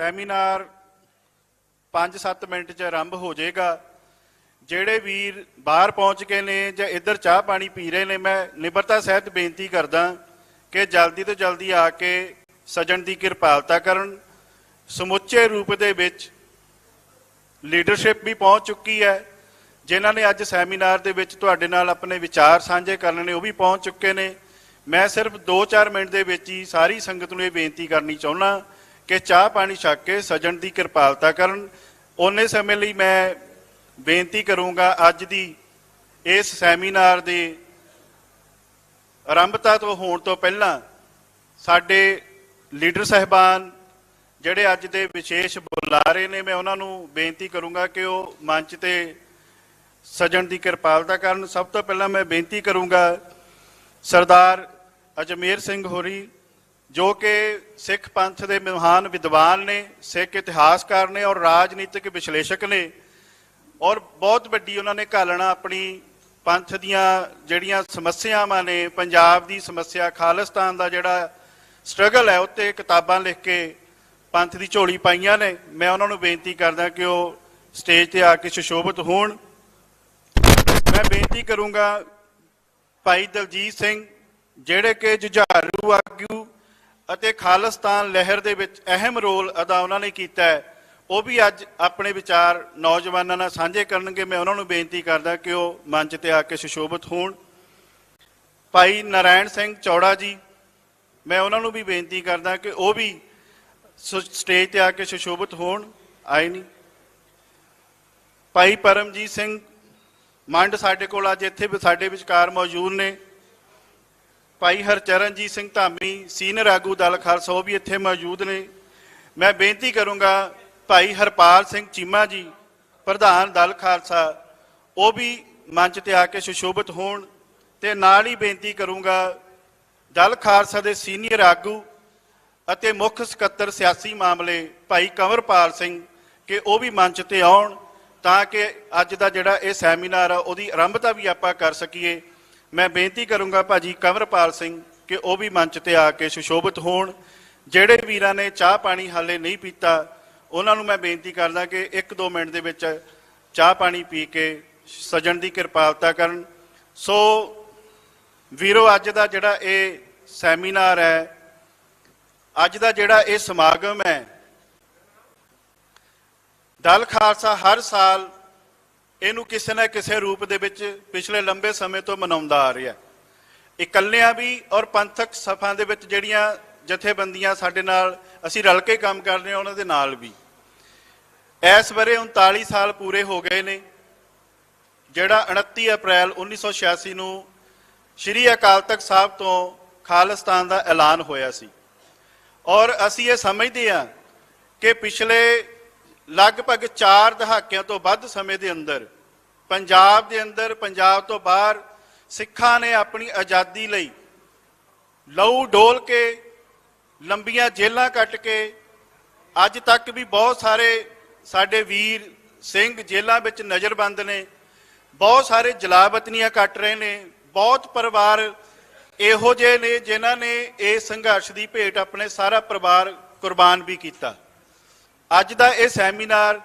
Seminar 5-7 minute 'ਚ ਆਰੰਭ ਹੋ ਜਾਏਗਾ। ਜਿਹੜੇ ਵੀਰ ਬਾਹਰ ਪਹੁੰਚ ਗਏ ਨੇ ਜਾਂ ਇੱਧਰ ਚਾਹ ਪਾਣੀ ਪੀ ਰਹੇ ਨੇ, ਮੈਂ ਨਿਮਰਤਾ ਸਹਿਤ ਬੇਨਤੀ ਕਰਦਾ ਕਿ ਜਲਦੀ ਤੋਂ ਜਲਦੀ ਆ ਕੇ ਸਜਣ ਦੀ ਕਿਰਪਾਲਤਾ ਕਰਨ। ਸਮੁੱਚੇ ਰੂਪ ਦੇ ਵਿੱਚ ਲੀਡਰਸ਼ਿਪ ਵੀ ਪਹੁੰਚ ਚੁੱਕੀ ਹੈ। ਜਿਨ੍ਹਾਂ ਨੇ ਅੱਜ ਸੈਮੀਨਾਰ ਦੇ ਵਿੱਚ ਤੁਹਾਡੇ ਨਾਲ ਆਪਣੇ ਵਿਚਾਰ ਸਾਂਝੇ ਕਰਨੇ ਨੇ ਉਹ ਵੀ ਪਹੁੰਚ ਚੁੱਕੇ ਨੇ। ਮੈਂ ਸਿਰਫ 2-4 ਮਿੰਟ ਦੇ ਵਿੱਚ ਹੀ ਸਾਰੀ ਸੰਗਤ ਨੂੰ ਇਹ ਬੇਨਤੀ ਕਰਨੀ ਚਾਹੁੰਦਾ ਕਿ ਚਾਹ ਪਾਣੀ ਛਕ ਕੇ ਸਜਣ ਦੀ ਕਿਰਪਾਲਤਾ ਕਰਨ। ਉਨੇ ਸਮੇਂ ਲਈ ਮੈਂ ਬੇਨਤੀ ਕਰੂੰਗਾ ਅੱਜ ਦੀ ਇਸ ਸੈਮੀਨਾਰ ਦੀ ਆਰੰਭਤਾ ਤੋਂ ਹੋਣ ਤੋਂ ਪਹਿਲਾਂ ਸਾਡੇ ਲੀਡਰ ਸਾਹਿਬਾਨ ਜਿਹੜੇ ਅੱਜ ਦੇ ਵਿਸ਼ੇਸ਼ ਬੁਲਾਰੇ ਨੇ, ਮੈਂ ਉਹਨਾਂ ਨੂੰ ਬੇਨਤੀ ਕਰੂੰਗਾ ਕਿ ਉਹ ਮੰਚ ਤੇ ਸਜਣ ਦੀ ਕਿਰਪਾਲਤਾ ਕਰਨ। ਸਭ ਤੋਂ ਪਹਿਲਾਂ ਮੈਂ ਬੇਨਤੀ ਕਰੂੰਗਾ ਸਰਦਾਰ ਅਜਮੇਰ ਸਿੰਘ ਹੋਰੀ, ਜੋ ਕਿ ਸਿੱਖ ਪੰਥ ਦੇ ਮਹਾਨ ਵਿਦਵਾਨ ਨੇ, ਸਿੱਖ ਇਤਿਹਾਸਕਾਰ ਨੇ ਔਰ ਰਾਜਨੀਤਿਕ ਵਿਸ਼ਲੇਸ਼ਕ ਨੇ, ਔਰ ਬਹੁਤ ਵੱਡੀ ਉਹਨਾਂ ਨੇ ਘਾਲਣਾ ਆਪਣੀ ਪੰਥ ਦੀਆਂ ਜਿਹੜੀਆਂ ਸਮੱਸਿਆਵਾਂ ਨੇ, ਪੰਜਾਬ ਦੀ ਸਮੱਸਿਆ, ਖਾਲਿਸਤਾਨ ਦਾ ਜਿਹੜਾ ਸਟਰਗਲ ਹੈ, ਉੱਤੇ ਕਿਤਾਬਾਂ ਲਿਖ ਕੇ ਪੰਥ ਦੀ ਝੋਲੀ ਪਾਈਆਂ ਨੇ। ਮੈਂ ਉਹਨਾਂ ਨੂੰ ਬੇਨਤੀ ਕਰਦਾ ਕਿ ਉਹ ਸਟੇਜ ਤੇ ਆ ਕੇ ਸੁਸ਼ੋਭਿਤ ਹੋਣ। ਮੈਂ ਬੇਨਤੀ ਕਰੂੰਗਾ ਭਾਈ ਦਲਜੀਤ ਸਿੰਘ, ਜਿਹੜੇ ਕਿ ਜੁਝਾਰੂ ਆਗੂ ਅਤੇ ਖਾਲਿਸਤਾਨ ਲਹਿਰ ਦੇ ਵਿੱਚ ਅਹਿਮ ਰੋਲ ਅਦਾ ਉਹਨਾਂ ਨੇ ਕੀਤਾ ਹੈ, ਉਹ ਵੀ ਅੱਜ ਆਪਣੇ ਵਿਚਾਰ ਨੌਜਵਾਨਾਂ ਨਾਲ ਸਾਂਝੇ ਕਰਨਗੇ। ਮੈਂ ਉਹਨਾਂ ਨੂੰ ਬੇਨਤੀ ਕਰਦਾ ਕਿ ਉਹ ਮੰਚ ਤੇ ਆ ਕੇ ਸੁਸ਼ੋਭਿਤ ਹੋਣ। ਭਾਈ ਨਾਰਾਇਣ ਸਿੰਘ ਚੌੜਾ ਜੀ, ਮੈਂ ਉਹਨਾਂ ਨੂੰ ਵੀ ਬੇਨਤੀ ਕਰਦਾ ਕਿ ਉਹ ਵੀ ਸਟੇਜ ਤੇ ਆ ਕੇ ਸੁਸ਼ੋਭਿਤ ਹੋਣ। ਆਏ ਨਹੀਂ। ਭਾਈ ਪਰਮਜੀਤ ਸਿੰਘ ਮੰਡ ਸਾਡੇ ਕੋਲ ਅੱਜ ਇੱਥੇ ਸਾਡੇ ਵਿਚਕਾਰ ਮੌਜੂਦ ਨੇ। ਭਾਈ ਹਰਚਰਨਜੀਤ ਸਿੰਘ ਧਾਮੀ, ਸੀਨੀਅਰ ਆਗੂ ਦਲ ਖਾਲਸਾ, ਉਹ ਵੀ ਇੱਥੇ ਮੌਜੂਦ ਨੇ। ਮੈਂ ਬੇਨਤੀ ਕਰੂੰਗਾ ਭਾਈ ਹਰਪਾਲ ਸਿੰਘ ਚੀਮਾ ਜੀ, ਪ੍ਰਧਾਨ ਦਲ ਖਾਲਸਾ, ਉਹ ਵੀ ਮੰਚ ਤੇ ਆ ਕੇ ਸੁਸ਼ੋਭਿਤ ਹੋਣ। ਤੇ ਨਾਲ ਹੀ ਬੇਨਤੀ ਕਰੂੰਗਾ ਦਲ ਖਾਲਸਾ ਦੇ ਸੀਨੀਅਰ ਆਗੂ ਅਤੇ ਮੁੱਖ ਸਕੱਤਰ ਸਿਆਸੀ ਮਾਮਲੇ ਭਾਈ ਕੰਵਰਪਾਲ ਸਿੰਘ, ਕਿ ਉਹ ਵੀ ਮੰਚ ਤੇ ਆਉਣ ਤਾਂ ਕਿ ਅੱਜ ਦਾ ਜਿਹੜਾ ਇਹ ਸੈਮੀਨਾਰ ਆ ਉਹਦੀ ਆਰੰਭਤਾ ਵੀ ਆਪਾਂ ਕਰ ਸਕੀਏ। ਮੈਂ ਬੇਨਤੀ ਕਰੂੰਗਾ ਭਾਜੀ ਕੰਵਰਪਾਲ ਸਿੰਘ ਕਿ ਉਹ ਵੀ ਮੰਚ ਤੇ ਆ ਕੇ ਸੁਸ਼ੋਭਿਤ ਹੋਣ। ਜਿਹੜੇ ਵੀਰਾਂ ਨੇ ਚਾਹ ਪਾਣੀ ਹਾਲੇ ਨਹੀਂ ਪੀਤਾ, ਉਹਨਾਂ ਨੂੰ ਮੈਂ ਬੇਨਤੀ ਕਰਦਾ ਕਿ 1-2 ਮਿੰਟ ਦੇ ਵਿੱਚ ਚਾਹ ਪਾਣੀ ਪੀ ਕੇ ਸਜਣ ਦੀ ਕਿਰਪਾਲਤਾ ਕਰਨ। ਸੋ ਵੀਰੋ, ਅੱਜ ਦਾ ਜਿਹੜਾ ਇਹ ਸੈਮੀਨਾਰ ਹੈ, ਅੱਜ ਦਾ ਜਿਹੜਾ ਇਹ ਸਮਾਗਮ ਹੈ, ਦਲ ਖਾਲਸਾ ਹਰ ਸਾਲ ਇਹਨੂੰ ਕਿਸੇ ਨਾ ਕਿਸੇ ਰੂਪ ਦੇ ਵਿੱਚ ਪਿਛਲੇ ਲੰਬੇ ਸਮੇਂ ਤੋਂ ਮਨਾਉਂਦਾ ਆ ਰਿਹਾ। ਇਕੱਲਿਆਂ ਵੀ ਔਰ ਪੰਥਕ ਸਫਾਂ ਦੇ ਵਿੱਚ ਜਿਹੜੀਆਂ ਜਥੇਬੰਦੀਆਂ ਸਾਡੇ ਨਾਲ ਅਸੀਂ ਰਲ ਕੇ ਕੰਮ ਕਰਦੇ ਹਾਂ, ਉਹਨਾਂ ਦੇ ਨਾਲ ਵੀ ਇਸ ਬਾਰੇ 39 ਸਾਲ ਪੂਰੇ ਹੋ ਗਏ ਨੇ। ਜਿਹੜਾ 29 ਅਪ੍ਰੈਲ 1986 ਨੂੰ ਸ਼੍ਰੀ ਅਕਾਲ ਤਖਤ ਸਾਹਿਬ ਤੋਂ ਖਾਲਿਸਤਾਨ ਦਾ ਐਲਾਨ ਹੋਇਆ ਸੀ। ਔਰ ਅਸੀਂ ਇਹ ਸਮਝਦੇ ਹਾਂ ਕਿ ਪਿਛਲੇ ਲਗਭਗ 4 ਦਹਾਕਿਆਂ ਤੋਂ ਵੱਧ ਸਮੇਂ ਦੇ ਅੰਦਰ ਪੰਜਾਬ ਦੇ ਅੰਦਰ, ਪੰਜਾਬ ਤੋਂ ਬਾਹਰ ਸਿੱਖਾਂ ਨੇ ਆਪਣੀ ਆਜ਼ਾਦੀ ਲਈ ਲਹੂ ਡੋਲ ਕੇ, ਲੰਬੀਆਂ ਜੇਲ੍ਹਾਂ ਕੱਟ ਕੇ, ਅੱਜ ਤੱਕ ਵੀ ਬਹੁਤ ਸਾਰੇ ਸਾਡੇ ਵੀਰ ਸਿੰਘ ਜੇਲ੍ਹਾਂ ਵਿੱਚ ਨਜ਼ਰਬੰਦ ਨੇ, ਬਹੁਤ ਸਾਰੇ ਜਲਾਵਤਨੀਆਂ ਕੱਟ ਰਹੇ ਨੇ। ਬਹੁਤ ਪਰਿਵਾਰ ਇਹੋ ਜਿਹੇ ਨੇ ਜਿਨ੍ਹਾਂ ਨੇ ਇਸ ਸੰਘਰਸ਼ ਦੀ ਭੇਟ ਆਪਣੇ ਸਾਰਾ ਪਰਿਵਾਰ ਕੁਰਬਾਨ ਵੀ ਕੀਤਾ। ਅੱਜ ਦਾ ਇਹ ਸੈਮੀਨਾਰ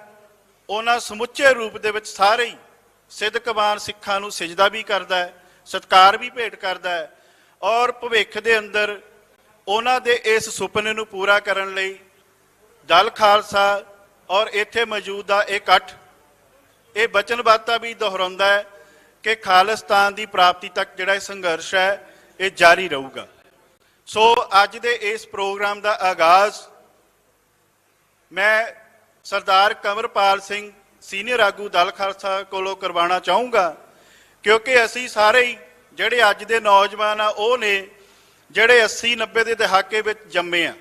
ਉਹਨਾਂ ਸਮੁੱਚੇ ਰੂਪ ਦੇ ਵਿੱਚ ਸਾਰੇ ਹੀ ਸਿੱਧਕਵਾਨ ਸਿੱਖਾਂ ਨੂੰ ਸਿਜਦਾ ਵੀ ਕਰਦਾ ਹੈ, ਸਤਿਕਾਰ ਵੀ ਭੇਟ ਕਰਦਾ ਹੈ, ਔਰ ਭਵਿੱਖ ਦੇ ਅੰਦਰ ਉਹਨਾਂ ਦੇ ਇਸ ਸੁਪਨੇ ਨੂੰ ਪੂਰਾ ਕਰਨ ਲਈ ਦਲ ਖਾਲਸਾ ਔਰ ਇੱਥੇ ਮੌਜੂਦਾ ਇਹ ਇਕੱਠ ਇਹ ਵਚਨਬੱਧਤਾ ਵੀ ਦੁਹਰਾਉਂਦਾ ਹੈ ਕਿ ਖਾਲਿਸਤਾਨ ਦੀ ਪ੍ਰਾਪਤੀ ਤੱਕ ਜਿਹੜਾ ਇਹ ਸੰਘਰਸ਼ ਹੈ ਇਹ ਜਾਰੀ ਰਹੂਗਾ। ਸੋ ਅੱਜ ਦੇ ਇਸ ਪ੍ਰੋਗਰਾਮ ਦਾ ਆਗਾਜ਼ ਮੈਂ ਸਰਦਾਰ ਕੰਵਰਪਾਲ ਸਿੰਘ, ਸੀਨੀਅਰ ਆਗੂ ਦਲ ਖਾਲਸਾ ਕੋਲੋਂ ਕਰਵਾਉਣਾ ਚਾਹੂੰਗਾ, ਕਿਉਂਕਿ ਅਸੀਂ ਸਾਰੇ ਹੀ ਜਿਹੜੇ ਅੱਜ ਦੇ ਨੌਜਵਾਨ ਆ ਉਹ ਨੇ ਜਿਹੜੇ 80-90 ਦੇ ਦਹਾਕੇ ਵਿੱਚ ਜੰਮੇ ਆ।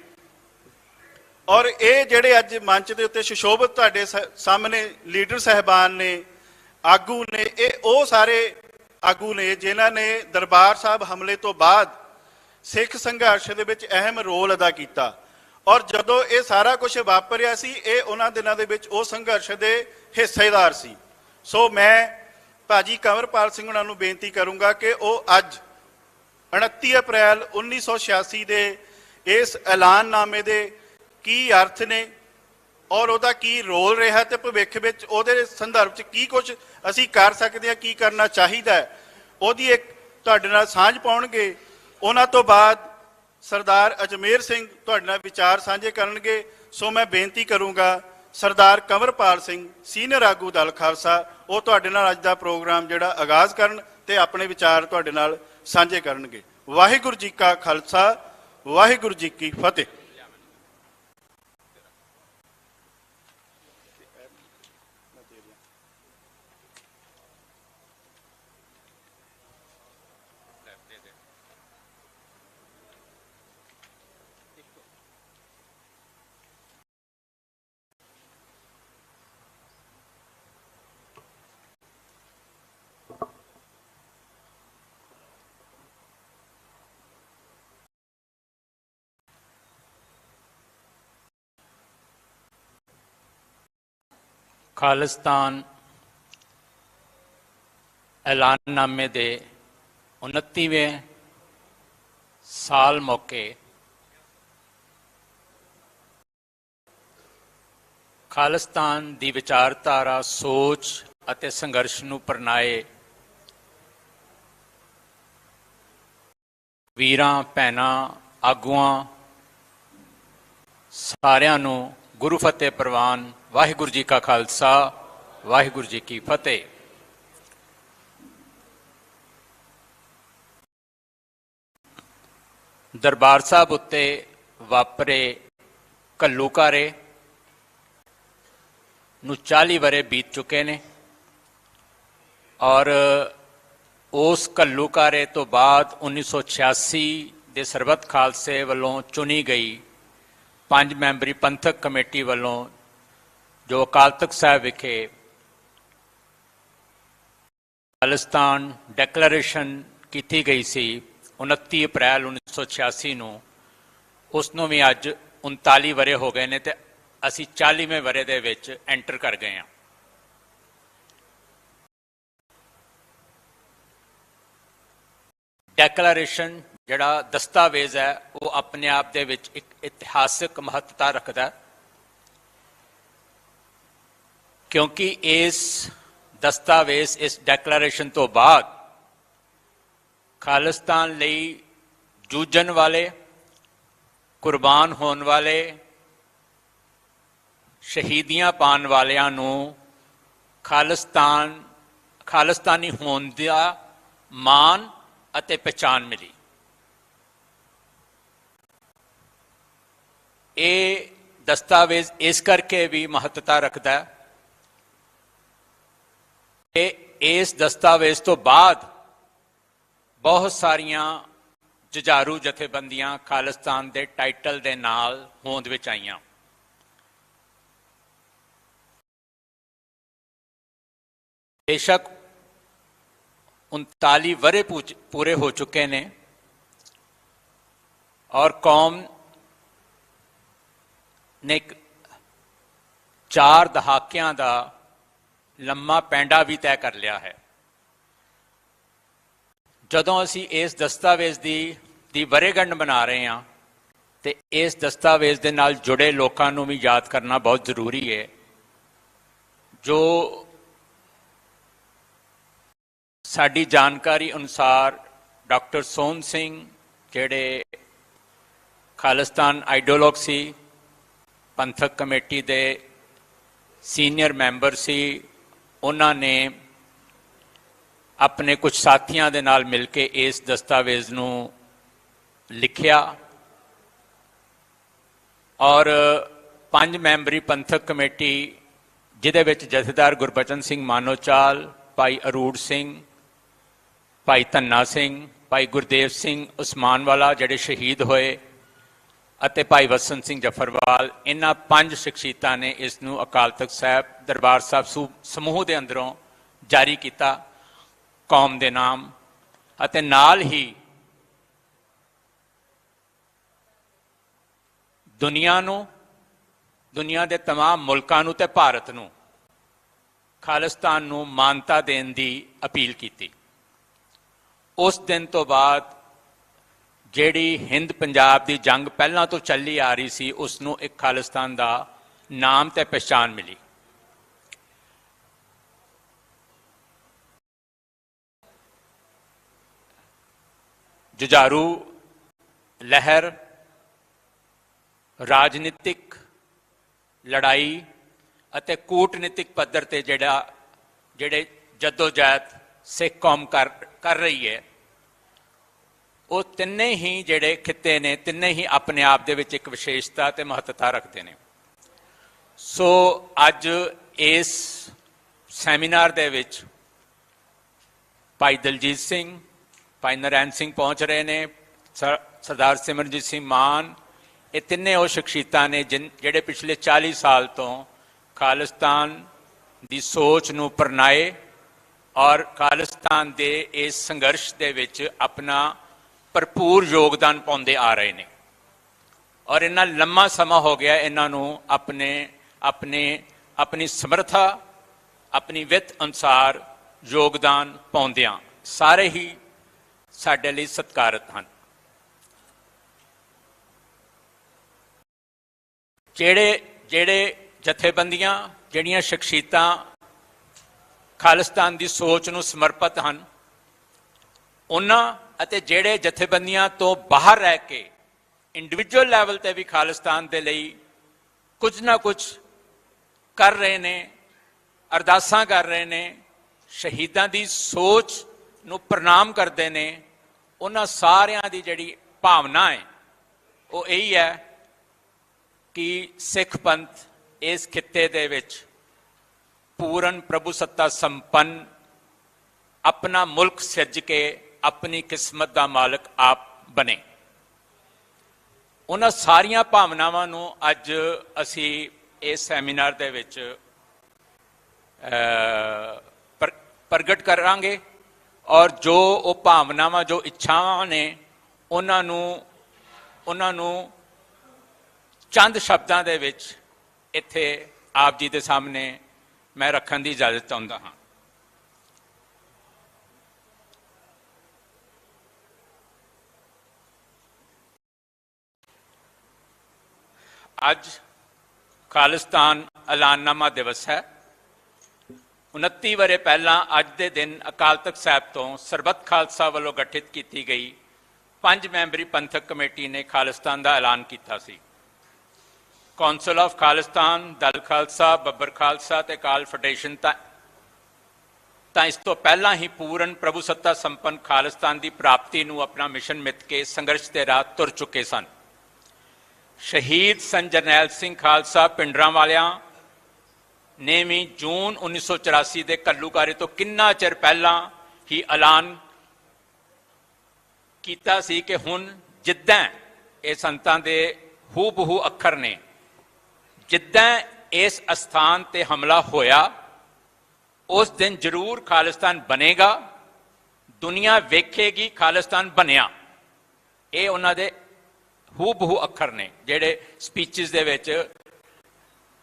ਔਰ ਇਹ ਜਿਹੜੇ ਅੱਜ ਮੰਚ ਦੇ ਉੱਤੇ ਸੁਸ਼ੋਭਿਤ ਤੁਹਾਡੇ ਸਾਹਮਣੇ ਲੀਡਰ ਸਾਹਿਬਾਨ ਨੇ, ਆਗੂ ਨੇ, ਇਹ ਉਹ ਸਾਰੇ ਆਗੂ ਨੇ ਜਿਨ੍ਹਾਂ ਨੇ ਦਰਬਾਰ ਸਾਹਿਬ ਹਮਲੇ ਤੋਂ ਬਾਅਦ ਸਿੱਖ ਸੰਘਰਸ਼ ਦੇ ਵਿੱਚ ਅਹਿਮ ਰੋਲ ਅਦਾ ਕੀਤਾ। ਔਰ ਜਦੋਂ ਇਹ ਸਾਰਾ ਕੁਝ ਵਾਪਰਿਆ ਸੀ, ਇਹ ਉਹਨਾਂ ਦਿਨਾਂ ਦੇ ਵਿੱਚ ਉਹ ਸੰਘਰਸ਼ ਦੇ ਹਿੱਸੇਦਾਰ ਸੀ। ਸੋ ਮੈਂ ਭਾਜੀ ਕੰਵਰਪਾਲ ਸਿੰਘ ਉਹਨਾਂ ਨੂੰ ਬੇਨਤੀ ਕਰੂੰਗਾ ਕਿ ਉਹ ਅੱਜ 29 ਅਪ੍ਰੈਲ 1986 ਦੇ ਇਸ ਐਲਾਨਨਾਮੇ ਦੇ ਕੀ ਅਰਥ ਨੇ, ਔਰ ਉਹਦਾ ਕੀ ਰੋਲ ਰਿਹਾ ਤੇ ਭਵਿੱਖ ਵਿੱਚ ਉਹਦੇ ਸੰਦਰਭ 'ਚ ਕੀ ਕੁਝ ਅਸੀਂ ਕਰ ਸਕਦੇ ਹਾਂ, ਕੀ ਕਰਨਾ ਚਾਹੀਦਾ ਹੈ, ਉਹਦੀ ਇੱਕ ਤੁਹਾਡੇ ਨਾਲ ਸਾਂਝ ਪਾਉਣਗੇ। ਉਹਨਾਂ ਤੋਂ ਬਾਅਦ ਸਰਦਾਰ ਅਜਮੇਰ ਸਿੰਘ ਤੁਹਾਡੇ ਨਾਲ ਵਿਚਾਰ ਸਾਂਝੇ ਕਰਨਗੇ। ਸੋ ਮੈਂ ਬੇਨਤੀ ਕਰੂੰਗਾ ਸਰਦਾਰ ਕੰਵਰਪਾਲ ਸਿੰਘ ਸੀਨੀਅਰ ਆਗੂ ਦਲ ਖਾਲਸਾ ਉਹ ਤੁਹਾਡੇ ਨਾਲ ਅੱਜ ਦਾ ਪ੍ਰੋਗਰਾਮ ਜਿਹੜਾ ਆਗਾਜ਼ ਕਰਨ ਤੇ ਆਪਣੇ ਵਿਚਾਰ ਤੁਹਾਡੇ ਨਾਲ ਸਾਂਝੇ ਕਰਨਗੇ। ਵਾਹਿਗੁਰੂ ਜੀ ਕਾ ਖਾਲਸਾ, ਵਾਹਿਗੁਰੂ ਜੀ ਕੀ ਫਤਿਹ। ਖਾਲਿਸਤਾਨ ਐਲਾਨਨਾਮੇ ਦੇ 29ਵੇਂ ਸਾਲ ਮੌਕੇ ਖਾਲਿਸਤਾਨ ਦੀ ਵਿਚਾਰਧਾਰਾ, ਸੋਚ ਅਤੇ ਸੰਘਰਸ਼ ਨੂੰ ਪ੍ਰਣਾਏ ਵੀਰਾਂ ਭੈਣਾਂ ਆਗੂਆਂ ਸਾਰਿਆਂ ਨੂੰ ਗੁਰੂ ਫਤਿਹ ਪ੍ਰਵਾਨ। ਵਾਹਿਗੁਰੂ ਜੀ ਕਾ ਖਾਲਸਾ, ਵਾਹਿਗੁਰੂ ਜੀ ਕੀ ਫਤਿਹ। ਦਰਬਾਰ ਸਾਹਿਬ ਉੱਤੇ ਵਾਪਰੇ ਘੱਲੂਘਾਰੇ ਨੂੰ 40 ਵਰ੍ਹੇ ਬੀਤ ਚੁੱਕੇ ਨੇ ਔਰ ਉਸ ਘੱਲੂਘਾਰੇ ਤੋਂ ਬਾਅਦ 1986 ਦੇ ਸਰਬੱਤ ਖਾਲਸੇ ਵੱਲੋਂ ਚੁਣੀ ਗਈ 5 ਮੈਂਬਰੀ ਪੰਥਕ ਕਮੇਟੀ ਵੱਲੋਂ ਜੋ ਅਕਾਲ ਤਖ਼ਤ ਸਾਹਿਬ ਵਿਖੇ ਖਾਲਿਸਤਾਨ ਡੈਕਲੇਰੇਸ਼ਨ ਕੀਤੀ ਗਈ ਸੀ 29 ਅਪ੍ਰੈਲ 1986 ਨੂੰ, ਉਸ ਨੂੰ ਵੀ ਅੱਜ 39 ਵਰ੍ਹੇ ਹੋ ਗਏ ਨੇ ਤੇ ਅਸੀਂ 40ਵੇਂ ਵਰ੍ਹੇ ਦੇ ਵਿੱਚ ਐਂਟਰ ਕਰ ਗਏ ਹਾਂ। ਡੈਕਲੇਰੇਸ਼ਨ ਜਿਹੜਾ ਦਸਤਾਵੇਜ਼ ਹੈ ਉਹ ਆਪਣੇ ਆਪ ਦੇ ਵਿੱਚ ਇੱਕ ਇਤਿਹਾਸਕ ਮਹੱਤਤਾ ਰੱਖਦਾ, ਕਿਉਂਕਿ ਇਸ ਦਸਤਾਵੇਜ਼, ਇਸ ਡੈਕਲੇਰੇਸ਼ਨ ਤੋਂ ਬਾਅਦ ਖਾਲਿਸਤਾਨ ਲਈ ਜੂਝਣ ਵਾਲੇ, ਕੁਰਬਾਨ ਹੋਣ ਵਾਲੇ, ਸ਼ਹੀਦੀਆਂ ਪਾਉਣ ਵਾਲਿਆਂ ਨੂੰ ਖਾਲਿਸਤਾਨੀ ਹੋਣ ਦਾ ਮਾਣ ਅਤੇ ਪਹਿਚਾਣ ਮਿਲੀ। ਇਹ ਦਸਤਾਵੇਜ਼ ਇਸ ਕਰਕੇ ਵੀ ਮਹੱਤਤਾ ਰੱਖਦਾ ਕਿ ਇਸ ਦਸਤਾਵੇਜ਼ ਤੋਂ ਬਾਅਦ ਬਹੁਤ ਸਾਰੀਆਂ ਜੁਝਾਰੂ ਜਥੇਬੰਦੀਆਂ ਖਾਲਿਸਤਾਨ ਦੇ ਟਾਈਟਲ ਦੇ ਨਾਲ ਹੋਂਦ ਵਿੱਚ ਆਈਆਂ। ਬੇਸ਼ੱਕ 39 ਵਰ੍ਹੇ ਪੂਰੇ ਹੋ ਚੁੱਕੇ ਨੇ ਔਰ ਕੌਮ ਨੇ 4 ਦਹਾਕਿਆਂ ਦਾ ਲੰਮਾ ਪੈਂਡਾ ਵੀ ਤੈਅ ਕਰ ਲਿਆ ਹੈ। ਜਦੋਂ ਅਸੀਂ ਇਸ ਦਸਤਾਵੇਜ਼ ਦੀ ਵਰ੍ਹੇਗੰਢ ਮਨਾ ਰਹੇ ਹਾਂ ਤੇ ਇਸ ਦਸਤਾਵੇਜ਼ ਦੇ ਨਾਲ ਜੁੜੇ ਲੋਕਾਂ ਨੂੰ ਵੀ ਯਾਦ ਕਰਨਾ ਬਹੁਤ ਜ਼ਰੂਰੀ ਹੈ, ਜੋ ਸਾਡੀ ਜਾਣਕਾਰੀ ਅਨੁਸਾਰ ਡਾਕਟਰ ਸੋਹਣ ਸਿੰਘ ਜਿਹੜੇ ਖਾਲਿਸਤਾਨ ਆਈਡੀਓਲੋਗ ਸੀ, ਪੰਥਕ ਕਮੇਟੀ ਦੇ ਸੀਨੀਅਰ ਮੈਂਬਰ ਸੀ, ਉਹਨਾਂ ਨੇ ਆਪਣੇ ਕੁਝ ਸਾਥੀਆਂ ਦੇ ਨਾਲ ਮਿਲ ਕੇ ਇਸ ਦਸਤਾਵੇਜ਼ ਨੂੰ ਲਿਖਿਆ ਔਰ 5 ਮੈਂਬਰੀ ਪੰਥਕ ਕਮੇਟੀ, ਜਿਹਦੇ ਵਿੱਚ ਜਥੇਦਾਰ ਗੁਰਬਚਨ ਸਿੰਘ ਮਾਨੋਚਾਲ, ਭਾਈ ਅਰੂੜ ਸਿੰਘ, ਭਾਈ ਧੰਨਾ ਸਿੰਘ, ਭਾਈ ਗੁਰਦੇਵ ਸਿੰਘ ਉਸਮਾਨਵਾਲਾ ਜਿਹੜੇ ਸ਼ਹੀਦ ਹੋਏ ਅਤੇ ਭਾਈ ਵਸੰਤ ਸਿੰਘ ਜਫਰਵਾਲ, ਇਹਨਾਂ 5 ਸ਼ਖਸੀਅਤਾਂ ਨੇ ਇਸ ਨੂੰ ਅਕਾਲ ਤਖ਼ਤ ਸਾਹਿਬ ਦਰਬਾਰ ਸਾਹਿਬ ਸਮੂਹ ਦੇ ਅੰਦਰੋਂ ਜਾਰੀ ਕੀਤਾ ਕੌਮ ਦੇ ਨਾਮ। ਅਤੇ ਨਾਲ ਹੀ ਦੁਨੀਆ ਨੂੰ, ਦੁਨੀਆ ਦੇ तमाम ਮੁਲਕਾਂ ਨੂੰ ਤੇ ਭਾਰਤ ਨੂੰ ਖਾਲਿਸਤਾਨ ਨੂੰ ਮਾਨਤਾ ਦੇਣ ਦੀ ਅਪੀਲ ਕੀਤੀ। ਉਸ ਦਿਨ ਤੋਂ ਬਾਅਦ ਜਿਹੜੀ ਹਿੰਦ ਪੰਜਾਬ ਦੀ ਜੰਗ ਪਹਿਲਾਂ ਤੋਂ ਚੱਲੀ ਆ ਰਹੀ ਸੀ, ਉਸ ਨੂੰ ਇੱਕ ਖਾਲਿਸਤਾਨ ਦਾ ਨਾਮ ਤੇ ਪਛਾਣ ਮਿਲੀ। ਜੁਝਾਰੂ ਲਹਿਰ ਰਾਜਨੀਤਿਕ ਲੜਾਈ ਅਤੇ ਕੂਟਨੀਤਿਕ ਪੱਧਰ ਤੇ ਜਿਹੜੇ ਜਦੋਜਹਿਦ ਸਿੱਖ ਕੌਮ ਕਰ ਰਹੀ ਹੈ, ਉਹ ਤਿੰਨੇ ਹੀ ਜਿਹੜੇ ਖਿੱਤੇ ਨੇ, ਤਿੰਨੇ ਹੀ ਆਪਣੇ ਆਪ ਦੇ ਵਿੱਚ ਇੱਕ ਵਿਸ਼ੇਸ਼ਤਾ ਤੇ ਮਹੱਤਤਾ ਰੱਖਦੇ ਨੇ। ਸੋ ਅੱਜ ਇਸ ਸੈਮੀਨਾਰ ਦੇ ਵਿੱਚ ਭਾਈ ਦਲਜੀਤ ਸਿੰਘ, ਭਾਈ ਨਰੈਣ ਸਿੰਘ ਪਹੁੰਚ ਰਹੇ ਨੇ, ਸਰਦਾਰ ਸਿਮਰਨਜੀਤ ਸਿੰਘ ਮਾਨ, ਇਹ ਤਿੰਨੇ ਉਹ ਸ਼ਖਸੀਅਤਾਂ ਨੇ ਜਿਹੜੇ ਪਿਛਲੇ 40 ਸਾਲ ਤੋਂ ਖਾਲਿਸਤਾਨ ਦੀ ਸੋਚ ਨੂੰ ਪ੍ਰਣਾਏ ਔਰ ਖਾਲਿਸਤਾਨ ਦੇ ਇਸ ਸੰਘਰਸ਼ ਦੇ ਵਿੱਚ ਆਪਣਾ ਭਰਪੂਰ ਯੋਗਦਾਨ ਪਾਉਂਦੇ ਆ ਰਹੇ ਨੇ। ਔਰ ਇੰਨਾ ਲੰਮਾ ਸਮਾਂ ਹੋ ਗਿਆ ਇਹਨਾਂ ਨੂੰ ਆਪਣੀ ਸਮਰੱਥਾ, ਆਪਣੀ ਵਿੱਤ ਅਨੁਸਾਰ ਯੋਗਦਾਨ ਪਾਉਂਦਿਆਂ। ਸਾਰੇ ਹੀ ਸਾਡੇ ਲਈ ਸਤਿਕਾਰਤ ਹਨ। ਜਿਹੜੇ ਜਥੇਬੰਦੀਆਂ, ਜਿਹੜੀਆਂ ਸ਼ਖਸੀਅਤਾਂ ਖਾਲਿਸਤਾਨ ਦੀ ਸੋਚ ਨੂੰ ਸਮਰਪਿਤ ਹਨ, ਉਹਨਾਂ ਅਤੇ ਜਿਹੜੇ ਜਥੇਬੰਦੀਆਂ ਤੋਂ ਬਾਹਰ ਰਹਿ ਕੇ ਇੰਡੀਵਿਜੂਅਲ ਲੈਵਲ ਤੇ ਵੀ ਖਾਲਿਸਤਾਨ ਦੇ ਲਈ ਕੁਝ ਨਾ ਕੁਝ ਕਰ ਰਹੇ ਨੇ, ਅਰਦਾਸਾਂ ਕਰ ਰਹੇ ਨੇ, ਸ਼ਹੀਦਾਂ ਦੀ ਸੋਚ ਨੂੰ ਪ੍ਰਣਾਮ ਕਰਦੇ ਨੇ, ਉਹਨਾਂ ਸਾਰਿਆਂ ਦੀ ਜਿਹੜੀ ਭਾਵਨਾ ਹੈ ਉਹ ਇਹੀ ਹੈ ਕਿ ਸਿੱਖ ਪੰਥ ਇਸ ਖਿੱਤੇ ਦੇ ਵਿੱਚ ਪੂਰਨ ਪ੍ਰਭੂ ਸੱਤਾ ਸੰਪੰਨ ਆਪਣਾ ਮੁਲਕ ਸਿਰਜ ਕੇ ਆਪਣੀ ਕਿਸਮਤ ਦਾ ਮਾਲਕ ਆਪ ਬਣੇ। ਉਹਨਾਂ ਸਾਰੀਆਂ ਭਾਵਨਾਵਾਂ ਨੂੰ ਅੱਜ ਅਸੀਂ ਇਸ ਸੈਮੀਨਾਰ ਦੇ ਵਿੱਚ ਪ੍ਰਗਟ ਕਰਾਂਗੇ ਔਰ ਜੋ ਉਹ ਭਾਵਨਾਵਾਂ, ਜੋ ਇੱਛਾਵਾਂ ਨੇ, ਉਹਨਾਂ ਨੂੰ ਚੰਦ ਸ਼ਬਦਾਂ ਦੇ ਵਿੱਚ ਇੱਥੇ ਆਪ ਜੀ ਦੇ ਸਾਹਮਣੇ ਮੈਂ ਰੱਖਣ ਦੀ ਇਜਾਜ਼ਤ ਚਾਹੁੰਦਾ ਹਾਂ। ਅੱਜ ਖਾਲਿਸਤਾਨ ਐਲਾਨਨਾਮਾ ਦਿਵਸ ਹੈ। 29 ਵਰ੍ਹੇ ਪਹਿਲਾਂ ਅੱਜ ਦੇ ਦਿਨ ਅਕਾਲ ਤਖਤ ਸਾਹਿਬ ਤੋਂ ਸਰਬੱਤ ਖਾਲਸਾ ਵੱਲੋਂ ਗਠਿਤ ਕੀਤੀ ਗਈ 5 ਮੈਂਬਰੀ ਪੰਥਕ ਕਮੇਟੀ ਨੇ ਖਾਲਿਸਤਾਨ ਦਾ ਐਲਾਨ ਕੀਤਾ ਸੀ। ਕੌਂਸਲ ਆਫ ਖਾਲਿਸਤਾਨ, ਦਲ ਖਾਲਸਾ, ਬੱਬਰ ਖਾਲਸਾ ਤੇ ਅਕਾਲ ਫੈਡਰੇਸ਼ਨ ਤਾਂ ਇਸ ਤੋਂ ਪਹਿਲਾਂ ਹੀ ਪੂਰਨ ਪ੍ਰਭੂ ਸੱਤਾ ਸੰਪੰਨ ਖਾਲਿਸਤਾਨ ਦੀ ਪ੍ਰਾਪਤੀ ਨੂੰ ਆਪਣਾ ਮਿਸ਼ਨ ਮਿੱਥ ਕੇ ਸੰਘਰਸ਼ ਦੇ ਰਾਹ ਤੁਰ ਚੁੱਕੇ ਸਨ। ਸ਼ਹੀਦ ਸੰਤ ਜਰਨੈਲ ਸਿੰਘ ਖਾਲਸਾ ਪਿੰਡਰਾਂਵਾਲਿਆਂ ਨੇ ਵੀ ਜੂਨ 1984 ਦੇ ਘੱਲੂਘਾਰੇ ਤੋਂ ਕਿੰਨਾ ਚਿਰ ਪਹਿਲਾਂ ਹੀ ਐਲਾਨ ਕੀਤਾ ਸੀ ਕਿ ਹੁਣ ਜਿੱਦਾਂ ਇਹ ਸੰਤਾਂ ਦੇ ਹੂ-ਬਹੂ ਅੱਖਰ ਨੇ, ਜਿੱਦਾਂ ਇਸ ਅਸਥਾਨ ਤੇ ਹਮਲਾ ਹੋਇਆ ਉਸ ਦਿਨ ਜ਼ਰੂਰ ਖਾਲਿਸਤਾਨ ਬਣੇਗਾ, ਦੁਨੀਆ ਵੇਖੇਗੀ ਖਾਲਿਸਤਾਨ ਬਣਿਆ। ਇਹ ਉਹਨਾਂ ਦੇ ਹੂ-ਬਹੂ ਅੱਖਰ ਨੇ ਜਿਹੜੇ ਸਪੀਚਸ ਦੇ ਵਿੱਚ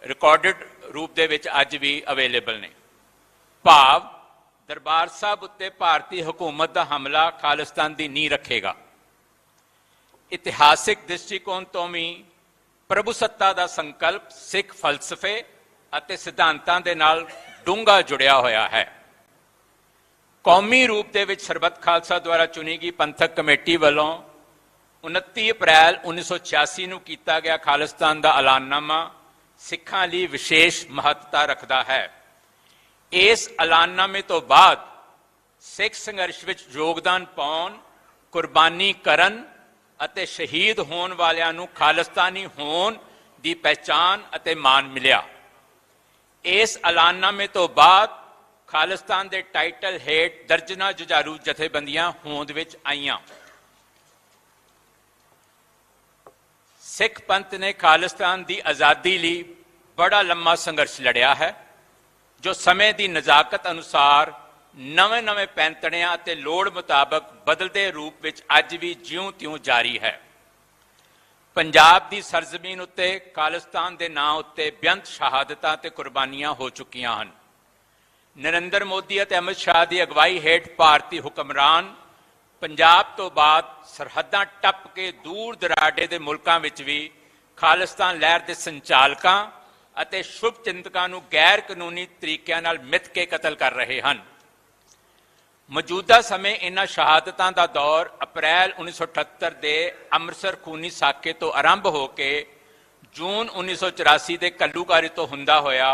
ਰਿਕਾਰਡਡ ਰੂਪ ਦੇ ਵਿੱਚ ਅੱਜ ਵੀ ਅਵੇਲੇਬਲ ਨੇ। ਭਾਵ ਦਰਬਾਰ ਸਾਹਿਬ ਉੱਤੇ ਭਾਰਤੀ ਹਕੂਮਤ ਦਾ ਹਮਲਾ ਖਾਲਿਸਤਾਨ ਦੀ ਨੀਂਹ ਰੱਖੇਗਾ। ਇਤਿਹਾਸਿਕ ਦ੍ਰਿਸ਼ਟੀਕੋਣ ਤੋਂ ਵੀ ਪ੍ਰਭੂ ਸੱਤਾ ਦਾ ਸੰਕਲਪ ਸਿੱਖ ਫਲਸਫੇ ਅਤੇ ਸਿਧਾਂਤਾਂ ਦੇ ਨਾਲ ਡੂੰਘਾ ਜੁੜਿਆ ਹੋਇਆ ਹੈ। ਕੌਮੀ ਰੂਪ ਦੇ ਵਿੱਚ ਸਰਬੱਤ ਖਾਲਸਾ ਦੁਆਰਾ ਚੁਣੀ ਗਈ ਪੰਥਕ ਕਮੇਟੀ ਵੱਲੋਂ 29 ਅਪ੍ਰੈਲ 1986 ਨੂੰ ਕੀਤਾ ਗਿਆ ਖਾਲਿਸਤਾਨ ਦਾ ਐਲਾਨਨਾਮਾ ਸਿੱਖਾਂ ਲਈ ਵਿਸ਼ੇਸ਼ ਮਹੱਤਤਾ ਰੱਖਦਾ ਹੈ। ਇਸ ਐਲਾਨਨਾਮੇ ਤੋਂ ਬਾਅਦ ਸਿੱਖ ਸੰਘਰਸ਼ ਵਿੱਚ ਯੋਗਦਾਨ ਪਾਉਣ, ਕੁਰਬਾਨੀ ਕਰਨ ਅਤੇ ਸ਼ਹੀਦ ਹੋਣ ਵਾਲਿਆਂ ਨੂੰ ਖਾਲਿਸਤਾਨੀ ਹੋਣ ਦੀ ਪਹਿਚਾਣ ਅਤੇ ਮਾਣ ਮਿਲਿਆ। ਇਸ ਐਲਾਨਨਾਮੇ ਤੋਂ ਬਾਅਦ ਖਾਲਿਸਤਾਨ ਦੇ ਟਾਈਟਲ ਹੇਠ ਦਰਜਨਾਂ ਜੁਝਾਰੂ ਜਥੇਬੰਦੀਆਂ ਹੋਂਦ ਵਿੱਚ ਆਈਆਂ। ਸਿੱਖ ਪੰਥ ਨੇ ਖਾਲਿਸਤਾਨ ਦੀ ਆਜ਼ਾਦੀ ਲਈ ਬੜਾ ਲੰਮਾ ਸੰਘਰਸ਼ ਲੜਿਆ ਹੈ, ਜੋ ਸਮੇਂ ਦੀ ਨਜ਼ਾਕਤ ਅਨੁਸਾਰ ਨਵੇਂ-ਨਵੇਂ ਪੈਂਤੜਿਆਂ ਅਤੇ ਲੋੜ ਮੁਤਾਬਕ ਬਦਲਦੇ ਰੂਪ ਵਿੱਚ ਅੱਜ ਵੀ ਜਿਉਂ-ਤਿਉਂ ਜਾਰੀ ਹੈ। ਪੰਜਾਬ ਦੀ ਸਰਜ਼ਮੀਨ ਉੱਤੇ ਖਾਲਿਸਤਾਨ ਦੇ ਨਾਂ ਉੱਤੇ ਬੇਅੰਤ ਸ਼ਹਾਦਤਾਂ ਤੇ ਕੁਰਬਾਨੀਆਂ ਹੋ ਚੁੱਕੀਆਂ ਹਨ। ਨਰਿੰਦਰ ਮੋਦੀ ਅਤੇ ਅਮਿਤ ਸ਼ਾਹ ਦੀ ਅਗਵਾਈ ਹੇਠ ਭਾਰਤੀ ਹੁਕਮਰਾਨ ਪੰਜਾਬ ਤੋਂ ਬਾਅਦ ਸਰਹੱਦਾਂ ਟੱਪ ਕੇ ਦੂਰ ਦਰਾਡੇ ਦੇ ਮੁਲਕਾਂ ਵਿੱਚ ਵੀ ਖਾਲਿਸਤਾਨ ਲਹਿਰ ਦੇ ਸੰਚਾਲਕਾਂ ਅਤੇ ਸ਼ੁਭ ਚਿੰਤਕਾਂ ਨੂੰ ਗੈਰ ਕਾਨੂੰਨੀ ਤਰੀਕਿਆਂ ਨਾਲ ਮਿੱਥ ਕੇ ਕਤਲ ਕਰ ਰਹੇ ਹਨ। ਮੌਜੂਦਾ ਸਮੇਂ ਇਹਨਾਂ ਸ਼ਹਾਦਤਾਂ ਦਾ ਦੌਰ ਅਪ੍ਰੈਲ 1978 ਦੇ ਅੰਮ੍ਰਿਤਸਰ ਖੂਨੀ ਸਾਕੇ ਤੋਂ ਆਰੰਭ ਹੋ ਕੇ ਜੂਨ 1984 ਦੇ ਘੱਲੂਘਾਰੇ ਤੋਂ ਹੁੰਦਾ ਹੋਇਆ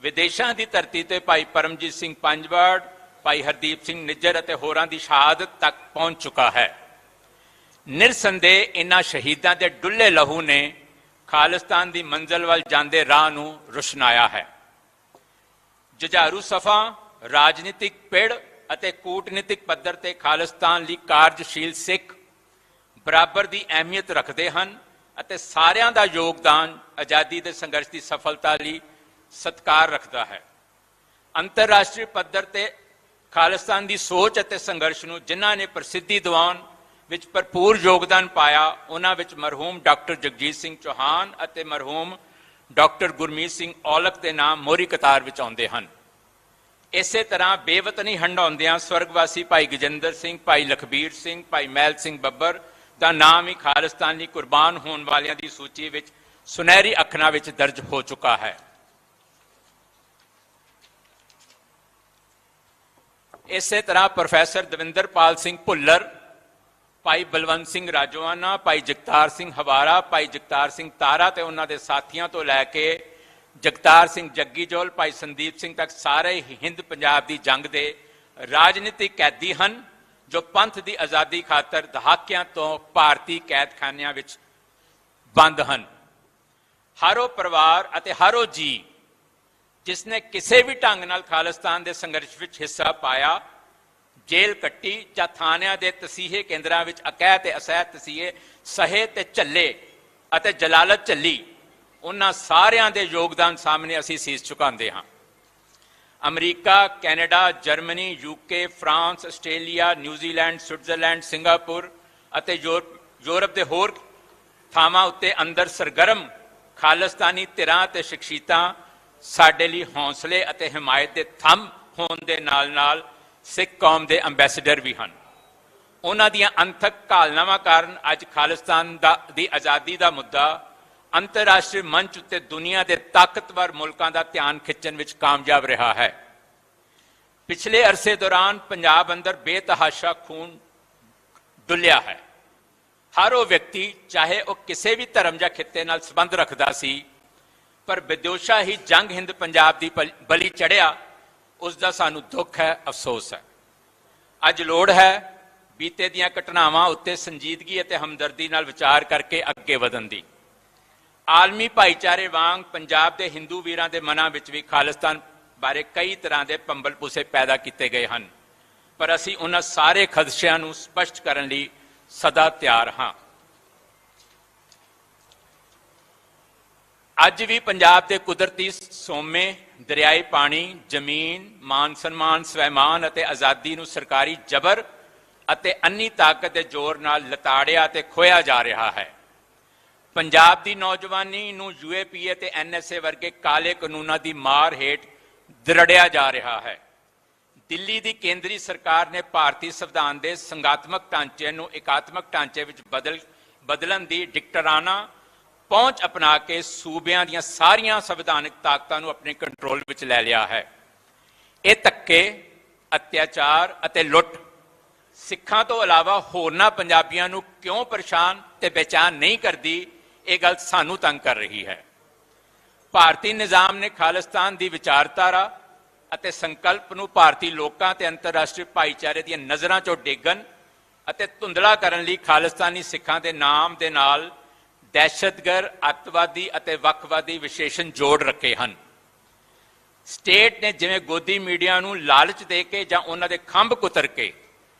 ਵਿਦੇਸ਼ਾਂ ਦੀ ਧਰਤੀ ਤੇ ਭਾਈ ਪਰਮਜੀਤ ਸਿੰਘ ਪੰਜਵੜ, ਭਾਈ ਹਰਦੀਪ ਸਿੰਘ ਨਿੱਜਰ ਅਤੇ ਹੋਰਾਂ ਦੀ ਸ਼ਹਾਦਤ ਤੱਕ ਪਹੁੰਚ ਚੁੱਕਾ ਹੈ। ਨਿਰਸੰਦੇਹ ਇਹਨਾਂ ਸ਼ਹੀਦਾਂ ਦੇ ਡੁੱਲੇ ਲਹੂ ਨੇ ਖਾਲਿਸਤਾਨ ਦੀ ਮੰਜ਼ਿਲ ਵੱਲ ਜਾਂਦੇ ਰਾਹ ਨੂੰ ਰੁਸ਼ਨਾਇਆ ਹੈ। ਜੁਝਾਰੂ ਸਫਾ, ਰਾਜਨੀਤਿਕ ਪਿੜ ਅਤੇ ਕੂਟਨੀਤਿਕ ਪੱਧਰ ਤੇ ਖਾਲਿਸਤਾਨ ਲਈ ਕਾਰਜਸ਼ੀਲ ਸਿੱਖ ਬਰਾਬਰ ਦੀ ਅਹਿਮੀਅਤ ਰੱਖਦੇ ਹਨ ਅਤੇ ਸਾਰਿਆਂ ਦਾ ਯੋਗਦਾਨ ਆਜ਼ਾਦੀ ਦੇ ਸੰਘਰਸ਼ ਦੀ ਸਫਲਤਾ ਲਈ ਸਤਿਕਾਰ ਰੱਖਦਾ ਹੈ। ਅੰਤਰਰਾਸ਼ਟਰੀ ਪੱਧਰ ਤੇ ਖਾਲਿਸਤਾਨ ਦੀ ਸੋਚ ਅਤੇ ਸੰਘਰਸ਼ ਨੂੰ ਜਿਨ੍ਹਾਂ ਨੇ ਪ੍ਰਸਿੱਧੀ ਦਿਵਾਉਣ ਵਿੱਚ ਭਰਪੂਰ ਯੋਗਦਾਨ ਪਾਇਆ, ਉਹਨਾਂ ਵਿੱਚ ਮਰਹੂਮ ਡਾਕਟਰ ਜਗਜੀਤ ਸਿੰਘ ਚੌਹਾਨ ਅਤੇ ਮਰਹੂਮ ਡਾਕਟਰ ਗੁਰਮੀਤ ਸਿੰਘ ਔਲਖ ਦੇ ਨਾਮ ਮੋਹਰੀ ਕਤਾਰ ਵਿੱਚ ਆਉਂਦੇ ਹਨ। ਇਸੇ ਤਰ੍ਹਾਂ ਬੇਵਤਨੀ ਹੰਡਾਉਂਦਿਆਂ ਸਵਰਗਵਾਸੀ ਭਾਈ ਗਜਿੰਦਰ ਸਿੰਘ, ਭਾਈ ਲਖਬੀਰ ਸਿੰਘ, ਭਾਈ ਮਹਿਲ ਸਿੰਘ ਬੱਬਰ ਦਾ ਨਾਮ ਹੀ ਖਾਲਿਸਤਾਨ ਲਈ ਕੁਰਬਾਨ ਹੋਣ ਵਾਲਿਆਂ ਦੀ ਸੂਚੀ ਵਿੱਚ ਸੁਨਹਿਰੀ ਅੱਖਰਾਂ ਵਿੱਚ ਦਰਜ ਹੋ ਚੁੱਕਾ ਹੈ। ਇਸੇ ਤਰ੍ਹਾਂ ਪ੍ਰੋਫੈਸਰ ਦਵਿੰਦਰਪਾਲ ਸਿੰਘ ਭੁੱਲਰ, ਭਾਈ ਬਲਵੰਤ ਸਿੰਘ ਰਾਜੋਆਣਾ, ਭਾਈ ਜਗਤਾਰ ਸਿੰਘ ਹਵਾਰਾ, ਭਾਈ ਜਗਤਾਰ ਸਿੰਘ ਤਾਰਾ ਤੇ ਉਹਨਾਂ ਦੇ ਸਾਥੀਆਂ ਤੋਂ ਲੈ ਕੇ ਜਗਤਾਰ ਸਿੰਘ ਜੱਗੀ ਜੋਲ, ਭਾਈ ਸੰਦੀਪ ਸਿੰਘ ਤੱਕ ਸਾਰੇ ਹੀ ਹਿੰਦ ਪੰਜਾਬ ਦੀ ਜੰਗ ਦੇ ਰਾਜਨੀਤਿਕ ਕੈਦੀ ਹਨ ਜੋ ਪੰਥ ਦੀ ਆਜ਼ਾਦੀ ਖਾਤਰ ਦਹਾਕਿਆਂ ਤੋਂ ਭਾਰਤੀ ਕੈਦਖਾਨਿਆਂ ਵਿੱਚ ਬੰਦ ਹਨ। ਹਰ ਉਹ ਪਰਿਵਾਰ ਅਤੇ ਹਰ ਉਹ ਜੀ ਜਿਸ ਨੇ ਕਿਸੇ ਵੀ ਢੰਗ ਨਾਲ ਖਾਲਿਸਤਾਨ ਦੇ ਸੰਘਰਸ਼ ਵਿੱਚ ਹਿੱਸਾ ਪਾਇਆ, ਜੇਲ੍ਹ ਕੱਟੀ ਜਾਂ ਥਾਣਿਆਂ ਦੇ ਤਸੀਹੇ ਕੇਂਦਰਾਂ ਵਿੱਚ ਅਕਹਿ ਤੇ ਅਸਹਿ ਤਸੀਹੇ ਸਹੇ ਤੇ ਝੱਲੇ ਅਤੇ ਜਲਾਲਤ ਝੱਲੀ, ਉਹਨਾਂ ਸਾਰਿਆਂ ਦੇ ਯੋਗਦਾਨ ਸਾਹਮਣੇ ਅਸੀਂ ਸੀਸ ਝੁਕਾਉਂਦੇ ਹਾਂ। America, Canada, Germany, UK, France, Australia, New Zealand, Switzerland, Singapore ਅਤੇ ਯੂਰਪ ਦੇ ਹੋਰ ਥਾਵਾਂ ਉੱਤੇ ਅੰਦਰ ਸਰਗਰਮ ਖਾਲਿਸਤਾਨੀ ਧਿਰਾਂ ਅਤੇ ਸ਼ਖਸੀਅਤਾਂ ਸਾਡੇ ਲਈ ਹੌਸਲੇ ਅਤੇ ਹਮਾਇਤ ਦੇ ਥੰਮ ਹੋਣ ਦੇ ਨਾਲ-ਨਾਲ ਸਿੱਖ ਕੌਮ ਦੇ ਅੰਬੈਸਡਰ ਵੀ ਹਨ। ਉਹਨਾਂ ਦੀਆਂ ਅੰਥਕ ਘਾਲਨਾਵਾਂ ਕਾਰਨ ਅੱਜ ਖਾਲਿਸਤਾਨ ਦੀ ਆਜ਼ਾਦੀ ਦਾ ਮੁੱਦਾ ਅੰਤਰਰਾਸ਼ਟਰੀ ਮੰਚ ਉੱਤੇ ਦੁਨੀਆ ਦੇ ਤਾਕਤਵਰ ਮੁਲਕਾਂ ਦਾ ਧਿਆਨ ਖਿੱਚਣ ਵਿੱਚ ਕਾਮਯਾਬ ਰਿਹਾ ਹੈ। ਪਿਛਲੇ ਅਰਸੇ ਦੌਰਾਨ ਪੰਜਾਬ ਅੰਦਰ ਬੇਤਹਾਸ਼ਾ ਖੂਨ ਡੁੱਲਿਆ ਹੈ। ਹਰ ਉਹ ਵਿਅਕਤੀ ਚਾਹੇ ਉਹ ਕਿਸੇ ਵੀ ਧਰਮ ਜਾਂ ਖਿੱਤੇ ਨਾਲ ਸੰਬੰਧ ਰੱਖਦਾ ਸੀ, ਪਰ ਵਿਦੋਸ਼ਾ ਹੀ ਜੰਗ ਹਿੰਦ ਪੰਜਾਬ ਦੀ ਬਲੀ ਚੜਿਆ, ਉਸ ਦਾ ਸਾਨੂੰ ਦੁੱਖ ਹੈ, ਅਫਸੋਸ ਹੈ। ਅੱਜ ਲੋੜ ਹੈ ਬੀਤੇ ਦੀਆਂ ਘਟਨਾਵਾਂ ਉੱਤੇ ਸੰਜੀਦਗੀ ਅਤੇ ਹਮਦਰਦੀ ਨਾਲ ਵਿਚਾਰ ਕਰਕੇ ਅੱਗੇ ਵਧਣ ਦੀ। ਆਲਮੀ ਭਾਈਚਾਰੇ ਵਾਂਗ ਪੰਜਾਬ ਦੇ ਹਿੰਦੂ ਵੀਰਾਂ ਦੇ ਮਨਾਂ ਵਿੱਚ ਵੀ ਖਾਲਿਸਤਾਨ ਬਾਰੇ ਕਈ ਤਰ੍ਹਾਂ ਦੇ ਭੰਬਲ ਭੂਸੇ ਪੈਦਾ ਕੀਤੇ ਗਏ ਹਨ, ਪਰ ਅਸੀਂ ਉਹਨਾਂ ਸਾਰੇ ਖਦਸ਼ਿਆਂ ਨੂੰ ਸਪਸ਼ਟ ਕਰਨ ਲਈ ਸਦਾ ਤਿਆਰ ਹਾਂ। ਅੱਜ ਵੀ ਪੰਜਾਬ ਦੇ ਕੁਦਰਤੀ ਸੋਮੇ, ਦਰਿਆਈ ਪਾਣੀ, ਜ਼ਮੀਨ, ਮਾਨ ਸਨਮਾਨ, ਸਵੈਮਾਨ ਅਤੇ ਆਜ਼ਾਦੀ ਨੂੰ ਸਰਕਾਰੀ ਜ਼ਬਰ ਅਤੇ ਅੰਨੀ ਤਾਕਤ ਦੇ ਜ਼ੋਰ ਨਾਲ ਲਤਾੜਿਆ ਤੇ ਖੋਇਆ ਜਾ ਰਿਹਾ ਹੈ। ਪੰਜਾਬ ਦੀ ਨੌਜਵਾਨੀ ਨੂੰ UAPA ਤੇ NSA ਵਰਗੇ ਕਾਲੇ ਕਾਨੂੰਨਾਂ ਦੀ ਮਾਰ ਹੇਠ ਦਰੜਿਆ ਜਾ ਰਿਹਾ ਹੈ। ਦਿੱਲੀ ਦੀ ਕੇਂਦਰੀ ਸਰਕਾਰ ਨੇ ਭਾਰਤੀ ਸੰਵਿਧਾਨ ਦੇ ਸੰਘਾਤਮਕ ਢਾਂਚੇ ਨੂੰ ਇਕਾਤਮਕ ਢਾਂਚੇ ਵਿੱਚ ਬਦਲਣ ਦੀ ਡਿਕਟਰਾਨਾ ਪਹੁੰਚ ਅਪਣਾ ਕੇ ਸੂਬਿਆਂ ਦੀਆਂ ਸਾਰੀਆਂ ਸੰਵਿਧਾਨਕ ਤਾਕਤਾਂ ਨੂੰ ਆਪਣੇ ਕੰਟਰੋਲ ਵਿੱਚ ਲੈ ਲਿਆ ਹੈ। ਇਹ ਧੱਕੇ, ਅਤਿਆਚਾਰ ਅਤੇ ਲੁੱਟ ਸਿੱਖਾਂ ਤੋਂ ਇਲਾਵਾ ਹੋਰਨਾਂ ਪੰਜਾਬੀਆਂ ਨੂੰ ਕਿਉਂ ਪਰੇਸ਼ਾਨ ਤੇ ਬੇਚੈਨ ਨਹੀਂ ਕਰਦੀ, ਇਹ ਗੱਲ ਸਾਨੂੰ ਤੰਗ ਕਰ ਰਹੀ ਹੈ। ਭਾਰਤੀ ਨਿਜ਼ਾਮ ਨੇ ਖਾਲਿਸਤਾਨ ਦੀ ਵਿਚਾਰਧਾਰਾ ਅਤੇ ਸੰਕਲਪ ਨੂੰ ਭਾਰਤੀ ਲੋਕਾਂ ਤੇ ਅੰਤਰਰਾਸ਼ਟਰੀ ਭਾਈਚਾਰੇ ਦੀਆਂ ਨਜ਼ਰਾਂ ਚੋਂ ਡੇਗਣ ਅਤੇ ਧੁੰਦਲਾ ਕਰਨ ਲਈ ਖਾਲਿਸਤਾਨੀ ਸਿੱਖਾਂ ਦੇ ਨਾਮ ਦੇ ਨਾਲ ਦਹਿਸ਼ਤਗਰਦ, ਅੱਤਵਾਦੀ ਅਤੇ ਵੱਖਵਾਦੀ ਵਿਸ਼ੇਸ਼ਣ ਜੋੜ ਰੱਖੇ ਹਨ। ਸਟੇਟ ਨੇ ਜਿਵੇਂ ਗੋਦੀ ਮੀਡੀਆ ਨੂੰ ਲਾਲਚ ਦੇ ਕੇ ਜਾਂ ਉਹਨਾਂ ਦੇ ਖੰਭ ਕੁਤਰ ਕੇ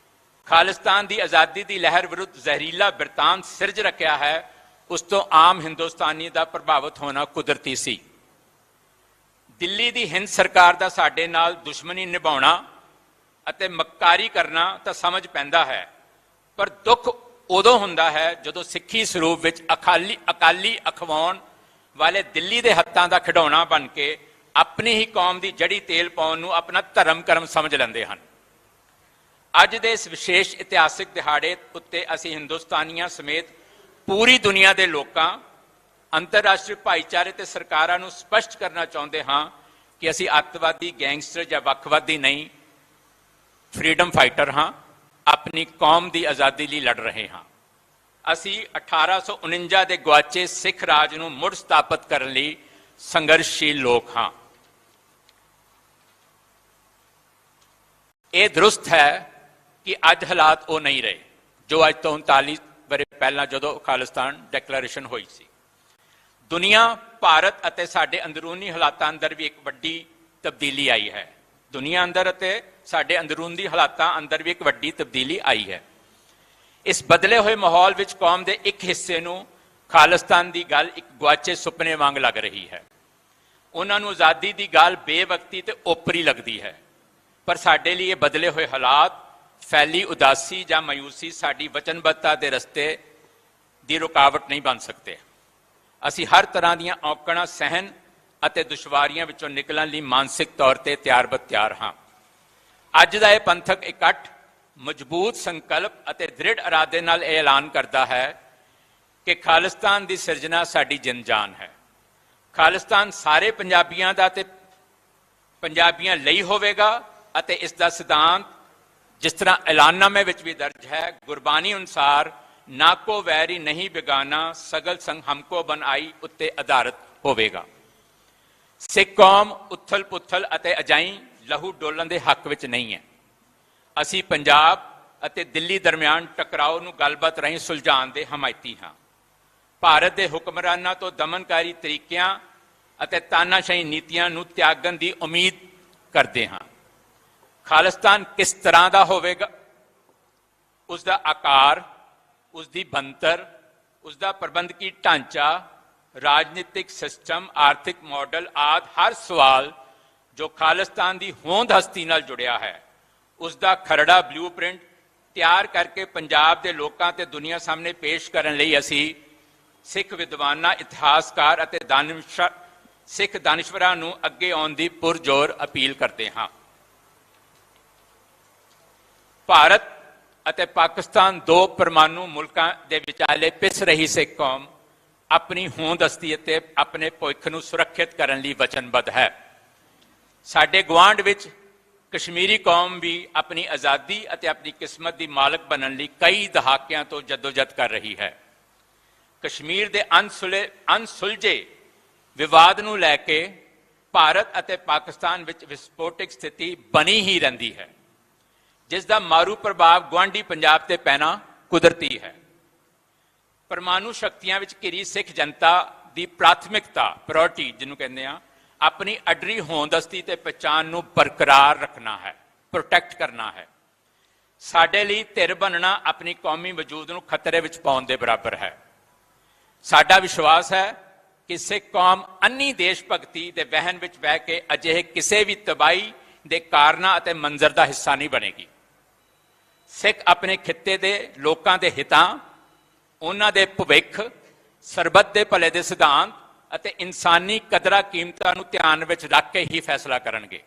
ਖਾਲਿਸਤਾਨ ਦੀ ਆਜ਼ਾਦੀ ਦੀ ਲਹਿਰ ਵਿਰੁੱਧ ਜ਼ਹਿਰੀਲਾ ਬਿਰਤਾਂਤ ਸਿਰਜ ਰੱਖਿਆ ਹੈ, ਉਸ ਤੋਂ ਆਮ ਹਿੰਦੁਸਤਾਨੀ ਦਾ ਪ੍ਰਭਾਵਿਤ ਹੋਣਾ ਕੁਦਰਤੀ ਸੀ। ਦਿੱਲੀ ਦੀ ਹਿੰਦ ਸਰਕਾਰ ਦਾ ਸਾਡੇ ਨਾਲ ਦੁਸ਼ਮਣੀ ਨਿਭਾਉਣਾ ਅਤੇ ਮੱਕਾਰੀ ਕਰਨਾ ਤਾਂ ਸਮਝ ਪੈਂਦਾ ਹੈ, ਪਰ ਦੁੱਖ ਉਦੋਂ ਹੁੰਦਾ ਹੈ ਜਦੋਂ ਸਿੱਖੀ ਸਰੂਪ ਵਿੱਚ ਅਕਾਲੀ ਅਖਵਾਉਣ ਵਾਲੇ ਦਿੱਲੀ ਦੇ ਹੱਥਾਂ ਦਾ ਖਿਡੌਣਾ ਬਣ ਕੇ ਆਪਣੀ ਹੀ ਕੌਮ ਦੀ ਜੜੀ ਤੇਲ ਪਾਉਣ ਨੂੰ ਆਪਣਾ ਧਰਮ ਕਰਮ ਸਮਝ ਲੈਂਦੇ ਹਨ। ਅੱਜ ਦੇ ਇਸ ਵਿਸ਼ੇਸ਼ ਇਤਿਹਾਸਿਕ ਦਿਹਾੜੇ ਉੱਤੇ ਅਸੀਂ ਹਿੰਦੁਸਤਾਨੀਆਂ ਸਮੇਤ ਪੂਰੀ ਦੁਨੀਆ ਦੇ ਲੋਕਾਂ ਅੰਤਰਰਾਸ਼ਟਰੀ ਭਾਈਚਾਰੇ ਤੇ ਸਰਕਾਰਾਂ ਨੂੰ ਸਪਸ਼ਟ ਕਰਨਾ ਚਾਹੁੰਦੇ ਹਾਂ ਕਿ ਅਸੀਂ ਅੱਤਵਾਦੀ, ਗੈਂਗਸਟਰ ਜਾਂ ਵੱਖਵਾਦੀ ਨਹੀਂ, ਫਰੀडम फाइटर ਹਾਂ, ਆਪਣੀ ਕੌਮ ਦੀ ਆਜ਼ਾਦੀ ਲਈ ਲੜ ਰਹੇ ਹਾਂ। ਅਸੀਂ 1849 ਦੇ ਗੁਆਚੇ ਸਿੱਖ ਰਾਜ ਨੂੰ ਮੁੜ ਸਥਾਪਿਤ ਕਰਨ ਲਈ ਸੰਘਰਸ਼ਸ਼ੀਲ ਲੋਕ ਹਾਂ। ਇਹ ਦਰੁਸਤ ਹੈ ਕਿ ਅੱਜ ਹਾਲਾਤ ਉਹ ਨਹੀਂ ਰਹੇ ਜੋ ਅੱਜ ਤੋਂ 39 ਵਰ੍ਹੇ ਪਹਿਲਾਂ ਜਦੋਂ ਖਾਲਿਸਤਾਨ ਡਿਕਲੇਰੇਸ਼ਨ ਹੋਈ ਸੀ। ਦੁਨੀਆ, ਭਾਰਤ ਅਤੇ ਸਾਡੇ ਅੰਦਰੂਨੀ ਹਾਲਾਤਾਂ ਅੰਦਰ ਵੀ ਇੱਕ ਵੱਡੀ ਤਬਦੀਲੀ ਆਈ ਹੈ। ਦੁਨੀਆ ਅੰਦਰ ਅਤੇ ਸਾਡੇ ਅੰਦਰੂਨੀ ਹਾਲਾਤਾਂ ਅੰਦਰ ਵੀ ਇੱਕ ਵੱਡੀ ਤਬਦੀਲੀ ਆਈ ਹੈ। ਇਸ ਬਦਲੇ ਹੋਏ ਮਾਹੌਲ ਵਿੱਚ ਕੌਮ ਦੇ ਇੱਕ ਹਿੱਸੇ ਨੂੰ ਖਾਲਿਸਤਾਨ ਦੀ ਗੱਲ ਇੱਕ ਗੁਆਚੇ ਸੁਪਨੇ ਵਾਂਗ ਲੱਗ ਰਹੀ ਹੈ। ਉਹਨਾਂ ਨੂੰ ਆਜ਼ਾਦੀ ਦੀ ਗੱਲ ਬੇਵਕਤੀ ਤੇ ਓਪਰੀ ਲੱਗਦੀ ਹੈ। ਪਰ ਸਾਡੇ ਲਈ ਇਹ ਬਦਲੇ ਹੋਏ ਹਾਲਾਤ, ਫੈਲੀ ਉਦਾਸੀ ਜਾਂ ਮਾਯੂਸੀ ਸਾਡੀ ਵਚਨਬੱਧਤਾ ਦੇ ਰਸਤੇ ਦੀ ਰੁਕਾਵਟ ਨਹੀਂ ਬਣ ਸਕਦੇ। ਅਸੀਂ ਹਰ ਤਰ੍ਹਾਂ ਦੀਆਂ ਔਕੜਾਂ ਸਹਿਣ ਅਤੇ ਦੁਸ਼ਵਾਰੀਆਂ ਵਿੱਚੋਂ ਨਿਕਲਣ ਲਈ ਮਾਨਸਿਕ ਤੌਰ ਤੇ ਤਿਆਰ ਹਾਂ। ਅੱਜ ਦਾ ਇਹ ਪੰਥਕ ਇਕੱਠ ਮਜ਼ਬੂਤ ਸੰਕਲਪ ਅਤੇ ਦ੍ਰਿੜ ਇਰਾਦੇ ਨਾਲ ਇਹ ਐਲਾਨ ਕਰਦਾ ਹੈ ਕਿ ਖਾਲਿਸਤਾਨ ਦੀ ਸਿਰਜਣਾ ਸਾਡੀ ਜਿੰਦ-ਜਾਨ ਹੈ। ਖਾਲਿਸਤਾਨ ਸਾਰੇ ਪੰਜਾਬੀਆਂ ਦਾ ਤੇ ਪੰਜਾਬੀਆਂ ਲਈ ਹੋਵੇਗਾ ਅਤੇ ਇਸ ਦਾ ਸਿਧਾਂਤ, ਜਿਸ ਤਰ੍ਹਾਂ ਐਲਾਨਨਾਮੇ ਵਿੱਚ ਵੀ ਦਰਜ ਹੈ, ਗੁਰਬਾਣੀ ਅਨੁਸਾਰ ਨਾ ਕੋ ਵੈਰੀ ਨਹੀਂ ਬੇਗਾਨਾ, ਸਗਲ ਸੰਗ ਹਮਕੋ ਬਨ ਆਈ ਉੱਤੇ ਆਧਾਰਿਤ ਹੋਵੇਗਾ। ਸਿੱਖ ਕੌਮ ਉਥਲ ਪੁਥਲ ਅਤੇ ਅਜਾਈ ਲਹੂ ਡੋਲਣ ਦੇ ਹੱਕ ਵਿੱਚ ਨਹੀਂ ਹੈ। ਅਸੀਂ ਪੰਜਾਬ ਅਤੇ ਦਿੱਲੀ ਦਰਮਿਆਨ ਟਕਰਾਓ ਨੂੰ ਗੱਲਬਾਤ ਰਾਹੀਂ ਸੁਲਝਾਉਣ ਦੇ ਹਮਾਇਤੀ ਹਾਂ। ਭਾਰਤ ਦੇ ਹੁਕਮਰਾਨਾਂ ਤੋਂ ਦਮਨਕਾਰੀ ਤਰੀਕਿਆਂ ਅਤੇ ਤਾਨਾਸ਼ਾਹੀ ਨੀਤੀਆਂ ਨੂੰ ਤਿਆਗਣ ਦੀ ਉਮੀਦ ਕਰਦੇ ਹਾਂ। ਖਾਲਿਸਤਾਨ ਕਿਸ ਤਰ੍ਹਾਂ ਦਾ ਹੋਵੇਗਾ, ਉਸ ਦਾ ਆਕਾਰ, ਉਸ ਦੀ ਬਣਤਰ, ਉਸ ਦਾ ਪ੍ਰਬੰਧਕੀ ਢਾਂਚਾ, ਰਾਜਨੀਤਿਕ ਸਿਸਟਮ, ਆਰਥਿਕ ਮਾਡਲ ਆਦਿ ਹਰ ਸਵਾਲ ਜੋ ਖਾਲਿਸਤਾਨ ਦੀ ਹੋਂਦ ਹਸਤੀ ਨਾਲ ਜੁੜਿਆ ਹੈ, ਉਸ ਦਾ ਖਰੜਾ ਬਲੂਪ੍ਰਿੰਟ ਤਿਆਰ ਕਰਕੇ ਪੰਜਾਬ ਦੇ ਲੋਕਾਂ ਤੇ ਦੁਨੀਆ ਸਾਹਮਣੇ ਪੇਸ਼ ਕਰਨ ਲਈ ਅਸੀਂ ਸਿੱਖ ਵਿਦਵਾਨਾਂ, ਇਤਿਹਾਸਕਾਰ ਅਤੇ ਸਿੱਖ ਦਾਨਿਸ਼ਵਰਾਂ ਨੂੰ ਅੱਗੇ ਆਉਣ ਦੀ ਪੁਰਜ਼ੋਰ ਅਪੀਲ ਕਰਦੇ ਹਾਂ। ਭਾਰਤ ਅਤੇ ਪਾਕਿਸਤਾਨ ਦੋ ਪਰਮਾਣੂ ਮੁਲਕਾਂ ਦੇ ਵਿਚਾਲੇ ਪਿਸ ਰਹੀ ਸਿੱਖ ਕੌਮ ਆਪਣੀ ਹੋਂਦ ਹਸਤੀ ਅਤੇ ਆਪਣੇ ਭਵਿੱਖ ਨੂੰ ਸੁਰੱਖਿਅਤ ਕਰਨ ਲਈ ਵਚਨਬੱਧ ਹੈ। ਸਾਡੇ ਗੁਆਂਢ ਵਿੱਚ ਕਸ਼ਮੀਰੀ ਕੌਮ ਵੀ ਆਪਣੀ ਆਜ਼ਾਦੀ ਅਤੇ ਆਪਣੀ ਕਿਸਮਤ ਦੀ ਮਾਲਕ ਬਣਨ ਲਈ ਕਈ ਦਹਾਕਿਆਂ ਤੋਂ ਜਦੋਜਹਿਦ ਕਰ ਰਹੀ ਹੈ। ਕਸ਼ਮੀਰ ਦੇ ਅਣਸੁਲਝੇ ਵਿਵਾਦ ਨੂੰ ਲੈ ਕੇ ਭਾਰਤ ਅਤੇ ਪਾਕਿਸਤਾਨ ਵਿੱਚ ਵਿਸਫੋਟਕ ਸਥਿਤੀ ਬਣੀ ਹੀ ਰਹਿੰਦੀ ਹੈ, ਜਿਸ ਦਾ ਮਾਰੂ ਪ੍ਰਭਾਵ ਗੁਆਂਢੀ ਪੰਜਾਬ ਤੇ ਪੈਣਾ ਕੁਦਰਤੀ ਹੈ। ਪਰਮਾਣੂ ਸ਼ਕਤੀਆਂ ਵਿੱਚ ਘਿਰੀ ਸਿੱਖ ਜਨਤਾ ਦੀ ਪ੍ਰਾਥਮਿਕਤਾ, ਪ੍ਰਾਇੋਰਟੀ ਜਿਹਨੂੰ ਕਹਿੰਦੇ ਆ, ਆਪਣੀ ਅਡਰੀ ਹੋਂਦਸਤੀ ਤੇ ਪਛਾਣ ਨੂੰ ਬਰਕਰਾਰ ਰੱਖਣਾ ਹੈ, ਪ੍ਰੋਟੈਕਟ ਕਰਨਾ ਹੈ। ਸਾਡੇ ਲਈ ਧਿਰ ਬਣਨਾ ਆਪਣੀ ਕੌਮੀ ਵਜੂਦ ਨੂੰ ਖਤਰੇ ਵਿੱਚ ਪਾਉਣ ਦੇ ਬਰਾਬਰ ਹੈ। ਸਾਡਾ ਵਿਸ਼ਵਾਸ ਹੈ ਕਿ ਸਿੱਖ ਕੌਮ ਅੰਨੀ ਦੇਸ਼ ਭਗਤੀ ਦੇ ਵਹਿਣ ਵਿੱਚ ਬਹਿ ਕੇ ਅਜਿਹੇ ਕਿਸੇ ਵੀ ਤਬਾਹੀ ਦੇ ਕਾਰਨਾਂ ਅਤੇ ਮੰਜ਼ਰ ਦਾ ਹਿੱਸਾ ਨਹੀਂ ਬਣੇਗੀ। ਸਿੱਖ ਆਪਣੇ ਖਿੱਤੇ ਦੇ ਲੋਕਾਂ ਦੇ ਹਿੱਤਾਂ, ਉਹਨਾਂ ਦੇ ਭਵਿੱਖ, ਸਰਬੱਤ ਦੇ ਭਲੇ ਦੇ ਸਿਧਾਂਤ ਅਤੇ ਇਨਸਾਨੀ ਕਦਰਾਂ ਕੀਮਤਾਂ ਨੂੰ ਧਿਆਨ ਵਿੱਚ ਰੱਖ ਕੇ ਹੀ ਫੈਸਲਾ ਕਰਨਗੇ।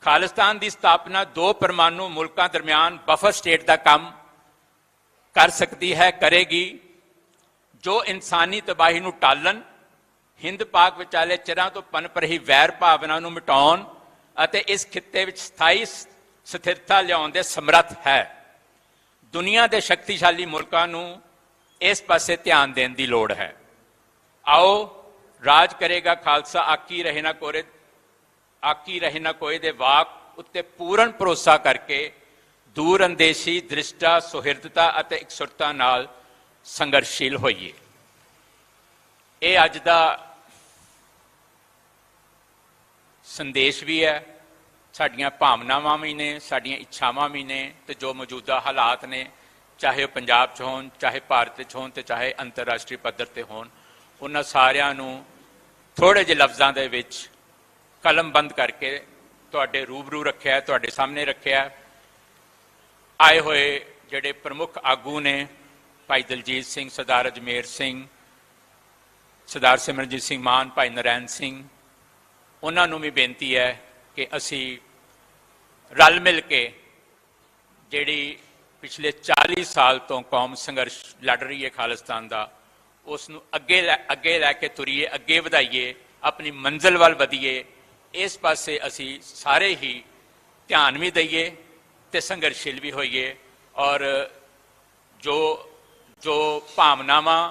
ਖਾਲਿਸਤਾਨ ਦੀ ਸਥਾਪਨਾ ਦੋ ਪਰਮਾਣੂ ਮੁਲਕਾਂ ਦਰਮਿਆਨ ਬਫਰ ਸਟੇਟ ਦਾ ਕੰਮ ਕਰ ਸਕਦੀ ਹੈ, ਕਰੇਗੀ, ਜੋ ਇਨਸਾਨੀ ਤਬਾਹੀ ਨੂੰ ਟਾਲਣ, ਹਿੰਦ ਪਾਕ ਵਿਚਾਲੇ ਚਿਰਾਂ ਤੋਂ ਪਨਪ ਰਹੀ ਵੈਰ ਭਾਵਨਾ ਨੂੰ ਮਿਟਾਉਣ ਅਤੇ ਇਸ ਖਿੱਤੇ ਵਿੱਚ ਸਥਾਈ ਸਥਿਰਤਾ ਲਿਆਉਣ ਦੇ ਸਮਰੱਥ ਹੈ। ਦੁਨੀਆ ਦੇ ਸ਼ਕਤੀਸ਼ਾਲੀ ਮੁਲਕਾਂ ਨੂੰ ਇਸ ਪਾਸੇ ਧਿਆਨ ਦੇਣ ਦੀ ਲੋੜ ਹੈ। ਆਓ ਰਾਜ ਕਰੇਗਾ ਖਾਲਸਾ, ਆਕੀ ਰਹੇ ਨਾ ਕੋਏ ਦੇ ਵਾਕ ਉੱਤੇ ਪੂਰਨ ਭਰੋਸਾ ਕਰਕੇ ਦੂਰ ਅੰਦੇਸ਼ੀ, ਦ੍ਰਿਸ਼ਟਾ, ਸੁਹਿਰਦਤਾ ਅਤੇ ਇਕਸੁਰਤਾ ਨਾਲ ਸੰਘਰਸ਼ੀਲ ਹੋਈਏ। ਇਹ ਅੱਜ ਦਾ ਸੰਦੇਸ਼ ਵੀ ਹੈ, ਸਾਡੀਆਂ ਭਾਵਨਾਵਾਂ ਵੀ ਨੇ, ਸਾਡੀਆਂ ਇੱਛਾਵਾਂ ਵੀ ਨੇ, ਤੇ ਜੋ ਮੌਜੂਦਾ ਹਾਲਾਤ ਨੇ, ਚਾਹੇ ਉਹ ਪੰਜਾਬ 'ਚ ਹੋਣ, ਚਾਹੇ ਭਾਰਤ ਵਿੱਚ ਹੋਣ, ਤੇ ਚਾਹੇ ਅੰਤਰਰਾਸ਼ਟਰੀ ਪੱਧਰ ਤੇ ਹੋਣ, ਉਹਨਾਂ ਸਾਰਿਆਂ ਨੂੰ ਥੋੜ੍ਹੇ ਜਿਹੇ ਲਫ਼ਜ਼ਾਂ ਦੇ ਵਿੱਚ ਕਲਮਬੰਦ ਕਰਕੇ ਤੁਹਾਡੇ ਰੂਬਰੂ ਰੱਖਿਆ, ਤੁਹਾਡੇ ਸਾਹਮਣੇ ਰੱਖਿਆ। ਆਏ ਹੋਏ ਜਿਹੜੇ ਪ੍ਰਮੁੱਖ ਆਗੂ ਨੇ, ਭਾਈ ਦਲਜੀਤ ਸਿੰਘ, ਸਰਦਾਰ ਅਜਮੇਰ ਸਿੰਘ, ਸਰਦਾਰ ਸਿਮਰਨਜੀਤ ਸਿੰਘ ਮਾਨ, ਭਾਈ ਨਰੈਣ ਸਿੰਘ, ਉਹਨਾਂ ਨੂੰ ਵੀ ਬੇਨਤੀ ਹੈ ਕਿ ਅਸੀਂ ਰਲ ਮਿਲ ਕੇ ਜਿਹੜੀ ਪਿਛਲੇ 40 ਸਾਲ ਤੋਂ ਕੌਮ ਸੰਘਰਸ਼ ਲੜ ਰਹੀ ਹੈ ਖਾਲਿਸਤਾਨ ਦਾ, ਉਸ ਨੂੰ ਅੱਗੇ ਲੈ ਕੇ ਤੁਰੀਏ, ਅੱਗੇ ਵਧਾਈਏ, ਆਪਣੀ ਮੰਜ਼ਿਲ ਵੱਲ ਵਧੀਏ। ਇਸ ਪਾਸੇ ਅਸੀਂ ਸਾਰੇ ਹੀ ਧਿਆਨ ਵੀ ਦਈਏ ਤੇ ਸੰਘਰਸ਼ੀਲ ਵੀ ਹੋਈਏ। ਔਰ ਜੋ ਭਾਵਨਾਵਾਂ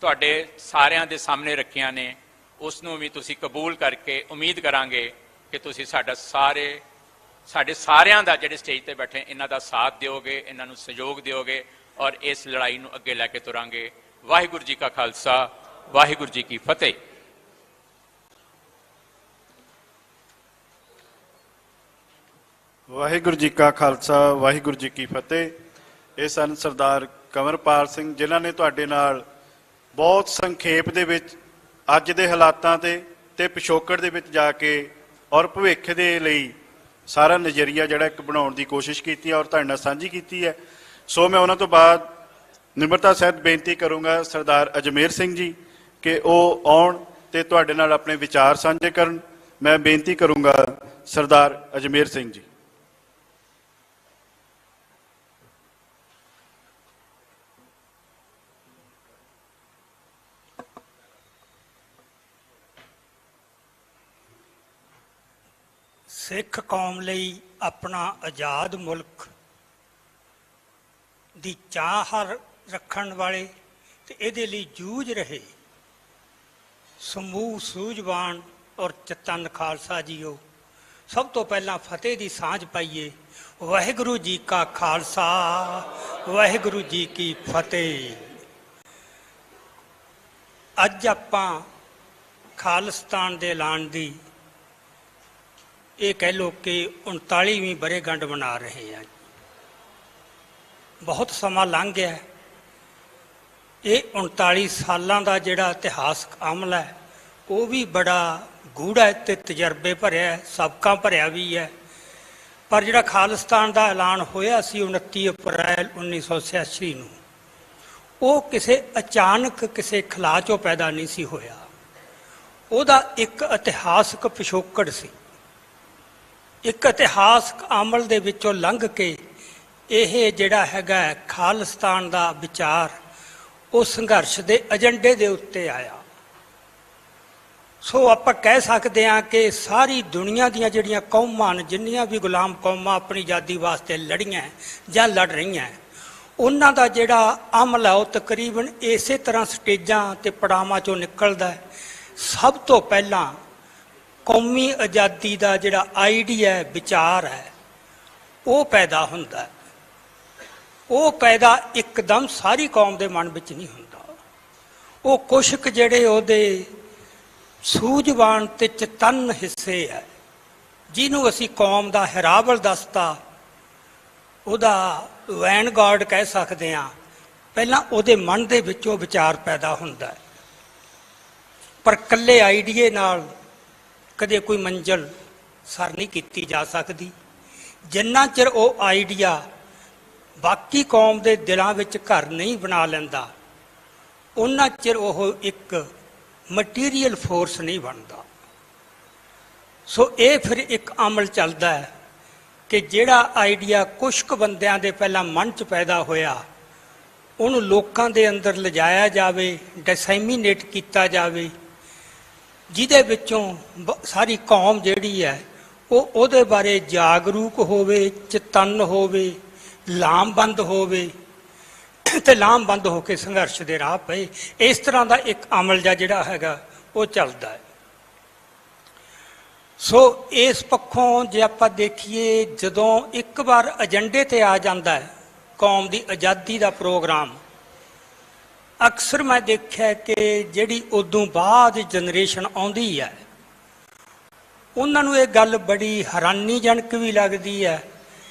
ਤੁਹਾਡੇ ਸਾਰਿਆਂ ਦੇ ਸਾਹਮਣੇ ਰੱਖੀਆਂ ਨੇ ਉਸ ਨੂੰ ਵੀ ਤੁਸੀਂ ਕਬੂਲ ਕਰਕੇ ਉਮੀਦ ਕਰਾਂਗੇ ਕਿ ਤੁਸੀਂ ਸਾਡੇ ਸਾਰਿਆਂ ਦਾ ਜਿਹੜੇ ਸਟੇਜ ਤੇ ਬੈਠੇ ਇਹਨਾਂ ਦਾ ਸਾਥ ਦਿਓਗੇ, ਇਹਨਾਂ ਨੂੰ ਸਹਿਯੋਗ ਦਿਓਗੇ ਔਰ ਇਸ ਲੜਾਈ ਨੂੰ ਅੱਗੇ ਲੈ ਕੇ ਤੁਰਾਂਗੇ। ਵਾਹਿਗੁਰੂ ਜੀ ਕਾ ਖਾਲਸਾ, ਵਾਹਿਗੁਰੂ ਜੀ ਕੀ ਫਤਿਹ। ਵਾਹਿਗੁਰੂ ਜੀ ਕਾ ਖਾਲਸਾ, ਵਾਹਿਗੁਰੂ ਜੀ ਕੀ ਫਤਿਹ। ਇਹ ਸਨ ਸਰਦਾਰ ਕੰਵਰਪਾਲ ਸਿੰਘ, ਜਿਨ੍ਹਾਂ ਨੇ ਤੁਹਾਡੇ ਨਾਲ ਬਹੁਤ ਸੰਖੇਪ ਦੇ ਵਿੱਚ ਅੱਜ ਦੇ ਹਾਲਾਤਾਂ ਤੇ ਪਿਛੋਕੜ ਦੇ ਵਿੱਚ ਜਾ ਕੇ ਔਰ ਭਵਿੱਖ ਦੇ ਲਈ ਸਾਰਾ ਨਜ਼ਰੀਆ ਜਿਹੜਾ ਇੱਕ ਬਣਾਉਣ ਦੀ ਕੋਸ਼ਿਸ਼ ਕੀਤੀ ਹੈ ਔਰ ਤੁਹਾਡੇ ਨਾਲ ਸਾਂਝੀ ਕੀਤੀ ਹੈ। ਸੋ ਮੈਂ ਉਹਨਾਂ ਤੋਂ ਬਾਅਦ ਨਿਮਰਤਾ ਸਹਿਤ ਬੇਨਤੀ ਕਰੂੰਗਾ ਸਰਦਾਰ ਅਜਮੇਰ ਸਿੰਘ ਜੀ ਕਿ ਉਹ ਆਉਣ ਤੇ ਤੁਹਾਡੇ ਨਾਲ ਆਪਣੇ ਵਿਚਾਰ ਸਾਂਝੇ ਕਰਨ। ਮੈਂ ਬੇਨਤੀ ਕਰੂੰਗਾ ਸਰਦਾਰ ਅਜਮੇਰ ਸਿੰਘ ਜੀ। ਸਿੱਖ ਕੌਮ ਲਈ ਆਪਣਾ ਆਜ਼ਾਦ ਮੁਲਕ ਦੀ ਚਾਹ ਰੱਖਣ ਵਾਲੇ ਤੇ ਇਹਦੇ ਲਈ ਜੂਝ ਰਹੇ ਸਮੂਹ ਸੂਝਵਾਨ ਔਰ ਚਤਨ ਖਾਲਸਾ ਜੀਓ, ਸਭ ਤੋਂ ਪਹਿਲਾਂ ਫਤਿਹ ਦੀ ਸਾਂਝ ਪਾਈਏ। ਵਾਹਿਗੁਰੂ ਜੀ ਕਾ ਖਾਲਸਾ, ਵਾਹਿਗੁਰੂ ਜੀ ਕੀ ਫਤਿਹ। ਅੱਜ ਆਪਾਂ ਖਾਲਿਸਤਾਨ ਦੇ ਐਲਾਨ ਦੀ ਇਹ ਕਹਿ ਲਓ ਕਿ 39ਵੀਂ ਵਰ੍ਹੇਗੰਢ ਮਨਾ ਰਹੇ ਹਾਂ। ਬਹੁਤ ਸਮਾਂ ਲੰਘ ਗਿਆ। ਇਹ 39 ਸਾਲਾਂ ਦਾ ਜਿਹੜਾ ਇਤਿਹਾਸਕ ਅਮਲ ਹੈ ਉਹ ਵੀ ਬੜਾ ਗੂੜਾ ਤੇ ਤਜਰਬੇ ਭਰਿਆ, ਸਬਕਾਂ ਭਰਿਆ ਵੀ ਹੈ। ਪਰ ਜਿਹੜਾ ਖਾਲਿਸਤਾਨ ਦਾ ਐਲਾਨ ਹੋਇਆ ਸੀ 29 ਅਪ੍ਰੈਲ 1986 ਨੂੰ, ਉਹ ਕਿਸੇ ਅਚਾਨਕ ਕਿਸੇ ਖਲਾਅ ਚੋਂ ਪੈਦਾ ਨਹੀਂ ਸੀ ਹੋਇਆ। ਉਹਦਾ ਇੱਕ ਇਤਿਹਾਸਕ ਪਿਛੋਕੜ ਸੀ। ਇੱਕ ਇਤਿਹਾਸਕ ਅਮਲ ਦੇ ਵਿੱਚੋਂ ਲੰਘ ਕੇ ਇਹ ਜਿਹੜਾ ਹੈਗਾ ਖਾਲਿਸਤਾਨ ਦਾ ਵਿਚਾਰ ਉਹ ਸੰਘਰਸ਼ ਦੇ ਏਜੰਡੇ ਦੇ ਉੱਤੇ ਆਇਆ। ਸੋ ਆਪਾਂ ਕਹਿ ਸਕਦੇ ਹਾਂ ਕਿ ਸਾਰੀ ਦੁਨੀਆ ਦੀਆਂ ਜਿਹੜੀਆਂ ਕੌਮਾਂ ਨੇ, ਜਿੰਨੀਆਂ ਵੀ ਗੁਲਾਮ ਕੌਮਾਂ ਆਪਣੀ ਆਜ਼ਾਦੀ ਵਾਸਤੇ ਲੜੀਆਂ ਜਾਂ ਲੜ ਰਹੀਆਂ, ਉਹਨਾਂ ਦਾ ਜਿਹੜਾ ਅਮਲ ਹੈ ਉਹ ਤਕਰੀਬਨ ਇਸੇ ਤਰ੍ਹਾਂ ਸਟੇਜਾਂ ਤੇ ਪੜਾਵਾਂ ਚੋਂ ਨਿਕਲਦਾ ਹੈ। ਸਭ ਤੋਂ ਪਹਿਲਾਂ ਕੌਮੀ ਆਜ਼ਾਦੀ ਦਾ ਜਿਹੜਾ ਆਈਡੀਆ ਵਿਚਾਰ ਹੈ ਉਹ ਪੈਦਾ ਹੁੰਦਾ ਹੈ। ਉਹ ਪੈਦਾ ਇੱਕਦਮ ਸਾਰੀ ਕੌਮ ਦੇ ਮਨ ਵਿੱਚ ਨਹੀਂ ਹੁੰਦਾ। ਉਹ ਕੁਛ ਕੁ ਜਿਹੜੇ ਉਹਦੇ ਸੂਝਵਾਨ ਤੇ ਚਤਨ ਹਿੱਸੇ ਹੈ, ਜਿਹਨੂੰ ਅਸੀਂ ਕੌਮ ਦਾ ਹਿਰਾਵਲ ਦਸਤਾ, ਉਹਦਾ ਵੈਨਗਾਰਡ ਕਹਿ ਸਕਦੇ ਹਾਂ। ਪਹਿਲਾਂ ਉਹਦੇ ਮਨ ਦੇ ਵਿੱਚੋਂ ਵਿਚਾਰ ਪੈਦਾ ਹੁੰਦਾ ਹੈ। ਪਰ ਇਕੱਲੇ ਆਈਡੀਏ ਨਾਲ ਕਦੇ ਕੋਈ ਮੰਜ਼ਿਲ ਸਰ ਨਹੀਂ ਕੀਤੀ ਜਾ ਸਕਦੀ। ਜਿੰਨਾ ਚਿਰ ਉਹ ਆਈਡੀਆ ਬਾਕੀ ਕੌਮ ਦੇ ਦਿਲਾਂ ਵਿੱਚ ਘਰ ਨਹੀਂ ਬਣਾ ਲੈਂਦਾ, ਉਹਨਾਂ ਚਿਰ ਉਹ ਇੱਕ ਮਟੀਰੀਅਲ ਫੋਰਸ ਨਹੀਂ ਬਣਦਾ। ਸੋ ਇਹ ਫਿਰ ਇੱਕ ਅਮਲ ਚੱਲਦਾ ਹੈ ਕਿ ਜਿਹੜਾ ਆਈਡੀਆ ਕੁਛ ਕੁ ਬੰਦਿਆਂ ਦੇ ਪਹਿਲਾਂ ਮਨ 'ਚ ਪੈਦਾ ਹੋਇਆ, ਉਹਨੂੰ ਲੋਕਾਂ ਦੇ ਅੰਦਰ ਲਿਜਾਇਆ ਜਾਵੇ, ਡਿਸੈਮੀਨੇਟ ਕੀਤਾ ਜਾਵੇ, ਜਿਹਦੇ ਵਿੱਚੋਂ ਸਾਰੀ ਕੌਮ ਜਿਹੜੀ ਹੈ ਉਹ ਉਹਦੇ ਬਾਰੇ ਜਾਗਰੂਕ ਹੋਵੇ, ਚਤਨ ਹੋਵੇ, ਲਾਮਬੰਦ ਹੋਵੇ ਤੇ ਲਾਮਬੰਦ ਹੋ ਕੇ ਸੰਘਰਸ਼ ਦੇ ਰਾਹ ਪਏ। ਇਸ ਤਰ੍ਹਾਂ ਦਾ ਇੱਕ ਅਮਲ ਜਿਹੜਾ ਹੈਗਾ ਉਹ ਚੱਲਦਾ ਹੈ। ਸੋ ਇਸ ਪੱਖੋਂ ਜੇ ਆਪਾਂ ਦੇਖੀਏ, ਜਦੋਂ ਇੱਕ ਵਾਰ ਏਜੰਡੇ ਤੇ ਆ ਜਾਂਦਾ ਹੈ ਕੌਮ ਦੀ ਆਜ਼ਾਦੀ ਦਾ ਪ੍ਰੋਗਰਾਮ, ਅਕਸਰ ਮੈਂ ਦੇਖਿਆ ਕਿ ਜਿਹੜੀ ਉਦੋਂ ਬਾਅਦ ਜਨਰੇਸ਼ਨ ਆਉਂਦੀ ਹੈ ਉਹਨਾਂ ਨੂੰ ਇਹ ਗੱਲ ਬੜੀ ਹੈਰਾਨੀਜਨਕ ਵੀ ਲੱਗਦੀ ਹੈ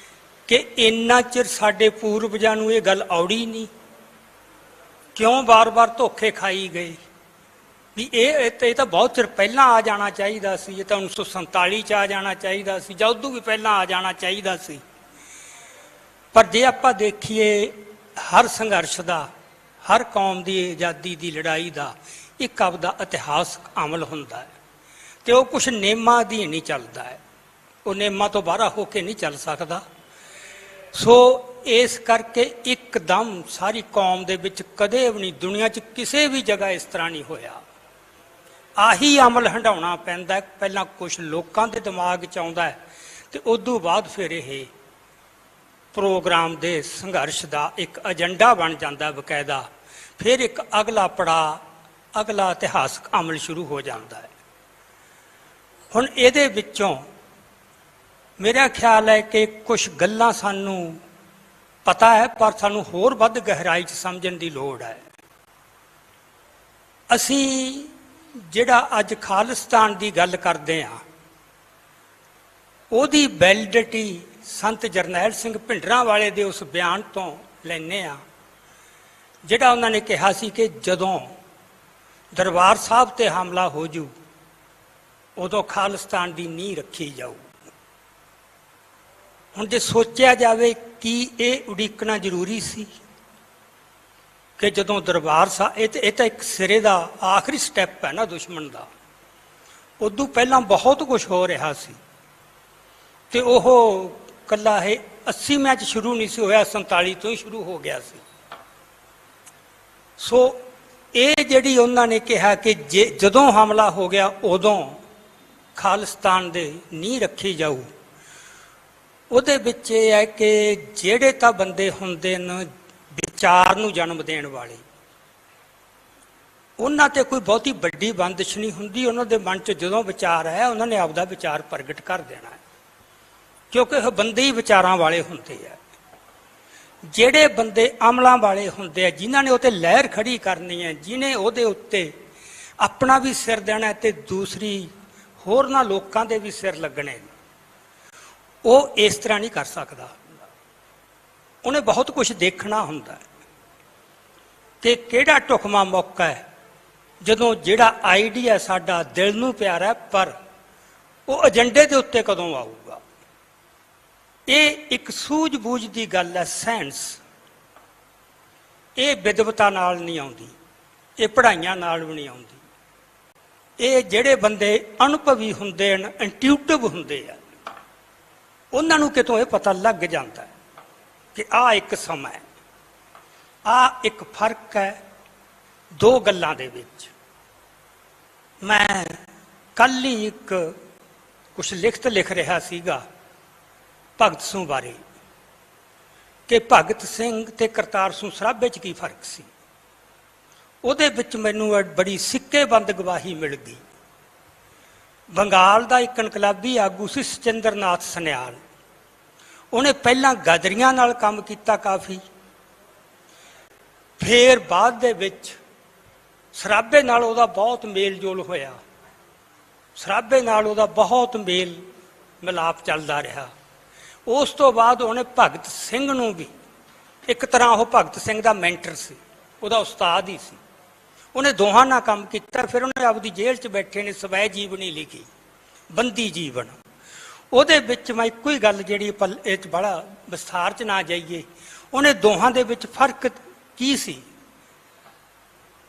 ਕਿ ਇੰਨਾ ਚਿਰ ਸਾਡੇ ਪੂਰਵਜਾਂ ਨੂੰ ਇਹ ਗੱਲ ਔੜੀ ਨਹੀਂ, ਕਿਉਂ ਬਾਰ-ਬਾਰ ਧੋਖੇ ਖਾਈ ਗਏ ਵੀ ਇਹ ਤਾਂ ਬਹੁਤ ਚਿਰ ਪਹਿਲਾਂ ਆ ਜਾਣਾ ਚਾਹੀਦਾ ਸੀ, ਇਹ ਤਾਂ 1947 'ਚ ਆ ਜਾਣਾ ਚਾਹੀਦਾ ਸੀ, ਜਾਂ ਉਦੋਂ ਵੀ ਪਹਿਲਾਂ ਆ ਜਾਣਾ ਚਾਹੀਦਾ ਸੀ। ਪਰ ਜੇ ਆਪਾਂ ਦੇਖੀਏ ਹਰ ਸੰਘਰਸ਼ ਦਾ, ਹਰ ਕੌਮ ਦੀ ਆਜ਼ਾਦੀ ਦੀ ਲੜਾਈ ਦਾ ਇੱਕ ਆਪਦਾ ਇਤਿਹਾਸਕ ਅਮਲ ਹੁੰਦਾ ਹੈ ਤੇ ਉਹ ਕੁਛ ਨੇਮਾਂ ਅਧੀਨ ਹੀ ਚੱਲਦਾ ਹੈ। ਉਹ ਨੇਮਾਂ ਤੋਂ ਬਾਹਰ ਹੋ ਕੇ ਨਹੀਂ ਚੱਲ ਸਕਦਾ। ਸੋ ਇਸ ਕਰਕੇ ਇੱਕਦਮ ਸਾਰੀ ਕੌਮ ਦੇ ਵਿੱਚ ਕਦੇ ਵੀ ਨਹੀਂ, ਦੁਨੀਆ 'ਚ ਕਿਸੇ ਵੀ ਜਗ੍ਹਾ ਇਸ ਤਰ੍ਹਾਂ ਨਹੀਂ ਹੋਇਆ। ਆਹੀ ਅਮਲ ਹੰਢਾਉਣਾ ਪੈਂਦਾ, ਪਹਿਲਾਂ ਕੁਝ ਲੋਕਾਂ ਦੇ ਦਿਮਾਗ 'ਚ ਆਉਂਦਾ ਹੈ ਤੇ ਉਦੋਂ ਬਾਅਦ ਫਿਰ ਇਹ ਪ੍ਰੋਗਰਾਮ ਦੇ ਸੰਘਰਸ਼ ਦਾ ਇੱਕ ਏਜੰਡਾ ਬਣ ਜਾਂਦਾ ਬਕਾਇਦਾ। ਫਿਰ ਇੱਕ ਅਗਲਾ ਪੜਾਅ, ਅਗਲਾ ਇਤਿਹਾਸਕ ਅਮਲ ਸ਼ੁਰੂ ਹੋ ਜਾਂਦਾ ਹੈ। ਹੁਣ ਇਹਦੇ ਵਿੱਚੋਂ ਮੇਰਾ ਖਿਆਲ ਹੈ ਕਿ ਕੁਝ ਗੱਲਾਂ ਸਾਨੂੰ ਪਤਾ ਹੈ, ਪਰ ਸਾਨੂੰ ਹੋਰ ਵੱਧ ਗਹਿਰਾਈ 'ਚ ਸਮਝਣ ਦੀ ਲੋੜ ਹੈ। ਅਸੀਂ ਜਿਹੜਾ ਅੱਜ ਖਾਲਿਸਤਾਨ ਦੀ ਗੱਲ ਕਰਦੇ ਹਾਂ, ਉਹਦੀ ਵੈਲਿਡਿਟੀ ਸੰਤ ਜਰਨੈਲ ਸਿੰਘ ਭਿੰਡਰਾਂਵਾਲੇ ਦੇ ਉਸ ਬਿਆਨ ਤੋਂ ਲੈਂਦੇ ਹਾਂ, ਜਿਹੜਾ ਉਹਨਾਂ ਨੇ ਕਿਹਾ ਸੀ ਕਿ ਜਦੋਂ ਦਰਬਾਰ ਸਾਹਿਬ ਤੇ ਹਮਲਾ ਹੋ ਜੂ ਉਦੋਂ ਖਾਲਿਸਤਾਨ ਦੀ ਨੀਂਹ ਰੱਖੀ ਜਾਊ। ਹੁਣ ਜੇ ਸੋਚਿਆ ਜਾਵੇ ਕਿ ਇਹ ਉਡੀਕਣਾ ਜ਼ਰੂਰੀ ਸੀ ਕਿ ਜਦੋਂ ਦਰਬਾਰ ਸਾਹਿਬ, ਇਹ ਤਾਂ ਇੱਕ ਸਿਰੇ ਦਾ ਆਖਰੀ ਸਟੈਪ ਹੈ ਨਾ ਦੁਸ਼ਮਣ ਦਾ, ਉਦੋਂ ਪਹਿਲਾਂ ਬਹੁਤ ਕੁਝ ਹੋ ਰਿਹਾ ਸੀ ਤੇ ਉਹ ਕੱਲਾ ਇਹ 80ਵਿਆਂ 'ਚ ਸ਼ੁਰੂ ਨਹੀਂ ਸੀ ਹੋਇਆ, 47 ਤੋਂ ਹੀ ਸ਼ੁਰੂ ਹੋ ਗਿਆ ਸੀ। ਸੋ ਇਹ ਜਿਹੜੀ ਉਹਨਾਂ ਨੇ ਕਿਹਾ ਕਿ ਜਦੋਂ ਹਮਲਾ ਹੋ ਗਿਆ ਉਦੋਂ ਖਾਲਿਸਤਾਨ ਦੇ ਨੀਂਹ ਰੱਖੀ ਜਾਊ, ਉਹਦੇ ਵਿੱਚ ਇਹ ਹੈ ਕਿ ਜਿਹੜੇ ਤਾਂ ਬੰਦੇ ਹੁੰਦੇ ਨੇ ਵਿਚਾਰ ਨੂੰ ਜਨਮ ਦੇਣ ਵਾਲੇ, ਉਹਨਾਂ ਤੇ ਕੋਈ ਬਹੁਤੀ ਵੱਡੀ ਬੰਦਿਸ਼ ਨਹੀਂ ਹੁੰਦੀ। ਉਹਨਾਂ ਦੇ ਮਨ 'ਚ ਜਦੋਂ ਵਿਚਾਰ ਆਇਆ ਉਹਨਾਂ ਨੇ ਆਪਦਾ ਵਿਚਾਰ ਪ੍ਰਗਟ ਕਰ ਦੇਣਾ ਹੈ, ਕਿਉਂਕਿ ਉਹ ਬੰਦੇ ਹੀ ਵਿਚਾਰਾਂ ਵਾਲੇ ਹੁੰਦੇ ਆ। ਜਿਹੜੇ ਬੰਦੇ ਅਮਲਾਂ ਵਾਲੇ ਹੁੰਦੇ ਆ, ਜਿਨ੍ਹਾਂ ਨੇ ਉਹ 'ਤੇ ਲਹਿਰ ਖੜੀ ਕਰਨੀ ਹੈ, ਜਿਹਨੇ ਉਹਦੇ ਉੱਤੇ ਆਪਣਾ ਵੀ ਸਿਰ ਦੇਣਾ ਤੇ ਦੂਸਰੀ ਹੋਰਨਾਂ ਲੋਕਾਂ ਦੇ ਵੀ ਸਿਰ ਲੱਗਣੇ, ਉਹ ਇਸ ਤਰ੍ਹਾਂ ਨਹੀਂ ਕਰ ਸਕਦਾ। ਉਹਨੇ ਬਹੁਤ ਕੁਝ ਦੇਖਣਾ ਹੁੰਦਾ ਕਿ ਕਿਹੜਾ ਢੁਕਵਾਂ ਮੌਕਾ ਹੈ, ਜਦੋਂ ਜਿਹੜਾ ਆਈਡੀਆ ਸਾਡਾ ਦਿਲ ਨੂੰ ਪਿਆਰਾ ਹੈ ਪਰ ਉਹ ਏਜੰਡੇ ਦੇ ਉੱਤੇ ਕਦੋਂ ਆਊਗਾ। ਇਹ ਇੱਕ ਸੂਝ-ਬੂਝ ਦੀ ਗੱਲ ਹੈ। ਸਾਇੰਸ ਇਹ ਵਿਦਵਤਾ ਨਾਲ ਨਹੀਂ ਆਉਂਦੀ, ਇਹ ਪੜ੍ਹਾਈਆਂ ਨਾਲ ਵੀ ਨਹੀਂ ਆਉਂਦੀ। ਇਹ ਜਿਹੜੇ ਬੰਦੇ ਅਨੁਭਵੀ ਹੁੰਦੇ ਹਨ, ਇੰਟਿਊਟਿਵ ਹੁੰਦੇ ਆ, ਉਹਨਾਂ ਨੂੰ ਕਿਤੋਂ ਇਹ ਪਤਾ ਲੱਗ ਜਾਂਦਾ ਹੈ ਕਿ ਆਹ ਇੱਕ ਸਮਾਂ ਹੈ, ਆਹ ਇੱਕ ਫਰਕ ਹੈ ਦੋ ਗੱਲਾਂ ਦੇ ਵਿੱਚ। ਮੈਂ ਕੱਲ੍ਹ ਹੀ ਇੱਕ ਕੁਛ ਲਿਖਤ ਲਿਖ ਰਿਹਾ ਸੀਗਾ ਭਗਤ ਸਿੰਘ ਬਾਰੇ ਕਿ ਭਗਤ ਸਿੰਘ ਤੇ ਕਰਤਾਰ ਸਿੰਘ ਸਰਾਭੇ 'ਚ ਕੀ ਫਰਕ ਸੀ। ਉਹਦੇ ਵਿੱਚ ਮੈਨੂੰ ਬੜੀ ਸਿੱਕੇਬੰਦ ਗਵਾਹੀ ਮਿਲ ਗਈ। ਬੰਗਾਲ ਦਾ ਇੱਕ ਇਨਕਲਾਬੀ ਆਗੂ ਸੀ ਸਚਿੰਦਰ ਨਾਥ ਸਨਿਆਲ, ਉਹਨੇ ਪਹਿਲਾਂ ਗਦਰੀਆਂ ਨਾਲ ਕੰਮ ਕੀਤਾ ਕਾਫੀ, ਫਿਰ ਬਾਅਦ ਦੇ ਵਿੱਚ ਸਰਾਭੇ ਨਾਲ ਉਹਦਾ ਬਹੁਤ ਮੇਲ ਜੋਲ ਹੋਇਆ, ਸਰਾਭੇ ਨਾਲ ਉਹਦਾ ਬਹੁਤ ਮੇਲ ਮਿਲਾਪ ਚੱਲਦਾ ਰਿਹਾ। ਉਸ ਤੋਂ ਬਾਅਦ ਉਹਨੇ ਭਗਤ ਸਿੰਘ ਨੂੰ ਵੀ, ਇੱਕ ਤਰ੍ਹਾਂ ਉਹ ਭਗਤ ਸਿੰਘ ਦਾ ਮੈਂਟਰ ਸੀ, ਉਹਦਾ ਉਸਤਾਦ ਹੀ ਸੀ, ਉਹਨੇ ਦੋਹਾਂ ਨਾਲ ਕੰਮ ਕੀਤਾ। ਫਿਰ ਉਹਨੇ ਆਪਦੀ ਜੇਲ੍ਹ 'ਚ ਬੈਠੇ ਨੇ ਸਵੈ ਜੀਵਨੀ ਲਿਖੀ, ਬੰਦੀ ਜੀਵਨ। ਉਹਦੇ ਵਿੱਚ ਮੈਂ ਇੱਕੋ ਹੀ ਗੱਲ ਜਿਹੜੀ ਇਹ 'ਚ ਬੜਾ ਵਿਸਥਾਰ 'ਚ ਨਾ ਜਾਈਏ, ਉਹਨੇ ਦੋਹਾਂ ਦੇ ਵਿੱਚ ਫਰਕ ਕੀ ਸੀ।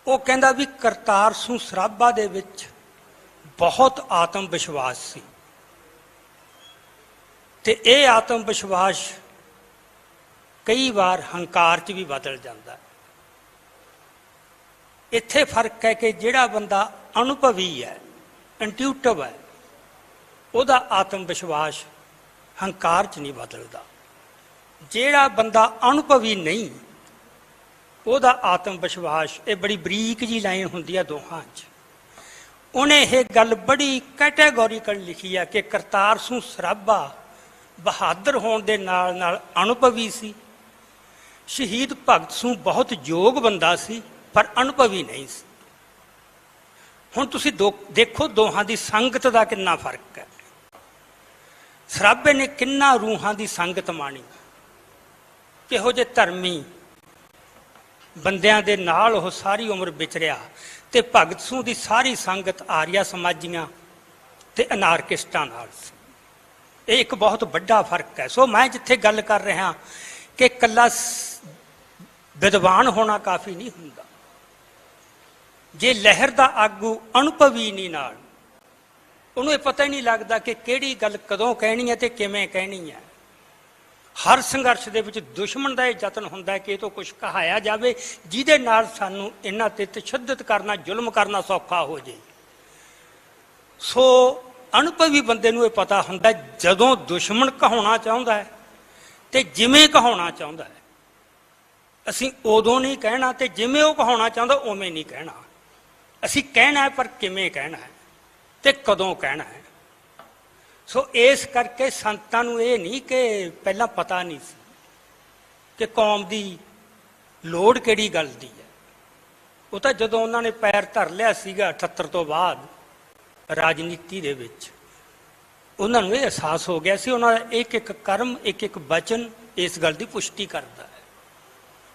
ਉਹ ਕਹਿੰਦਾ ਵੀ ਕਰਤਾਰ ਸਿੰਘ ਸਰਾਭਾ ਦੇ ਵਿੱਚ ਬਹੁਤ ਆਤਮ ਵਿਸ਼ਵਾਸ ਸੀ ਤੇ ਇਹ ਆਤਮ ਵਿਸ਼ਵਾਸ ਕਈ ਵਾਰ ਹੰਕਾਰ 'ਚ ਵੀ ਬਦਲ ਜਾਂਦਾ। ਇੱਥੇ ਫਰਕ ਹੈ ਕਿ ਜਿਹੜਾ ਬੰਦਾ ਅਨੁਭਵੀ ਹੈ, ਇੰਟਿਊਟਿਵ ਹੈ, ਉਹਦਾ ਆਤਮ ਵਿਸ਼ਵਾਸ ਹੰਕਾਰ 'ਚ ਨਹੀਂ ਬਦਲਦਾ। ਜਿਹੜਾ ਬੰਦਾ ਅਨੁਭਵੀ ਨਹੀਂ, ਉਹਦਾ ਆਤਮ ਵਿਸ਼ਵਾਸ, ਇਹ ਬੜੀ ਬਰੀਕ ਜੀ ਲਾਈਨ ਹੁੰਦੀ ਹੈ ਦੋਹਾਂ 'ਚ। ਉਹਨੇ ਇਹ ਗੱਲ ਬੜੀ ਕੈਟੇਗੋਰੀਕਲ ਲਿਖੀ ਹੈ ਕਿ ਕਰਤਾਰ ਸਿੰਘ ਸਰਾਭਾ ਬਹਾਦਰ ਹੋਣ ਦੇ ਨਾਲ ਨਾਲ ਅਨੁਭਵੀ ਸੀ, ਸ਼ਹੀਦ ਭਗਤ ਸਿੰਘ ਬਹੁਤ ਯੋਗ ਬੰਦਾ ਸੀ ਪਰ ਅਨੁਭਵੀ ਨਹੀਂ ਸੀ। ਹੁਣ ਤੁਸੀਂ ਦੇਖੋ ਦੋਹਾਂ ਦੀ ਸੰਗਤ ਦਾ ਕਿੰਨਾ ਫਰਕ ਹੈ। ਸਰਾਭੇ ਨੇ ਕਿੰਨਾ ਰੂਹਾਂ ਦੀ ਸੰਗਤ ਮਾਣੀ, ਕਿਹੋ ਜਿਹੇ ਧਰਮੀ ਬੰਦਿਆਂ ਦੇ ਨਾਲ ਉਹ ਸਾਰੀ ਉਮਰ ਵਿਚਰਿਆ, ਤੇ ਭਗਤ ਸਿੰਘ ਦੀ ਸਾਰੀ ਸੰਗਤ ਆਰੀਆ ਸਮਾਜੀਆਂ ਤੇ ਅਨਾਰਕਿਸਟਾਂ ਨਾਲ ਸੀ। ਇਹ ਇੱਕ ਬਹੁਤ ਵੱਡਾ ਫਰਕ ਹੈ। ਸੋ ਮੈਂ ਜਿੱਥੇ ਗੱਲ ਕਰ ਰਿਹਾ ਕਿ ਇਕੱਲਾ ਵਿਦਵਾਨ ਹੋਣਾ ਕਾਫੀ ਨਹੀਂ ਹੁੰਦਾ। ਜੇ ਲਹਿਰ ਦਾ ਆਗੂ ਅਨੁਭਵੀ ਨਹੀਂ ਨਾਲ, ਉਹਨੂੰ ਇਹ ਪਤਾ ਹੀ ਨਹੀਂ ਲੱਗਦਾ ਕਿ ਕਿਹੜੀ ਗੱਲ ਕਦੋਂ ਕਹਿਣੀ ਹੈ ਤੇ ਕਿਵੇਂ ਕਹਿਣੀ ਹੈ। ਹਰ ਸੰਘਰਸ਼ ਦੇ ਵਿੱਚ ਦੁਸ਼ਮਣ ਦਾ ਇਹ ਯਤਨ ਹੁੰਦਾ ਹੈ ਕਿ ਇਹ ਤੋਂ ਕੁਝ ਕਹਾਇਆ ਜਾਵੇ ਜਿਹਦੇ ਨਾਲ ਸਾਨੂੰ ਇਹਨਾਂ ਤੇ ਤਸ਼ੱਦਦ ਕਰਨਾ, ਜ਼ੁਲਮ ਕਰਨਾ ਸੌਖਾ ਹੋ ਜੇ। ਸੋ ਅਨੁਭਵੀ ਬੰਦੇ ਨੂੰ ਇਹ ਪਤਾ ਹੁੰਦਾ ਜਦੋਂ ਦੁਸ਼ਮਣ ਕਹਾਉਣਾ ਚਾਹੁੰਦਾ ਹੈ ਤੇ ਜਿਵੇਂ ਕਹਾਉਣਾ ਚਾਹੁੰਦਾ ਹੈ, ਅਸੀਂ ਉਦੋਂ ਨਹੀਂ ਕਹਿਣਾ, ਤੇ ਜਿਵੇਂ ਉਹ ਕਹਾਉਣਾ ਚਾਹੁੰਦਾ ਉਵੇਂ ਨਹੀਂ ਕਹਿਣਾ। ਅਸੀਂ ਕਹਿਣਾ ਹੈ, ਪਰ ਕਿਵੇਂ ਕਹਿਣਾ ਹੈ ਤੇ ਕਦੋਂ ਕਹਿਣਾ ਹੈ। ਸੋ ਇਸ ਕਰਕੇ ਸੰਤਾਂ ਨੂੰ ਇਹ ਨਹੀਂ ਕਿ ਪਹਿਲਾਂ ਪਤਾ ਨਹੀਂ ਸੀ ਕਿ ਕੌਮ ਦੀ ਲੋੜ ਕਿਹੜੀ ਗੱਲ ਦੀ ਹੈ। ਉਹ ਤਾਂ ਜਦੋਂ ਉਹਨਾਂ ਨੇ ਪੈਰ ਧਰ ਲਿਆ ਸੀਗਾ 78 ਤੋਂ ਬਾਅਦ ਰਾਜਨੀਤੀ ਦੇ ਵਿੱਚ, ਉਹਨਾਂ ਨੂੰ ਇਹ ਅਹਿਸਾਸ ਹੋ ਗਿਆ ਸੀ। ਉਹਨਾਂ ਦਾ ਇੱਕ ਇੱਕ ਕਰਮ, ਇੱਕ ਇੱਕ ਬਚਨ ਇਸ ਗੱਲ ਦੀ ਪੁਸ਼ਟੀ ਕਰਦਾ ਹੈ।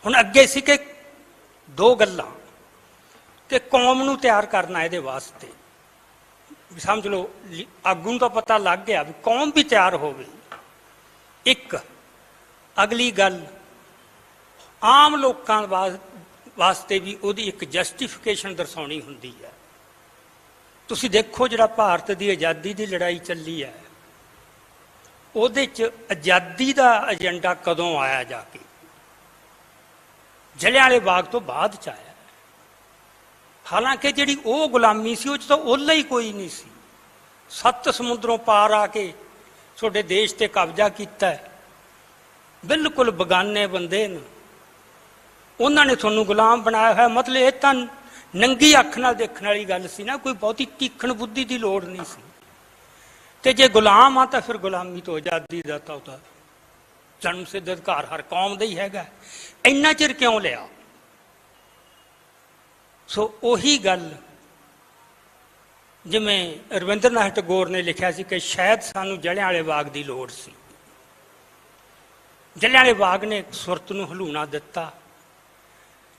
ਹੁਣ ਅੱਗੇ ਸੀ ਕਿ ਦੋ ਗੱਲਾਂ, ਕਿ ਕੌਮ ਨੂੰ ਤਿਆਰ ਕਰਨਾ ਇਹਦੇ ਵਾਸਤੇ, ਸਮਝ ਲਓ ਆਗੂ ਨੂੰ ਤਾਂ ਪਤਾ ਲੱਗ ਗਿਆ ਵੀ ਕੌਮ ਵੀ ਤਿਆਰ ਹੋਵੇ। ਇੱਕ ਅਗਲੀ ਗੱਲ, ਆਮ ਲੋਕਾਂ ਵਾਸਤੇ ਵੀ ਉਹਦੀ ਇੱਕ ਜਸਟੀਫਿਕੇਸ਼ਨ ਦਰਸਾਉਣੀ ਹੁੰਦੀ ਹੈ। ਤੁਸੀਂ ਦੇਖੋ ਜਿਹੜਾ ਭਾਰਤ ਦੀ ਆਜ਼ਾਦੀ ਦੀ ਲੜਾਈ ਚੱਲੀ ਹੈ, ਉਹਦੇ 'ਚ ਆਜ਼ਾਦੀ ਦਾ ਏਜੰਡਾ ਕਦੋਂ ਆਇਆ ਜਾ ਕੇ? ਜਲਿਆਂਵਾਲੇ ਬਾਗ ਤੋਂ ਬਾਅਦ 'ਚ ਆਇਆ। ਹਾਲਾਂਕਿ ਜਿਹੜੀ ਉਹ ਗੁਲਾਮੀ ਸੀ ਉਹ 'ਚ ਤਾਂ ਉਹਲਾ ਹੀ ਕੋਈ ਨਹੀਂ ਸੀ। 7 ਸਮੁੰਦਰੋਂ ਪਾਰ ਆ ਕੇ ਤੁਹਾਡੇ ਦੇਸ਼ ਤੇ ਕਬਜ਼ਾ ਕੀਤਾ, ਬਿਲਕੁਲ ਬਗਾਨੇ ਬੰਦੇ ਨੇ, ਉਹਨਾਂ ਨੇ ਤੁਹਾਨੂੰ ਗੁਲਾਮ ਬਣਾਇਆ ਹੋਇਆ। ਮਤਲਬ ਇਹ ਤਾਂ ਨੰਗੀ ਅੱਖ ਨਾਲ ਦੇਖਣ ਵਾਲੀ ਗੱਲ ਸੀ ਨਾ, ਕੋਈ ਬਹੁਤੀ ਤੀਖਣ ਬੁੱਧੀ ਦੀ ਲੋੜ ਨਹੀਂ ਸੀ। ਤੇ ਜੇ ਗੁਲਾਮ ਆ ਤਾਂ ਫਿਰ ਗੁਲਾਮੀ ਤੋਂ ਆਜ਼ਾਦੀ ਦਾ ਤਾਂ ਉਹਦਾ ਜਨਮ ਸਿੱਧ ਅਧਿਕਾਰ ਹਰ ਕੌਮ ਦਾ ਹੀ ਹੈਗਾ। ਇੰਨਾ ਚਿਰ ਕਿਉਂ ਲਿਆ? ਸੋ ਉਹੀ ਗੱਲ ਜਿਵੇਂ ਰਵਿੰਦਰਨਾਥ ਟੈਗੋਰ ਨੇ ਲਿਖਿਆ ਸੀ ਕਿ ਸ਼ਾਇਦ ਸਾਨੂੰ ਜਲਿਆਂਵਾਲੇ ਬਾਗ ਦੀ ਲੋੜ ਸੀ। ਜਲਿਆਂਵਾਲੇ ਬਾਗ ਨੇ ਸੁਰਤ ਨੂੰ ਹਲੂਣਾ ਦਿੱਤਾ,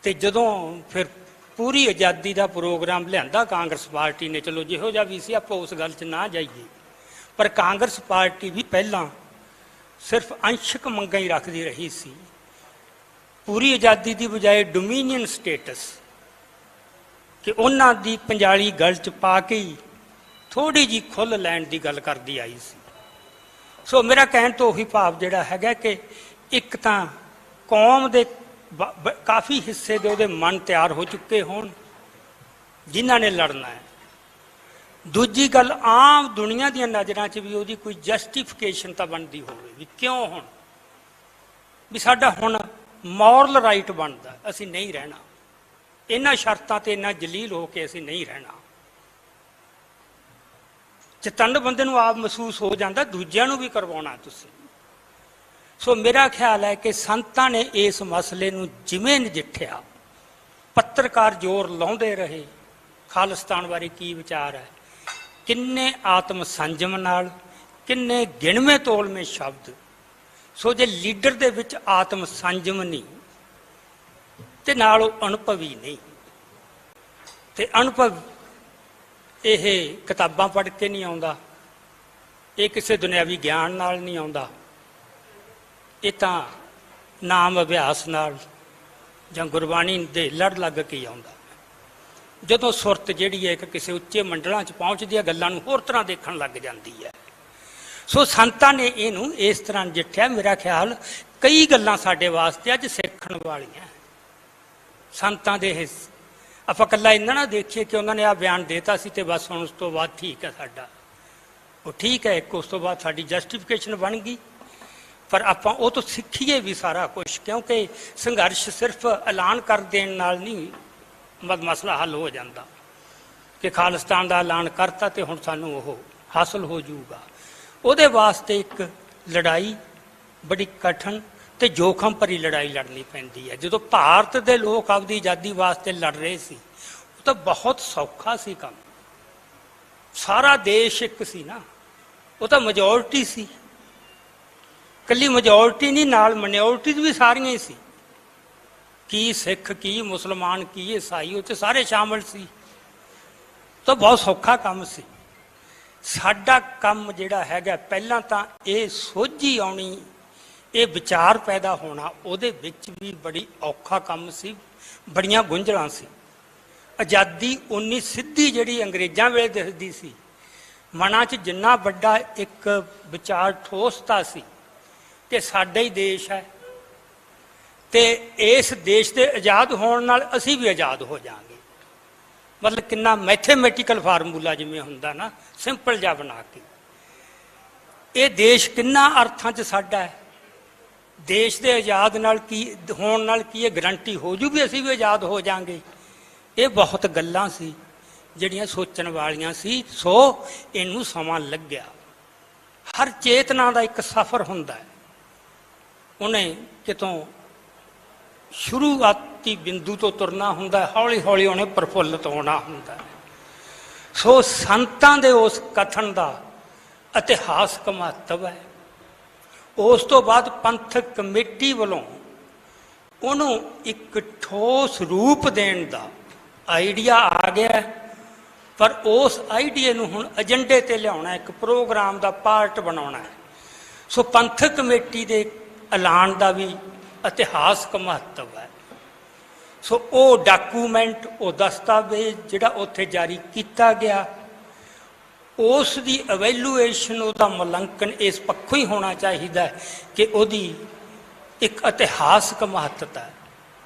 ਤੇ ਜਦੋਂ ਫਿਰ ਪੂਰੀ ਆਜ਼ਾਦੀ ਦਾ ਪ੍ਰੋਗਰਾਮ ਲਿਆਂਦਾ ਕਾਂਗਰਸ ਪਾਰਟੀ ਨੇ, ਚਲੋ ਜਿਹੋ ਜਿਹਾ ਵੀ ਸੀ ਆਪਾਂ ਉਸ ਗੱਲ 'ਚ ਨਾ ਜਾਈਏ, ਪਰ ਕਾਂਗਰਸ ਪਾਰਟੀ ਵੀ ਪਹਿਲਾਂ ਸਿਰਫ ਅੰਸ਼ਕ ਮੰਗਾਂ ਹੀ ਰੱਖਦੀ ਰਹੀ ਸੀ। ਪੂਰੀ ਆਜ਼ਾਦੀ ਦੀ ਬਜਾਏ ਡੋਮੀਨੀਅਨ ਸਟੇਟਸ, ਕਿ ਉਹਨਾਂ ਦੀ ਪੰਜਾਲੀ ਗਲ 'ਚ ਪਾ ਕੇ ਹੀ ਥੋੜ੍ਹੀ ਜਿਹੀ ਖੁੱਲ੍ਹ ਲੈਣ ਦੀ ਗੱਲ ਕਰਦੀ ਆਈ ਸੀ। ਸੋ ਮੇਰਾ ਕਹਿਣ ਤੋਂ ਉਹੀ ਭਾਵ ਜਿਹੜਾ ਹੈਗਾ ਕਿ ਇੱਕ ਤਾਂ ਕੌਮ ਦੇ ਕਾਫੀ ਹਿੱਸੇ ਦੇ ਉਹਦੇ ਮਨ ਤਿਆਰ ਹੋ ਚੁੱਕੇ ਹੋਣ ਜਿਨ੍ਹਾਂ ਨੇ ਲੜਨਾ ਹੈ। ਦੂਜੀ ਗੱਲ, ਆਮ ਦੁਨੀਆ ਦੀਆਂ ਨਜ਼ਰਾਂ 'ਚ ਵੀ ਉਹਦੀ ਕੋਈ ਜਸਟੀਫਿਕੇਸ਼ਨ ਤਾਂ ਬਣਦੀ ਹੋਵੇ ਵੀ ਕਿਉਂ ਹੁਣ, ਵੀ ਸਾਡਾ ਹੁਣ ਮੋਰਲ ਰਾਈਟ ਬਣਦਾ, ਅਸੀਂ ਨਹੀਂ ਰਹਿਣਾ ਇਹਨਾਂ ਸ਼ਰਤਾਂ ਤੇ ਇੰਨਾ ਜਲੀਲ ਹੋ ਕੇ, ਅਸੀਂ ਨਹੀਂ ਰਹਿਣਾ। ਚਤੰਨ ਬੰਦੇ ਨੂੰ ਆਪ ਮਹਿਸੂਸ ਹੋ ਜਾਂਦਾ, ਦੂਜਿਆਂ ਨੂੰ ਵੀ ਕਰਵਾਉਣਾ ਤੁਸੀਂ। ਸੋ ਮੇਰਾ ਖਿਆਲ ਹੈ ਕਿ ਸੰਤਾਂ ਨੇ ਇਸ ਮਸਲੇ ਨੂੰ ਜਿਵੇਂ ਨਜਿੱਠਿਆ, ਪੱਤਰਕਾਰ ਜ਼ੋਰ ਲਾਉਂਦੇ ਰਹੇ ਖਾਲਿਸਤਾਨ ਬਾਰੇ ਕੀ ਵਿਚਾਰ ਹੈ, ਕਿੰਨੇ ਆਤਮ ਸੰਜਮ ਨਾਲ, ਕਿੰਨੇ ਗਿਣਵੇਂ ਤੋਲਵੇਂ ਸ਼ਬਦ। ਸੋ ਜੇ ਲੀਡਰ ਦੇ ਵਿੱਚ ਆਤਮ ਸੰਜਮ ਨਹੀਂ ਤੇ ਨਾਲ ਉਹ ਅਨੁਭਵੀ ਨਹੀਂ, ਤੇ ਅਨੁਭਵ ਇਹ ਕਿਤਾਬਾਂ ਪੜ੍ਹ ਕੇ ਨਹੀਂ ਆਉਂਦਾ, ਇਹ ਕਿਸੇ ਦੁਨਿਆਵੀ ਗਿਆਨ ਨਾਲ ਨਹੀਂ ਆਉਂਦਾ, ਇਹ ਤਾਂ ਨਾਮ ਅਭਿਆਸ ਨਾਲ ਜਾਂ ਗੁਰਬਾਣੀ ਦੇ ਲੜ ਲੱਗ ਕੇ ਹੀ ਆਉਂਦਾ। ਜਦੋਂ ਸੁਰਤ ਜਿਹੜੀ ਹੈ ਕਿ ਕਿਸੇ ਉੱਚੇ ਮੰਡਲਾਂ 'ਚ ਪਹੁੰਚਦੀ ਹੈ, ਗੱਲਾਂ ਨੂੰ ਹੋਰ ਤਰ੍ਹਾਂ ਦੇਖਣ ਲੱਗ ਜਾਂਦੀ ਹੈ। ਸੋ ਸੰਤਾਂ ਨੇ ਇਹਨੂੰ ਇਸ ਤਰ੍ਹਾਂ ਨਜਿੱਠਿਆ। ਮੇਰਾ ਖਿਆਲ ਕਈ ਗੱਲਾਂ ਸਾਡੇ ਵਾਸਤੇ ਅੱਜ ਸਿੱਖਣ ਵਾਲੀਆਂ ਸੰਤਾਂ ਦੇ। ਆਪਾਂ ਇਕੱਲਾ ਇੰਨਾ ਨਾ ਦੇਖੀਏ ਕਿ ਉਹਨਾਂ ਨੇ ਆਹ ਬਿਆਨ ਦੇਤਾ ਸੀ ਤੇ ਬਸ ਹੁਣ ਉਸ ਤੋਂ ਬਾਅਦ ਠੀਕ ਹੈ ਸਾਡਾ, ਉਹ ਠੀਕ ਹੈ, ਇੱਕ ਉਸ ਤੋਂ ਬਾਅਦ ਸਾਡੀ ਜਸਟੀਫਿਕੇਸ਼ਨ ਬਣ ਗਈ। ਪਰ ਆਪਾਂ ਉਹ ਤੋਂ ਸਿੱਖੀਏ ਵੀ ਸਾਰਾ ਕੁਛ, ਕਿਉਂਕਿ ਸੰਘਰਸ਼ ਸਿਰਫ ਐਲਾਨ ਕਰ ਦੇਣ ਨਾਲ ਨਹੀਂ ਮਸਲਾ ਹੱਲ ਹੋ ਜਾਂਦਾ ਕਿ ਖਾਲਿਸਤਾਨ ਦਾ ਐਲਾਨ ਕਰਤਾ ਤੇ ਹੁਣ ਸਾਨੂੰ ਉਹ ਹਾਸਲ ਹੋ ਜਾਊਗਾ। ਉਹਦੇ ਵਾਸਤੇ ਇੱਕ ਲੜਾਈ ਬੜੀ ਕਠਿਨ ਤੇ ਜੋਖਮ ਭਰੀ ਲੜਾਈ ਲੜਨੀ ਪੈਂਦੀ ਹੈ। ਜਦੋਂ ਭਾਰਤ ਦੇ ਲੋਕ ਆਪਦੀ ਆਜ਼ਾਦੀ ਵਾਸਤੇ ਲੜ ਰਹੇ ਸੀ, ਉਹ ਤਾਂ ਬਹੁਤ ਸੌਖਾ ਸੀ ਕੰਮ। ਸਾਰਾ ਦੇਸ਼ ਇੱਕ ਸੀ ਨਾ, ਉਹ ਤਾਂ ਮੈਜੋਰਟੀ ਸੀ, ਇਕੱਲੀ ਮੈਜੋਰਟੀ ਨਹੀਂ, ਨਾਲ ਮਾਈਨੋਰਟੀਜ਼ ਵੀ ਸਾਰੀਆਂ ਹੀ ਸੀ, ਕੀ ਸਿੱਖ, ਕੀ ਮੁਸਲਮਾਨ, ਕੀ ਈਸਾਈ, ਉਹ 'ਚ ਸਾਰੇ ਸ਼ਾਮਲ ਸੀ। ਤਾਂ ਬਹੁਤ ਸੌਖਾ ਕੰਮ ਸੀ। ਸਾਡਾ ਕੰਮ ਜਿਹੜਾ ਹੈਗਾ, ਪਹਿਲਾਂ ਤਾਂ ਇਹ ਸੋਝੀ ਆਉਣੀ, ਇਹ ਵਿਚਾਰ ਪੈਦਾ ਹੋਣਾ, ਉਹਦੇ ਵਿੱਚ ਵੀ ਬੜੀ ਔਖਾ ਕੰਮ ਸੀ, ਬੜੀਆਂ ਗੁੰਝਲਾਂ ਸੀ। ਆਜ਼ਾਦੀ ਉਨੀ ਸਿੱਧੀ ਜਿਹੜੀ ਅੰਗਰੇਜ਼ਾਂ ਵੇਲੇ ਦਿਸਦੀ ਸੀ, ਮਨਾਂ 'ਚ ਜਿੰਨਾ ਵੱਡਾ ਇੱਕ ਵਿਚਾਰ ਠੋਸਤਾ ਸੀ, ਕਿ ਸਾਡਾ ਹੀ ਦੇਸ਼ ਹੈ ਤੇ ਇਸ ਦੇਸ਼ ਦੇ ਆਜ਼ਾਦ ਹੋਣ ਨਾਲ ਅਸੀਂ ਵੀ ਆਜ਼ਾਦ ਹੋ ਜਾਵਾਂਗੇ। ਮਤਲਬ ਕਿੰਨਾ ਮੈਥੇਮੈਟੀਕਲ ਫਾਰਮੂਲਾ ਜਿਵੇਂ ਹੁੰਦਾ ਨਾ, ਸਿੰਪਲ ਜਿਹਾ ਬਣਾ ਕੇ, ਇਹ ਦੇਸ਼ ਕਿੰਨਾ ਅਰਥਾਂ 'ਚ ਸਾਡਾ ਹੈ। ਦੇਸ਼ ਦੇ ਆਜ਼ਾਦ ਨਾਲ ਕੀ ਹੋਣ ਨਾਲ ਕੀ ਇਹ ਗਰੰਟੀ ਹੋ ਜੂ ਵੀ ਅਸੀਂ ਵੀ ਆਜ਼ਾਦ ਹੋ ਜਾਵਾਂਗੇ। ਇਹ ਬਹੁਤ ਗੱਲਾਂ ਸੀ ਜਿਹੜੀਆਂ ਸੋਚਣ ਵਾਲੀਆਂ ਸੀ। ਸੋ ਇਹਨੂੰ ਸਮਾਂ ਲੱਗਿਆ। ਹਰ ਚੇਤਨਾ ਦਾ ਇੱਕ ਸਫ਼ਰ ਹੁੰਦਾ ਹੈ, ਉਹਨੇ ਕਿਤੋਂ ਸ਼ੁਰੂਆਤੀ ਬਿੰਦੂ ਤੋਂ ਤੁਰਨਾ ਹੁੰਦਾ, ਹੌਲੀ ਹੌਲੀ ਉਹਨੇ ਪ੍ਰਫੁੱਲਤ ਹੋਣਾ ਹੁੰਦਾ। ਸੋ ਸੰਤਾਂ ਦੇ ਉਸ ਕਥਨ ਦਾ ਇਤਿਹਾਸਕ ਮਹੱਤਵ ਹੈ। ਉਸ ਤੋਂ ਬਾਅਦ ਪੰਥਕ ਕਮੇਟੀ ਵੱਲੋਂ ਉਹਨੂੰ ਇੱਕ ਠੋਸ ਰੂਪ ਦੇਣ ਦਾ ਆਈਡੀਆ ਆ ਗਿਆ, ਪਰ ਉਸ ਆਈਡੀਏ ਨੂੰ ਹੁਣ ਏਜੰਡੇ ਤੇ ਲਿਆਉਣਾ, ਇੱਕ ਪ੍ਰੋਗਰਾਮ ਦਾ ਪਾਰਟ ਬਣਾਉਣਾ ਹੈ। ਸੋ ਪੰਥਕ ਕਮੇਟੀ ਦੇ ਐਲਾਨ ਦਾ ਵੀ ਇਤਿਹਾਸਕ ਮਹੱਤਵ ਹੈ। ਸੋ ਉਹ ਡਾਕੂਮੈਂਟ, ਉਹ ਦਸਤਾਵੇਜ਼ ਜਿਹੜਾ ਉੱਥੇ ਜਾਰੀ ਕੀਤਾ ਗਿਆ, ਉਸ ਦੀ ਇਵੈਲੂਏਸ਼ਨ, ਉਹਦਾ ਮੁਲਾਂਕਣ ਇਸ ਪੱਖੋਂ ਹੀ ਹੋਣਾ ਚਾਹੀਦਾ ਹੈ ਕਿ ਉਹਦੀ ਇੱਕ ਇਤਿਹਾਸਕ ਮਹੱਤਤਾ ਹੈ।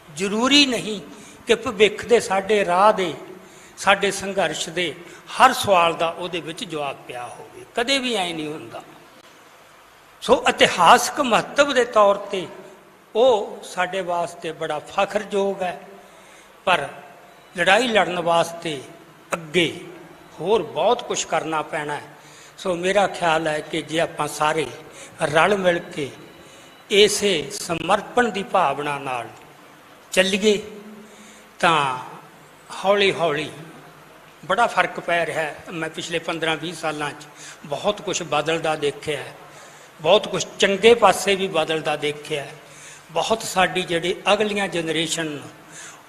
ਜ਼ਰੂਰੀ ਨਹੀਂ ਕਿ ਭਵਿੱਖ ਦੇ ਸਾਡੇ ਰਾਹ ਦੇ, ਸਾਡੇ ਸੰਘਰਸ਼ ਦੇ ਹਰ ਸਵਾਲ ਦਾ ਉਹਦੇ ਵਿੱਚ ਜਵਾਬ ਪਿਆ ਹੋਵੇ, ਕਦੇ ਵੀ ਐਂ ਨਹੀਂ ਹੁੰਦਾ। ਸੋ ਇਤਿਹਾਸਕ ਮਹੱਤਵ ਦੇ ਤੌਰ 'ਤੇ ਉਹ ਸਾਡੇ ਵਾਸਤੇ ਬੜਾ ਫਖਰਯੋਗ ਹੈ, ਪਰ ਲੜਾਈ ਲੜਨ ਵਾਸਤੇ ਅੱਗੇ ਹੋਰ ਬਹੁਤ ਕੁਝ ਕਰਨਾ ਪੈਣਾ ਹੈ। ਸੋ ਮੇਰਾ ਖਿਆਲ ਹੈ ਕਿ ਜੇ ਆਪਾਂ ਸਾਰੇ ਰਲ ਮਿਲ ਕੇ ਇਸੇ ਸਮਰਪਣ ਦੀ ਭਾਵਨਾ ਨਾਲ ਚੱਲੀਏ ਤਾਂ ਹੌਲੀ ਹੌਲੀ ਬੜਾ ਫਰਕ ਪੈ ਰਿਹਾ ਹੈ। ਮੈਂ ਪਿਛਲੇ 15-20 ਸਾਲਾਂ 'ਚ ਬਹੁਤ ਕੁਝ ਬਦਲਦਾ ਦੇਖਿਆ ਹੈ, ਬਹੁਤ ਕੁਝ ਚੰਗੇ ਪਾਸੇ ਵੀ ਬਦਲਦਾ ਦੇਖਿਆ ਹੈ। ਬਹੁਤ ਸਾਡੀ ਜਿਹੜੀ ਅਗਲੀਆਂ ਜਨਰੇਸ਼ਨ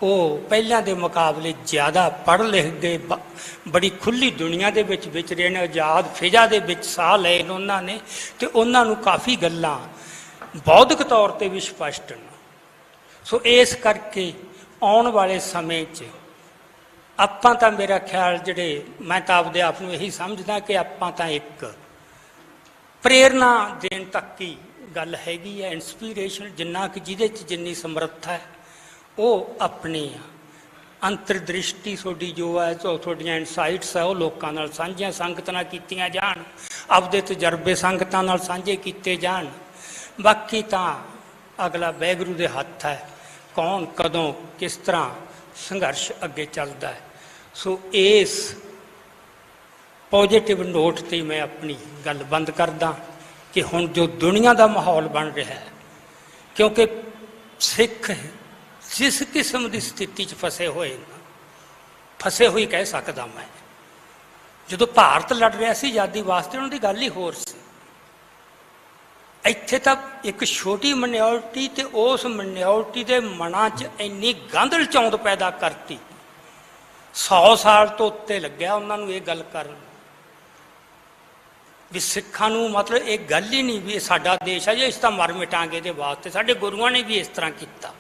ਉਹ ਪਹਿਲਾਂ ਦੇ ਮੁਕਾਬਲੇ ਜ਼ਿਆਦਾ ਪੜ੍ਹ ਲਿਖ ਗਏ, ਬੜੀ ਖੁੱਲ੍ਹੀ ਦੁਨੀਆ ਦੇ ਵਿੱਚ ਵਿਚਰੇ ਨੇ, ਆਜ਼ਾਦ ਫਿਜ਼ਾ ਦੇ ਵਿੱਚ ਸਾਹ ਲਏ ਨੇ ਉਹਨਾਂ ਨੇ, ਅਤੇ ਉਹਨਾਂ ਨੂੰ ਕਾਫੀ ਗੱਲਾਂ ਬੌਧਿਕ ਤੌਰ 'ਤੇ ਵੀ ਸਪਸ਼ਟ ਨੇ। ਸੋ ਇਸ ਕਰਕੇ ਆਉਣ ਵਾਲੇ ਸਮੇਂ 'ਚ ਆਪਾਂ ਤਾਂ, ਮੇਰਾ ਖਿਆਲ ਜਿਹੜੇ, ਮੈਂ ਤਾਂ ਆਪਦੇ ਆਪ ਨੂੰ ਇਹੀ ਸਮਝਦਾ ਕਿ ਆਪਾਂ ਤਾਂ ਇੱਕ ਪ੍ਰੇਰਨਾ ਦੇਣ ਤੱਕ ਹੀ ਗੱਲ ਹੈਗੀ ਹੈ, ਇੰਸਪੀਰੇਸ਼ਨ, ਜਿੰਨਾ ਕਿ ਜਿਹਦੇ 'ਚ ਜਿੰਨੀ ਸਮਰੱਥਾ ਹੈ ਉਹ ਆਪਣੀ ਅੰਤਰਦ੍ਰਿਸ਼ਟੀ ਤੁਹਾਡੀ ਜੋ ਹੈ, ਤੁਹਾਡੀਆਂ ਇਨਸਾਈਟਸ ਹੈ, ਉਹ ਲੋਕਾਂ ਨਾਲ ਸਾਂਝੀਆਂ ਸੰਗਤ ਨਾਲ ਕੀਤੀਆਂ ਜਾਣ, ਆਪਦੇ ਤਜਰਬੇ ਸੰਗਤਾਂ ਨਾਲ ਸਾਂਝੇ ਕੀਤੇ ਜਾਣ। ਬਾਕੀ ਤਾਂ ਅਗਲਾ ਵਾਹਿਗੁਰੂ ਦੇ ਹੱਥ ਹੈ, ਕੌਣ ਕਦੋਂ ਕਿਸ ਤਰ੍ਹਾਂ ਸੰਘਰਸ਼ ਅੱਗੇ ਚੱਲਦਾ ਹੈ। ਸੋ ਇਸ ਪੋਜ਼ੀਟਿਵ ਨੋਟ 'ਤੇ ਮੈਂ ਆਪਣੀ ਗੱਲ ਬੰਦ ਕਰਦਾ ਕਿ ਹੁਣ ਜੋ ਦੁਨੀਆ ਦਾ ਮਾਹੌਲ ਬਣ ਰਿਹਾ ਹੈ, ਕਿਉਂਕਿ ਸਿੱਖ ਜਿਸ ਕਿਸਮ ਦੀ ਸਥਿਤੀ 'ਚ ਫਸੇ ਹੋਈ ਕਹਿ ਸਕਦਾ ਮੈਂ। ਜਦੋਂ ਭਾਰਤ ਲੜ ਰਿਹਾ ਸੀ ਆਜ਼ਾਦੀ ਵਾਸਤੇ, ਉਹਨਾਂ ਦੀ ਗੱਲ ਹੀ ਹੋਰ ਸੀ। ਇੱਥੇ ਤਾਂ ਇੱਕ ਛੋਟੀ ਮਾਈਨੋਰਟੀ, ਤੇ ਉਸ ਮਾਈਨੋਰਟੀ ਦੇ ਮਨਾਂ 'ਚ ਇੰਨੀ ਗੰਧਲ ਚੌਂਦ ਪੈਦਾ ਕਰਤੀ, 100 ਸਾਲ ਤੋਂ ਉੱਤੇ ਲੱਗਿਆ ਉਹਨਾਂ ਨੂੰ ਇਹ ਗੱਲ ਕਰਨ ਵੀ ਸਿੱਖਾਂ ਨੂੰ, ਮਤਲਬ ਇਹ ਗੱਲ ਹੀ ਨਹੀਂ ਵੀ ਇਹ ਸਾਡਾ ਦੇਸ਼ ਹੈ ਜੇ ਇਸ ਤਾਂ ਮਰ ਮਿਟਾਂਗੇ ਇਹਦੇ ਵਾਸਤੇ। ਸਾਡੇ ਗੁਰੂਆਂ ਨੇ ਵੀ ਇਸ ਤਰ੍ਹਾਂ ਕੀਤਾ।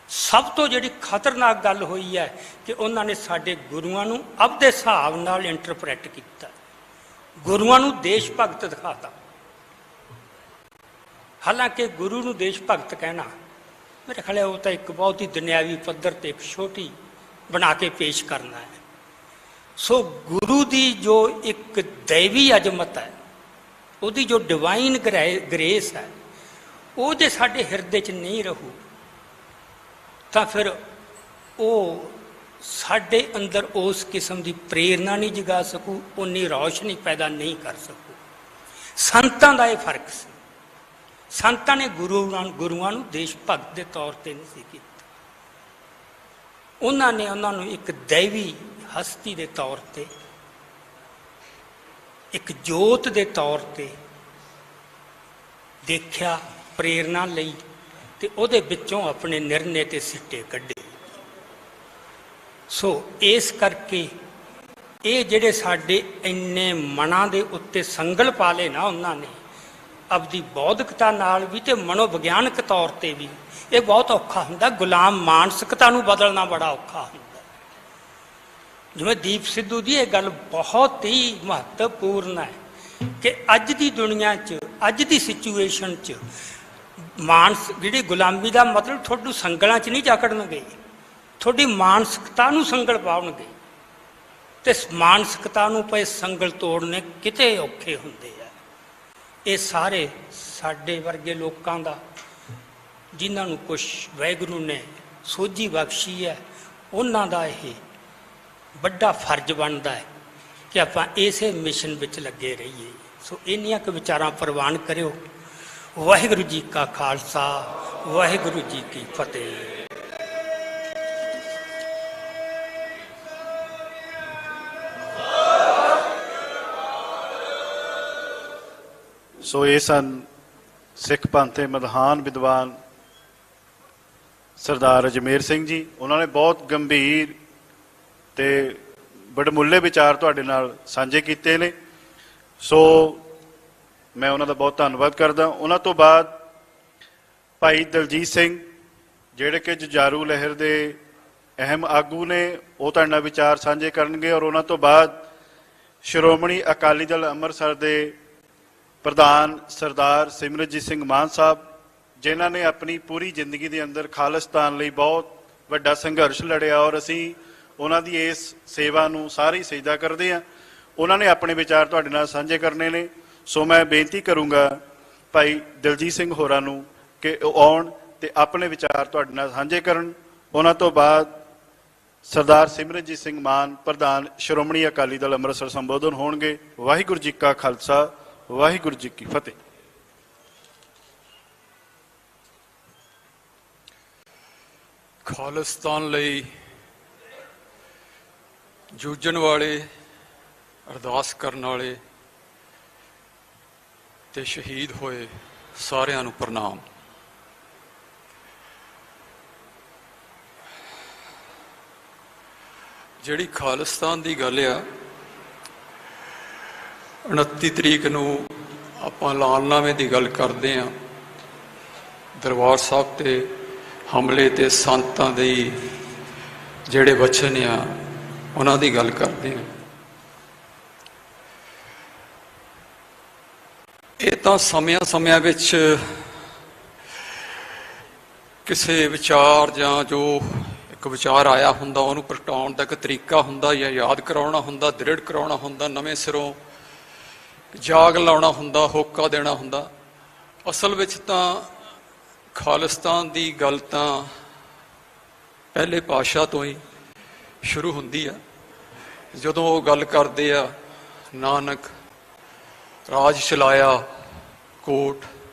ਸਭ ਤੋਂ ਜਿਹੜੀ ਖਤਰਨਾਕ ਗੱਲ ਹੋਈ ਹੈ ਕਿ ਉਹਨਾਂ ਨੇ ਸਾਡੇ ਗੁਰੂਆਂ ਨੂੰ ਆਪਦੇ ਹਿਸਾਬ ਨਾਲ ਇੰਟਰਪ੍ਰੈਟ ਕੀਤਾ, ਗੁਰੂਆਂ ਨੂੰ ਦੇਸ਼ ਭਗਤ ਦਿਖਾਤਾ। ਹਾਲਾਂਕਿ ਗੁਰੂ ਨੂੰ ਦੇਸ਼ ਭਗਤ ਕਹਿਣਾ, ਮੇਰੇ ਖਿਆਲ ਉਹ ਤਾਂ ਇੱਕ ਬਹੁਤ ਹੀ ਦੁਨਿਆਵੀ ਪੱਧਰ 'ਤੇ ਇੱਕ ਛੋਟੀ ਬਣਾ ਕੇ ਪੇਸ਼ ਕਰਨਾ ਹੈ। ਸੋ ਗੁਰੂ ਦੀ ਜੋ ਇੱਕ ਦੈਵੀ ਅਜ਼ਮਤ ਹੈ, ਉਹਦੀ ਜੋ ਡਿਵਾਈਨ ਗ੍ਰੇਸ ਹੈ, ਉਹ ਜੇ ਸਾਡੇ ਹਿਰਦੇ 'ਚ ਨਹੀਂ ਰਹੂ ਤਾਂ ਫਿਰ ਉਹ ਸਾਡੇ ਅੰਦਰ ਉਸ ਕਿਸਮ ਦੀ ਪ੍ਰੇਰਨਾ ਨਹੀਂ ਜਗਾ ਸਕੂ, ਉਨੀ ਰੌਸ਼ਨੀ ਪੈਦਾ ਨਹੀਂ ਕਰ ਸਕੂ। ਸੰਤਾਂ ਦਾ ਇਹ ਫਰਕ ਸੀ। ਸੰਤਾਂ ਨੇ ਗੁਰੂਆਂ ਨੂੰ ਦੇਸ਼ ਭਗਤ ਦੇ ਤੌਰ 'ਤੇ ਨਹੀਂ ਸੀ ਕੀਤਾ, ਉਹਨਾਂ ਨੇ ਉਹਨਾਂ ਨੂੰ ਇੱਕ ਦੈਵੀ ਹਸਤੀ ਦੇ ਤੌਰ 'ਤੇ, ਇੱਕ ਜੋਤ ਦੇ ਤੌਰ 'ਤੇ ਦੇਖਿਆ, ਪ੍ਰੇਰਨਾ ਲਈ, ਤੇ ਉਹਦੇ ਵਿੱਚੋਂ ਆਪਣੇ ਨਿਰਣੇ ਤੇ ਸਿੱਟੇ ਕੱਢੇ। ਸੋ ਇਸ ਕਰਕੇ ਇਹ ਜਿਹੜੇ ਸਾਡੇ ਇੰਨੇ ਮਨਾਂ ਦੇ ਉੱਤੇ ਸੰਗਲ ਪਾ ਲਏ ਨਾ ਉਹਨਾਂ ਨੇ, ਆਪਦੀ ਬੌਧਿਕਤਾ ਨਾਲ ਵੀ ਤੇ ਮਨੋਵਿਗਿਆਨਕ ਤੌਰ 'ਤੇ ਵੀ, ਇਹ ਬਹੁਤ ਔਖਾ ਹੁੰਦਾ। ਗੁਲਾਮ ਮਾਨਸਿਕਤਾ ਨੂੰ ਬਦਲਣਾ ਬੜਾ ਔਖਾ ਹੁੰਦਾ। ਜਿਵੇਂ ਦੀਪ ਸਿੱਧੂ ਦੀ ਇਹ ਗੱਲ ਬਹੁਤ ਹੀ ਮਹੱਤਵਪੂਰਨ ਹੈ ਕਿ ਅੱਜ ਦੀ ਦੁਨੀਆ 'ਚ, ਅੱਜ ਦੀ ਸਿਚੁਏਸ਼ਨ 'ਚ ਜਿਹੜੀ ਗੁਲਾਮੀ ਦਾ ਮਤਲਬ ਤੁਹਾਨੂੰ ਸੰਗਲਾਂ 'ਚ ਨਹੀਂ ਜਕੜਨਗੇ, ਤੁਹਾਡੀ ਮਾਨਸਿਕਤਾ ਨੂੰ ਸੰਗਲ ਪਾਉਣਗੇ, ਤੇ ਮਾਨਸਿਕਤਾ ਨੂੰ ਪਏ ਸੰਗਲ ਤੋੜਨੇ ਕਿਤੇ ਔਖੇ ਹੁੰਦੇ ਆ। ਇਹ ਸਾਰੇ ਸਾਡੇ ਵਰਗੇ ਲੋਕਾਂ ਦਾ, ਜਿਨ੍ਹਾਂ ਨੂੰ ਕੁਛ ਵਾਹਿਗੁਰੂ ਨੇ ਸੋਝੀ ਬਖਸ਼ੀ ਹੈ, ਉਹਨਾਂ ਦਾ ਇਹ ਵੱਡਾ ਫਰਜ਼ ਬਣਦਾ ਹੈ ਕਿ ਆਪਾਂ ਇਸੇ ਮਿਸ਼ਨ ਵਿੱਚ ਲੱਗੇ ਰਹੀਏ। ਸੋ ਇੰਨੀਆਂ ਕੁ ਵਿਚਾਰਾਂ ਪ੍ਰਵਾਨ ਕਰਿਓ। ਵਾਹਿਗੁਰੂ ਜੀ ਕਾ ਖਾਲਸਾ, ਵਾਹਿਗੁਰੂ ਜੀ ਕੀ ਫਤਿਹ। ਸੋ ਇਹ ਸਨ ਸਿੱਖ ਪੰਥ ਦੇ ਮਹਾਨ ਵਿਦਵਾਨ ਸਰਦਾਰ ਅਜਮੇਰ ਸਿੰਘ ਜੀ। ਉਹਨਾਂ ਨੇ ਬਹੁਤ ਗੰਭੀਰ ਤੇ ਵਡਮੁੱਲੇ ਵਿਚਾਰ ਤੁਹਾਡੇ ਨਾਲ ਸਾਂਝੇ ਕੀਤੇ ਨੇ। ਸੋ ਮੈਂ ਉਹਨਾਂ ਦਾ ਬਹੁਤ ਧੰਨਵਾਦ ਕਰਦਾ। ਉਹਨਾਂ ਤੋਂ ਬਾਅਦ ਭਾਈ ਦਲਜੀਤ ਸਿੰਘ, ਜਿਹੜੇ ਕਿ ਜੁਝਾਰੂ ਲਹਿਰ ਦੇ ਅਹਿਮ ਆਗੂ ਨੇ, ਉਹ ਤੁਹਾਡੇ ਨਾਲ ਵਿਚਾਰ ਸਾਂਝੇ ਕਰਨਗੇ। ਔਰ ਉਹਨਾਂ ਤੋਂ ਬਾਅਦ ਸ਼੍ਰੋਮਣੀ ਅਕਾਲੀ ਦਲ ਅੰਮ੍ਰਿਤਸਰ ਦੇ ਪ੍ਰਧਾਨ ਸਰਦਾਰ ਸਿਮਰਨਜੀਤ ਸਿੰਘ ਮਾਨ ਸਾਹਿਬ, ਜਿਨ੍ਹਾਂ ਨੇ ਆਪਣੀ ਪੂਰੀ ਜ਼ਿੰਦਗੀ ਦੇ ਅੰਦਰ ਖਾਲਿਸਤਾਨ ਲਈ ਬਹੁਤ ਵੱਡਾ ਸੰਘਰਸ਼ ਲੜਿਆ, ਔਰ ਅਸੀਂ ਉਹਨਾਂ ਦੀ ਇਸ ਸੇਵਾ ਨੂੰ ਸਾਰੇ ਸਜਦਾ ਕਰਦੇ ਹਾਂ। ਉਹਨਾਂ ਨੇ ਆਪਣੇ ਵਿਚਾਰ ਤੁਹਾਡੇ ਨਾਲ ਸਾਂਝੇ ਕਰਨੇ ਨੇ। ਸੋ ਮੈਂ ਬੇਨਤੀ ਕਰੂੰਗਾ ਭਾਈ ਦਲਜੀਤ ਸਿੰਘ ਹੋਰਾਂ ਨੂੰ ਕਿ ਉਹ ਆਉਣ ਤੇ ਆਪਣੇ ਵਿਚਾਰ ਤੁਹਾਡੇ ਨਾਲ ਸਾਂਝੇ ਕਰਨ। ਉਹਨਾਂ ਤੋਂ ਬਾਅਦ ਸਰਦਾਰ ਸਿਮਰਨਜੀਤ ਸਿੰਘ ਮਾਨ, ਪ੍ਰਧਾਨ ਸ਼੍ਰੋਮਣੀ ਅਕਾਲੀ ਦਲ ਅੰਮ੍ਰਿਤਸਰ, ਸੰਬੋਧਨ ਹੋਣਗੇ। ਵਾਹਿਗੁਰੂ ਜੀ ਕਾ ਖਾਲਸਾ, ਵਾਹਿਗੁਰੂ ਜੀ ਕੀ ਫਤਿਹ। ਖਾਲਿਸਤਾਨ ਲਈ ਜੂਝਣ ਵਾਲੇ, ਅਰਦਾਸ ਕਰਨ ਵਾਲੇ ਤੇ ਸ਼ਹੀਦ ਹੋਏ ਸਾਰਿਆਂ ਨੂੰ ਪ੍ਰਣਾਮ। ਜਿਹੜੀ ਖਾਲਿਸਤਾਨ ਦੀ ਗੱਲ ਆ, 29 ਤਰੀਕ ਨੂੰ ਆਪਾਂ ਐਲਾਨਨਾਮੇ ਦੀ ਗੱਲ ਕਰਦੇ ਹਾਂ। ਦਰਬਾਰ ਸਾਹਿਬ ਤੇ ਹਮਲੇ ਤੇ ਸੰਤਾਂ ਦੇ ਜਿਹੜੇ ਵਚਨ ਆ, ਉਹਨਾਂ ਦੀ ਗੱਲ ਕਰਦੇ ਹਾਂ। ਇਹ ਤਾਂ ਸਮਿਆਂ ਵਿੱਚ ਕਿਸੇ ਵਿਚਾਰ ਜਾਂ ਜੋ ਇੱਕ ਵਿਚਾਰ ਆਇਆ ਹੁੰਦਾ, ਉਹਨੂੰ ਪ੍ਰਗਟਾਉਣ ਦਾ ਇੱਕ ਤਰੀਕਾ ਹੁੰਦਾ, ਜਾਂ ਯਾਦ ਕਰਾਉਣਾ ਹੁੰਦਾ, ਦ੍ਰਿੜ ਕਰਾਉਣਾ ਹੁੰਦਾ, ਨਵੇਂ ਸਿਰੋਂ ਜਾਗ ਲਾਉਣਾ ਹੁੰਦਾ, ਹੋਕਾ ਦੇਣਾ ਹੁੰਦਾ। ਅਸਲ ਵਿੱਚ ਤਾਂ ਖਾਲਿਸਤਾਨ ਦੀ ਗੱਲ ਤਾਂ ਪਹਿਲੇ ਪਾਤਸ਼ਾਹ ਤੋਂ ਹੀ ਸ਼ੁਰੂ ਹੁੰਦੀ ਆ। ਜਦੋਂ ਉਹ ਗੱਲ ਕਰਦੇ ਆ, ਨਾਨਕ ਰਾਜ ਚਲਾਇਆ ਕੋਟ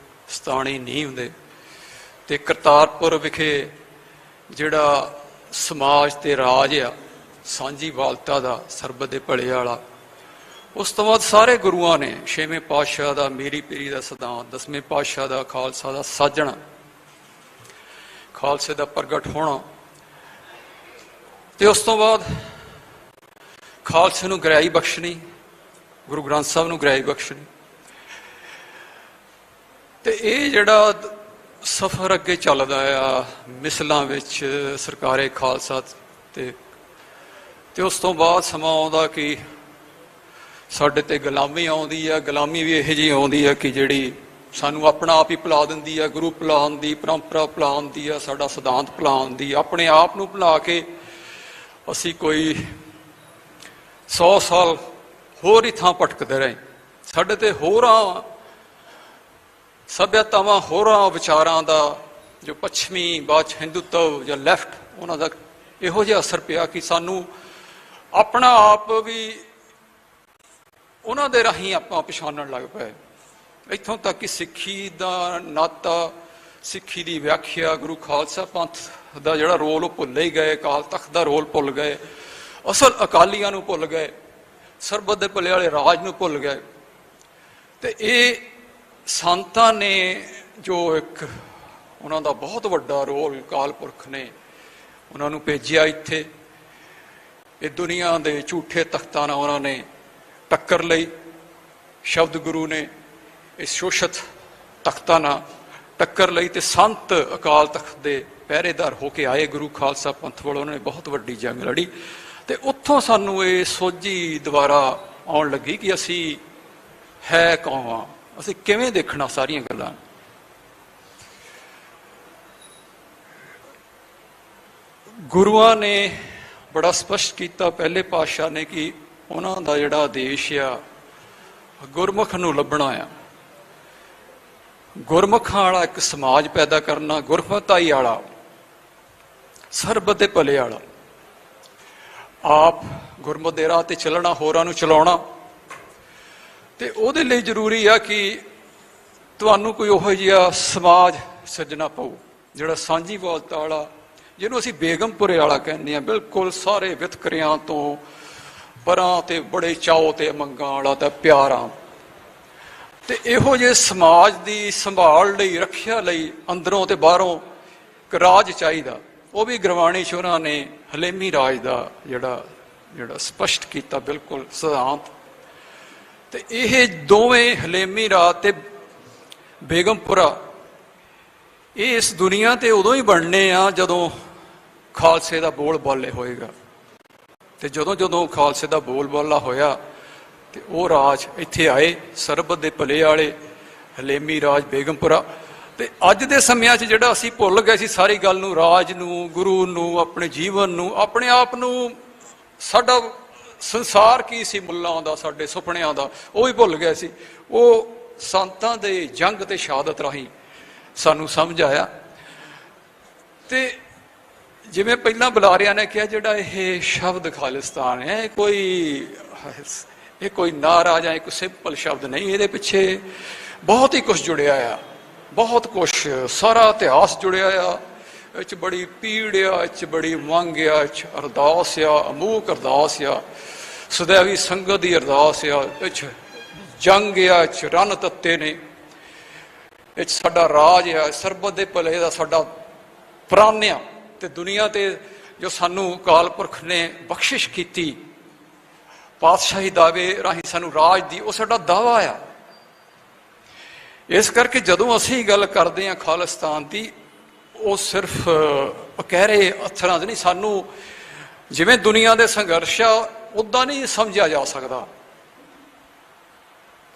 ਸਤਾਣੀ ਨਹੀਂ ਹੁੰਦੇ, ਤੇ ਕਰਤਾਰਪੁਰ ਵਿਖੇ ਜਿਹੜਾ ਸਮਾਜ ਤੇ ਰਾਜ ਆ ਸਾਂਝੀ ਵਾਲਤਾ ਦਾ, ਸਰਬਤ ਦੇ ਭਲੇ ਵਾਲਾ। ਉਸ ਤੋਂ ਬਾਅਦ ਸਾਰੇ ਗੁਰੂਆਂ ਨੇ, 6ਵੇਂ ਪਾਤਸ਼ਾਹ ਦਾ ਮੀਰੀ ਪੀਰੀ ਦਾ ਸਿਧਾਂਤ, 10ਵੇਂ ਪਾਤਸ਼ਾਹ ਦਾ ਖਾਲਸਾ ਦਾ ਸਾਜਣਾ, ਖਾਲਸੇ ਦਾ ਪ੍ਰਗਟ ਹੋਣਾ, ਤੇ ਉਸ ਤੋਂ ਬਾਅਦ ਖਾਲਸੇ ਨੂੰ ਗਰਿਆਈ ਬਖਸ਼ਣੀ, ਗੁਰੂ ਗ੍ਰੰਥ ਸਾਹਿਬ ਨੂੰ ਗਰਿਆਈ ਬਖਸ਼ਣੀ। ਤੇ ਇਹ ਜਿਹੜਾ ਸਫ਼ਰ ਅੱਗੇ ਚੱਲਦਾ ਆ ਮਿਸਲਾਂ ਵਿੱਚ ਸਰਕਾਰੇ ਖਾਲਸਾ ਤੇ ਉਸ ਤੋਂ ਬਾਅਦ ਸਮਾਂ ਆਉਂਦਾ ਕਿ ਸਾਡੇ ਤੇ ਗੁਲਾਮੀ ਆਉਂਦੀ ਆ। ਗੁਲਾਮੀ ਵੀ ਇਹੋ ਜਿਹੀ ਆਉਂਦੀ ਆ ਕਿ ਜਿਹੜੀ ਸਾਨੂੰ ਆਪਣਾ ਆਪ ਹੀ ਭੁਲਾ ਦਿੰਦੀ ਆ, ਗੁਰੂ ਭੁਲਾਉਣ ਦੀ, ਪਰੰਪਰਾ ਭੁਲਾਉਣ ਦੀ ਆ, ਸਾਡਾ ਸਿਧਾਂਤ ਭੁਲਾਉਣ ਦੀ। ਆਪਣੇ ਆਪ ਨੂੰ ਭੁਲਾ ਕੇ ਅਸੀਂ ਕੋਈ 100 ਸਾਲ ਹੋਰ ਹੀ ਥਾਂ ਭਟਕਦੇ ਰਹੇ। ਸਾਡੇ ਤੇ ਹੋਰਾਂ ਸੱਭਿਅਤਾਵਾਂ, ਹੋਰਾਂ ਵਿਚਾਰਾਂ ਦਾ, ਜੋ ਪੱਛਮੀ ਬਾਅਦ ਹਿੰਦੂਤਵ ਜਾਂ ਲੈਫਟ, ਉਹਨਾਂ ਦਾ ਇਹੋ ਜਿਹਾ ਅਸਰ ਪਿਆ ਕਿ ਸਾਨੂੰ ਆਪਣਾ ਆਪ ਵੀ ਉਹਨਾਂ ਦੇ ਰਾਹੀਂ ਆਪਾਂ ਪਛਾਣਨ ਲੱਗ ਪਏ। ਇੱਥੋਂ ਤੱਕ ਕਿ ਸਿੱਖੀ ਦਾ ਨਾਤਾ, ਸਿੱਖੀ ਦੀ ਵਿਆਖਿਆ, ਗੁਰੂ ਖਾਲਸਾ ਪੰਥ ਦਾ ਜਿਹੜਾ ਰੋਲ, ਉਹ ਭੁੱਲ ਹੀ ਗਏ। ਅਕਾਲ ਤਖਤ ਦਾ ਰੋਲ ਭੁੱਲ ਗਏ, ਅਸਲ ਅਕਾਲੀਆਂ ਨੂੰ ਭੁੱਲ ਗਏ, ਸਰਬਤ ਦੇ ਭਲੇ ਵਾਲੇ ਰਾਜ ਨੂੰ ਭੁੱਲ ਗਏ। ਤੇ ਇਹ ਸੰਤਾਂ ਨੇ ਜੋ ਇੱਕ ਉਹਨਾਂ ਦਾ ਬਹੁਤ ਵੱਡਾ ਰੋਲ, ਅਕਾਲ ਪੁਰਖ ਨੇ ਉਹਨਾਂ ਨੂੰ ਭੇਜਿਆ ਇੱਥੇ। ਇਹ ਦੁਨੀਆ ਦੇ ਝੂਠੇ ਤਖਤਾਂ ਨਾਲ ਉਹਨਾਂ ਨੇ ਟੱਕਰ ਲਈ। ਸ਼ਬਦ ਗੁਰੂ ਨੇ ਇਸ ਸ਼ੋਸ਼ਤ ਤਖਤਾਂ ਨਾਲ ਟੱਕਰ ਲਈ, ਤੇ ਸੰਤ ਅਕਾਲ ਤਖਤ ਦੇ ਪਹਿਰੇਦਾਰ ਹੋ ਕੇ ਆਏ। ਗੁਰੂ ਖਾਲਸਾ ਪੰਥ ਵੱਲੋਂ ਉਹਨਾਂ ਨੇ ਬਹੁਤ ਵੱਡੀ ਜੰਗ ਲੜੀ, ਤੇ ਉੱਥੋਂ ਸਾਨੂੰ ਇਹ ਸੋਝੀ ਦੁਬਾਰਾ ਆਉਣ ਲੱਗੀ ਕਿ ਅਸੀਂ ਹੈ ਕੌਣ, ਅਸੀਂ ਕਿਵੇਂ ਦੇਖਣਾ ਸਾਰੀਆਂ ਗੱਲਾਂ। ਗੁਰੂਆਂ ਨੇ ਬੜਾ ਸਪਸ਼ਟ ਕੀਤਾ, ਪਹਿਲੇ ਪਾਤਸ਼ਾਹ ਨੇ, ਕਿ ਉਹਨਾਂ ਦਾ ਜਿਹੜਾ ਆਦੇਸ਼ ਆ ਗੁਰਮੁਖ ਨੂੰ ਲੱਭਣਾ ਆ, ਗੁਰਮੁਖਾਂ ਵਾਲਾ ਇੱਕ ਸਮਾਜ ਪੈਦਾ ਕਰਨਾ, ਗੁਰਮਤਾਈ ਵਾਲਾ, ਸਰਬਤ ਦੇ ਭਲੇ ਵਾਲਾ, ਆਪ ਗੁਰਮਤਿ ਦੇ ਰਾਹ ਤੇ ਚੱਲਣਾ, ਹੋਰਾਂ ਨੂੰ ਚਲਾਉਣਾ। ਤੇ ਉਹਦੇ ਲਈ ਜ਼ਰੂਰੀ ਆ ਕਿ ਤੁਹਾਨੂੰ ਕੋਈ ਉਹੋ ਜਿਹਾ ਸਮਾਜ ਸਿਰਜਣਾ ਪਊ ਜਿਹੜਾ ਸਾਂਝੀਵਾਲਤਾ ਵਾਲਾ, ਜਿਹਨੂੰ ਅਸੀਂ ਬੇਗਮਪੁਰੇ ਵਾਲਾ ਕਹਿੰਦੇ ਹਾਂ, ਬਿਲਕੁਲ ਸਾਰੇ ਵਿਤਕਰਿਆਂ ਤੋਂ ਪਰਾਂ ਤੇ ਬੜੇ ਚਾਅ ਤੇ ਮੰਗਾਂ ਵਾਲਾ ਤੇ ਪਿਆਰਾਂ। ਤੇ ਇਹੋ ਜਿਹੇ ਸਮਾਜ ਦੀ ਸੰਭਾਲ ਲਈ, ਰੱਖਿਆ ਲਈ ਅੰਦਰੋਂ ਤੇ ਬਾਹਰੋਂ ਇੱਕ ਰਾਜ ਚਾਹੀਦਾ। ਉਹ ਵੀ ਗੁਰਬਾਣੀ 'ਚ ਉਹਨਾਂ ਨੇ ਹਲੇਮੀ ਰਾਜ ਦਾ ਜਿਹੜਾ ਸਪਸ਼ਟ ਕੀਤਾ, ਬਿਲਕੁਲ ਸਿਧਾਂਤ। ਤੇ ਇਹ ਦੋਵੇਂ ਹਲੇਮੀ ਰਾਜ ਤੇ ਬੇਗਮਪੁਰਾ, ਇਹ ਇਸ ਦੁਨੀਆ ਤੇ ਉਦੋਂ ਹੀ ਬਣਨੇ ਆ ਜਦੋਂ ਖਾਲਸੇ ਦਾ ਬੋਲ ਬਾਲੇ ਹੋਏਗਾ। ਤੇ ਜਦੋਂ ਜਦੋਂ ਖਾਲਸੇ ਦਾ ਬੋਲ ਬਾਲਾ ਹੋਇਆ ਤੇ ਉਹ ਰਾਜ ਇੱਥੇ ਆਏ, ਸਰਬਤ ਦੇ ਭਲੇ ਵਾਲੇ ਹਲੇਮੀ ਰਾਜ, ਬੇਗਮਪੁਰਾ। ਤੇ ਅੱਜ ਦੇ ਸਮਿਆਂ 'ਚ ਜਿਹੜਾ ਅਸੀਂ ਭੁੱਲ ਗਏ ਸੀ ਸਾਰੀ ਗੱਲ ਨੂੰ, ਰਾਜ ਨੂੰ, ਗੁਰੂ ਨੂੰ, ਆਪਣੇ ਜੀਵਨ ਨੂੰ, ਆਪਣੇ ਆਪ ਨੂੰ, ਸਾਡਾ ਸੰਸਾਰ ਕੀ ਸੀ ਮੁੱਲਾਂ ਦਾ, ਸਾਡੇ ਸੁਪਨਿਆਂ ਦਾ, ਉਹ ਵੀ ਭੁੱਲ ਗਏ ਸੀ। ਉਹ ਸੰਤਾਂ ਦੇ ਜੰਗ ਤੇ ਸ਼ਹਾਦਤ ਰਾਹੀਂ ਸਾਨੂੰ ਸਮਝ ਆਇਆ। ਤੇ ਜਿਵੇਂ ਪਹਿਲਾਂ ਬੁਲਾਰਿਆਂ ਨੇ ਕਿਹਾ, ਜਿਹੜਾ ਇਹ ਸ਼ਬਦ ਖਾਲਿਸਤਾਨ ਹੈ, ਇਹ ਕੋਈ ਨਾਰਾ ਜਾਂ ਇੱਕ ਸਿੰਪਲ ਸ਼ਬਦ ਨਹੀਂ, ਇਹਦੇ ਪਿੱਛੇ ਬਹੁਤ ਹੀ ਕੁਝ ਜੁੜਿਆ ਆ, ਬਹੁਤ ਕੁਛ, ਸਾਰਾ ਇਤਿਹਾਸ ਜੁੜਿਆ ਆ। ਇਹ 'ਚ ਬੜੀ ਪੀੜ ਆ, ਇਹ 'ਚ ਬੜੀ ਮੰਗ ਆ, ਇਹ 'ਚ ਅਰਦਾਸ ਆ, ਅਮੂਕ ਅਰਦਾਸ ਆ, ਸदैवी ਸੰਗਤ ਦੀ ਅਰਦਾਸ ਆ, ਇਹ 'ਚ ਜੰਗ ਆ, ਇਹ 'ਚ ਰਣ ਤੱਤੇ ਨੇ, ਇਹ 'ਚ ਸਾਡਾ ਰਾਜ ਆ, ਸਰਬਤ ਦੇ ਭਲੇ ਦਾ ਸਾਡਾ ਪ੍ਰਾਣ ਆ। ਤੇ ਦੁਨੀਆ ਤੇ ਜੋ ਸਾਨੂੰ ਅਕਾਲ ਪੁਰਖ ਨੇ ਬਖਸ਼ਿਸ਼ ਕੀਤੀ ਪਾਤਸ਼ਾਹੀ ਦਾਅਵੇ ਰਾਹੀਂ ਸਾਨੂੰ ਰਾਜ ਦੀ, ਉਹ ਸਾਡਾ ਦਾਅਵਾ ਆ। ਇਸ ਕਰਕੇ ਜਦੋਂ ਅਸੀਂ ਗੱਲ ਕਰਦੇ ਹਾਂ ਖਾਲਿਸਤਾਨ ਦੀ, ਉਹ ਸਿਰਫ ਪਕਹਿਰੇ ਅੱਥਰਾਂ 'ਚ ਨਹੀਂ, ਸਾਨੂੰ ਜਿਵੇਂ ਦੁਨੀਆ ਦੇ ਸੰਘਰਸ਼ ਆ ਉੱਦਾਂ ਨਹੀਂ ਸਮਝਿਆ ਜਾ ਸਕਦਾ।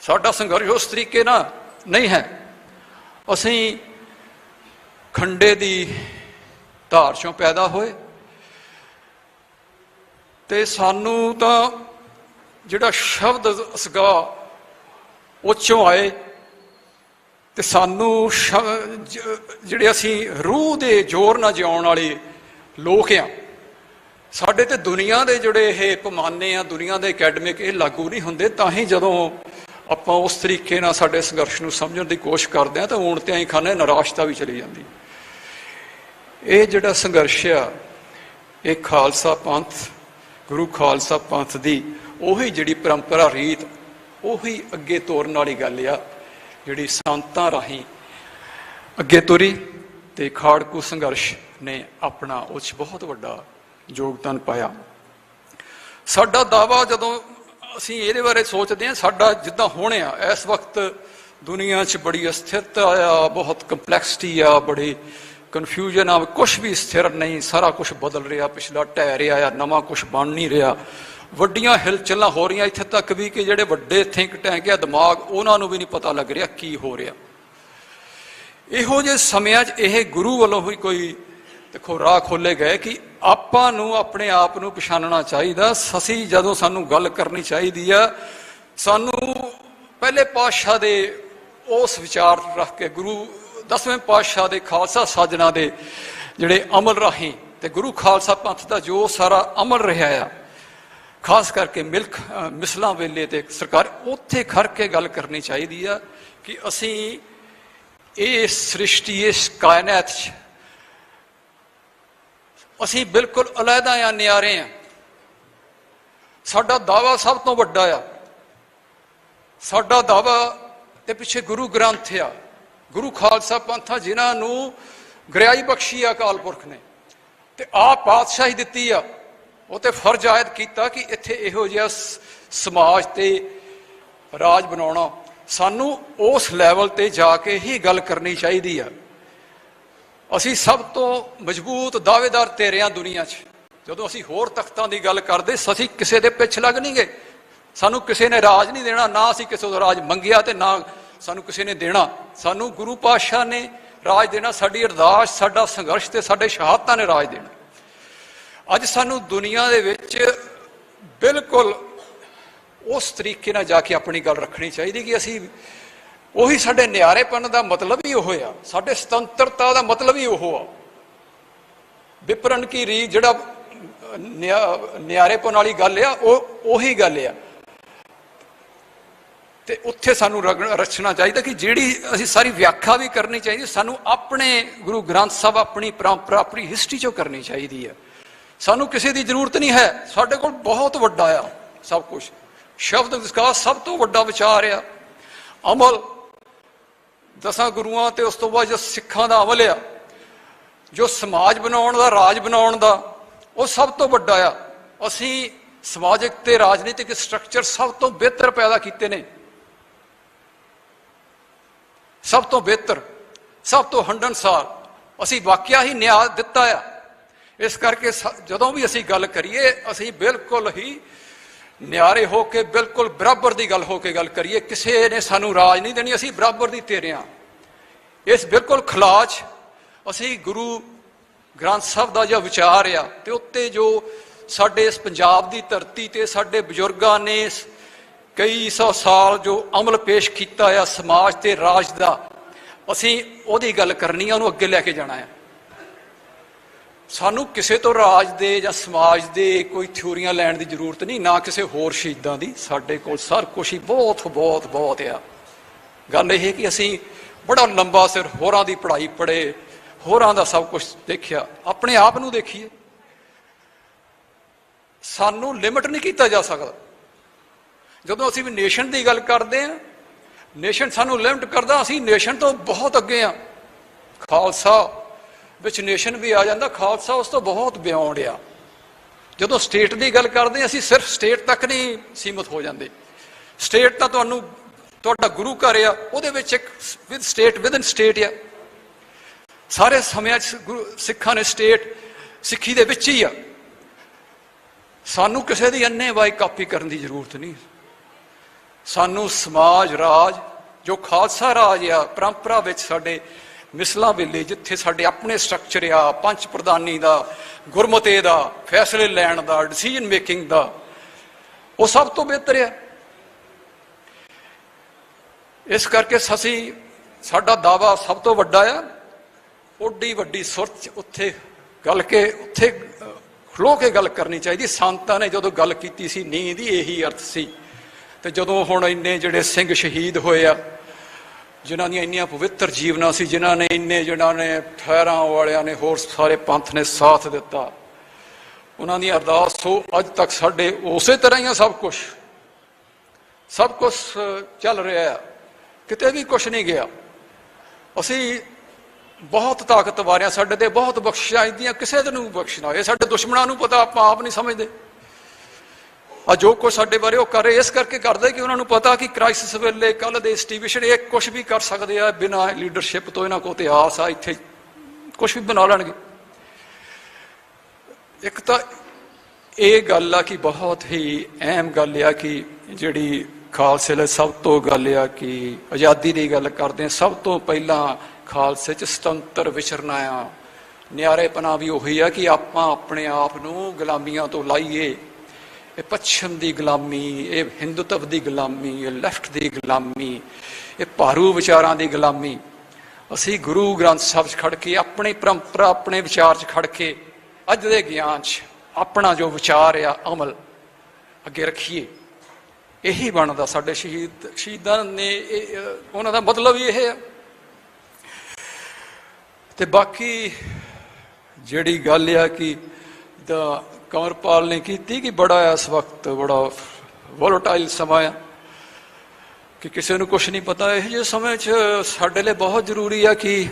ਸਾਡਾ ਸੰਘਰਸ਼ ਉਸ ਤਰੀਕੇ ਨਾਲ ਨਹੀਂ ਹੈ। ਅਸੀਂ ਖੰਡੇ ਦੀ ਧਾਰ 'ਚੋਂ ਪੈਦਾ ਹੋਏ ਤੇ ਸਾਨੂੰ ਤਾਂ ਜਿਹੜਾ ਸ਼ਬਦ ਸੀਗਾ ਉਹ 'ਚੋਂ ਆਏ, ਤੇ ਸਾਨੂੰ ਜਿਹੜੇ ਅਸੀਂ ਰੂਹ ਦੇ ਜ਼ੋਰ ਨਾਲ ਜਿਉਣ ਵਾਲੇ ਲੋਕ ਆ। ਸਾਡੇ ਤੇ ਦੁਨੀਆ ਦੇ ਜਿਹੜੇ ਇਹ ਪੈਮਾਨੇ ਆ, ਦੁਨੀਆ ਦੇ ਅਕੈਡਮਿਕ, ਇਹ ਲਾਗੂ ਨਹੀਂ ਹੁੰਦੇ। ਤਾਂ ਹੀ ਜਦੋਂ ਆਪਾਂ ਉਸ ਤਰੀਕੇ ਨਾਲ ਸਾਡੇ ਸੰਘਰਸ਼ ਨੂੰ ਸਮਝਣ ਦੀ ਕੋਸ਼ਿਸ਼ ਕਰਦੇ ਹਾਂ ਤਾਂ ਹੁਣ ਤੇ ਅਸੀਂ ਖਾਨੇ ਨਿਰਾਸ਼ਤਾ ਵੀ ਚਲੀ ਜਾਂਦੀ। ਇਹ ਜਿਹੜਾ ਸੰਘਰਸ਼ ਆ, ਇਹ ਖਾਲਸਾ ਪੰਥ, ਗੁਰੂ ਖਾਲਸਾ ਪੰਥ ਦੀ ਉਹੀ ਜਿਹੜੀ ਪਰੰਪਰਾ, ਰੀਤ, ਉਹੀ ਅੱਗੇ ਤੋਰਨ ਵਾਲੀ ਗੱਲ ਆ ਜਿਹੜੀ ਸੰਤਾਂ ਰਾਹੀਂ ਅੱਗੇ ਤੁਰੀ। ਤੇ ਖਾੜਕੂ ਸੰਘਰਸ਼ ਨੇ ਆਪਣਾ ਉਸ 'ਚ ਬਹੁਤ ਵੱਡਾ ਯੋਗਦਾਨ ਪਾਇਆ। ਸਾਡਾ ਦਾਅਵਾ, ਜਦੋਂ ਅਸੀਂ ਇਹਦੇ ਬਾਰੇ ਸੋਚਦੇ ਹਾਂ, ਸਾਡਾ ਜਿੱਦਾਂ ਹੁਣ ਆ ਇਸ ਵਕਤ ਦੁਨੀਆ 'ਚ ਬੜੀ ਅਸਥਿਰਤਾ ਆ, ਬਹੁਤ ਕੰਪਲੈਕਸਿਟੀ ਆ, ਬੜੀ ਕਨਫਿਊਜ਼ਨ ਆ, ਕੁਛ ਵੀ ਸਥਿਰ ਨਹੀਂ, ਸਾਰਾ ਕੁਛ ਬਦਲ ਰਿਹਾ, ਪਿਛਲਾ ਢਹਿ ਰਿਹਾ ਆ, ਨਵਾਂ ਕੁਛ ਬਣ ਨਹੀਂ ਰਿਹਾ, ਵੱਡੀਆਂ ਹਿਲਚਲਾਂ ਹੋ ਰਹੀਆਂ, ਇੱਥੇ ਤੱਕ ਵੀ ਕਿ ਜਿਹੜੇ ਵੱਡੇ ਥਿੰਕ ਟੈਂਕ ਆ ਦਿਮਾਗ, ਉਹਨਾਂ ਨੂੰ ਵੀ ਨਹੀਂ ਪਤਾ ਲੱਗ ਰਿਹਾ ਕੀ ਹੋ ਰਿਹਾ। ਇਹੋ ਜਿਹੇ ਸਮਿਆਂ 'ਚ ਇਹ ਗੁਰੂ ਵੱਲੋਂ ਵੀ ਕੋਈ ਦੇਖੋ ਰਾਹ ਖੋਲੇ ਗਏ ਕਿ ਆਪਾਂ ਨੂੰ ਆਪਣੇ ਆਪ ਨੂੰ ਪਛਾਣਨਾ ਚਾਹੀਦਾ। ਅਸੀਂ ਜਦੋਂ ਸਾਨੂੰ ਗੱਲ ਕਰਨੀ ਚਾਹੀਦੀ ਆ, ਸਾਨੂੰ ਪਹਿਲੇ ਪਾਤਸ਼ਾਹ ਦੇ ਉਸ ਵਿਚਾਰ ਰੱਖ ਕੇ, ਗੁਰੂ 10ਵੇਂ ਪਾਤਸ਼ਾਹ ਦੇ ਖਾਲਸਾ ਸਾਜਣਾ ਦੇ ਜਿਹੜੇ ਅਮਲ ਰਾਹੀਂ ਤੇ ਗੁਰੂ ਖਾਲਸਾ ਪੰਥ ਦਾ ਜੋ ਸਾਰਾ ਅਮਲ ਰਿਹਾ ਆ, ਖਾਸ ਕਰਕੇ ਮਿਸਲਾਂ ਵੇਲੇ ਤੇ ਸਰਕਾਰ, ਉੱਥੇ ਖੜ ਕੇ ਗੱਲ ਕਰਨੀ ਚਾਹੀਦੀ ਆ ਕਿ ਅਸੀਂ ਇਹ ਸ੍ਰਿਸ਼ਟੀ, ਇਸ ਕਾਇਨਾਤ 'ਚ ਅਸੀਂ ਬਿਲਕੁਲ ਅਲੱਗਾ ਆ, ਨਿਆਰੇ ਆ। ਸਾਡਾ ਦਾਅਵਾ ਸਭ ਤੋਂ ਵੱਡਾ ਆ। ਸਾਡਾ ਦਾਅਵਾ ਦੇ ਪਿੱਛੇ ਗੁਰੂ ਗ੍ਰੰਥ ਆ, ਗੁਰੂ ਖਾਲਸਾ ਪੰਥ ਆ, ਜਿਨ੍ਹਾਂ ਨੂੰ ਗਰਿਆਈ ਬਖਸ਼ੀ ਆ ਅਕਾਲ ਪੁਰਖ ਨੇ, ਤੇ ਆਪ ਪਾਤਸ਼ਾਹੀ ਦਿੱਤੀ ਆ। ਉਹ ਤੇ ਫਰਜ਼ ਆਇਦ ਕੀਤਾ ਕਿ ਇੱਥੇ ਇਹੋ ਜਿਹਾ ਸਮਾਜ ਤੇ ਰਾਜ ਬਣਾਉਣਾ। ਸਾਨੂੰ ਉਸ ਲੈਵਲ ਤੇ ਜਾ ਕੇ ਹੀ ਗੱਲ ਕਰਨੀ ਚਾਹੀਦੀ ਆ। ਅਸੀਂ ਸਭ ਤੋਂ ਮਜ਼ਬੂਤ ਦਾਅਵੇਦਾਰ ਤੇਰੇ ਹਾਂ ਦੁਨੀਆ 'ਚ। ਜਦੋਂ ਅਸੀਂ ਹੋਰ ਤਖਤਾਂ ਦੀ ਗੱਲ ਕਰਦੇ, ਅਸੀਂ ਕਿਸੇ ਦੇ ਪਿੱਛੇ ਲੱਗ ਨਹੀਂ ਗਏ। ਸਾਨੂੰ ਕਿਸੇ ਨੇ ਰਾਜ ਨਹੀਂ ਦੇਣਾ, ਨਾ ਅਸੀਂ ਕਿਸੇ ਤੋਂ ਰਾਜ ਮੰਗਿਆ ਤੇ ਨਾ ਸਾਨੂੰ ਕਿਸੇ ਨੇ ਦੇਣਾ। ਸਾਨੂੰ ਗੁਰੂ ਪਾਤਸ਼ਾਹ ਨੇ ਰਾਜ ਦੇਣਾ, ਸਾਡੀ ਅਰਦਾਸ, ਸਾਡਾ ਸੰਘਰਸ਼ ਤੇ ਸਾਡੇ ਸ਼ਹਾਦਤਾਂ ਨੇ ਰਾਜ ਦੇਣਾ। ਅੱਜ ਸਾਨੂੰ ਦੁਨੀਆ ਦੇ ਵਿੱਚ ਬਿਲਕੁਲ ਉਸ ਤਰੀਕੇ ਨਾਲ ਜਾ ਕੇ ਆਪਣੀ ਗੱਲ ਰੱਖਣੀ ਚਾਹੀਦੀ ਕਿ ਅਸੀਂ ਉਹੀ, ਸਾਡੇ ਨਿਆਰੇਪਨ ਦਾ ਮਤਲਬ ਹੀ ਉਹ ਆ, ਸਾਡੇ ਸੁਤੰਤਰਤਾ ਦਾ ਮਤਲਬ ਹੀ ਉਹ ਆ। ਵਿਪਰਨ ਕੀ ਰੀਤ, ਜਿਹੜਾ ਨਿਆਰੇਪਨ ਵਾਲੀ ਗੱਲ ਆ, ਉਹ ਉਹੀ ਗੱਲ ਆ। ਤੇ ਉੱਥੇ ਸਾਨੂੰ ਰਚਣਾ ਚਾਹੀਦਾ ਕਿ ਜਿਹੜੀ ਅਸੀਂ ਸਾਰੀ ਵਿਆਖਿਆ ਵੀ ਕਰਨੀ ਚਾਹੀਦੀ, ਸਾਨੂੰ ਆਪਣੇ ਗੁਰੂ ਗ੍ਰੰਥ ਸਾਹਿਬ, ਆਪਣੀ ਪਰੰਪਰਾ, ਆਪਣੀ ਹਿਸਟਰੀ ਚੋਂ ਕਰਨੀ ਚਾਹੀਦੀ ਆ। ਸਾਨੂੰ ਕਿਸੇ ਦੀ ਜ਼ਰੂਰਤ ਨਹੀਂ ਹੈ, ਸਾਡੇ ਕੋਲ ਬਹੁਤ ਵੱਡਾ ਆ ਸਭ ਕੁਝ। ਸ਼ਬਦ ਵਿਕਾਸ ਸਭ ਤੋਂ ਵੱਡਾ ਵਿਚਾਰ ਆ। ਅਮਲ 10 ਗੁਰੂਆਂ ਤੇ ਉਸ ਤੋਂ ਬਾਅਦ ਜੋ ਸਿੱਖਾਂ ਦਾ ਅਮਲ ਆ, ਜੋ ਸਮਾਜ ਬਣਾਉਣ ਦਾ, ਰਾਜ ਬਣਾਉਣ ਦਾ, ਉਹ ਸਭ ਤੋਂ ਵੱਡਾ ਆ। ਅਸੀਂ ਸਮਾਜਿਕ ਤੇ ਰਾਜਨੀਤਿਕ ਸਟਰਕਚਰ ਸਭ ਤੋਂ ਬਿਹਤਰ ਪੈਦਾ ਕੀਤੇ ਨੇ, ਸਭ ਤੋਂ ਬਿਹਤਰ, ਸਭ ਤੋਂ ਹੰਢਣਸਾਰ। ਅਸੀਂ ਵਾਕਿਆ ਹੀ ਨਿਆਂ ਦਿੱਤਾ ਆ। ਇਸ ਕਰਕੇ ਜਦੋਂ ਵੀ ਅਸੀਂ ਗੱਲ ਕਰੀਏ, ਅਸੀਂ ਬਿਲਕੁਲ ਹੀ ਨਿਆਰੇ ਹੋ ਕੇ, ਬਿਲਕੁਲ ਬਰਾਬਰ ਦੀ ਗੱਲ ਹੋ ਕੇ ਗੱਲ ਕਰੀਏ। ਕਿਸੇ ਨੇ ਸਾਨੂੰ ਰਾਜ ਨਹੀਂ ਦੇਣੀ, ਅਸੀਂ ਬਰਾਬਰ ਦੀ ਤੇਰੇ ਹਾਂ। ਇਸ ਬਿਲਕੁਲ ਖਿਲਾਫ ਅਸੀਂ ਗੁਰੂ ਗ੍ਰੰਥ ਸਾਹਿਬ ਦਾ ਜੋ ਵਿਚਾਰ ਆ, ਤੇ ਉੱਤੇ ਜੋ ਸਾਡੇ ਇਸ ਪੰਜਾਬ ਦੀ ਧਰਤੀ ਤੇ ਸਾਡੇ ਬਜ਼ੁਰਗਾਂ ਨੇ ਕਈ ਸੌ ਸਾਲ ਜੋ ਅਮਲ ਪੇਸ਼ ਕੀਤਾ ਆ ਸਮਾਜ ਤੇ ਰਾਜ ਦਾ, ਅਸੀਂ ਉਹਦੀ ਗੱਲ ਕਰਨੀ ਆ, ਉਹਨੂੰ ਅੱਗੇ ਲੈ ਕੇ ਜਾਣਾ ਹੈ। ਸਾਨੂੰ ਕਿਸੇ ਤੋਂ ਰਾਜ ਦੇ ਜਾਂ ਸਮਾਜ ਦੇ ਕੋਈ ਥਿਊਰੀਆਂ ਲੈਣ ਦੀ ਜ਼ਰੂਰਤ ਨਹੀਂ, ਨਾ ਕਿਸੇ ਹੋਰ ਸ਼ਹੀਦਾਂ ਦੀ। ਸਾਡੇ ਕੋਲ ਸਾਰ ਕੁਛ ਹੀ ਬਹੁਤ ਬਹੁਤ ਬਹੁਤ ਆ। ਗੱਲ ਇਹ ਕਿ ਅਸੀਂ ਬੜਾ ਲੰਬਾ ਸਿਰ ਹੋਰਾਂ ਦੀ ਪੜ੍ਹਾਈ ਪੜ੍ਹੇ, ਹੋਰਾਂ ਦਾ ਸਭ ਕੁਝ ਦੇਖਿਆ, ਆਪਣੇ ਆਪ ਨੂੰ ਦੇਖੀਏ। ਸਾਨੂੰ ਲਿਮਿਟ ਨਹੀਂ ਕੀਤਾ ਜਾ ਸਕਦਾ। ਜਦੋਂ ਅਸੀਂ ਵੀ ਨੇਸ਼ਨ ਦੀ ਗੱਲ ਕਰਦੇ ਹਾਂ, ਨੇਸ਼ਨ ਸਾਨੂੰ ਲਿਮਿਟ ਕਰਦਾ, ਅਸੀਂ ਨੇਸ਼ਨ ਤੋਂ ਬਹੁਤ ਅੱਗੇ ਹਾਂ। ਖਾਲਸਾ ਵਿੱਚ ਨੇਸ਼ਨ ਵੀ ਆ ਜਾਂਦਾ, ਖਾਲਸਾ ਉਸ ਤੋਂ ਬਹੁਤ ਬਿਯੋਂਡ ਆ। ਜਦੋਂ ਸਟੇਟ ਦੀ ਗੱਲ ਕਰਦੇ ਹਾਂ, ਅਸੀਂ ਸਿਰਫ ਸਟੇਟ ਤੱਕ ਨਹੀਂ ਸੀਮਤ ਹੋ ਜਾਂਦੇ। ਸਟੇਟ ਤਾਂ ਤੁਹਾਨੂੰ ਤੁਹਾਡਾ ਗੁਰੂ ਘਰ ਆ, ਉਹਦੇ ਵਿੱਚ ਇੱਕ ਵਿਦ ਸਟੇਟ, ਵਿਦਨ ਸਟੇਟ ਆ। ਸਾਰੇ ਸਮਿਆਂ 'ਚ ਸਿੱਖਾਂ ਨੇ ਸਟੇਟ ਸਿੱਖੀ ਦੇ ਵਿੱਚ ਹੀ ਆ। ਸਾਨੂੰ ਕਿਸੇ ਦੀ ਅੰਨ੍ਹੇਵਾਹੀ ਕਾਪੀ ਕਰਨ ਦੀ ਜ਼ਰੂਰਤ ਨਹੀਂ। ਸਾਨੂੰ ਸਮਾਜ ਰਾਜ, ਜੋ ਖਾਲਸਾ ਰਾਜ ਆ, ਪਰੰਪਰਾ ਵਿੱਚ ਸਾਡੇ ਮਿਸਲਾਂ ਵੇਲੇ ਜਿੱਥੇ ਸਾਡੇ ਆਪਣੇ ਸਟਰਕਚਰ ਆ, ਪੰਚ ਪ੍ਰਧਾਨੀ ਦਾ, ਗੁਰਮਤੇ ਦਾ, ਫੈਸਲੇ ਲੈਣ ਦਾ, ਡਿਸੀਜਨ ਮੇਕਿੰਗ ਦਾ, ਉਹ ਸਭ ਤੋਂ ਬਿਹਤਰ ਆ। ਇਸ ਕਰਕੇ ਸਾਡਾ ਦਾਵਾ ਸਭ ਤੋਂ ਵੱਡਾ ਆ। ਓਡੀ ਵੱਡੀ ਸੁਰਤ ਉੱਥੇ ਗੱਲ ਕੇ, ਉੱਥੇ ਖਲੋ ਕੇ ਗੱਲ ਕਰਨੀ ਚਾਹੀਦੀ। ਸੰਤਾਂ ਨੇ ਜਦੋਂ ਗੱਲ ਕੀਤੀ ਸੀ, ਨੀਂਹ ਦੀ ਇਹੀ ਅਰਥ ਸੀ। ਤੇ ਜਦੋਂ ਹੁਣ ਇੰਨੇ ਜਿਹੜੇ ਸਿੰਘ ਸ਼ਹੀਦ ਹੋਏ ਆ, ਜਿਨ੍ਹਾਂ ਦੀਆਂ ਇੰਨੀਆਂ ਪਵਿੱਤਰ ਜੀਵਨਾਂ ਸੀ, ਜਿਨ੍ਹਾਂ ਨੇ ਠਹਿਰਾਂ ਵਾਲਿਆਂ ਨੇ, ਹੋਰ ਸਾਰੇ ਪੰਥ ਨੇ ਸਾਥ ਦਿੱਤਾ, ਉਹਨਾਂ ਦੀ ਅਰਦਾਸ ਹੋ ਅੱਜ ਤੱਕ ਸਾਡੇ ਉਸੇ ਤਰ੍ਹਾਂ ਹੀ ਆ। ਸਭ ਕੁਛ ਚੱਲ ਰਿਹਾ ਆ, ਕਿਤੇ ਵੀ ਕੁਛ ਨਹੀਂ ਗਿਆ। ਅਸੀਂ ਬਹੁਤ ਤਾਕਤਵਰ ਆ, ਸਾਡੇ ਤੇ ਬਹੁਤ ਬਖਸ਼ਿਸ਼ਾਂ ਆਈਆਂ, ਕਿਸੇ ਨੂੰ ਬਖਸ਼ਣਾ। ਇਹ ਸਾਡੇ ਦੁਸ਼ਮਣਾਂ ਨੂੰ ਪਤਾ, ਆਪਾਂ ਆਪ ਨਹੀਂ ਸਮਝਦੇ। ਆ ਜੋ ਕੁਛ ਸਾਡੇ ਬਾਰੇ ਉਹ ਕਰ ਰਹੇ, ਇਸ ਕਰਕੇ ਕਰਦੇ ਕਿ ਉਹਨਾਂ ਨੂੰ ਪਤਾ ਕਿ ਕ੍ਰਾਈਸਿਸ ਵੇਲੇ, ਕੱਲ ਦੇ ਇੰਸਟੀਟਿਊਸ਼ਨ, ਇਹ ਕੁਛ ਵੀ ਕਰ ਸਕਦੇ ਆ ਬਿਨਾਂ ਲੀਡਰਸ਼ਿਪ ਤੋਂ। ਇਹਨਾਂ ਕੋਲ ਇਤਿਹਾਸ ਆ, ਇੱਥੇ ਕੁਛ ਵੀ ਬਣਾ ਲੈਣਗੇ। ਇੱਕ ਤਾਂ ਇਹ ਗੱਲ ਆ ਕਿ ਬਹੁਤ ਹੀ ਅਹਿਮ ਗੱਲ ਆ ਕਿ ਜਿਹੜੀ ਖਾਲਸੇ ਲਈ ਸਭ ਤੋਂ ਗੱਲ ਆ ਕਿ ਆਜ਼ਾਦੀ ਦੀ ਗੱਲ ਕਰਦੇ ਆ, ਸਭ ਤੋਂ ਪਹਿਲਾਂ ਖਾਲਸੇ 'ਚ ਸੁਤੰਤਰ ਵਿਚਰਨਾ ਆ। ਨਿਆਰੇਪਨਾ ਵੀ ਉਹੀ ਆ ਕਿ ਆਪਾਂ ਆਪਣੇ ਆਪ ਨੂੰ ਗੁਲਾਮੀਆਂ ਤੋਂ ਲਾਈਏ। ਇਹ ਪੱਛਮ ਦੀ ਗੁਲਾਮੀ, ਇਹ ਹਿੰਦੂਤਵ ਦੀ ਗੁਲਾਮੀ, ਇਹ ਲੈਫਟ ਦੀ ਗੁਲਾਮੀ, ਇਹ ਭਾਰੂ ਵਿਚਾਰਾਂ ਦੀ ਗੁਲਾਮੀ, ਅਸੀਂ ਗੁਰੂ ਗ੍ਰੰਥ ਸਾਹਿਬ 'ਚ ਖੜ ਕੇ, ਆਪਣੀ ਪਰੰਪਰਾ, ਆਪਣੇ ਵਿਚਾਰ 'ਚ ਖੜ ਕੇ, ਅੱਜ ਦੇ ਗਿਆਨ 'ਚ ਆਪਣਾ ਜੋ ਵਿਚਾਰ ਆ, ਅਮਲ ਅੱਗੇ ਰੱਖੀਏ। ਇਹੀ ਬਣਦਾ। ਸਾਡੇ ਸ਼ਹੀਦਾਂ ਨੇ ਉਹਨਾਂ ਦਾ ਮਤਲਬ ਹੀ ਇਹ ਆ। ਤੇ ਬਾਕੀ ਜਿਹੜੀ ਗੱਲ ਆ ਕਿ ਕੰਵਰਪਾਲ ਨੇ ਕੀਤੀ ਕਿ ਬੜਾ ਇਸ ਵਕਤ ਬੜਾ ਵੋਲਟਾਈਲ ਸਮਾਂ ਆ, ਕਿ ਕਿਸੇ ਨੂੰ ਕੁਛ ਨਹੀਂ ਪਤਾ। ਇਹੋ ਜਿਹੇ ਸਮੇਂ 'ਚ ਸਾਡੇ ਲਈ ਬਹੁਤ ਜ਼ਰੂਰੀ ਆ ਕਿ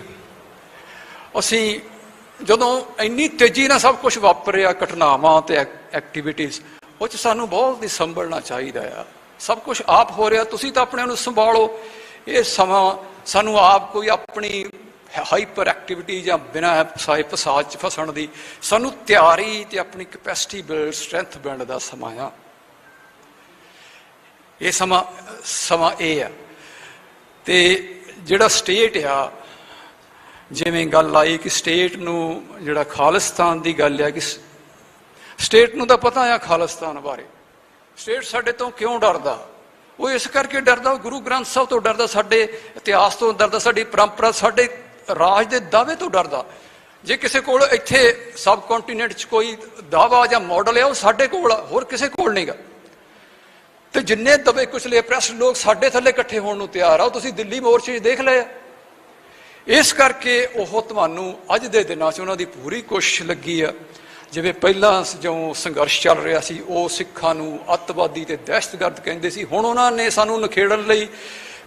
ਅਸੀਂ, ਜਦੋਂ ਇੰਨੀ ਤੇਜ਼ੀ ਨਾਲ ਸਭ ਕੁਛ ਵਾਪਰ ਰਿਹਾ, ਘਟਨਾਵਾਂ ਤੇ ਐਕਟੀਵਿਟੀਜ਼, ਉਹ 'ਚ ਸਾਨੂੰ ਬਹੁਤ ਹੀ ਸੰਭਲਣਾ ਚਾਹੀਦਾ ਆ। ਸਭ ਕੁਛ ਆਪ ਹੋ ਰਿਹਾ, ਤੁਸੀਂ ਤਾਂ ਆਪਣੇ ਨੂੰ ਸੰਭਾਲੋ। ਇਹ ਸਮਾਂ ਸਾਨੂੰ ਆਪ ਕੋਈ ਆਪਣੀ ਹਾਈਪਰ ਐਕਟੀਵਿਟੀ ਜਾਂ ਬਿਨਾਂ ਫਸਾਦ 'ਚ ਫਸਣ ਦੀ, ਸਾਨੂੰ ਤਿਆਰੀ ਤੇ ਆਪਣੀ ਕੈਪੈਸਿਟੀ ਬਿਲਡ, ਸਟਰੈਂਥ ਬਿਲਡ ਦਾ ਸਮਾਂ ਆ। ਇਹ ਸਮਾਂ ਇਹ ਆ। ਤੇ ਜਿਹੜਾ ਸਟੇਟ ਆ, ਜਿਵੇਂ ਗੱਲ ਆਈ ਕਿ ਸਟੇਟ ਨੂੰ ਜਿਹੜਾ ਖਾਲਿਸਤਾਨ ਦੀ ਗੱਲ ਆ, ਕਿ ਸਟੇਟ ਨੂੰ ਤਾਂ ਪਤਾ ਆ ਖਾਲਿਸਤਾਨ ਬਾਰੇ। ਸਟੇਟ ਸਾਡੇ ਤੋਂ ਕਿਉਂ ਡਰਦਾ? ਉਹ ਇਸ ਕਰਕੇ ਡਰਦਾ, ਗੁਰੂ ਗ੍ਰੰਥ ਸਾਹਿਬ ਤੋਂ ਡਰਦਾ, ਸਾਡੇ ਇਤਿਹਾਸ ਤੋਂ ਡਰਦਾ, ਸਾਡੀ ਪਰੰਪਰਾ, ਸਾਡੇ ਰਾਜ ਦੇ ਦਾਅਵੇ ਤੋਂ ਡਰਦਾ। ਜੇ ਕਿਸੇ ਕੋਲ ਇੱਥੇ ਸਬ ਕੰਟੀਨੈਂਟ 'ਚ ਕੋਈ ਦਾਅਵਾ ਜਾਂ ਮਾਡਲ ਹੈ, ਉਹ ਸਾਡੇ ਕੋਲ, ਹੋਰ ਕਿਸੇ ਕੋਲ ਨਹੀਂਗਾ। ਤੇ ਜਿੰਨੇ ਦਬੇ ਕੁਚਲੇ ਪ੍ਰੈਸ ਲੋਕ ਸਾਡੇ ਥੱਲੇ ਇਕੱਠੇ ਹੋਣ ਨੂੰ ਤਿਆਰ ਆ, ਤੁਸੀਂ ਦਿੱਲੀ ਮੋਰਚੇ 'ਚ ਦੇਖ ਲਏ। ਇਸ ਕਰਕੇ ਉਹ ਤੁਹਾਨੂੰ ਅੱਜ ਦੇ ਦਿਨਾਂ 'ਚ ਉਹਨਾਂ ਦੀ ਪੂਰੀ ਕੋਸ਼ਿਸ਼ ਲੱਗੀ ਆ। ਜਿਵੇਂ ਪਹਿਲਾਂ ਜੋ ਸੰਘਰਸ਼ ਚੱਲ ਰਿਹਾ ਸੀ, ਉਹ ਸਿੱਖਾਂ ਨੂੰ ਅੱਤਵਾਦੀ ਤੇ ਦਹਿਸ਼ਤਗਰਦ ਕਹਿੰਦੇ ਸੀ, ਹੁਣ ਉਹਨਾਂ ਨੇ ਸਾਨੂੰ ਨਿਖੇੜਨ ਲਈ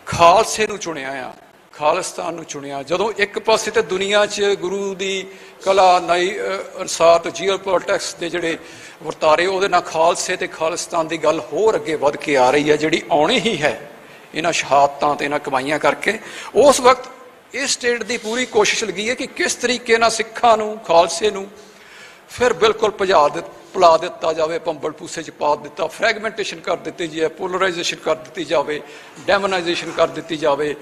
ਖਾਲਸੇ ਨੂੰ ਚੁਣਿਆ ਆ, ਖਾਲਿਸਤਾਨ ਨੂੰ ਚੁਣਿਆ। ਜਦੋਂ ਇੱਕ ਪਾਸੇ ਤੇ ਦੁਨੀਆ 'ਚ ਗੁਰੂ ਦੀ ਕਲਾ, ਨਈ ਅਨਸਾਰ ਤੇ ਜੀਓ ਪੋਲਿਟਿਕਸ ਦੇ ਜਿਹੜੇ ਵਰਤਾਰੇ, ਉਹਦੇ ਨਾਲ ਖਾਲਸੇ ਤੇ ਖਾਲਿਸਤਾਨ ਦੀ ਗੱਲ ਹੋਰ ਅੱਗੇ ਵੱਧ ਕੇ ਆ ਰਹੀ ਹੈ, ਜਿਹੜੀ ਆਉਣੀ ਹੀ ਹੈ ਇਹਨਾਂ ਸ਼ਹਾਦਤਾਂ ਤੇ ਇਹਨਾਂ ਕਮਾਈਆਂ ਕਰਕੇ। ਉਸ ਵਕਤ ਇਸ ਸਟੇਟ ਦੀ ਪੂਰੀ ਕੋਸ਼ਿਸ਼ ਲੱਗੀ ਹੈ ਕਿ ਕਿਸ ਤਰੀਕੇ ਨਾਲ ਸਿੱਖਾਂ ਨੂੰ, ਖਾਲਸੇ ਨੂੰ ਫਿਰ ਬਿਲਕੁਲ ਭੁਲਾ ਦਿੱਤਾ ਜਾਵੇ, ਭੰਬਲ ਭੂਸੇ 'ਚ ਪਾ ਦਿੱਤਾ, ਫਰੈਗਮੈਂਟੇਸ਼ਨ ਕਰ ਦਿੱਤੀ ਜਾਵੇ, ਪੋਲਰਾਈਜੇਸ਼ਨ ਕਰ ਦਿੱਤੀ ਜਾਵੇ, ਡੈਮੋਨਾਈਜੇਸ਼ਨ ਕਰ ਦਿੱਤੀ ਜਾਵੇ।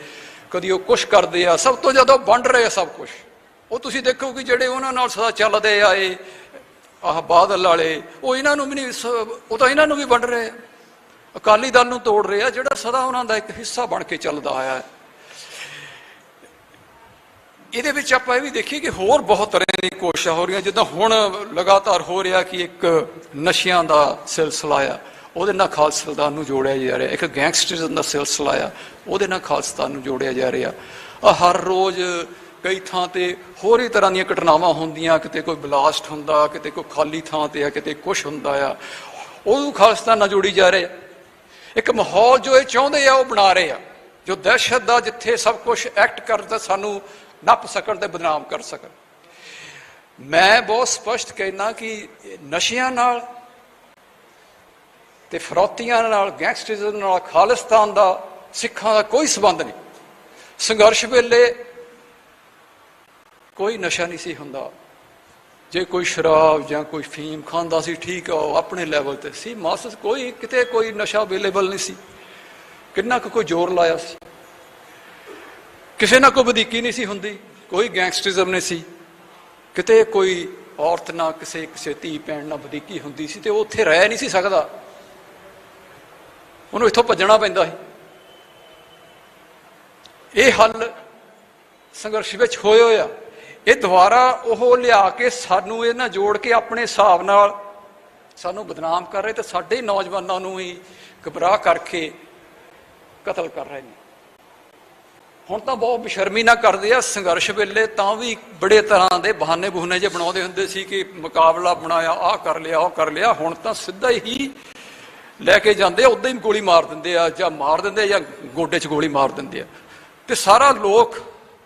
ਕਦੀ ਉਹ ਕੁਛ ਕਰਦੇ ਆ, ਸਭ ਤੋਂ ਜ਼ਿਆਦਾ ਵੰਡ ਰਹੇ ਆ ਸਭ ਕੁਛ। ਉਹ ਤੁਸੀਂ ਦੇਖੋ ਕਿ ਜਿਹੜੇ ਉਹਨਾਂ ਨਾਲ ਸਦਾ ਚੱਲਦੇ ਆਏ, ਆਹ ਬਾਦਲ ਵਾਲੇ, ਉਹ ਇਹਨਾਂ ਨੂੰ ਵੀ ਨਹੀਂ, ਉਹ ਤਾਂ ਇਹਨਾਂ ਨੂੰ ਵੀ ਵੰਡ ਰਹੇ ਆ, ਅਕਾਲੀ ਦਲ ਨੂੰ ਤੋੜ ਰਹੇ ਆ, ਜਿਹੜਾ ਸਦਾ ਉਹਨਾਂ ਦਾ ਇੱਕ ਹਿੱਸਾ ਬਣ ਕੇ ਚੱਲਦਾ ਆਇਆ ਹੈ। ਇਹਦੇ ਵਿੱਚ ਆਪਾਂ ਇਹ ਵੀ ਦੇਖੀਏ ਕਿ ਹੋਰ ਬਹੁਤ ਤਰ੍ਹਾਂ ਦੀ ਕੋਸ਼ਿਸ਼ਾਂ ਹੋ ਰਹੀਆਂ। ਜਿੱਦਾਂ ਹੁਣ ਲਗਾਤਾਰ ਹੋ ਰਿਹਾ ਕਿ ਇੱਕ ਨਸ਼ਿਆਂ ਦਾ ਸਿਲਸਿਲਾ ਆ, ਉਹਦੇ ਨਾਲ ਖਾਲਿਸਤਾਨ ਨੂੰ ਜੋੜਿਆ ਜਾ ਰਿਹਾ। ਇੱਕ ਗੈਂਗਸਟਰਿਜ਼ਮ ਦਾ ਸਿਲਸਿਲਾ ਆ, ਉਹਦੇ ਨਾਲ ਖਾਲਿਸਤਾਨ ਨੂੰ ਜੋੜਿਆ ਜਾ ਰਿਹਾ। ਹਰ ਰੋਜ਼ ਕਈ ਥਾਂ ਤੇ ਹੋਰ ਹੀ ਤਰ੍ਹਾਂ ਦੀਆਂ ਘਟਨਾਵਾਂ ਹੁੰਦੀਆਂ, ਕਿਤੇ ਕੋਈ ਬਲਾਸਟ ਹੁੰਦਾ, ਕਿਤੇ ਕੋਈ ਖਾਲੀ ਥਾਂ ਤੇ ਆ, ਕਿਤੇ ਕੁਛ ਹੁੰਦਾ ਆ, ਉਹ ਖਾਲਿਸਤਾਨ ਨਾਲ ਜੋੜੀ ਜਾ ਰਹੇ। ਇੱਕ ਮਾਹੌਲ ਜੋ ਇਹ ਚਾਹੁੰਦੇ ਆ ਉਹ ਬਣਾ ਰਹੇ ਆ, ਜੋ ਦਹਿਸ਼ਤ ਦਾ, ਜਿੱਥੇ ਸਭ ਕੁਛ ਐਕਟ ਕਰਦਾ ਸਾਨੂੰ ਨੱਪ ਸਕਣ ਤੇ ਬਦਨਾਮ ਕਰ ਸਕਣ। ਮੈਂ ਬਹੁਤ ਸਪਸ਼ਟ ਕਹਿਣਾ ਕਿ ਨਸ਼ਿਆਂ ਨਾਲ ਤੇ ਫਰੌਤੀਆਂ ਨਾਲ, ਗੈਂਗਸਟਰਿਜ਼ਮ ਨਾਲ ਖਾਲਿਸਤਾਨ ਦਾ, ਸਿੱਖਾਂ ਦਾ ਕੋਈ ਸੰਬੰਧ ਨਹੀਂ। ਸੰਘਰਸ਼ ਵੇਲੇ ਕੋਈ ਨਸ਼ਾ ਨਹੀਂ ਸੀ ਹੁੰਦਾ। ਜੇ ਕੋਈ ਸ਼ਰਾਬ ਜਾਂ ਕੋਈ ਫੀਮ ਖਾਂਦਾ ਸੀ, ਠੀਕ ਆ, ਉਹ ਆਪਣੇ ਲੈਵਲ ਤੇ ਸੀ। ਮਾਸਸ ਕੋਈ ਕਿਤੇ ਕੋਈ ਨਸ਼ਾ ਅਵੇਲੇਬਲ ਨਹੀਂ ਸੀ। ਕਿੰਨਾ ਕੁ ਕੋਈ ਜ਼ੋਰ ਲਾਇਆ ਸੀ, ਕਿਸੇ ਨਾਲ ਕੋਈ ਵਧੀਕੀ ਨਹੀਂ ਸੀ ਹੁੰਦੀ, ਕੋਈ ਗੈਂਗਸਟਰਿਜ਼ਮ ਨਹੀਂ ਸੀ। ਕਿਤੇ ਕੋਈ ਔਰਤ ਨਾਲ, ਕਿਸੇ ਧੀ ਭੈਣ ਨਾਲ ਵਧੀਕੀ ਹੁੰਦੀ ਸੀ ਤੇ ਉਹ ਉੱਥੇ ਰਹਿ ਨਹੀਂ ਸੀ ਸਕਦਾ, ਉਹਨੂੰ ਇੱਥੋਂ ਭੱਜਣਾ ਪੈਂਦਾ ਸੀ। ਇਹ ਹੱਲ ਸੰਘਰਸ਼ ਵਿੱਚ ਹੋਏ ਹੋਏ ਆ। ਇਹ ਦੁਬਾਰਾ ਉਹ ਲਿਆ ਕੇ ਸਾਨੂੰ ਇਹ ਨਾਲ ਜੋੜ ਕੇ ਆਪਣੇ ਹਿਸਾਬ ਨਾਲ ਸਾਨੂੰ ਬਦਨਾਮ ਕਰ ਰਹੇ ਤੇ ਸਾਡੇ ਨੌਜਵਾਨਾਂ ਨੂੰ ਹੀ ਗੁੰਮਰਾਹ ਕਰਕੇ ਕਤਲ ਕਰ ਰਹੇ ਨੇ। ਹੁਣ ਤਾਂ ਬਹੁਤ ਬੇਸ਼ਰਮੀ ਨਾਲ ਕਰਦੇ ਆ। ਸੰਘਰਸ਼ ਵੇਲੇ ਤਾਂ ਵੀ ਬੜੇ ਤਰ੍ਹਾਂ ਦੇ ਬਹਾਨੇ ਜਿਹੇ ਬਣਾਉਂਦੇ ਹੁੰਦੇ ਸੀ ਕਿ ਮੁਕਾਬਲਾ ਬਣਾਇਆ, ਆਹ ਕਰ ਲਿਆ, ਉਹ ਕਰ ਲਿਆ। ਹੁਣ ਤਾਂ ਸਿੱਧਾ ਹੀ ਲੈ ਕੇ ਜਾਂਦੇ ਆ, ਉੱਦਾਂ ਹੀ ਗੋਲੀ ਮਾਰ ਦਿੰਦੇ ਆ, ਜਾਂ ਮਾਰ ਦਿੰਦੇ ਆ ਜਾਂ ਗੋਡੇ 'ਚ ਗੋਲੀ ਮਾਰ ਦਿੰਦੇ ਆ। ਤੇ ਸਾਰਾ ਲੋਕ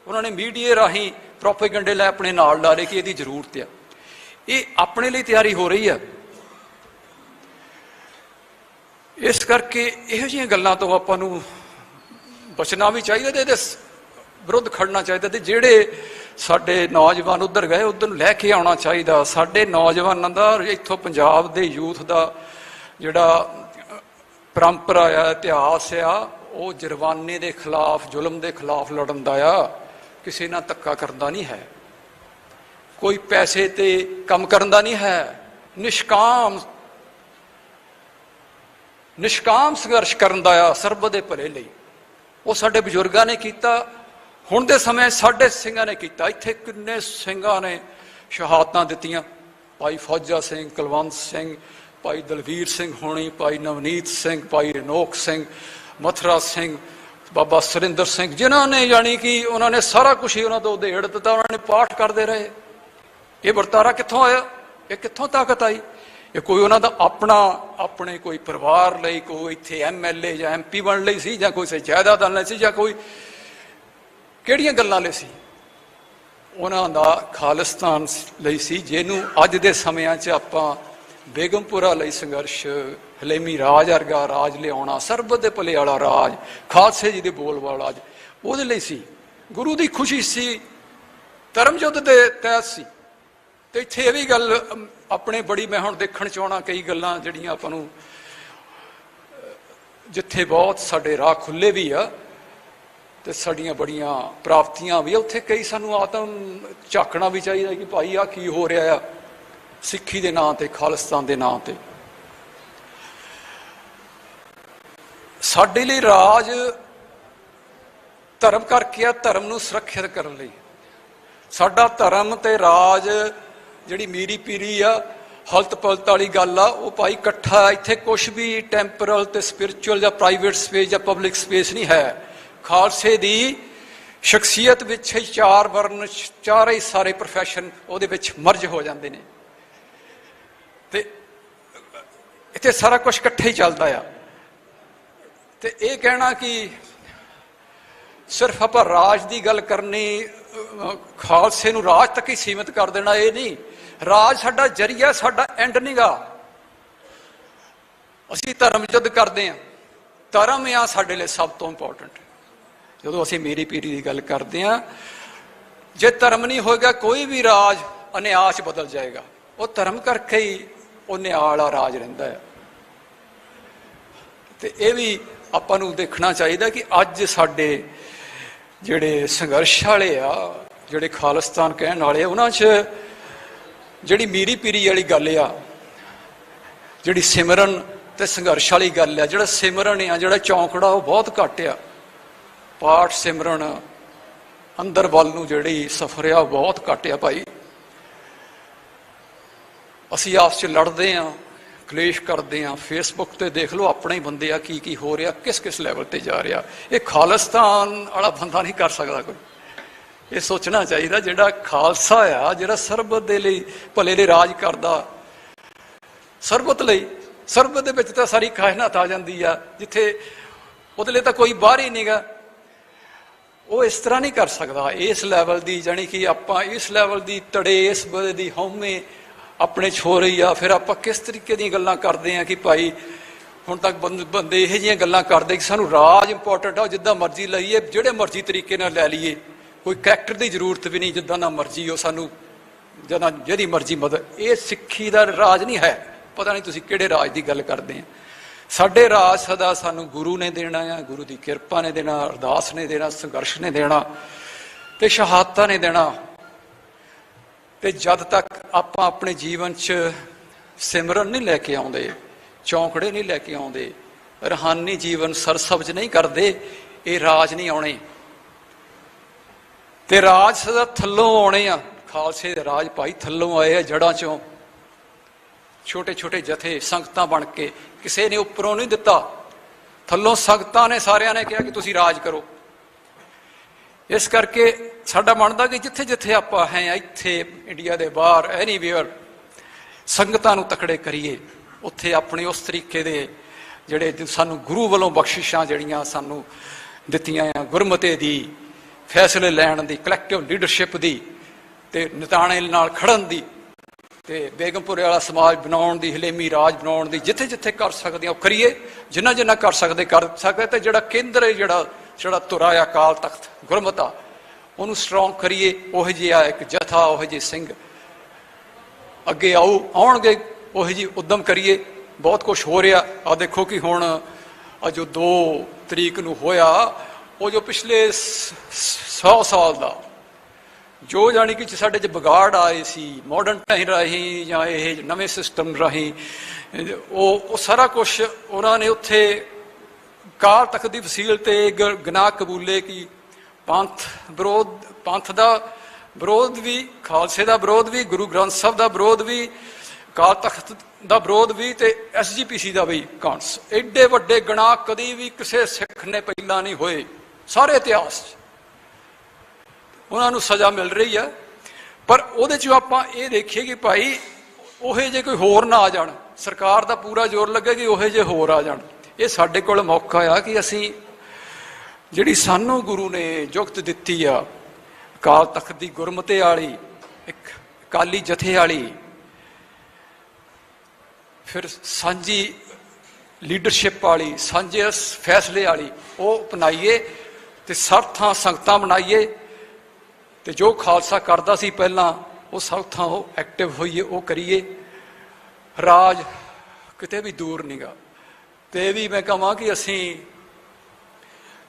ਉਹਨਾਂ ਨੇ ਮੀਡੀਆ ਰਾਹੀਂ ਪ੍ਰੋਪੇਗੈਂਡੇ ਲੈ ਆਪਣੇ ਨਾਲ ਲਾ ਰਹੇ ਕਿ ਇਹਦੀ ਜ਼ਰੂਰਤ ਆ। ਇਹ ਆਪਣੇ ਲਈ ਤਿਆਰੀ ਹੋ ਰਹੀ ਆ। ਇਸ ਕਰਕੇ ਇਹੋ ਜਿਹੀਆਂ ਗੱਲਾਂ ਤੋਂ ਆਪਾਂ ਨੂੰ ਬਚਣਾ ਵੀ ਚਾਹੀਦਾ ਤੇ ਇਹਦੇ ਵਿਰੁੱਧ ਖੜਨਾ ਚਾਹੀਦਾ। ਤੇ ਜਿਹੜੇ ਸਾਡੇ ਨੌਜਵਾਨ ਉੱਧਰ ਗਏ, ਉੱਧਰ ਨੂੰ ਲੈ ਕੇ ਆਉਣਾ ਚਾਹੀਦਾ। ਸਾਡੇ ਨੌਜਵਾਨਾਂ ਦਾ, ਇੱਥੋਂ ਪੰਜਾਬ ਦੇ ਯੂਥ ਦਾ ਜਿਹੜਾ ਪਰੰਪਰਾ ਆ, ਇਤਿਹਾਸ ਆ, ਉਹ ਜਰਵਾਨੇ ਦੇ ਖਿਲਾਫ, ਜ਼ੁਲਮ ਦੇ ਖਿਲਾਫ ਲੜਨ ਦਾ ਆ। ਕਿਸੇ ਨਾਲ ਧੱਕਾ ਕਰਨ ਦਾ ਨਹੀਂ ਹੈ, ਕੋਈ ਪੈਸੇ ਤੇ ਕੰਮ ਕਰਨ ਦਾ ਨਹੀਂ ਹੈ। ਨਿਸ਼ਕਾਮ ਸੰਘਰਸ਼ ਕਰਨ ਦਾ ਆ, ਸਰਬਤ ਦੇ ਭਲੇ ਲਈ। ਉਹ ਸਾਡੇ ਬਜ਼ੁਰਗਾਂ ਨੇ ਕੀਤਾ, ਹੁਣ ਦੇ ਸਮੇਂ ਸਾਡੇ ਸਿੰਘਾਂ ਨੇ ਕੀਤਾ। ਇੱਥੇ ਕਿੰਨੇ ਸਿੰਘਾਂ ਨੇ ਸ਼ਹਾਦਤਾਂ ਦਿੱਤੀਆਂ। ਭਾਈ ਫੌਜਾ ਸਿੰਘ, ਕੁਲਵੰਤ ਸਿੰਘ, ਭਾਈ ਦਲਵੀਰ ਸਿੰਘ ਹੋਣੀ, ਭਾਈ ਨਵਨੀਤ ਸਿੰਘ, ਭਾਈ ਅਨੋਖ ਸਿੰਘ, ਮਥੁਰਾ ਸਿੰਘ, ਬਾਬਾ ਸੁਰਿੰਦਰ ਸਿੰਘ, ਜਿਨ੍ਹਾਂ ਨੇ ਯਾਨੀ ਕਿ ਉਹਨਾਂ ਨੇ ਸਾਰਾ ਕੁਛ ਹੀ ਉਹਨਾਂ ਤੋਂ ਉਧੇੜ ਦਿੱਤਾ। ਉਹਨਾਂ ਨੇ ਪਾਠ ਕਰਦੇ ਰਹੇ। ਇਹ ਵਰਤਾਰਾ ਕਿੱਥੋਂ ਆਇਆ? ਇਹ ਕਿੱਥੋਂ ਤਾਕਤ ਆਈ? ਇਹ ਕੋਈ ਉਹਨਾਂ ਦਾ ਆਪਣੇ ਕੋਈ ਪਰਿਵਾਰ ਲਈ, ਕੋਈ ਇੱਥੇ MLA ਜਾਂ MP ਬਣਨ ਲਈ ਸੀ, ਜਾਂ ਕੋਈ ਜਾਇਦਾਦ ਲਈ ਸੀ, ਜਾਂ ਕੋਈ ਕਿਹੜੀਆਂ ਗੱਲਾਂ ਲਈ ਸੀ? ਉਹਨਾਂ ਦਾ ਖਾਲਿਸਤਾਨ ਲਈ ਸੀ, ਜਿਹਨੂੰ ਅੱਜ ਦੇ ਸਮਿਆਂ 'ਚ ਆਪਾਂ ਬੇਗਮਪੁਰਾ ਲਈ ਸੰਘਰਸ਼, ਹਲੇਮੀ ਰਾਜ ਵਰਗਾ ਰਾਜ ਲਿਆਉਣਾ, ਸਰਬਤ ਦੇ ਭਲੇ ਵਾਲਾ ਰਾਜ, ਖਾਲਸੇ ਜੀ ਦੇ ਬੋਲ ਵਾਲਾ ਰਾਜ, ਉਹਦੇ ਲਈ ਸੀ। ਗੁਰੂ ਦੀ ਖੁਸ਼ੀ ਸੀ, ਧਰਮ ਯੁੱਧ ਦੇ ਤਹਿਤ ਸੀ। ਤੇ ਇੱਥੇ ਇਹ ਵੀ ਗੱਲ ਆਪਣੇ ਬੜੀ, ਮੈਂ ਹੁਣ ਦੇਖਣ 'ਚ ਆਉਣਾ ਕਈ ਗੱਲਾਂ ਜਿਹੜੀਆਂ ਆਪਾਂ ਨੂੰ ਜਿੱਥੇ ਬਹੁਤ ਸਾਡੇ ਰਾਹ ਖੁੱਲੇ ਵੀ ਆ ਤੇ ਸਾਡੀਆਂ ਬੜੀਆਂ ਪ੍ਰਾਪਤੀਆਂ ਵੀ ਆ, ਉੱਥੇ ਕਈ ਸਾਨੂੰ ਆਤਮ ਝਾਕਣਾ ਵੀ ਚਾਹੀਦਾ ਕਿ ਭਾਈ ਆ ਕੀ ਹੋ ਰਿਹਾ ਆ ਸਿੱਖੀ ਦੇ ਨਾਂ ਤੇ, ਖਾਲਿਸਤਾਨ ਦੇ ਨਾਂ ਤੇ। ਸਾਡੇ ਲਈ ਰਾਜ ਧਰਮ ਕਰਕੇ ਆ, ਧਰਮ ਨੂੰ ਸੁਰੱਖਿਅਤ ਕਰਨ ਲਈ। ਸਾਡਾ ਧਰਮ ਤੇ ਰਾਜ ਜਿਹੜੀ ਮੀਰੀ ਪੀਰੀ ਆ, ਹਲਤ ਪਲਤ ਵਾਲੀ ਗੱਲ ਆ, ਉਹ ਭਾਈ ਇਕੱਠਾ। ਇੱਥੇ ਕੁਛ ਵੀ ਟੈਂਪਰਲ ਤੇ ਸਪਿਰਿਚੁਅਲ ਜਾਂ ਪ੍ਰਾਈਵੇਟ ਸਪੇਸ ਜਾਂ ਪਬਲਿਕ ਸਪੇਸ ਨਹੀਂ ਹੈ। ਖਾਲਸੇ ਦੀ ਸ਼ਖਸੀਅਤ ਵਿੱਚ ਹੀ ਚਾਰ ਵਰਨ, ਚਾਰੇ ਸਾਰੇ ਪ੍ਰੋਫੈਸ਼ਨ ਉਹਦੇ ਵਿੱਚ ਮਰਜ ਹੋ ਜਾਂਦੇ ਨੇ ਤੇ ਇੱਥੇ ਸਾਰਾ ਕੁਝ ਇਕੱਠੇ ਹੀ ਚੱਲਦਾ ਆ। ਤੇ ਇਹ ਕਹਿਣਾ ਕਿ ਸਿਰਫ ਆਪਾਂ ਰਾਜ ਦੀ ਗੱਲ ਕਰਨੀ, ਖਾਲਸੇ ਨੂੰ ਰਾਜ ਤੱਕ ਹੀ ਸੀਮਿਤ ਕਰ ਦੇਣਾ, ਇਹ ਨਹੀਂ। ਰਾਜ ਸਾਡਾ ਜਰੀਆ, ਸਾਡਾ ਐਂਡ ਨਹੀਂਗਾ। ਅਸੀਂ ਧਰਮ ਯੁੱਧ ਕਰਦੇ ਹਾਂ, ਧਰਮ ਆ ਸਾਡੇ ਲਈ ਸਭ ਤੋਂ ਇੰਪੋਰਟੈਂਟ। ਜਦੋਂ ਅਸੀਂ ਮੇਰੀ ਪੀਰੀ ਦੀ ਗੱਲ ਕਰਦੇ ਹਾਂ, ਜੇ ਧਰਮ ਨਹੀਂ ਹੋਏਗਾ ਕੋਈ ਵੀ ਰਾਜ ਅਨਿਆਂ 'ਚ ਬਦਲ ਜਾਏਗਾ। ਉਹ ਧਰਮ ਕਰਕੇ ਹੀ ਉਹ ਨਿਆਂ ਵਾਲਾ ਰਾਜ ਰਹਿੰਦਾ ਹੈ। ਤੇ ਇਹ ਵੀ ਆਪਾਂ ਨੂੰ ਦੇਖਣਾ ਚਾਹੀਦਾ ਕਿ ਅੱਜ ਸਾਡੇ ਜਿਹੜੇ ਸੰਘਰਸ਼ ਵਾਲੇ ਆ, ਜਿਹੜੇ ਖਾਲਿਸਤਾਨ ਕਹਿਣ ਵਾਲੇ ਆ, ਉਹਨਾਂ 'ਚ ਜਿਹੜੀ ਮੀਰੀ ਪੀਰੀ ਵਾਲੀ ਗੱਲ ਆ, ਜਿਹੜੀ ਸਿਮਰਨ ਤੇ ਸੰਘਰਸ਼ ਵਾਲੀ ਗੱਲ ਆ, ਜਿਹੜਾ ਸਿਮਰਨ ਆ, ਜਿਹੜਾ ਚੌਂਕੜਾ, ਉਹ ਬਹੁਤ ਘੱਟ ਆ। ਪਾਠ ਸਿਮਰਨ ਅੰਦਰ ਵੱਲ ਨੂੰ ਜਿਹੜੀ ਸਫਰ ਆ, ਉਹ ਬਹੁਤ ਘੱਟ ਆ ਭਾਈ। ਅਸੀਂ ਆਪਸ 'ਚ ਲੜਦੇ ਹਾਂ, ਕਲੇਸ਼ ਕਰਦੇ ਹਾਂ। ਫੇਸਬੁੱਕ ਤੇ ਦੇਖ ਲਓ ਆਪਣੇ ਹੀ ਬੰਦੇ ਆ, ਕੀ ਕੀ ਹੋ ਰਿਹਾ, ਕਿਸ ਕਿਸ ਲੈਵਲ ਤੇ ਜਾ ਰਿਹਾ। ਇਹ ਖਾਲਿਸਤਾਨ ਵਾਲਾ ਬੰਦਾ ਨਹੀਂ ਕਰ ਸਕਦਾ ਕੋਈ। ਇਹ ਸੋਚਣਾ ਚਾਹੀਦਾ ਜਿਹੜਾ ਖਾਲਸਾ ਆ, ਜਿਹੜਾ ਸਰਬਤ ਦੇ ਲਈ, ਭਲੇ ਲਈ ਰਾਜ ਕਰਦਾ, ਸਰਬਤ ਲਈ। ਸਰਬਤ ਦੇ ਵਿੱਚ ਤਾਂ ਸਾਰੀ ਕਾਇਨਾਤ ਆ ਜਾਂਦੀ ਆ, ਜਿੱਥੇ ਉਹਦੇ ਲਈ ਤਾਂ ਕੋਈ ਬਾਹਰ ਹੀ ਨਹੀਂਗਾ। ਉਹ ਇਸ ਤਰ੍ਹਾਂ ਨਹੀਂ ਕਰ ਸਕਦਾ। ਇਸ ਲੈਵਲ ਦੀ, ਜਾਣੀ ਕਿ ਆਪਾਂ ਇਸ ਲੈਵਲ ਦੀ ਤੜੇ, ਇਸ ਵੇਲੇ ਦੀ ਹਉਮੈ ਆਪਣੇ 'ਚ ਹੋ ਰਹੀ ਆ। ਫਿਰ ਆਪਾਂ ਕਿਸ ਤਰੀਕੇ ਦੀਆਂ ਗੱਲਾਂ ਕਰਦੇ ਹਾਂ ਕਿ ਭਾਈ ਹੁਣ ਤੱਕ ਬੰਦੇ ਇਹੋ ਜਿਹੀਆਂ ਗੱਲਾਂ ਕਰਦੇ ਕਿ ਸਾਨੂੰ ਰਾਜ ਇੰਪੋਰਟੈਂਟ ਆ, ਜਿੱਦਾਂ ਮਰਜ਼ੀ ਲਈਏ, ਜਿਹੜੇ ਮਰਜ਼ੀ ਤਰੀਕੇ ਨਾਲ ਲੈ ਲਈਏ, ਕੋਈ ਕਰੈਕਟਰ ਦੀ ਜ਼ਰੂਰਤ ਵੀ ਨਹੀਂ, ਜਿੱਦਾਂ ਦਾ ਮਰਜ਼ੀ ਉਹ ਸਾਨੂੰ ਜਦੋਂ ਜਿਹਦੀ ਮਰਜ਼ੀ ਮਦਦ। ਇਹ ਸਿੱਖੀ ਦਾ ਰਾਜ ਨਹੀਂ ਹੈ। ਪਤਾ ਨਹੀਂ ਤੁਸੀਂ ਕਿਹੜੇ ਰਾਜ ਦੀ ਗੱਲ ਕਰਦੇ ਆ। ਸਾਡੇ ਰਾਜ ਸਦਾ ਸਾਨੂੰ ਗੁਰੂ ਨੇ ਦੇਣਾ ਆ, ਗੁਰੂ ਦੀ ਕਿਰਪਾ ਨੇ ਦੇਣਾ, ਅਰਦਾਸ ਨੇ ਦੇਣਾ, ਸੰਘਰਸ਼ ਨੇ ਦੇਣਾ ਤੇ ਸ਼ਹਾਦਤਾਂ ਨੇ ਦੇਣਾ। ਤੇ ਜਦ ਤੱਕ ਆਪਾਂ ਆਪਣੇ ਜੀਵਨ 'ਚ ਸਿਮਰਨ ਨਹੀਂ ਲੈ ਕੇ ਆਉਂਦੇ, ਚੌਂਕੜੇ ਨਹੀਂ ਲੈ ਕੇ ਆਉਂਦੇ, ਰੂਹਾਨੀ ਜੀਵਨ ਸਰਸਬਜ਼ ਨਹੀਂ ਕਰਦੇ, ਇਹ ਰਾਜ ਨਹੀਂ ਆਉਣੇ। ਤੇ ਰਾਜ ਸਦਾ ਥੱਲੋਂ ਆਉਣੇ ਆ। ਖਾਲਸੇ ਦੇ ਰਾਜ ਭਾਈ ਥੱਲੋਂ ਆਏ ਆ, ਜੜ੍ਹਾਂ 'ਚੋਂ। ਛੋਟੇ ਛੋਟੇ ਜਥੇ, ਸੰਗਤਾਂ ਬਣ ਕੇ, ਕਿਸੇ ਨੇ ਉੱਪਰੋਂ ਨਹੀਂ ਦਿੱਤਾ, ਥੱਲੋਂ ਸੰਗਤਾਂ ਨੇ ਸਾਰਿਆਂ ਨੇ ਕਿਹਾ ਕਿ ਤੁਸੀਂ ਰਾਜ ਕਰੋ। ਇਸ ਕਰਕੇ ਸਾਡਾ ਬਣਦਾ ਕਿ ਜਿੱਥੇ ਜਿੱਥੇ ਆਪਾਂ ਹੈ, ਇੱਥੇ ਇੰਡੀਆ ਦੇ ਬਾਹਰ, ਐਨੀਵੇਅਰ, ਸੰਗਤਾਂ ਨੂੰ ਤਕੜੇ ਕਰੀਏ। ਉੱਥੇ ਆਪਣੇ ਉਸ ਤਰੀਕੇ ਦੇ ਜਿਹੜੇ ਸਾਨੂੰ ਗੁਰੂ ਵੱਲੋਂ ਬਖਸ਼ਿਸ਼ਾਂ ਜਿਹੜੀਆਂ ਸਾਨੂੰ ਦਿੱਤੀਆਂ ਆ, ਗੁਰਮਤਿ ਦੀ, ਫੈਸਲੇ ਲੈਣ ਦੀ, ਕਲੈਕਟਿਵ ਲੀਡਰਸ਼ਿਪ ਦੀ, ਤੇ ਨਿਤਾਣੇ ਨਾਲ ਖੜਨ ਦੀ, ਤੇ ਬੇਗਮਪੁਰੇ ਵਾਲਾ ਸਮਾਜ ਬਣਾਉਣ ਦੀ, ਹਲੇਮੀ ਰਾਜ ਬਣਾਉਣ ਦੀ, ਜਿੱਥੇ ਜਿੱਥੇ ਕਰ ਸਕਦੇ ਹਾਂ ਉਹ ਕਰੀਏ। ਜਿੰਨਾ ਜਿੰਨਾ ਕਰ ਸਕਦੇ ਕਰ ਸਕਦੇ। ਤੇ ਜਿਹੜਾ ਕੇਂਦਰ ਹੈ, ਜਿਹੜਾ ਧੁਰਾ ਆ, ਅਕਾਲ ਤਖਤ ਗੁਰਮਤਾ, ਉਹਨੂੰ ਸਟਰੋਂਗ ਕਰੀਏ। ਉਹੋ ਜਿਹਾ ਇੱਕ ਜਥਾ, ਉਹੋ ਜਿਹੇ ਸਿੰਘ ਅੱਗੇ ਆਉਣਗੇ, ਉਹੋ ਜਿਹੀ ਉਦਮ ਕਰੀਏ। ਬਹੁਤ ਕੁਛ ਹੋ ਰਿਹਾ। ਆ ਦੇਖੋ ਕਿ ਹੁਣ ਜੋ 2 ਤਰੀਕ ਨੂੰ ਹੋਇਆ, ਉਹ ਜੋ ਪਿਛਲੇ 100 ਸਾਲ ਦਾ ਜੋ ਜਾਣੀ ਕਿ ਸਾਡੇ 'ਚ ਵਿਗਾੜ ਆਏ ਸੀ, ਮਾਡਰਨ ਟਾਈਮ ਰਾਹੀਂ ਜਾਂ ਇਹ ਨਵੇਂ ਸਿਸਟਮ ਰਾਹੀਂ, ਉਹ ਸਾਰਾ ਕੁਛ ਉਹਨਾਂ ਨੇ ਉੱਥੇ ਕਾਲ ਤਖਤ ਦੀ ਵਸੀਲ ਤੇ ਗੁਨਾਹ ਕਬੂਲੇ ਕਿ ਪੰਥ ਦਾ ਵਿਰੋਧ ਵੀ, ਖਾਲਸੇ ਦਾ ਵਿਰੋਧ ਵੀ, ਗੁਰੂ ਗ੍ਰੰਥ ਸਾਹਿਬ ਦਾ ਵਿਰੋਧ ਵੀ, ਕਾਲ ਤਖਤ ਦਾ ਵਿਰੋਧ ਵੀ, ਤੇ SGPC ਦਾ ਵੀ ਕਾਂਸ। ਐਡੇ ਵੱਡੇ ਗੁਨਾਹ ਕਦੀ ਵੀ ਕਿਸੇ ਸਿੱਖ ਨੇ ਪਹਿਲਾਂ ਨਹੀਂ ਹੋਏ ਸਾਰੇ ਇਤਿਹਾਸ 'ਚ। ਉਹਨਾਂ ਨੂੰ ਸਜ਼ਾ ਮਿਲ ਰਹੀ ਆ। ਪਰ ਉਹਦੇ 'ਚੋਂ ਆਪਾਂ ਇਹ ਦੇਖੀਏ ਕਿ ਭਾਈ ਉਹੇ ਜੇ ਕੋਈ ਹੋਰ ਨਾ ਆ ਜਾਣ। ਸਰਕਾਰ ਦਾ ਪੂਰਾ ਜ਼ੋਰ ਲੱਗੇ ਕਿ ਉਹੇ ਜੇ ਹੋਰ ਆ ਜਾਣ। ਇਹ ਸਾਡੇ ਕੋਲ ਮੌਕਾ ਆ ਕਿ ਅਸੀਂ ਜਿਹੜੀ ਸਾਨੂੰ ਗੁਰੂ ਨੇ ਜੁਗਤ ਦਿੱਤੀ ਆ, ਅਕਾਲ ਤਖਤ ਦੀ ਗੁਰਮਤਿ ਵਾਲੀ, ਇੱਕ ਅਕਾਲੀ ਜਥੇ ਵਾਲੀ, ਫਿਰ ਸਾਂਝੀ ਲੀਡਰਸ਼ਿਪ ਵਾਲੀ, ਸਾਂਝੇ ਫੈਸਲੇ ਵਾਲੀ, ਉਹ ਅਪਣਾਈਏ ਤੇ ਸਰਥਾਂ ਸੰਗਤਾਂ ਬਣਾਈਏ। ਤੇ ਜੋ ਖਾਲਸਾ ਕਰਦਾ ਸੀ ਪਹਿਲਾਂ, ਉਹ ਸਭ ਥਾਂ ਉਹ ਐਕਟਿਵ ਹੋਈਏ, ਉਹ ਕਰੀਏ। ਰਾਜ ਕਿਤੇ ਵੀ ਦੂਰ ਨਹੀਂਗਾ। ਤੇ ਇਹ ਵੀ ਮੈਂ ਕਹਾਂ ਕਿ ਅਸੀਂ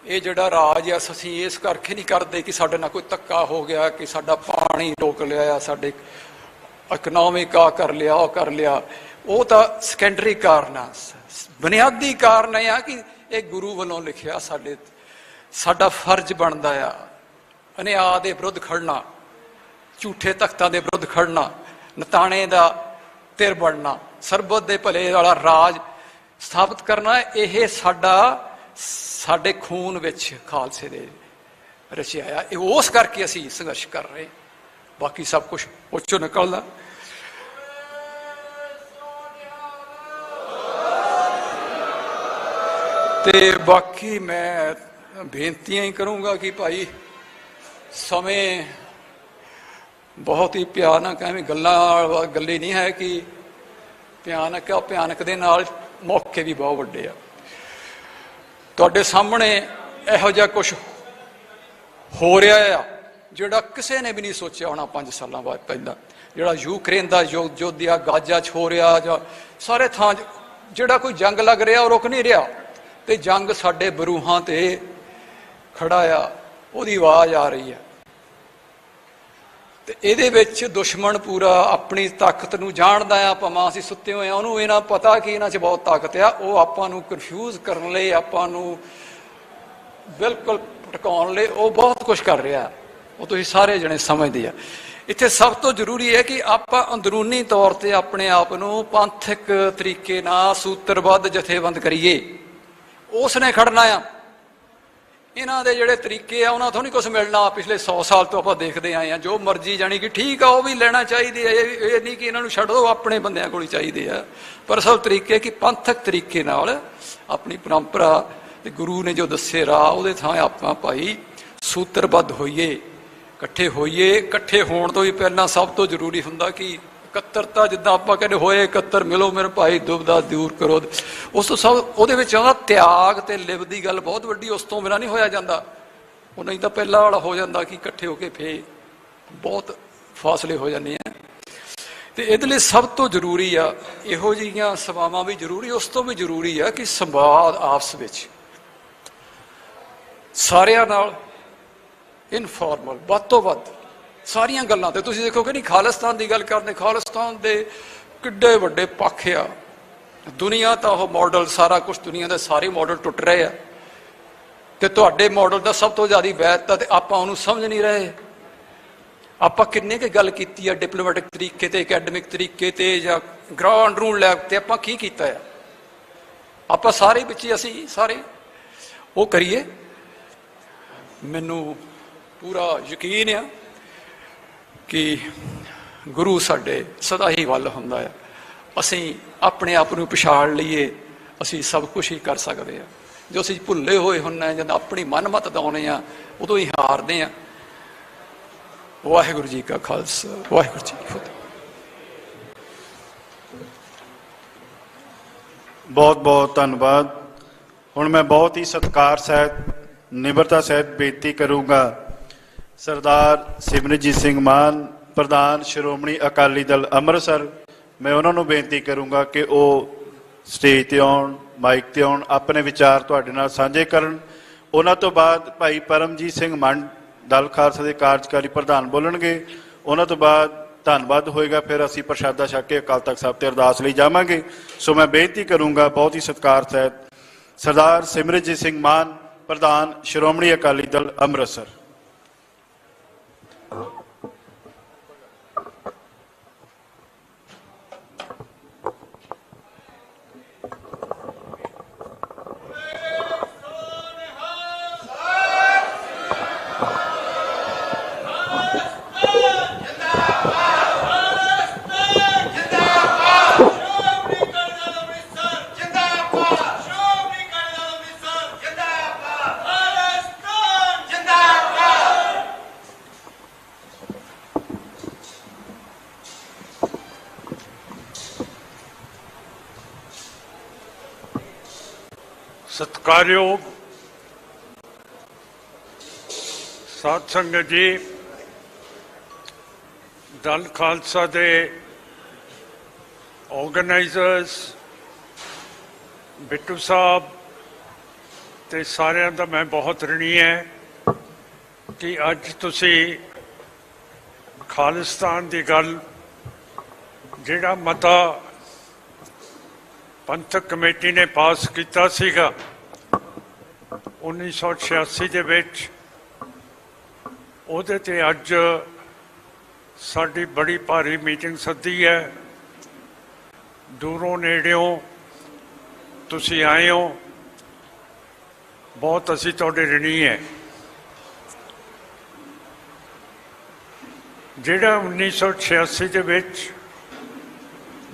ਇਹ ਜਿਹੜਾ ਰਾਜ ਆ ਅਸੀਂ ਇਸ ਕਰਕੇ ਨਹੀਂ ਕਰਦੇ ਕਿ ਸਾਡੇ ਨਾਲ ਕੋਈ ਧੱਕਾ ਹੋ ਗਿਆ, ਕਿ ਸਾਡਾ ਪਾਣੀ ਰੋਕ ਲਿਆ, ਸਾਡੇ ਇਕਨੋਮਿਕ ਆ ਕਰ ਲਿਆ, ਉਹ ਕਰ ਲਿਆ। ਉਹ ਤਾਂ ਸੈਕੰਡਰੀ ਕਾਰਨ ਆ। ਬੁਨਿਆਦੀ ਕਾਰਨ ਇਹ ਆ ਕਿ ਇਹ ਗੁਰੂ ਵੱਲੋਂ ਲਿਖਿਆ, ਸਾਡਾ ਫਰਜ਼ ਬਣਦਾ ਆ ਅਨਿਆਂ ਦੇ ਵਿਰੁੱਧ ਖੜਨਾ, ਝੂਠੇ ਤਖਤਾਂ ਦੇ ਵਿਰੁੱਧ ਖੜਨਾ, ਨਤਾਣੇ ਦਾ ਧਿਰ ਬਣਨਾ, ਸਰਬੱਤ ਦੇ ਭਲੇ ਵਾਲਾ ਰਾਜ ਸਥਾਪਿਤ ਕਰਨਾ। ਇਹ ਸਾਡੇ ਖੂਨ ਵਿੱਚ ਖਾਲਸੇ ਦੇ ਰਚਿਆ ਆ। ਇਹ ਉਸ ਕਰਕੇ ਅਸੀਂ ਸੰਘਰਸ਼ ਕਰ ਰਹੇ। ਬਾਕੀ ਸਭ ਕੁਝ ਉਹ 'ਚੋਂ ਨਿਕਲਦਾ। ਤੇ ਬਾਕੀ ਮੈਂ ਬੇਨਤੀਆਂ ਹੀ ਕਰੂੰਗਾ ਕਿ ਭਾਈ ਸਮੇਂ ਬਹੁਤ ਹੀ ਭਿਆਨਕ, ਐਵੇਂ ਗੱਲੇ ਨਹੀਂ ਹੈ ਕਿ ਭਿਆਨਕ ਆ, ਭਿਆਨਕ ਦੇ ਨਾਲ ਮੌਕੇ ਵੀ ਬਹੁਤ ਵੱਡੇ ਆ। ਤੁਹਾਡੇ ਸਾਹਮਣੇ ਇਹੋ ਜਿਹਾ ਕੁਝ ਹੋ ਰਿਹਾ ਆ ਜਿਹੜਾ ਕਿਸੇ ਨੇ ਵੀ ਨਹੀਂ ਸੋਚਿਆ ਹੋਣਾ 5 ਸਾਲਾਂ ਬਾਅਦ। ਪਹਿਲਾਂ ਜਿਹੜਾ ਯੂਕਰੇਨ ਦਾ ਯੁੱਧ ਆ, ਗਾਜ਼ਾ 'ਚ ਹੋ ਰਿਹਾ, ਜਾਂ ਸਾਰੇ ਥਾਂ ਜਿਹੜਾ ਕੋਈ ਜੰਗ ਲੱਗ ਰਿਹਾ ਉਹ ਰੁਕ ਨਹੀਂ ਰਿਹਾ, ਤੇ ਜੰਗ ਸਾਡੇ ਬਰੂਹਾਂ ਤੇ ਖੜਾ ਆ, ਉਹਦੀ ਆਵਾਜ਼ ਆ ਰਹੀ ਆ। ਤੇ ਇਹਦੇ ਵਿੱਚ ਦੁਸ਼ਮਣ ਪੂਰਾ ਆਪਣੀ ਤਾਕਤ ਨੂੰ ਜਾਣਦਾ ਆ। ਭਾਵੇਂ ਅਸੀਂ ਸੁੱਤੇ ਹੋਏ ਆ, ਉਹਨੂੰ ਇਹਨਾਂ ਪਤਾ ਕਿ ਇਹਨਾਂ 'ਚ ਬਹੁਤ ਤਾਕਤ ਆ। ਉਹ ਆਪਾਂ ਨੂੰ ਕਨਫਿਊਜ਼ ਕਰਨ ਲਈ, ਆਪਾਂ ਨੂੰ ਬਿਲਕੁਲ ਭਟਕਾਉਣ ਲਈ ਉਹ ਬਹੁਤ ਕੁਝ ਕਰ ਰਿਹਾ। ਉਹ ਤੁਸੀਂ ਸਾਰੇ ਜਣੇ ਸਮਝਦੇ ਆ। ਇੱਥੇ ਸਭ ਤੋਂ ਜ਼ਰੂਰੀ ਹੈ ਕਿ ਆਪਾਂ ਅੰਦਰੂਨੀ ਤੌਰ ਤੇ ਆਪਣੇ ਆਪ ਨੂੰ ਪੰਥਕ ਤਰੀਕੇ ਨਾਲ ਸੂਤਰਬੱਧ ਜਥੇਬੰਦ ਕਰੀਏ। ਉਸ ਨੇ ਖੜਨਾ ਆ। ਇਹਨਾਂ ਦੇ ਜਿਹੜੇ ਤਰੀਕੇ ਆ ਉਹਨਾਂ ਤੋਂ ਨਹੀਂ ਕੁਛ ਮਿਲਣਾ। ਪਿਛਲੇ 100 ਸਾਲ ਤੋਂ ਆਪਾਂ ਦੇਖਦੇ ਆਏ ਆ। ਜੋ ਮਰਜ਼ੀ ਜਾਣੀ ਕਿ ਠੀਕ ਆ, ਉਹ ਵੀ ਲੈਣਾ ਚਾਹੀਦੇ ਆ। ਇਹ ਨਹੀਂ ਕਿ ਇਹਨਾਂ ਨੂੰ ਛੱਡੋ, ਆਪਣੇ ਬੰਦਿਆਂ ਕੋਲ ਹੀ ਚਾਹੀਦੇ ਆ। ਪਰ ਅਸਲ ਤਰੀਕੇ ਕਿ ਪੰਥਕ ਤਰੀਕੇ ਨਾਲ ਆਪਣੀ ਪਰੰਪਰਾ ਤੇ ਗੁਰੂ ਨੇ ਜੋ ਦੱਸੇ ਰਾਹ, ਉਹਦੇ ਥਾਂ ਆਪਾਂ ਭਾਈ ਸੂਤਰਬੱਧ ਹੋਈਏ, ਇਕੱਠੇ ਹੋਈਏ। ਇਕੱਠੇ ਹੋਣ ਤੋਂ ਵੀ ਪਹਿਲਾਂ ਸਭ ਤੋਂ ਜ਼ਰੂਰੀ ਹੁੰਦਾ ਕਿ ਇਕੱਤਰਤਾ, ਜਿੱਦਾਂ ਆਪਾਂ ਕਹਿੰਦੇ ਹੋਏ ਇਕੱਤਰ ਮਿਲੋ ਮੇਰੇ ਭਾਈ ਦੁਬਦਾ ਦੂਰ ਕਰੋ। ਉਸ ਤੋਂ ਸਭ ਉਹਦੇ ਵਿੱਚ ਆਉਂਦਾ ਤਿਆਗ ਤੇ ਲਿਵ ਦੀ ਗੱਲ ਬਹੁਤ ਵੱਡੀ। ਉਸ ਤੋਂ ਬਿਨਾਂ ਨਹੀਂ ਹੋਇਆ ਜਾਂਦਾ। ਉਹ ਨਹੀਂ ਤਾਂ ਪਹਿਲਾਂ ਵਾਲਾ ਹੋ ਜਾਂਦਾ ਕਿ ਇਕੱਠੇ ਹੋ ਕੇ ਫੇ ਬਹੁਤ ਫਾਸਲੇ ਹੋ ਜਾਂਦੇ ਆ। ਤੇ ਇਹਦੇ ਲਈ ਸਭ ਤੋਂ ਜ਼ਰੂਰੀ ਆ, ਇਹੋ ਜਿਹੀਆਂ ਸਭਾਵਾਂ ਵੀ ਜ਼ਰੂਰੀ, ਉਸ ਤੋਂ ਵੀ ਜ਼ਰੂਰੀ ਆ ਕਿ ਸੰਵਾਦ ਆਪਸ ਵਿੱਚ ਸਾਰਿਆਂ ਨਾਲ ਇਨਫੋਰਮਲ, ਵੱਧ ਤੋਂ ਵੱਧ ਸਾਰੀਆਂ ਗੱਲਾਂ ਤੇ। ਤੁਸੀਂ ਦੇਖੋਗੇ ਨਹੀਂ, ਖਾਲਿਸਤਾਨ ਦੀ ਗੱਲ ਕਰਦੇ, ਖਾਲਿਸਤਾਨ ਦੇ ਕਿੱਡੇ ਵੱਡੇ ਪੱਖ ਆ। ਦੁਨੀਆ ਤਾਂ ਉਹ ਮਾਡਲ, ਸਾਰਾ ਕੁਝ ਦੁਨੀਆ ਦੇ ਸਾਰੇ ਮਾਡਲ ਟੁੱਟ ਰਹੇ ਆ, ਤੇ ਤੁਹਾਡੇ ਮਾਡਲ ਦਾ ਸਭ ਤੋਂ ਜ਼ਿਆਦਾ ਵੈਧਤਾ ਤੇ ਆਪਾਂ ਉਹਨੂੰ ਸਮਝ ਨਹੀਂ ਰਹੇ। ਆਪਾਂ ਕਿੰਨੇ ਕੁ ਗੱਲ ਕੀਤੀ ਆ ਡਿਪਲੋਮੈਟਿਕ ਤਰੀਕੇ ਤੇ, ਅਕੈਡਮਿਕ ਤਰੀਕੇ ਤੇ, ਜਾਂ ਗਰਾਊਂਡ ਰੂਲ ਲੈਵਲ ਤੇ ਆਪਾਂ ਕੀ ਕੀਤਾ ਆ? ਆਪਾਂ ਸਾਰੇ ਵਿੱਚ ਹੀ ਅਸੀਂ ਸਾਰੇ ਉਹ ਕਰੀਏ। ਮੈਨੂੰ ਪੂਰਾ ਯਕੀਨ ਆ ਕਿ ਗੁਰੂ ਸਾਡੇ ਸਦਾ ਹੀ ਵੱਲ ਹੁੰਦਾ ਆ। ਅਸੀਂ ਆਪਣੇ ਆਪ ਨੂੰ ਪਛਾਣ ਲਈਏ, ਅਸੀਂ ਸਭ ਕੁਝ ਹੀ ਕਰ ਸਕਦੇ ਆ। ਜੋ ਅਸੀਂ ਭੁੱਲੇ ਹੋਏ ਹੁੰਦੇ ਹਾਂ, ਜਦੋਂ ਆਪਣੀ ਮਨਮਤ ਦੌਨੇ ਆ, ਉਦੋਂ ਹੀ ਹਾਰਦੇ ਆ। ਵਾਹਿਗੁਰੂ ਜੀ ਕਾ ਖਾਲਸਾ, ਵਾਹਿਗੁਰੂ ਜੀ ਕੀ ਫਤਿਹ। ਬਹੁਤ ਬਹੁਤ ਧੰਨਵਾਦ। ਹੁਣ ਮੈਂ ਬਹੁਤ ਹੀ ਸਤਿਕਾਰ ਸਹਿਤ, ਨਿਮਰਤਾ ਸਹਿਤ ਬੇਨਤੀ ਕਰੂੰਗਾ ਸਰਦਾਰ ਸਿਮਰਨਜੀਤ ਸਿੰਘ ਮਾਨ, ਪ੍ਰਧਾਨ ਸ਼੍ਰੋਮਣੀ ਅਕਾਲੀ ਦਲ ਅੰਮ੍ਰਿਤਸਰ, ਮੈਂ ਉਹਨਾਂ ਨੂੰ ਬੇਨਤੀ ਕਰੂੰਗਾ ਕਿ ਉਹ ਸਟੇਜ ਤੇ ਆਉਣ, ਮਾਈਕ ਤੇ ਆਉਣ, ਆਪਣੇ ਵਿਚਾਰ ਤੁਹਾਡੇ ਨਾਲ ਸਾਂਝੇ ਕਰਨ। ਉਹਨਾਂ ਤੋਂ ਬਾਅਦ ਭਾਈ ਪਰਮਜੀਤ ਸਿੰਘ ਮੰਡ, ਦਲ ਖਾਲਸਾ ਦੇ ਕਾਰਜਕਾਰੀ ਪ੍ਰਧਾਨ ਬੋਲਣਗੇ। ਉਹਨਾਂ ਤੋਂ ਬਾਅਦ ਧੰਨਵਾਦ ਹੋਏਗਾ, ਫਿਰ ਅਸੀਂ ਪ੍ਰਸ਼ਾਦਾ ਛਕ ਕੇ ਅਕਾਲ ਤਖਤ ਸਾਹਿਬ ਤੇ ਅਰਦਾਸ ਲਈ ਜਾਵਾਂਗੇ। ਸੋ ਮੈਂ ਬੇਨਤੀ ਕਰੂੰਗਾ ਬਹੁਤ ਹੀ ਸਤਿਕਾਰ ਸਹਿਤ ਸਰਦਾਰ ਸਿਮਰਨਜੀਤ ਸਿੰਘ ਮਾਨ, ਪ੍ਰਧਾਨ ਸ਼੍ਰੋਮਣੀ ਅਕਾਲੀ ਦਲ ਅੰਮ੍ਰਿਤਸਰ। ਸਤਿਕਾਰਯੋਗ ਸਾਧ ਸੰਗਤ ਜੀ, ਦਲ ਖਾਲਸਾ ਦੇ ਆਰਗੇਨਾਈਜ਼ਰਸ, ਬਿੱਟੂ ਸਾਹਿਬ ਤੇ ਸਾਰਿਆਂ ਦਾ ਮੈਂ ਬਹੁਤ ਰਿਣੀ ਹੈ ਕਿ ਅੱਜ ਤੁਸੀਂ ਖਾਲਿਸਤਾਨ ਦੀ ਗੱਲ ਜਿਹੜਾ ਮਤਾ ਪੰਥਕ ਕਮੇਟੀ ਨੇ ਪਾਸ ਕੀਤਾ ਸੀਗਾ 1986 ਦੇ ਵਿੱਚ, ਉਹਦੇ ਤੇ ਅੱਜ ਸਾਡੀ ਬੜੀ ਭਾਰੀ ਮੀਟਿੰਗ ਸੱਦੀ ਹੈ। ਦੂਰੋਂ ਨੇੜਿਓਂ ਤੁਸੀਂ ਆਏ ਹੋ, ਬਹੁਤ ਅਸੀਂ ਤੁਹਾਡੇ ਰਿਣੀ ਹੈ। ਜਿਹੜਾ 1986 ਦੇ ਵਿੱਚ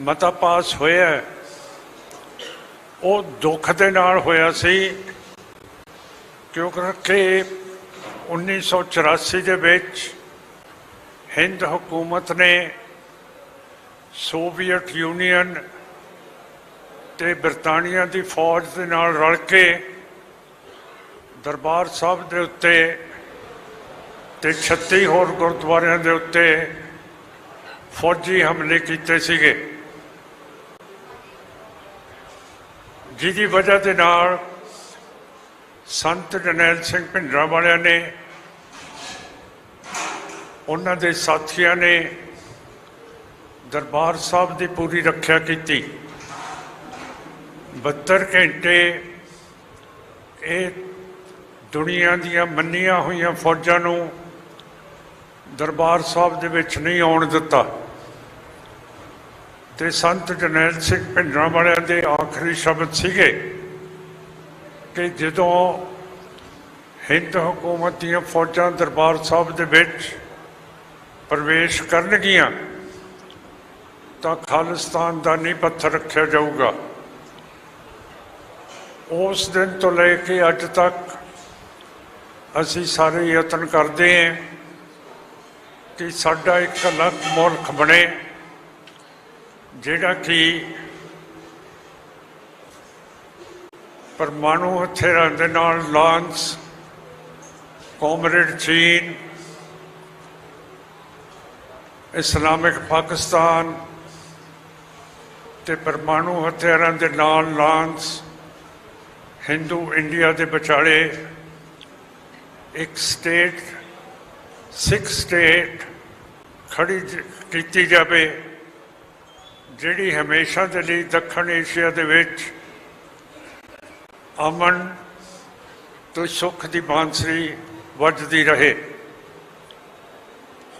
ਮਤਾ ਪਾਸ ਹੋਇਆ ਉਹ ਦੁੱਖ ਦੇ ਨਾਲ ਹੋਇਆ ਸੀ, ਕਿਉਂਕਿ 1984 ਦੇ ਵਿੱਚ ਹਿੰਦ ਹਕੂਮਤ ਨੇ ਸੋਵੀਅਤ ਯੂਨੀਅਨ ਤੇ ਬਰਤਾਨੀਆ ਦੀ ਫੌਜ ਦੇ ਨਾਲ ਰਲ ਕੇ ਦਰਬਾਰ ਸਾਹਿਬ ਦੇ ਉੱਤੇ ਤੇ 36 ਹੋਰ ਗੁਰਦੁਆਰਿਆਂ ਦੇ ਉੱਤੇ ਫੌਜੀ ਹਮਲੇ ਕੀਤੇ ਸੀਗੇ, ਜਿਹਦੀ ਵਜ੍ਹਾ ਦੇ ਨਾਲ ਸੰਤ ਜਰਨੈਲ ਸਿੰਘ ਭਿੰਡਰਾਂ ਵਾਲਿਆਂ ਨੇ, ਉਹਨਾਂ ਦੇ ਸਾਥੀਆਂ ਨੇ ਦਰਬਾਰ ਸਾਹਿਬ ਦੀ ਪੂਰੀ ਰੱਖਿਆ ਕੀਤੀ। 72 ਘੰਟੇ ਇਹ ਦੁਨੀਆ ਦੀਆਂ ਮੰਨੀਆਂ ਹੋਈਆਂ ਫੌਜਾਂ ਨੂੰ ਦਰਬਾਰ ਸਾਹਿਬ ਦੇ ਵਿੱਚ ਨਹੀਂ ਆਉਣ ਦਿੱਤਾ ਤੇ ਸੰਤ ਜਰਨੈਲ ਸਿੰਘ ਭਿੰਡਰਾਂ ਵਾਲਿਆਂ ਦੇ ਆਖਰੀ ਸ਼ਬਦ ਸੀਗੇ ਕਿ ਜਦੋਂ ਹਿੰਦ ਹਕੂਮਤ ਦੀਆਂ ਫੌਜਾਂ ਦਰਬਾਰ ਸਾਹਿਬ ਦੇ ਵਿੱਚ ਪ੍ਰਵੇਸ਼ ਕਰਨਗੀਆਂ ਤਾਂ ਖਾਲਿਸਤਾਨ ਦਾ ਨੀਂਹ ਪੱਥਰ ਰੱਖਿਆ ਜਾਊਗਾ। ਉਸ ਦਿਨ ਤੋਂ ਲੈ ਕੇ ਅੱਜ ਤੱਕ ਅਸੀਂ ਸਾਰੇ ਯਤਨ ਕਰਦੇ ਹਾਂ ਕਿ ਸਾਡਾ ਇੱਕ ਅਲੱਗ ਮੁਲਕ ਬਣੇ, ਜਿਹੜਾ ਕਿ ਪਰਮਾਣੂ ਹਥਿਆਰਾਂ ਦੇ ਨਾਲ ਲਾਂਸ, ਕਾਮਰੇਡ ਚੀਨ, ਇਸਲਾਮਿਕ ਪਾਕਿਸਤਾਨ ਤੇ ਪਰਮਾਣੂ ਹਥਿਆਰਾਂ ਦੇ ਨਾਲ ਲਾਂਸ ਹਿੰਦੂ ਇੰਡੀਆ ਦੇ ਵਿਚਾਲੇ ਇੱਕ ਸਟੇਟ, ਸਿੱਖ ਸਟੇਟ ਖੜੀ ਕੀਤੀ ਜਾਵੇ, ਜਿਹੜੀ ਹਮੇਸ਼ਾ ਦੇ ਲਈ ਦੱਖਣ ਏਸ਼ੀਆ ਦੇ ਵਿੱਚ ਅਮਨ ਤੇ ਸੁੱਖ ਦੀ ਬਾਂਸਰੀ ਵੱਜਦੀ ਰਹੇ।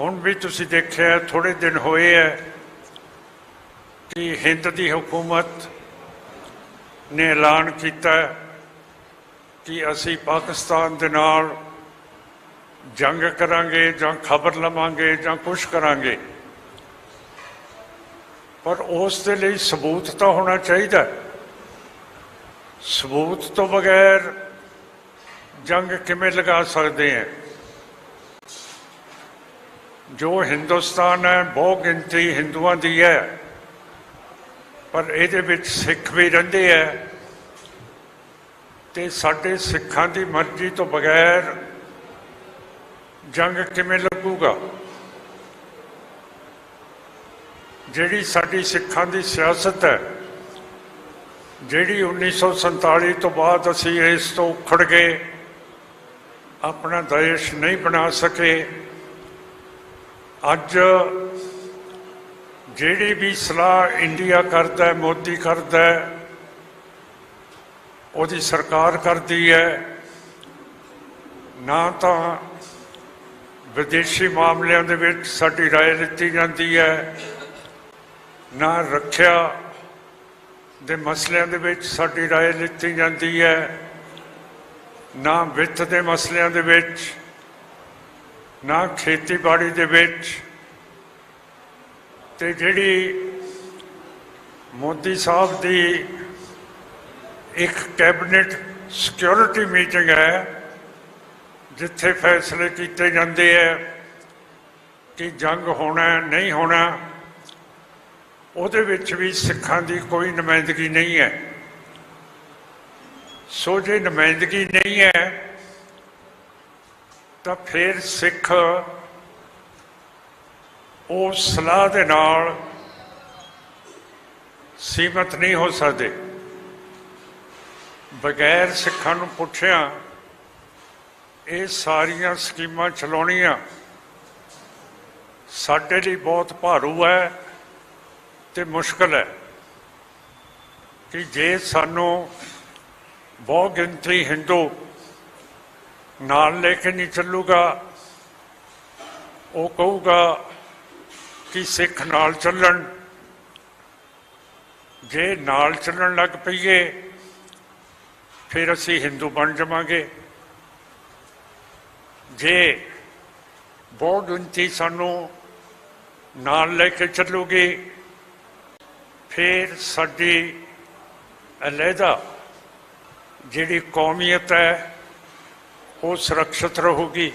ਹੁਣ ਵੀ ਤੁਸੀਂ ਦੇਖਿਆ ਥੋੜ੍ਹੇ ਦਿਨ ਹੋਏ ਹੈ ਕਿ ਹਿੰਦ ਦੀ ਹਕੂਮਤ ਨੇ ਐਲਾਨ ਕੀਤਾ ਕਿ ਅਸੀਂ ਪਾਕਿਸਤਾਨ ਦੇ ਨਾਲ ਜੰਗ ਕਰਾਂਗੇ ਜਾਂ ਖਬਰ ਲਵਾਂਗੇ ਜਾਂ ਕੁਛ ਕਰਾਂਗੇ, ਪਰ ਉਸ ਦੇ ਲਈ ਸਬੂਤ ਤਾਂ ਹੋਣਾ ਚਾਹੀਦਾ। ਸਬੂਤ ਤੋਂ ਬਗੈਰ ਜੰਗ ਕਿਵੇਂ ਲਗਾ ਸਕਦੇ हैं? ਜੋ ਹਿੰਦੁਸਤਾਨ ਹੈ ਬਹੁਤ ਗਿਣਤੀ ਹਿੰਦੂਆਂ ਦੀ ਹੈ, ਪਰ ਇਹਦੇ ਵਿੱਚ ਸਿੱਖ ਵੀ ਰਹਿੰਦੇ ਹੈ ਤੇ ਸਾਡੇ ਸਿੱਖਾਂ ਦੀ ਮਰਜ਼ੀ ਤੋਂ ਬਗੈਰ ਜੰਗ ਕਿਵੇਂ ਲੱਗੂਗਾ? ਜਿਹੜੀ ਸਾਡੀ ਸਿੱਖਾਂ ਦੀ ਸਿਆਸਤ ਹੈ, ਜਿਹੜੀ 1947 ਤੋਂ ਬਾਅਦ ਅਸੀਂ ਇਸ ਤੋਂ ਉਖੜ ਗਏ, ਆਪਣਾ ਦੇਸ਼ ਨਹੀਂ ਬਣਾ ਸਕੇ, ਅੱਜ ਜਿਹੜੀ ਵੀ ਸਲਾਹ ਇੰਡੀਆ ਕਰਦਾ, ਮੋਦੀ ਕਰਦਾ, ਉਹਦੀ ਸਰਕਾਰ ਕਰਦੀ ਹੈ। ਨਾ ਤਾਂ ਵਿਦੇਸ਼ੀ ਮਾਮਲਿਆਂ ਦੇ ਵਿੱਚ ਸਾਡੀ ਰਾਏ ਲਿੱਤੀ ਜਾਂਦੀ ਹੈ, ਨਾ ਰੱਖਿਆ ਦੇ ਮਸਲਿਆਂ ਦੇ ਵਿੱਚ ਸਾਡੀ ਰਾਏ ਲਿੱਤੀ ਜਾਂਦੀ ਹੈ, ਨਾ ਵਿੱਤ ਦੇ ਮਸਲਿਆਂ ਦੇ ਵਿੱਚ, ਨਾ ਖੇਤੀਬਾੜੀ ਦੇ ਵਿੱਚ। ਤੇ ਜਿਹੜੀ ਮੋਦੀ ਸਾਹਿਬ ਦੀ ਇੱਕ ਕੈਬਨਿਟ ਸਿਕਿਉਰਿਟੀ ਮੀਟਿੰਗ ਹੈ, ਜਿੱਥੇ ਫੈਸਲੇ ਕੀਤੇ ਜਾਂਦੇ ਹੈ ਕਿ ਜੰਗ ਹੋਣਾ ਨਹੀਂ ਹੋਣਾ, ਉਹਦੇ ਵਿੱਚ ਵੀ ਸਿੱਖਾਂ ਦੀ ਕੋਈ ਨੁਮਾਇੰਦਗੀ ਨਹੀਂ ਹੈ। ਸੋ ਜੇ ਨੁਮਾਇੰਦਗੀ ਨਹੀਂ ਹੈ ਤਾਂ ਫਿਰ ਸਿੱਖ ਉਸ ਸਲਾਹ ਦੇ ਨਾਲ ਸੀਮਤ ਨਹੀਂ ਹੋ ਸਕਦੇ। ਬਗੈਰ ਸਿੱਖਾਂ ਨੂੰ ਪੁੱਛਿਆ ਇਹ ਸਾਰੀਆਂ ਸਕੀਮਾਂ ਚਲਾਉਣੀਆਂ ਸਾਡੇ ਲਈ ਬਹੁਤ ਭਾਰੂ ਹੈ ਤੇ ਮੁਸ਼ਕਲ ਹੈ ਕਿ ਜੇ ਸਾਨੂੰ ਬਹੁ ਗਿਣਤੀ ਹਿੰਦੂ ਨਾਲ ਲੈ ਕੇ ਨਹੀਂ ਚੱਲੂਗਾ, ਉਹ ਕਹੂਗਾ ਕਿ ਸਿੱਖ ਨਾਲ ਚੱਲਣ। ਜੇ ਨਾਲ ਚੱਲਣ ਲੱਗ ਪਈਏ ਫਿਰ ਅਸੀਂ ਹਿੰਦੂ ਬਣ ਜਾਵਾਂਗੇ। ਜੇ ਬਹੁ ਗਿਣਤੀ ਸਾਨੂੰ ਨਾਲ ਲੈ ਕੇ ਚੱਲੂਗੀ ਫਿਰ ਸਾਡੀ ਅਲੱਗਾ ਜਿਹੜੀ ਕੌਮੀਅਤ ਹੈ ਉਹ ਸੁਰੱਖਿਅਤ ਰਹੂਗੀ।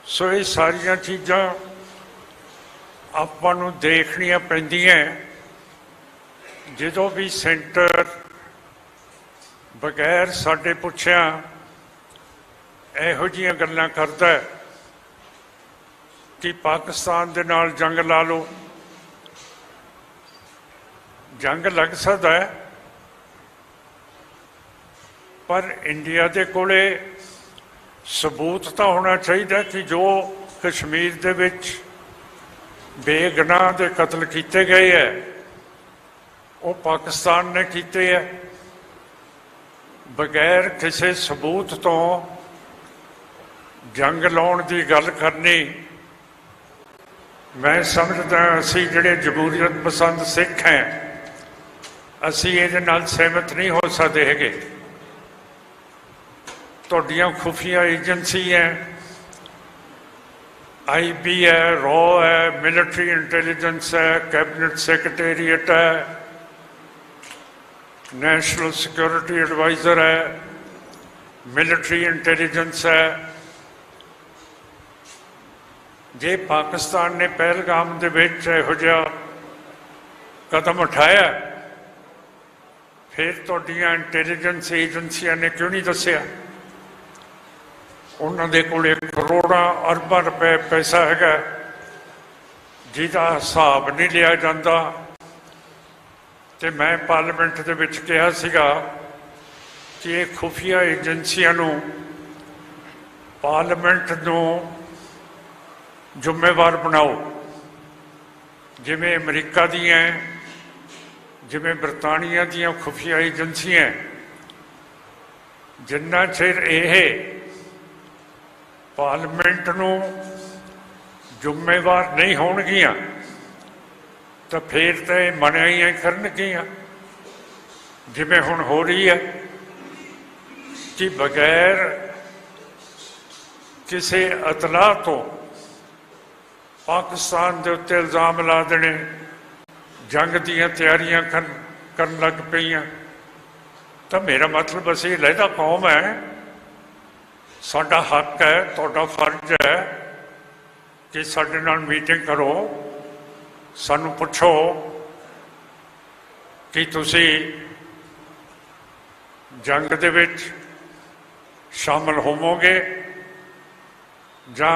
ਸੋ ਇਹ ਸਾਰੀਆਂ ਚੀਜ਼ਾਂ ਆਪਾਂ ਨੂੰ ਦੇਖਣੀਆਂ ਪੈਂਦੀਆਂ ਜਦੋਂ ਵੀ ਸੈਂਟਰ ਬਗੈਰ ਸਾਡੇ ਪੁੱਛਿਆ ਇਹੋ ਜਿਹੀਆਂ ਗੱਲਾਂ ਕਰਦਾ ਹੈ ਕਿ ਪਾਕਿਸਤਾਨ ਦੇ ਨਾਲ ਜੰਗ ਲਾ ਲਓ। ਜੰਗ ਲੱਗ ਸਕਦਾ ਹੈ ਪਰ ਇੰਡੀਆ ਦੇ ਕੋਲੇ ਸਬੂਤ ਤਾਂ ਹੋਣਾ ਚਾਹੀਦਾ ਕਿ ਜੋ ਕਸ਼ਮੀਰ ਦੇ ਵਿੱਚ ਬੇਗੁਨਾਹ ਦੇ ਕਤਲ ਕੀਤੇ ਗਏ ਹੈ ਉਹ ਪਾਕਿਸਤਾਨ ਨੇ ਕੀਤੇ ਹੈ। ਬਗੈਰ ਕਿਸੇ ਸਬੂਤ ਤੋਂ ਜੰਗ ਲਾਉਣ ਦੀ ਗੱਲ ਕਰਨੀ, ਮੈਂ ਸਮਝਦਾ ਅਸੀਂ ਜਿਹੜੇ ਜਮਹੂਰੀਅਤ ਪਸੰਦ ਸਿੱਖ ਹੈ ਅਸੀਂ ਇਹਦੇ ਨਾਲ ਸਹਿਮਤ ਨਹੀਂ ਹੋ ਸਕਦੇ ਹੈਗੇ। ਤੁਹਾਡੀਆਂ ਖੁਫੀਆ ਏਜੰਸੀ ਹੈ, IB ਹੈ, ਰॉ ਹੈ, ਮਿਲਟਰੀ ਇੰਟੈਲੀਜੈਂਸ ਹੈ, ਕੈਬਨਿਟ ਸੈਕਟਰੀਏਟ ਹੈ, ਨੈਸ਼ਨਲ ਸਿਕਿਉਰਿਟੀ ਐਡਵਾਈਜ਼ਰ ਹੈ, ਮਿਲਟਰੀ ਇੰਟੈਲੀਜੈਂਸ ਹੈ। ਜੇ ਪਾਕਿਸਤਾਨ ਨੇ ਪਹਿਲਗਾਮ ਦੇ ਵਿੱਚ ਇਹੋ ਜਿਹਾ ਕਦਮ ਉਠਾਇਆ ਫਿਰ ਤੁਹਾਡੀਆਂ ਇੰਟੈਲੀਜੈਂਸ ਏਜੰਸੀਆਂ ਨੇ ਕਿਉਂ ਨਹੀਂ ਦੱਸਿਆ? ਉਹਨਾਂ ਦੇ ਕੋਲ ਕਰੋੜਾਂ ਅਰਬਾਂ ਰੁਪਏ ਪੈਸਾ ਹੈਗਾ ਜਿਹਦਾ ਹਿਸਾਬ ਨਹੀਂ ਲਿਆ ਜਾਂਦਾ। ਤੇ ਮੈਂ ਪਾਰਲੀਮੈਂਟ ਦੇ ਵਿੱਚ ਕਿਹਾ ਸੀਗਾ ਕਿ ਇਹ ਖੁਫੀਆ ਏਜੰਸੀਆਂ ਨੂੰ ਪਾਰਲੀਮੈਂਟ ਨੂੰ ਜ਼ਿੰਮੇਵਾਰ ਬਣਾਓ, ਜਿਵੇਂ ਅਮਰੀਕਾ ਦੀਆਂ, ਜਿਵੇਂ ਬਰਤਾਨੀਆ ਦੀਆਂ ਖੁਫੀਆ ਏਜੰਸੀਆਂ। ਜਿੰਨਾ ਚਿਰ ਇਹ ਪਾਰਲੀਮੈਂਟ ਨੂੰ ਜ਼ਿੰਮੇਵਾਰ ਨਹੀਂ ਹੋਣਗੀਆਂ ਤਾਂ ਫਿਰ ਤਾਂ ਇਹ ਮਨਾਈਆਂ ਕਰਨਗੀਆਂ, ਜਿਵੇਂ ਹੁਣ ਹੋ ਰਹੀ ਹੈ ਕਿ ਬਗੈਰ ਕਿਸੇ ਇਤਲਾਹ ਤੋਂ ਪਾਕਿਸਤਾਨ ਦੇ ਉੱਤੇ ਇਲਜ਼ਾਮ ਲਾ ਦੇਣੇ, ਜੰਗ ਦੀਆਂ ਤਿਆਰੀਆਂ ਕਰਨ ਲੱਗ ਪਈਆਂ। ਤਾਂ ਮੇਰਾ ਮਤਲਬ ਅਸੀਂ ਲਹਿਦਾ ਕੌਮ ਹੈ, ਸਾਡਾ ਹੱਕ ਹੈ, ਤੁਹਾਡਾ ਫਰਜ਼ ਹੈ ਕਿ ਸਾਡੇ ਨਾਲ ਮੀਟਿੰਗ ਕਰੋ, ਸਾਨੂੰ ਪੁੱਛੋ ਕਿ ਤੁਸੀਂ ਜੰਗ ਦੇ ਵਿੱਚ ਸ਼ਾਮਲ ਹੋਵੋਗੇ ਜਾਂ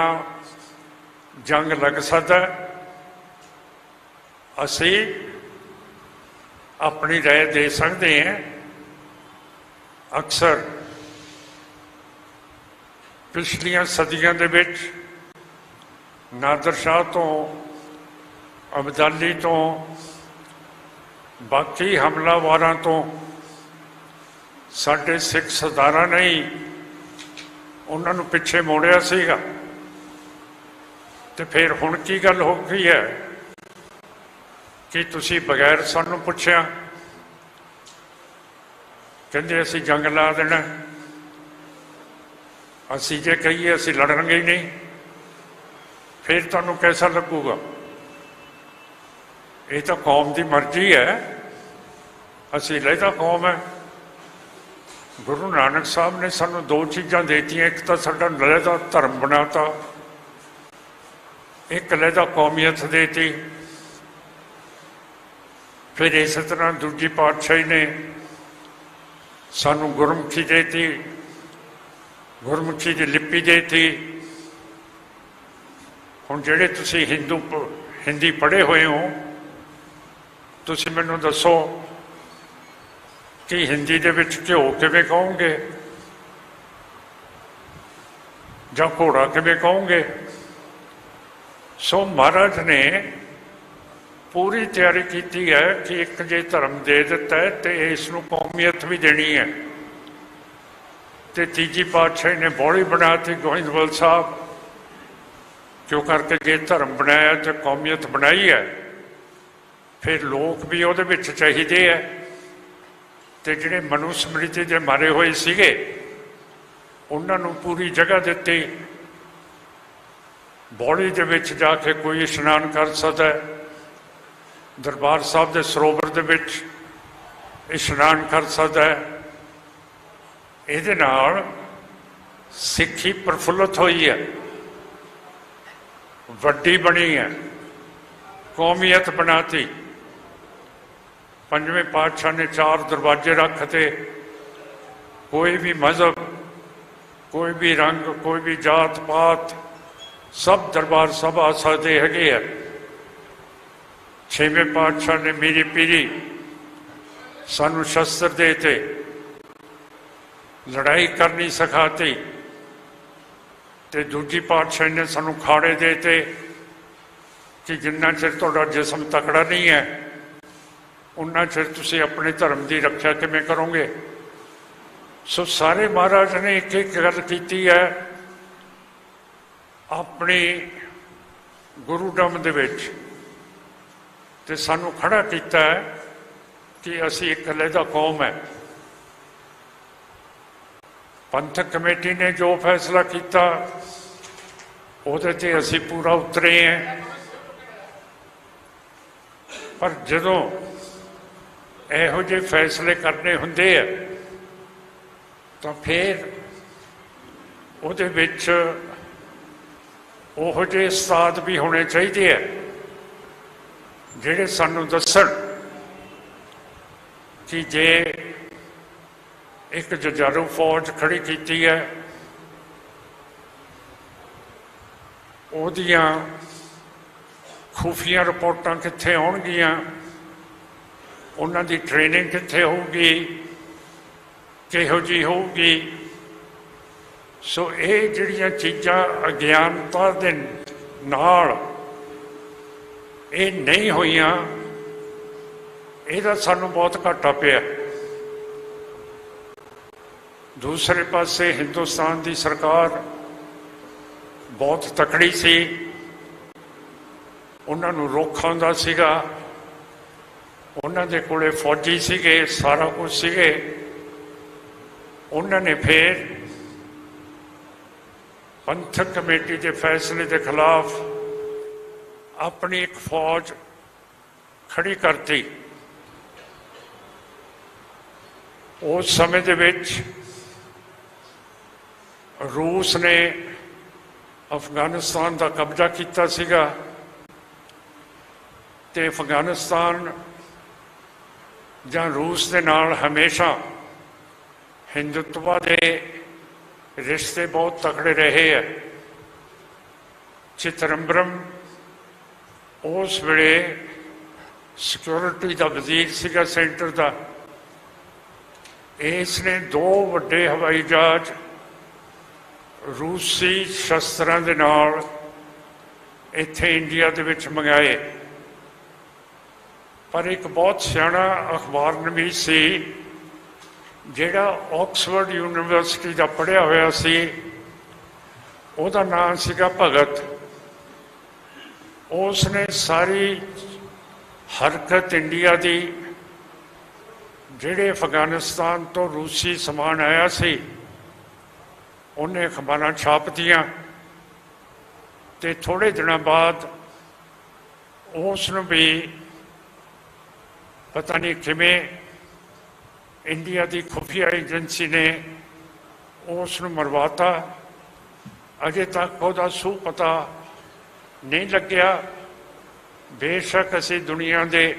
ਜੰਗ ਲੱਗ ਸਕਦਾ। ਅਸੀਂ ਆਪਣੀ ਰਾਏ ਦੇ ਸਕਦੇ ਹਾਂ। ਅਕਸਰ ਪਿਛਲੀਆਂ ਸਦੀਆਂ ਦੇ ਵਿੱਚ ਨਾਦਰ ਸ਼ਾਹ ਤੋਂ, ਅਬਦਾਲੀ ਤੋਂ, ਬਾਕੀ ਹਮਲਾਵਾਰਾਂ ਤੋਂ ਸਾਡੇ ਸਿੱਖ ਸਰਦਾਰਾਂ ਨੇ ਹੀ ਉਹਨਾਂ ਨੂੰ ਪਿੱਛੇ ਮੋੜਿਆ ਸੀਗਾ। ਤੇ ਫਿਰ ਹੁਣ ਕੀ ਗੱਲ ਹੋ ਗਈ ਹੈ ਕਿ ਤੁਸੀਂ ਬਗੈਰ ਸਾਨੂੰ ਪੁੱਛਿਆ ਕਹਿੰਦੇ ਅਸੀਂ ਜੰਗ ਲਾ ਦੇਣਾ। ਅਸੀਂ ਜੇ ਕਹੀਏ ਅਸੀਂ ਲੜਾਂਗੇ ਹੀ ਨਹੀਂ ਫਿਰ ਤੁਹਾਨੂੰ ਕੈਸਾ ਲੱਗੂਗਾ? ਇਹ ਤਾਂ ਕੌਮ ਦੀ ਮਰਜ਼ੀ ਹੈ। ਅਸੀਂ ਲਹਿਦਾ ਕੌਮ ਹੈ। ਗੁਰੂ ਨਾਨਕ ਸਾਹਿਬ ਨੇ ਸਾਨੂੰ ਦੋ ਚੀਜ਼ਾਂ ਦੇਤੀਆਂ, ਇੱਕ ਤਾਂ ਸਾਡਾ ਲਹਿਦਾ ਧਰਮ ਬਣਾਤਾ, ਇੱਕ ਲਹਿਦਾ ਕੌਮੀਅਤ ਦੇਤੀ। ਫਿਰ ਇਸੇ ਤਰ੍ਹਾਂ ਦੂਜੀ ਪਾਤਸ਼ਾਹੀ ਨੇ ਸਾਨੂੰ ਗੁਰਮੁਖੀ ਦੇਤੀ, ਗੁਰਮੁਖੀ ਦੀ ਲਿਪੀ ਦੇਤੀ। ਹੁਣ ਜਿਹੜੇ ਤੁਸੀਂ ਹਿੰਦੀ ਪੜ੍ਹੇ ਹੋਏ ਹੋ, ਤੁਸੀਂ ਮੈਨੂੰ ਦੱਸੋ ਕਿ ਹਿੰਦੀ ਦੇ ਵਿੱਚ ਘਿਓ ਕਿਵੇਂ ਕਹੋਗੇ ਜਾਂ ਘੋੜਾ ਕਿਵੇਂ ਕਹੋਗੇ। ਸੋ ਮਹਾਰਾਜ ਨੇ ਪੂਰੀ ਤਿਆਰੀ ਕੀਤੀ ਹੈ ਕਿ ਇੱਕ ਜੇ ਧਰਮ ਦੇ ਦਿੱਤਾ ਹੈ ਤੇ ਇਸ ਨੂੰ ਕੌਮੀਅਤ ਵੀ ਦੇਣੀ ਹੈ। ਤੇ ਤੀਜੀ ਪਾਤਸ਼ਾਹੀ ਨੇ ਬੋਲੀ ਬਣਾਤੀ ਗੋਇੰਦਵਾਲ ਸਾਹਿਬ, ਕਿਉਂ ਕਰਕੇ ਜੇ ਧਰਮ ਬਣਾਇਆ ਤੇ ਕੌਮੀਅਤ ਬਣਾਈ ਹੈ, ਫਿਰ ਲੋਕ ਵੀ ਉਹਦੇ ਵਿੱਚ ਚਾਹੀਦੇ ਹੈ। ਤੇ ਜਿਹੜੇ ਮਨੂ ਸਮ੍ਰਿਤੀ ਦੇ ਮਾਰੇ ਹੋਏ ਸੀਗੇ ਉਹਨਾਂ ਨੂੰ ਪੂਰੀ ਜਗ੍ਹਾ ਦਿੱਤੀ। ਬੋਲੀ ਦੇ ਵਿੱਚ ਜਾ ਕੇ ਕੋਈ ਇਸ਼ਨਾਨ ਕਰ ਸਕਦਾ ਹੈ, ਦਰਬਾਰ ਸਾਹਿਬ ਦੇ ਸਰੋਵਰ ਦੇ ਵਿੱਚ ਇਸ਼ਨਾਨ ਕਰ ਸਕਦਾ ਹੈ। ਇਹਦੇ ਨਾਲ ਸਿੱਖੀ ਪ੍ਰਫੁੱਲਤ ਹੋਈ ਹੈ, ਵੱਡੀ ਬਣੀ ਹੈ, ਕੌਮੀਅਤ ਬਣਾਤੀ। ਪੰਜਵੇਂ ਪਾਤਸ਼ਾਹ ਨੇ 4 ਦਰਵਾਜ਼ੇ ਰੱਖਤੇ। ਕੋਈ ਵੀ ਮਜ਼ਹਬ, ਕੋਈ ਵੀ ਰੰਗ, ਕੋਈ ਵੀ ਜਾਤ ਪਾਤ, ਸਭ ਦਰਬਾਰ ਸਾਹਿਬ ਆ ਸਕਦੇ ਹੈਗੇ ਆ। 6ਵੇਂ ਪਾਤਸ਼ਾਹ ਨੇ ਮੀਰੀ ਪੀਰੀ ਸਾਨੂੰ ਸ਼ਸਤਰ ਦੇ ਤੇ ਲੜਾਈ ਕਰਨੀ ਸਿਖਾਤੀ। ਤੇ ਦੂਜੀ ਪਾਤਸ਼ਾਹੀ ਨੇ ਸਾਨੂੰ ਖਾੜੇ ਦੇ ਤੇ ਕਿ ਜਿੰਨਾ ਚਿਰ ਤੁਹਾਡਾ ਜਿਸਮ ਤਕੜਾ ਨਹੀਂ ਹੈ ਉਨਾ ਚਿਰ ਤੁਸੀਂ ਆਪਣੇ ਧਰਮ ਦੀ ਰੱਖਿਆ ਕਿਵੇਂ ਕਰੋਗੇ। ਸੋ ਸਾਰੇ ਮਹਾਰਾਜ ਨੇ ਇੱਕ ਇੱਕ ਗੱਲ ਕੀਤੀ ਹੈ ਆਪਣੀ ਗੁਰੂਡਮ ਦੇ ਵਿੱਚ, ਤੇ ਸਾਨੂੰ ਖੜਾ ਕੀਤਾ ਹੈ ਕਿ ਅਸੀਂ ਇੱਕ ਅਲੱਗਾ ਕੌਮ ਹੈ। ਪੰਥਕ ਕਮੇਟੀ ਨੇ ਜੋ ਫੈਸਲਾ ਕੀਤਾ ਉਹਦੇ ਤੇ ਅਸੀਂ ਪੂਰਾ ਉਤਰੇ ਹਾਂ। ਪਰ ਜਦੋਂ ਇਹੋ ਜਿਹੇ ਫੈਸਲੇ ਕਰਨੇ ਹੁੰਦੇ ਆ ਤਾਂ ਫਿਰ ਉਹਦੇ ਵਿੱਚ ਉਹੋ ਜਿਹੇ ਉਸਤਾਦ ਵੀ ਹੋਣੇ ਚਾਹੀਦੇ ਆ ਜਿਹੜੇ ਸਾਨੂੰ ਦੱਸਣ ਕਿ ਜੇ ਇੱਕ ਜੁਝਾਰੂ ਫੌਜ ਖੜੀ ਕੀਤੀ ਹੈ ਉਹਦੀਆਂ ਖੁਫੀਆ ਰਿਪੋਰਟਾਂ ਕਿੱਥੇ ਆਉਣਗੀਆਂ, ਉਹਨਾਂ ਦੀ ਟ੍ਰੇਨਿੰਗ ਕਿੱਥੇ ਹੋਊਗੀ, ਕਿਹੋ ਜਿਹੀ ਹੋਊਗੀ। ਸੋ ਇਹ ਜਿਹੜੀਆਂ ਚੀਜ਼ਾਂ ਅਗਿਆਨਤਾ ਦੇ ਨਾਲ ਇਹ ਨਹੀਂ ਹੋਈਆਂ, ਇਹਦਾ ਸਾਨੂੰ ਬਹੁਤ ਘਾਟਾ ਪਿਆ। ਦੂਸਰੇ ਪਾਸੇ ਹਿੰਦੁਸਤਾਨ ਦੀ ਸਰਕਾਰ ਬਹੁਤ ਤਕੜੀ ਸੀ, ਉਹਨਾਂ ਨੂੰ ਰੋਕ ਆਉਂਦਾ ਸੀਗਾ, ਉਹਨਾਂ ਦੇ ਕੋਲੇ ਫੌਜੀ ਸੀਗੇ, ਸਾਰਾ ਕੁਝ ਸੀਗੇ। ਉਹਨਾਂ ਨੇ ਫਿਰ ਪੰਥਕ ਕਮੇਟੀ ਦੇ ਫੈਸਲੇ ਦੇ ਖਿਲਾਫ ਆਪਣੀ ਇੱਕ ਫੌਜ ਖੜੀ ਕਰਤੀ। ਉਸ ਸਮੇਂ ਦੇ ਵਿੱਚ ਰੂਸ ਨੇ ਅਫਗਾਨਿਸਤਾਨ ਦਾ ਕਬਜ਼ਾ ਕੀਤਾ ਸੀਗਾ ਤੇ ਅਫਗਾਨਿਸਤਾਨ ਜਾਂ ਰੂਸ ਦੇ ਨਾਲ ਹਮੇਸ਼ਾ ਹਿੰਦੂਤਵਾ ਦੇ ਰਿਸ਼ਤੇ ਬਹੁਤ ਤਕੜੇ ਰਹੇ ਹੈ। ਚਿਦੰਬਰਮ ਉਸ ਵੇਲੇ ਸਿਕਿਉਰਿਟੀ ਦਾ ਵਜ਼ੀਰ ਸੀਗਾ ਸੈਂਟਰ ਦਾ। ਇਸ ਨੇ 2 ਵੱਡੇ ਹਵਾਈ ਜਹਾਜ਼ ਰੂਸੀ ਸ਼ਸਤਰਾਂ ਦੇ ਨਾਲ ਇੱਥੇ ਇੰਡੀਆ ਦੇ ਵਿੱਚ ਮੰਗਾਏ। ਪਰ ਇੱਕ ਬਹੁਤ ਸਿਆਣਾ ਅਖਬਾਰ ਨਵੀਸ ਸੀ ਜਿਹੜਾ ਆਕਸਫੋਰਡ ਯੂਨੀਵਰਸਿਟੀ ਦਾ ਪੜ੍ਹਿਆ ਹੋਇਆ ਸੀ, ਉਹਦਾ ਨਾਮ ਸੀਗਾ ਭਗਤ। ਉਸ ਨੇ ਸਾਰੀ ਹਰਕਤ ਇੰਡੀਆ ਦੀ, ਜਿਹੜੇ ਅਫਗਾਨਿਸਤਾਨ ਤੋਂ ਰੂਸੀ ਸਮਾਨ ਆਇਆ ਸੀ, ਉਹਨੇ ਅਖਬਾਰਾਂ ਛਾਪਤੀਆਂ ਤੇ ਥੋੜ੍ਹੇ ਦਿਨਾਂ ਬਾਅਦ ਉਸ ਨੂੰ ਵੀ ਪਤਾ ਨਹੀਂ ਕਿਵੇਂ ਇੰਡੀਆ ਦੀ ਖੁਫੀਆ ਏਜੰਸੀ ਨੇ ਉਸ ਨੂੰ ਮਰਵਾਤਾ। ਅਜੇ ਤੱਕ ਉਹਦਾ ਸੂਹ ਪਤਾ ਨਹੀਂ ਲੱਗਿਆ। ਬੇਸ਼ੱਕ ਅਸੀਂ ਦੁਨੀਆ ਦੇ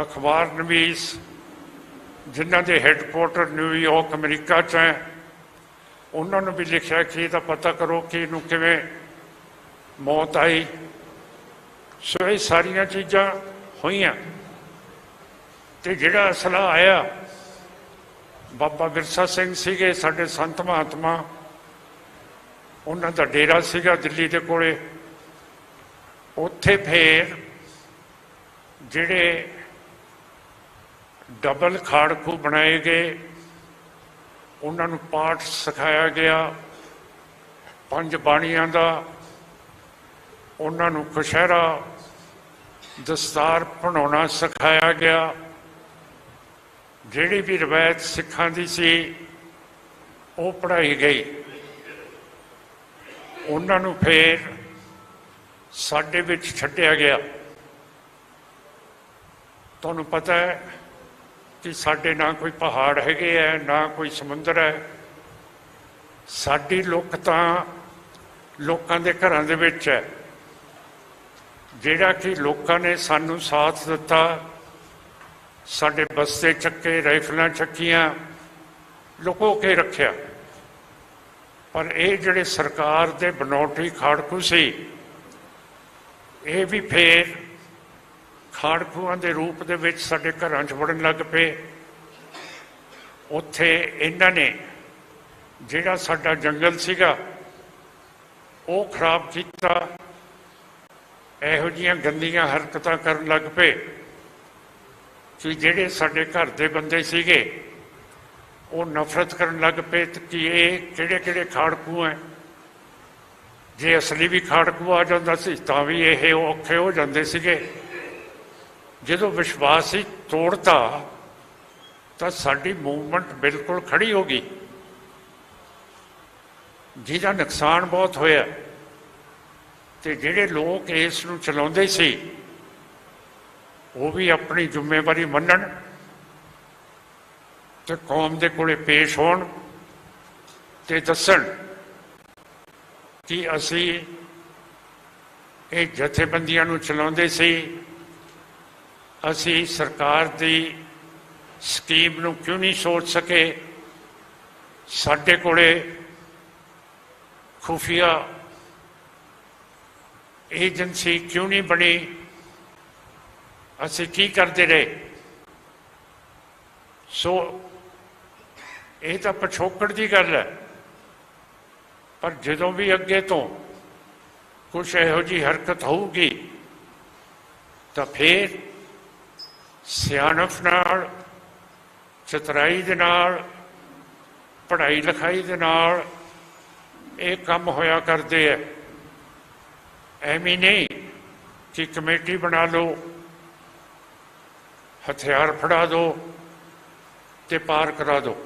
ਅਖਬਾਰ ਨਵੀਸ ਜਿਨ੍ਹਾਂ ਦੇ ਹੈੱਡਕੁਆਟਰ ਨਿਊਯਾਰਕ ਅਮਰੀਕਾ 'ਚ ਹੈ, ਉਹਨਾਂ ਨੂੰ ਵੀ ਲਿਖਿਆ ਕਿ ਇਹਦਾ ਪਤਾ ਕਰੋ ਕਿ ਇਹਨੂੰ ਕਿਵੇਂ ਮੌਤ ਆਈ। ਸੋ ਇਹ ਸਾਰੀਆਂ ਚੀਜ਼ਾਂ ਹੋਈਆਂ ਤੇ ਜਿਹੜਾ ਅਸਲਾ ਆਇਆ ਬਾਬਾ ਬਿਰਸਾ ਸਿੰਘ ਸੀਗੇ ਸਾਡੇ ਸੰਤ ਮਹਾਤਮਾ, ਉਹਨਾਂ ਦਾ ਡੇਰਾ ਸੀਗਾ ਦਿੱਲੀ ਦੇ ਕੋਲੇ। ਉੱਥੇ ਫੇਰ ਜਿਹੜੇ ਡਬਲ ਖਾੜਕੂ ਬਣਾਏ ਗਏ, ਉਹਨਾਂ ਨੂੰ ਪਾਠ ਸਿਖਾਇਆ ਗਿਆ 5 ਬਾਣੀਆਂ ਦਾ, ਉਹਨਾਂ ਨੂੰ ਕਛਹਿਰਾ ਦਸਤਾਰ ਬਣਾਉਣਾ ਸਿਖਾਇਆ ਗਿਆ। ਜਿਹੜੀ ਵੀ ਰਵਾਇਤ ਸਿੱਖਾਂ ਦੀ ਸੀ ਉਹ ਪੜ੍ਹਾਈ ਗਈ। ਉਹਨਾਂ ਨੂੰ ਫੇਰ ਸਾਡੇ ਵਿੱਚ ਛੱਡਿਆ ਗਿਆ। ਤੁਹਾਨੂੰ ਪਤਾ ਹੈ ਕਿ ਸਾਡੇ ਨਾ ਕੋਈ ਪਹਾੜ ਹੈਗੇ ਹੈ, ਨਾ ਕੋਈ ਸਮੁੰਦਰ ਹੈ। ਸਾਡੀ ਲੁੱਕ ਤਾਂ ਲੋਕਾਂ ਦੇ ਘਰਾਂ ਦੇ ਵਿੱਚ ਹੈ, ਜਿਹੜਾ ਕਿ ਲੋਕਾਂ ਨੇ ਸਾਨੂੰ ਸਾਥ ਦਿੱਤਾ। ਸਾਡੇ ਬਸਤੇ ਚੱਕੇ, ਰਾਈਫਲਾਂ ਚੱਕੀਆਂ, ਲੁਕੋ ਕੇ ਰੱਖਿਆ। ਪਰ ਇਹ ਜਿਹੜੇ ਸਰਕਾਰ ਦੇ ਬਨੌਟੀ ਖਾੜਕੂ ਸੀ, ਇਹ ਵੀ ਫੇਰ ਖਾੜਕੂਆਂ ਦੇ ਰੂਪ ਦੇ ਵਿੱਚ ਸਾਡੇ ਘਰਾਂ 'ਚ ਵੜਨ ਲੱਗ ਪਏ। ਉੱਥੇ ਇਹਨਾਂ ਨੇ ਜਿਹੜਾ ਸਾਡਾ ਜੰਗਲ ਸੀਗਾ ਉਹ ਖਰਾਬ ਕੀਤਾ। ਇਹੋ ਜਿਹੀਆਂ ਗੰਦੀਆਂ ਹਰਕਤਾਂ ਕਰਨ ਲੱਗ ਪਏ ਕਿ ਜਿਹੜੇ ਸਾਡੇ ਘਰ ਦੇ ਬੰਦੇ ਸੀਗੇ ਉਹ ਨਫ਼ਰਤ ਕਰਨ ਲੱਗ ਪਏ ਕਿ ਇਹ ਕਿਹੜੇ ਕਿਹੜੇ ਖਾੜਕੂ ਹੈ। ਜੇ ਅਸਲੀ ਵੀ ਖਾੜਕੂ ਆ ਜਾਂਦਾ ਸੀ ਤਾਂ ਵੀ ਇਹ ਔਖੇ ਹੋ ਜਾਂਦੇ ਸੀਗੇ। ਜਦੋਂ ਵਿਸ਼ਵਾਸ ਹੀ ਤੋੜਤਾ ਤਾਂ ਸਾਡੀ ਮੂਵਮੈਂਟ ਬਿਲਕੁਲ ਖੜੀ ਹੋ ਗਈ, ਜਿਹਦਾ ਨੁਕਸਾਨ ਬਹੁਤ ਹੋਇਆ। ਤੇ ਜਿਹੜੇ ਲੋਕ ਇਸ ਨੂੰ ਚਲਾਉਂਦੇ ਸੀ ਉਹ ਵੀ ਆਪਣੀ ਜ਼ਿੰਮੇਵਾਰੀ ਮੰਨਣ ਤੇ ਕੌਮ ਦੇ ਕੋਲੇ ਪੇਸ਼ ਹੋਣ ਤੇ ਦੱਸਣ ਕਿ ਅਸੀਂ ਇਹ ਜਥੇਬੰਦੀਆਂ ਨੂੰ ਚਲਾਉਂਦੇ ਸੀ, ਅਸੀਂ ਸਰਕਾਰ ਦੀ ਸਕੀਮ ਨੂੰ ਕਿਉਂ ਨਹੀਂ ਸੋਚ ਸਕੇ, ਸਾਡੇ ਕੋਲੇ ਖੁਫੀਆ ਏਜੰਸੀ ਕਿਉਂ ਨਹੀਂ ਬਣੀ, ਅਸੀਂ ਕੀ ਕਰਦੇ ਰਹੇ। ਸੋ ਇਹ ਤਾਂ ਪਿਛੋਕੜ ਦੀ ਗੱਲ ਹੈ। ਪਰ ਜਦੋਂ ਵੀ ਅੱਗੇ ਤੋਂ ਕੁਛ ਇਹੋ ਜਿਹੀ ਹਰਕਤ ਹੋਊਗੀ ਤਾਂ ਫਿਰ ਸਿਆਣਪ ਨਾਲ, ਚਤਰਾਈ ਦੇ ਨਾਲ, ਪੜ੍ਹਾਈ ਲਿਖਾਈ ਦੇ ਨਾਲ ਇਹ ਕੰਮ ਹੋਇਆ ਕਰਦੇ ਹੈ। ਐਵੇਂ ਨਹੀਂ ਕਿ ਕਮੇਟੀ ਬਣਾ ਲਓ, ਹਥਿਆਰ ਫੜਾ ਦਿਓ ਤੇ ਪਾਰ ਕਰਾ ਦਿਓ।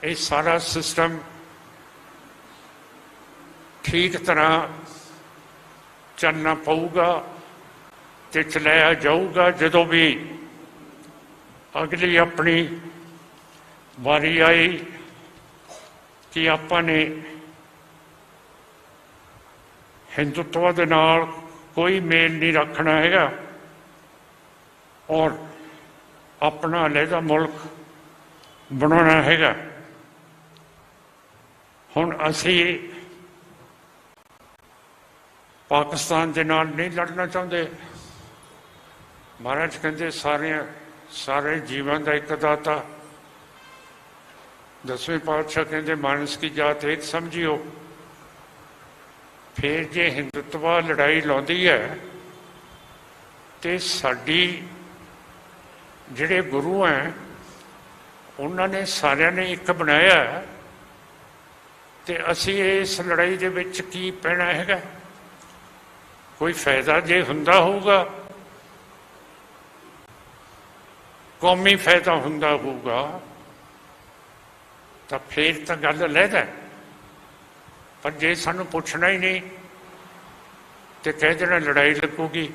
ਇਹ ਸਾਰਾ ਸਿਸਟਮ ਠੀਕ ਤਰ੍ਹਾਂ ਚੱਲਣਾ ਪਊਗਾ ਤੇ ਚਲਾਇਆ ਜਾਊਗਾ। ਜਦੋਂ ਵੀ ਅਗਲੀ ਆਪਣੀ ਵਾਰੀ ਆਈ ਕਿ ਆਪਾਂ ਨੇ ਹਿੰਦੂਤਵ ਦੇ ਨਾਲ ਕੋਈ ਮੇਲ ਨਹੀਂ ਰੱਖਣਾ ਹੈਗਾ ਔਰ ਆਪਣਾ ਅਲੱਗਾ ਮੁਲਕ ਬਣਾਉਣਾ ਹੈਗਾ। ਹੁਣ ਅਸੀਂ ਪਾਕਿਸਤਾਨ ਦੇ ਨਾਲ ਨਹੀਂ ਲੜਨਾ ਚਾਹੁੰਦੇ। ਮਹਾਰਾਜ ਕਹਿੰਦੇ ਸਾਰੇ ਜੀਵਨ ਦਾ ਇੱਕ ਦਾਤਾ। 10ਵੇਂ ਪਾਤਸ਼ਾਹ ਕਹਿੰਦੇ ਮਾਨਸ ਕੀ ਜਾਤ ਇੱਕ ਸਮਝਿਓ। ਫਿਰ ਜੇ ਹਿੰਦੂਤਵਾ ਲੜਾਈ ਲਾਉਂਦੀ ਹੈ ਤੇ ਸਾਡੀ ਜਿਹੜੇ ਗੁਰੂ ਹੈ ਉਹਨਾਂ ਨੇ ਸਾਰਿਆਂ ਨੇ ਇੱਕ ਬਣਾਇਆ ਤੇ ਅਸੀਂ ਇਸ ਲੜਾਈ ਦੇ ਵਿੱਚ ਕੀ ਪੈਣਾ ਹੈਗਾ। ਕੋਈ ਫਾਇਦਾ ਜੇ ਹੁੰਦਾ ਹੋਊਗਾ, ਕੌਮੀ ਫਾਇਦਾ ਹੁੰਦਾ ਹੋਊਗਾ ਤਾਂ ਫਿਰ ਤਾਂ ਗੱਲ ਅਲੱਗਾ। ਪਰ ਜੇ ਸਾਨੂੰ ਪੁੱਛਣਾ ਹੀ ਨਹੀਂ ਤੇ ਕਹਿ ਦੇਣਾ ਲੜਾਈ ਲੱਗੂਗੀ,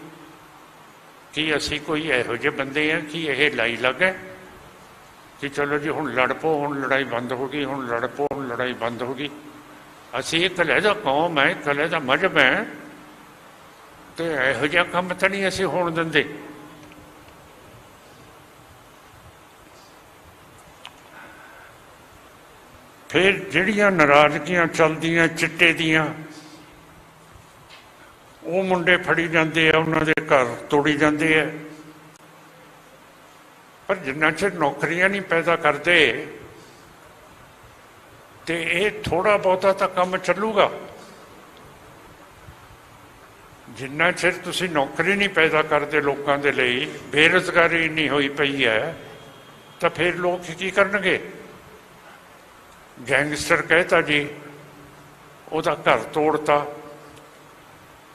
ਕਿ ਅਸੀਂ ਕੋਈ ਇਹੋ ਜਿਹੇ ਬੰਦੇ ਹਾਂ ਕਿ ਇਹ ਲਾਈ ਲੱਗ ਹੈ ਕਿ ਚਲੋ ਜੀ ਹੁਣ ਲੜ ਪਓ, ਹੁਣ ਲੜਾਈ ਬੰਦ ਹੋ ਗਈ, ਹੁਣ ਲੜ ਪਓ, ਹੁਣ ਲੜਾਈ ਬੰਦ ਹੋ ਗਈ। ਅਸੀਂ ਇੱਕ ਲਹਿਦਾ ਕੌਮ ਹੈ, ਇੱਕ ਲਹਿਦਾ ਮਜ਼ਹਬ ਹੈ ਤੇ ਇਹੋ ਜਿਹਾ ਕੰਮ ਤਾਂ ਨਹੀਂ ਅਸੀਂ ਹੋਣ ਦਿੰਦੇ। ਫਿਰ ਜਿਹੜੀਆਂ ਨਾਰਾਜ਼ਗੀਆਂ ਚੱਲਦੀਆਂ ਚਿੱਟੇ ਦੀਆਂ, ਉਹ ਮੁੰਡੇ ਫੜੀ ਜਾਂਦੇ ਆ, ਉਹਨਾਂ ਦੇ ਘਰ ਤੋੜੀ ਜਾਂਦੇ ਆ। ਪਰ ਜਿੰਨਾ ਚਿਰ ਨੌਕਰੀਆਂ ਨਹੀਂ ਪੈਦਾ ਕਰਦੇ ਤੇ ਇਹ ਥੋੜਾ ਬਹੁਤਾ ਤਾਂ ਕੰਮ ਚੱਲੂਗਾ। ਜਿੰਨਾ ਚਿਰ ਤੁਸੀਂ ਨੌਕਰੀ ਨਹੀਂ ਪੈਦਾ ਕਰਦੇ ਲੋਕਾਂ ਦੇ ਲਈ, ਬੇਰੁਜ਼ਗਾਰੀ ਇੰਨੀ ਹੋਈ ਪਈ ਹੈ, ਤਾਂ ਫਿਰ ਲੋਕ ਕੀ ਕਰਨਗੇ? ਗੈਂਗਸਟਰ ਕਹਿਤਾ ਜੀ, ਉਹਦਾ ਘਰ ਤੋੜਤਾ।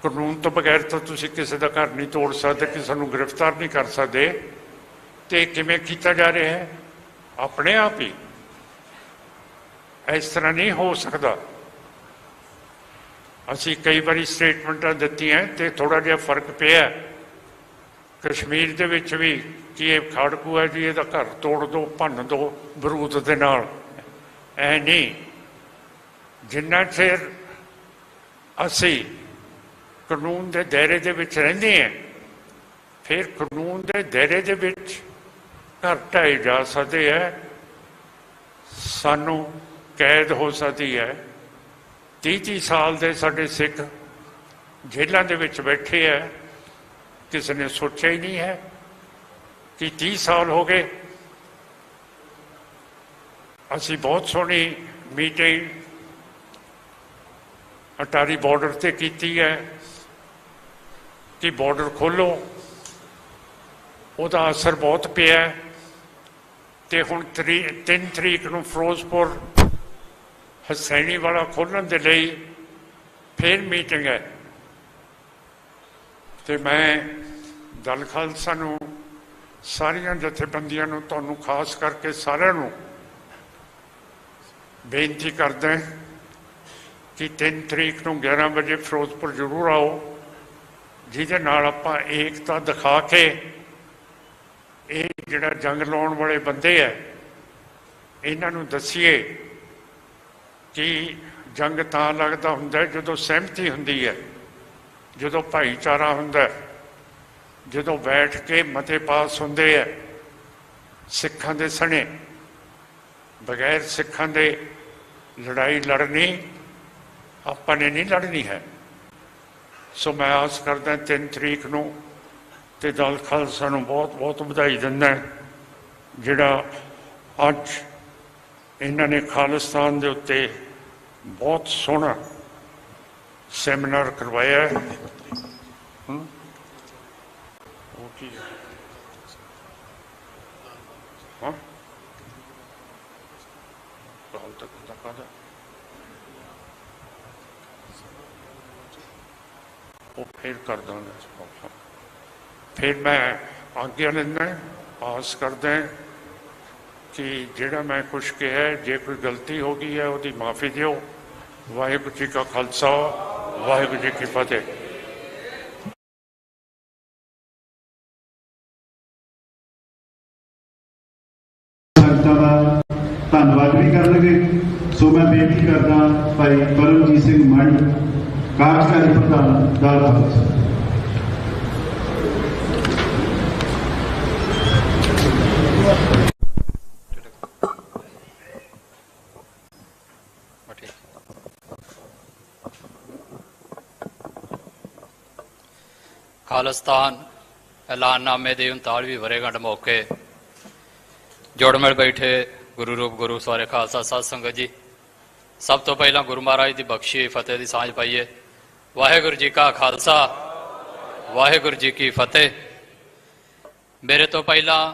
ਕਾਨੂੰਨ ਤੋਂ ਬਗੈਰ ਤਾਂ ਤੁਸੀਂ ਕਿਸੇ ਦਾ ਘਰ ਨਹੀਂ ਤੋੜ ਸਕਦੇ, ਕਿਸੇ ਨੂੰ ਗ੍ਰਿਫਤਾਰ ਨਹੀਂ ਕਰ ਸਕਦੇ। ਤੇ ਕਿਵੇਂ ਕੀਤਾ ਜਾ ਰਿਹਾ ਹੈ? ਆਪਣੇ ਆਪ ਹੀ। ਇਸ ਤਰ੍ਹਾਂ ਨਹੀਂ ਹੋ ਸਕਦਾ। ਅਸੀਂ ਕਈ ਵਾਰੀ ਸਟੇਟਮੈਂਟਾਂ ਦਿੱਤੀਆਂ ਤੇ ਥੋੜਾ ਜਿਹਾ ਫਰਕ ਪਿਆ। ਕਸ਼ਮੀਰ ਦੇ ਵਿੱਚ ਵੀ ਕਿ ਇਹ ਖਾੜਕੂ ਹੈ ਜੀ, ਇਹਦਾ ਘਰ ਤੋੜ ਦਿਓ, ਭੰਨ ਦਿਓ ਬਰੂਦ ਦੇ ਨਾਲ। ਐ ਨਹੀਂ। ਜਿੰਨਾ ਚਿਰ ਅਸੀਂ ਕਾਨੂੰਨ ਦੇ ਦਾਇਰੇ ਦੇ ਵਿੱਚ ਰਹਿੰਦੇ ਹਾਂ, ਫਿਰ ਕਾਨੂੰਨ ਦੇ ਦਾਇਰੇ ਦੇ ਵਿੱਚ ਘਰ ਢਾਏ ਜਾ ਸਕਦੇ ਹੈ, ਸਾਨੂੰ ਕੈਦ ਹੋ ਸਕਦੀ ਹੈ। 30 ਸਾਲ ਦੇ ਸਾਡੇ ਸਿੱਖ ਜੇਲ੍ਹਾਂ ਦੇ ਵਿੱਚ ਬੈਠੇ ਹੈ। ਕਿਸੇ ਨੇ ਸੋਚਿਆ ਹੀ ਨਹੀਂ ਹੈ ਕਿ 30 ਸਾਲ ਹੋ ਗਏ। ਅਸੀਂ ਬਹੁਤ ਸੋਹਣੀ ਮੀਟਿੰਗ ਅਟਾਰੀ ਬਾਰਡਰ ਤੇ ਕੀਤੀ ਹੈ ਕਿ ਬਾਰਡਰ ਖੋਲ੍ਹੋ। ਉਹਦਾ ਅਸਰ ਬਹੁਤ ਪਿਆ। ਤੇ ਹੁਣ 3 ਤਰੀਕ ਨੂੰ ਫਿਰੋਜ਼ਪੁਰ ਹਸੈਣੀ ਵਾਲਾ ਖੋਲ੍ਹਣ ਦੇ ਲਈ ਫਿਰ ਮੀਟਿੰਗ ਹੈ। ਤੇ ਮੈਂ ਦਲ ਖਾਲਸਾ ਨੂੰ, ਸਾਰੀਆਂ ਜਥੇਬੰਦੀਆਂ ਨੂੰ, ਤੁਹਾਨੂੰ ਖਾਸ ਕਰਕੇ ਸਾਰਿਆਂ ਨੂੰ ਬੇਨਤੀ ਕਰਦਾ ਕਿ 3 ਤਰੀਕ ਨੂੰ 11 ਵਜੇ ਫਿਰੋਜ਼ਪੁਰ ਜ਼ਰੂਰ ਆਓ, ਜਿਹਦੇ ਨਾਲ ਆਪਾਂ ਏਕਤਾ ਦਿਖਾ ਕੇ ਇਹ ਜਿਹੜਾ ਜੰਗ ਲਾਉਣ ਵਾਲੇ ਬੰਦੇ ਹੈ, ਇਹਨਾਂ ਨੂੰ ਦੱਸੀਏ ਕਿ ਜੰਗ ਤਾਂ ਲੱਗਦਾ ਹੁੰਦਾ ਜਦੋਂ ਸਹਿਮਤੀ ਹੁੰਦੀ ਹੈ, ਜਦੋਂ ਭਾਈਚਾਰਾ ਹੁੰਦਾ, ਜਦੋਂ ਬੈਠ ਕੇ ਮਤੇ ਪਾਸ ਹੁੰਦੇ ਹੈ ਸਿੱਖਾਂ ਦੇ ਸਣੇ। ਬਗੈਰ ਸਿੱਖਾਂ ਦੇ ਲੜਾਈ ਲੜਨੀ ਆਪਾਂ ਨੇ ਨਹੀਂ ਲੜਨੀ ਹੈ। ਸੋ ਮੈਂ ਆਸ ਕਰਦਾ 3 ਤਰੀਕ ਨੂੰ, ਤੇ ਦਲ ਖਾਲਸਾ ਨੂੰ ਬਹੁਤ ਬਹੁਤ ਵਧਾਈ ਦਿੰਦਾ ਜਿਹੜਾ ਅੱਜ ਇਹਨਾਂ ਨੇ ਖਾਲਿਸਤਾਨ ਦੇ ਉੱਤੇ ਬਹੁਤ ਸੋਹਣਾ ਸੈਮੀਨਾਰ ਕਰਵਾਇਆ ਹੈ। ਉਹ ਕੀ ਹੈ? ਹਾਂ ਕਾਲ ਤੱਕ ਕਾਹਦਾ? ਉਹ ਫਿਰ ਕਰ ਦਾਂਗਾ। ਫਿਰ ਮੈਂ ਆਗਿਆ ਲੈਂਦਾ, ਆਸ ਕਰਦਾ ਕਿ ਜਿਹੜਾ ਮੈਂ ਕੁਛ ਕਿਹਾ, ਜੇ ਕੋਈ ਗਲਤੀ ਹੋ ਗਈ ਹੈ ਉਹਦੀ ਮਾਫੀ ਦਿਓ। ਵਾਹਿਗੁਰੂ ਜੀ ਕਾ ਖਾਲਸਾ, ਵਾਹਿਗੁਰੂ ਜੀ ਕੀ ਫਤਿਹ। ਸੰਗਤਾਂ ਦਾ ਧੰਨਵਾਦ ਵੀ ਕਰਨਗੇ। ਸੋ ਮੈਂ ਬੇਨਤੀ ਕਰਦਾ ਭਾਈ ਪਰਮਜੀਤ ਸਿੰਘ ਮੰਡ, ਕਾਰਜਕਾਰੀ ਪ੍ਰਧਾਨ ਦਲ ਖਾਲਸਾ। ਖਾਲਿਸਤਾਨ ਐਲਾਨਨਾਮੇ ਦੀ 39ਵੀਂ ਵਰ੍ਹੇਗੰਢ ਮੌਕੇ ਜੁੜ ਮਿਲ ਬੈਠੇ ਗੁਰੂ ਰੂਪ ਗੁਰੂ ਸਵਾਰੇ ਖਾਲਸਾ ਸਾਧ ਸੰਗਤ ਜੀ, ਸਭ ਤੋਂ ਪਹਿਲਾਂ ਗੁਰੂ ਮਹਾਰਾਜ ਦੀ ਬਖਸ਼ੀ ਫਤਿਹ ਦੀ ਸਾਂਝ ਪਾਈਏ। ਵਾਹਿਗੁਰੂ ਜੀ ਕਾ ਖਾਲਸਾ, ਵਾਹਿਗੁਰੂ ਜੀ ਕੀ ਫਤਿਹ। ਮੇਰੇ ਤੋਂ ਪਹਿਲਾਂ